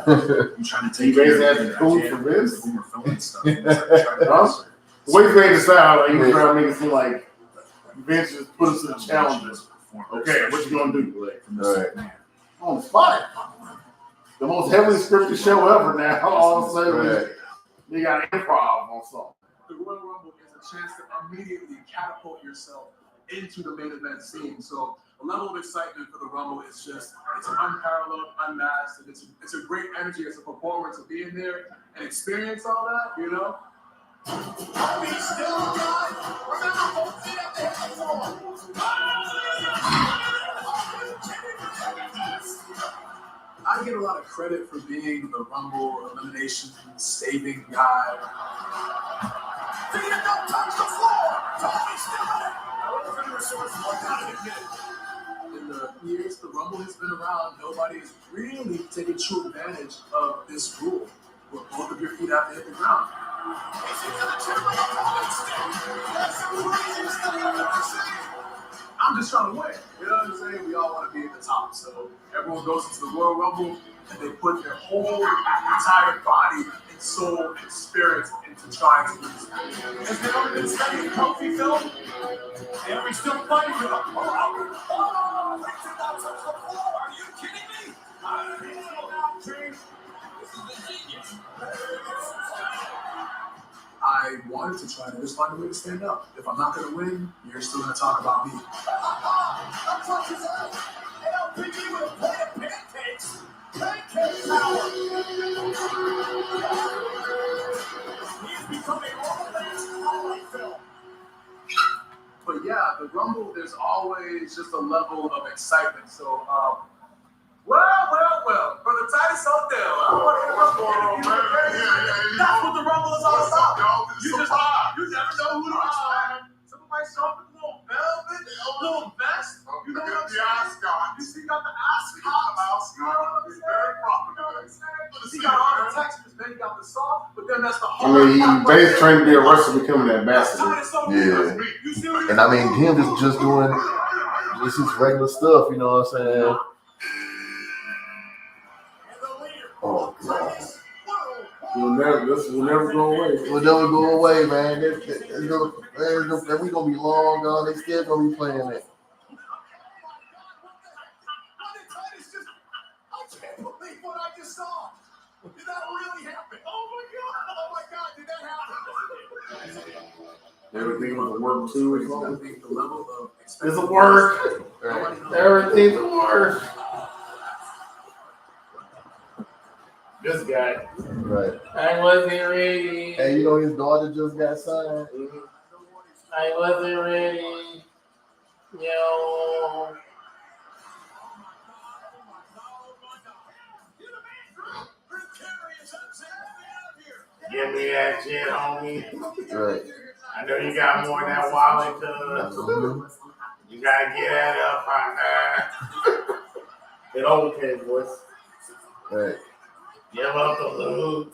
I'm trying to take You care guys of had it. the tools I can't for this? when we're filming stuff. It's like trying to Huh? The way you made it sound, like you were trying to make it seem like Vince just put us to the challenges. Okay, what you gonna do? Right. On the spot. The most heavily scripted show ever now. All of a sudden, Right. you got improv on something. The Royal Rumble is a chance to immediately catapult yourself into the main event scene. So the level of excitement for the Rumble is just, it's unparalleled, unmasked, and it's a great energy as a performer to be in there and experience all that, you know? Be still, guys. Remember, both feet up the hip floor. I get a lot of credit for being the Rumble elimination saving guy. Feet don't touch the floor. Totally still in it. In the years the Rumble has been around, nobody has really taken true advantage of this rule, where both of your feet have to hit the ground. I'm just trying to win. You know what I'm saying? We all want to be at the top. So everyone goes into the Royal Rumble and they put their whole entire body and soul and spirit into trying to win. Has the only been studying Kofi film? And we still fighting with him. Oh, they did not touch the floor. Are you kidding me? I wanted to try to just find a way to stand up. If I'm not going to win, you're still going to talk about me. That touches out. LPG with a plate of pancakes. Pancake power. He's becoming all that highlight film. But yeah, the Rumble, there's always just a level of excitement. So, well, Brother Titus O'Dell, I want to hear what's going on, man. That's what the Rumble is all about. You never know who to expect. Somebody show up with a little velvet, a little vest. You know what I'm saying? You see, you got the ascot. You know what I'm saying? He got all the textures, then you got the soft, but then that's the I hard. mean, he basically trying to be a wrestler, becoming an ambassador. Yeah. And I mean, him just doing just his regular stuff, you know what I'm saying? Oh, God. This will never go away. It will never go away, man. We gonna be long gone. They still gonna be playing it. I can't believe what I just saw. Did that really happen? Oh my God, did that happen? Everything was a work too. I think the level of It's a work. Right. Everything's a work. This guy. Right. I wasn't ready. And you know his daughter just got signed. I wasn't ready. Yo. Give me that shit, homie. Right. I know you got more in that wallet, too. You gotta get that up, partner. It okay, boys. Right. Give up the loot.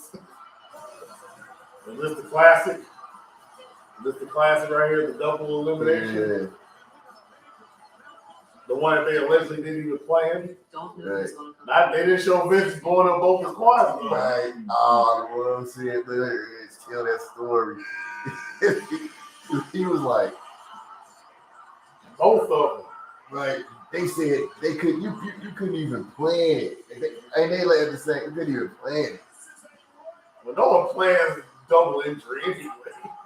Is this the classic? Is this the classic right here, the double elimination? Yeah. The one that they allegedly didn't even plan? Right. They didn't show Vince going up both his quads. Right. Oh, the world see it. Tell that story. He was like, Both of them. right. They said they could. You couldn't even plan it. They like to say you couldn't even plan it. Well, no one plans double injury anyway.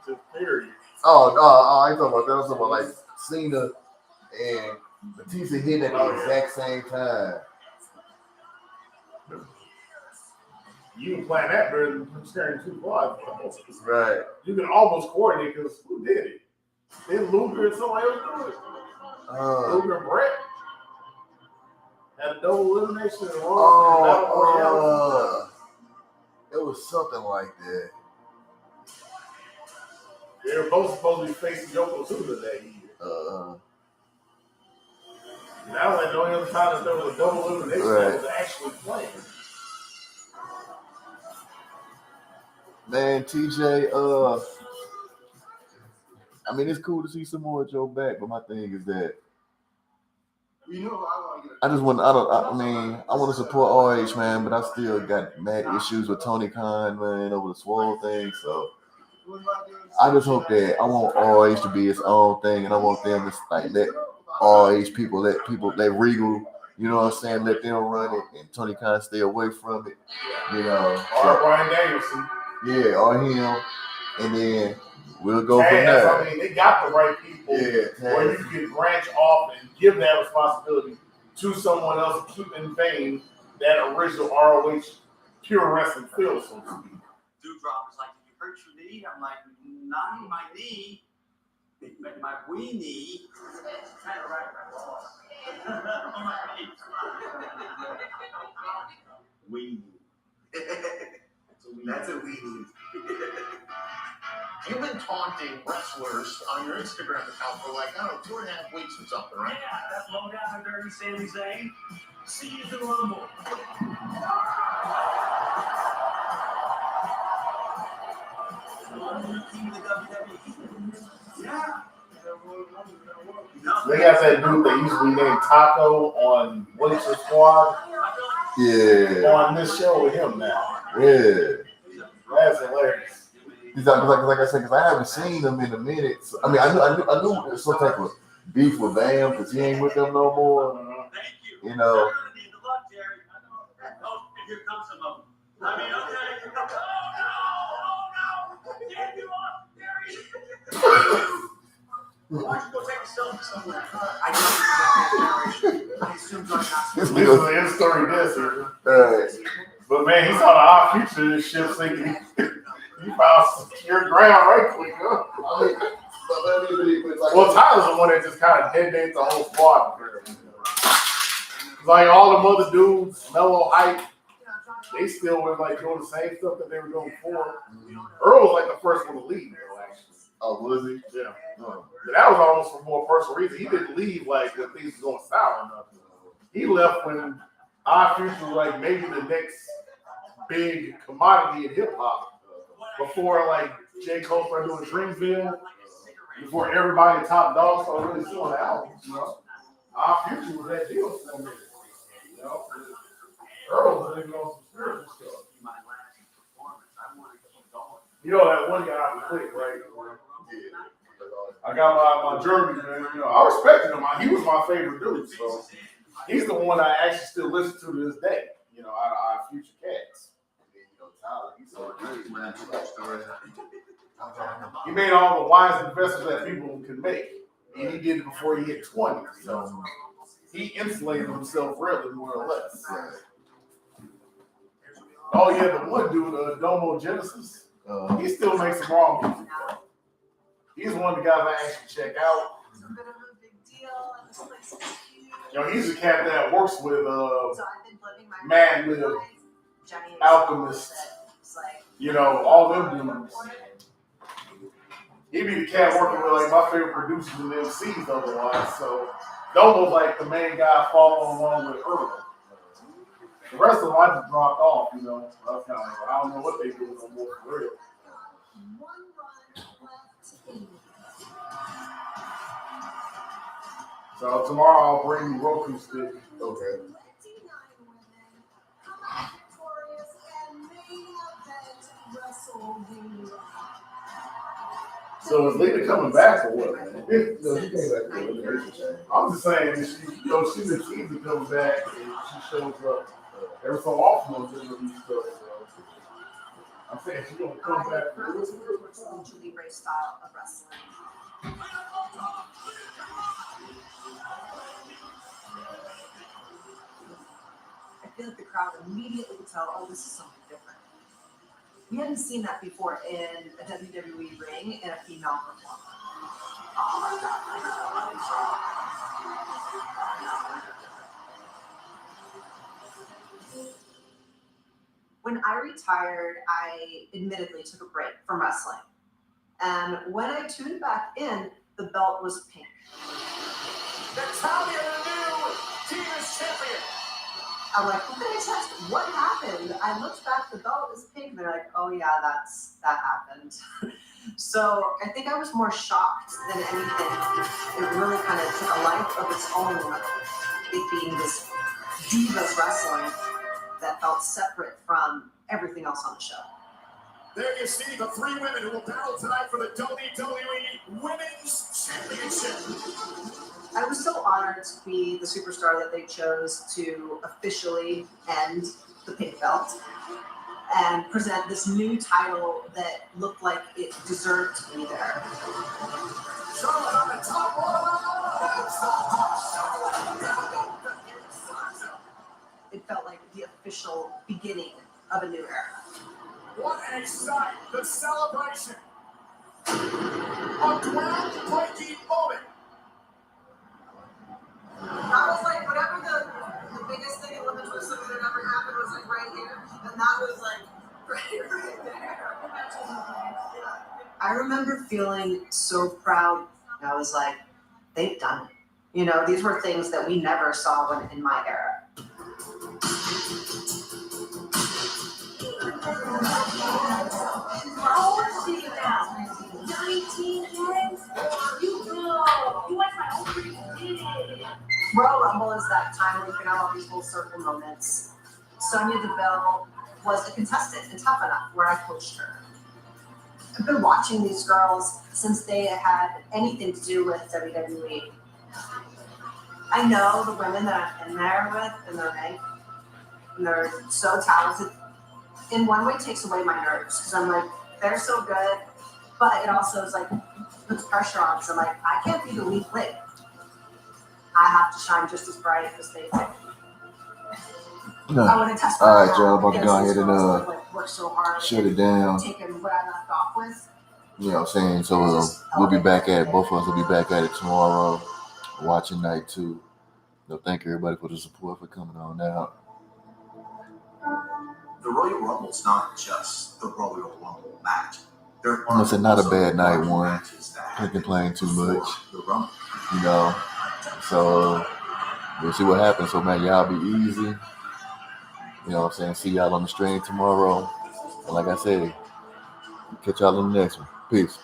Just period. Oh no! I ain't talking about that. I'm talking about like Cena and Batista hitting at the exact same time. You can plan that better than carrying two quads. Right. You can almost coordinate because who did it? Then Luger and somebody else do it. Luger and Brett had a double elimination in Raw. It was something like that. They were both supposed to be facing Yokozuna that year. That was like the only other time that there was a double elimination that was actually playing. Man, TJ, I mean, it's cool to see Samoa Joe back, but my thing is that I want to support ROH, man, but I still got mad issues with Tony Khan, man, over the Swole thing, so I just hope that I want ROH to be its own thing, and I want them to like let ROH people, let Regal, you know what I'm saying, let them run it, and Tony Khan stay away from it, you know. Or Bryan Danielson. Yeah, or him, and then we'll go from there. I mean, they got the right people where you can branch off and give that responsibility to someone else and keep in vain that original ROH pure wrestling feel, so to speak. Dewdrop is like, did you hurt your knee? I'm like, not my knee, but my weenie. Kind of right. Weenie. That's a weenie. You've been taunting wrestlers on your Instagram account for like, I don't know, 2.5 weeks or something, right? Yeah, that low down and dirty Sami Zayn. See you in the Rumble. Yeah. They got that dude that used to be named Taco on What's Your Squad. Yeah. On this show with him now. Yeah. That's hilarious. Like I said, because I haven't seen him in a minute. So, I mean, I knew there was some type of beef with Bam because he ain't with them no more. You know. Here comes some of them. I mean, okay. Oh no! Get you off, Gary! Why don't you go take a selfie somewhere? I assumed I'm not. This is his story, this. But man, he saw the odd future of this shit thinking he found secure ground right quick, huh? Well, Tyler's the one that just kind of detonates the whole squad. Like all the other dudes, Mellow Hype, they still were like doing the same stuff that they were doing before. Earl was like the first one to leave, though, actually. Oh, was he? Yeah. But that was almost for more personal reasons. He didn't leave like when things were going sour or nothing. He left when our future was like maybe the next big commodity in hip hop. Before like J. Cole started doing Dreamville, before everybody at Top Dog started really selling albums, you know. Our future was that deal for a minute. You know, Earl was living on some spiritual stuff. You know that one guy I clicked, right? I got my German, man. You know, I respected him. He was my favorite dude, so he's the one I actually still listen to this day. You know, out of our future cats. You know, Tyler, he's so great, man. He made all the wise investments that people can make, and he did it before he hit 20. So he insulated himself rather more or less. Oh yeah, the one dude, Domo Genesis. He still makes some raw music. He's one of the guys I actually check out. You know, he's a cat that works with Mad Lib, Alchemist, you know, all them dudes. He'd be the cat working with like my favorite producers and MCs otherwise. So Domo's like the main guy following along with Earl. The rest of them I just dropped off, you know. I don't know what they do no more for real. So tomorrow I'll bring you Roku stick. Okay. So is Lita coming back or what? No, she came back for elimination. I'm just saying, she's the team that comes back and she shows up every so often on WWE stuff. So I'm saying she's gonna come back for this. Julie Ray style of wrestling. I feel like the crowd immediately could tell, oh, this is something different. We hadn't seen that before in a WWE ring in a female performer. When I retired, I admittedly took a break from wrestling. And when I tuned back in, the belt was pink. Natalia, the new Divas champion. I'm like, okay, test, what happened? I looked back, the belt is pink. They're like, oh yeah, that happened. So I think I was more shocked than anything. It really kind of took a life of its own, it being this divas wrestling that felt separate from everything else on the show. There you see the three women who will battle tonight for the WWE Women's Championship. I was so honored to be the superstar that they chose to officially end the pink belt and present this new title that looked like it deserved to be there. Charlotte on the top It felt like the official beginning of a new era. What a sight! The celebration! A groundbreaking moment! I was like, whatever the biggest thing in women's wrestling that had ever happened was like right here, and that was like right there. I remember feeling so proud. I was like, they've done it. You know, these were things that we never saw in my era. How old is she now? 19 years? You know, you watch my own pretty kid. Royal Rumble is that time where you can have all these full circle moments. Sonya Deville was a contestant in Tough Enough, where I coached her. I've been watching these girls since they had anything to do with WWE. I know the women that I'm in there with, and they're so talented. In one way, it takes away my nerves because I'm like, they're so good, but it also is like puts pressure on. So I'm like, I can't be the weak link. I have to shine just as bright as they do. No. I want to test. All right, y'all. About to go ahead and work so hard, shut it down. taking what I left off with. You know what I'm saying? So we'll be back at it. Both of us will be back at it tomorrow, watching night 2. So thank you everybody for the support for coming on out. The Royal Rumble's not just the Royal Rumble match. It's not a bad night one. Can't complain too much. You know. So we'll see what happens. So man, y'all be easy. You know what I'm saying? See y'all on the stream tomorrow. And like I said, catch y'all in the next one. Peace.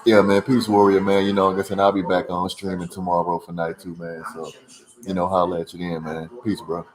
Yeah, man. Peace, warrior, man. You know, like I said, I'll be back on streaming tomorrow for night 2, man. So, you know, holla at you then, man. Peace, bro.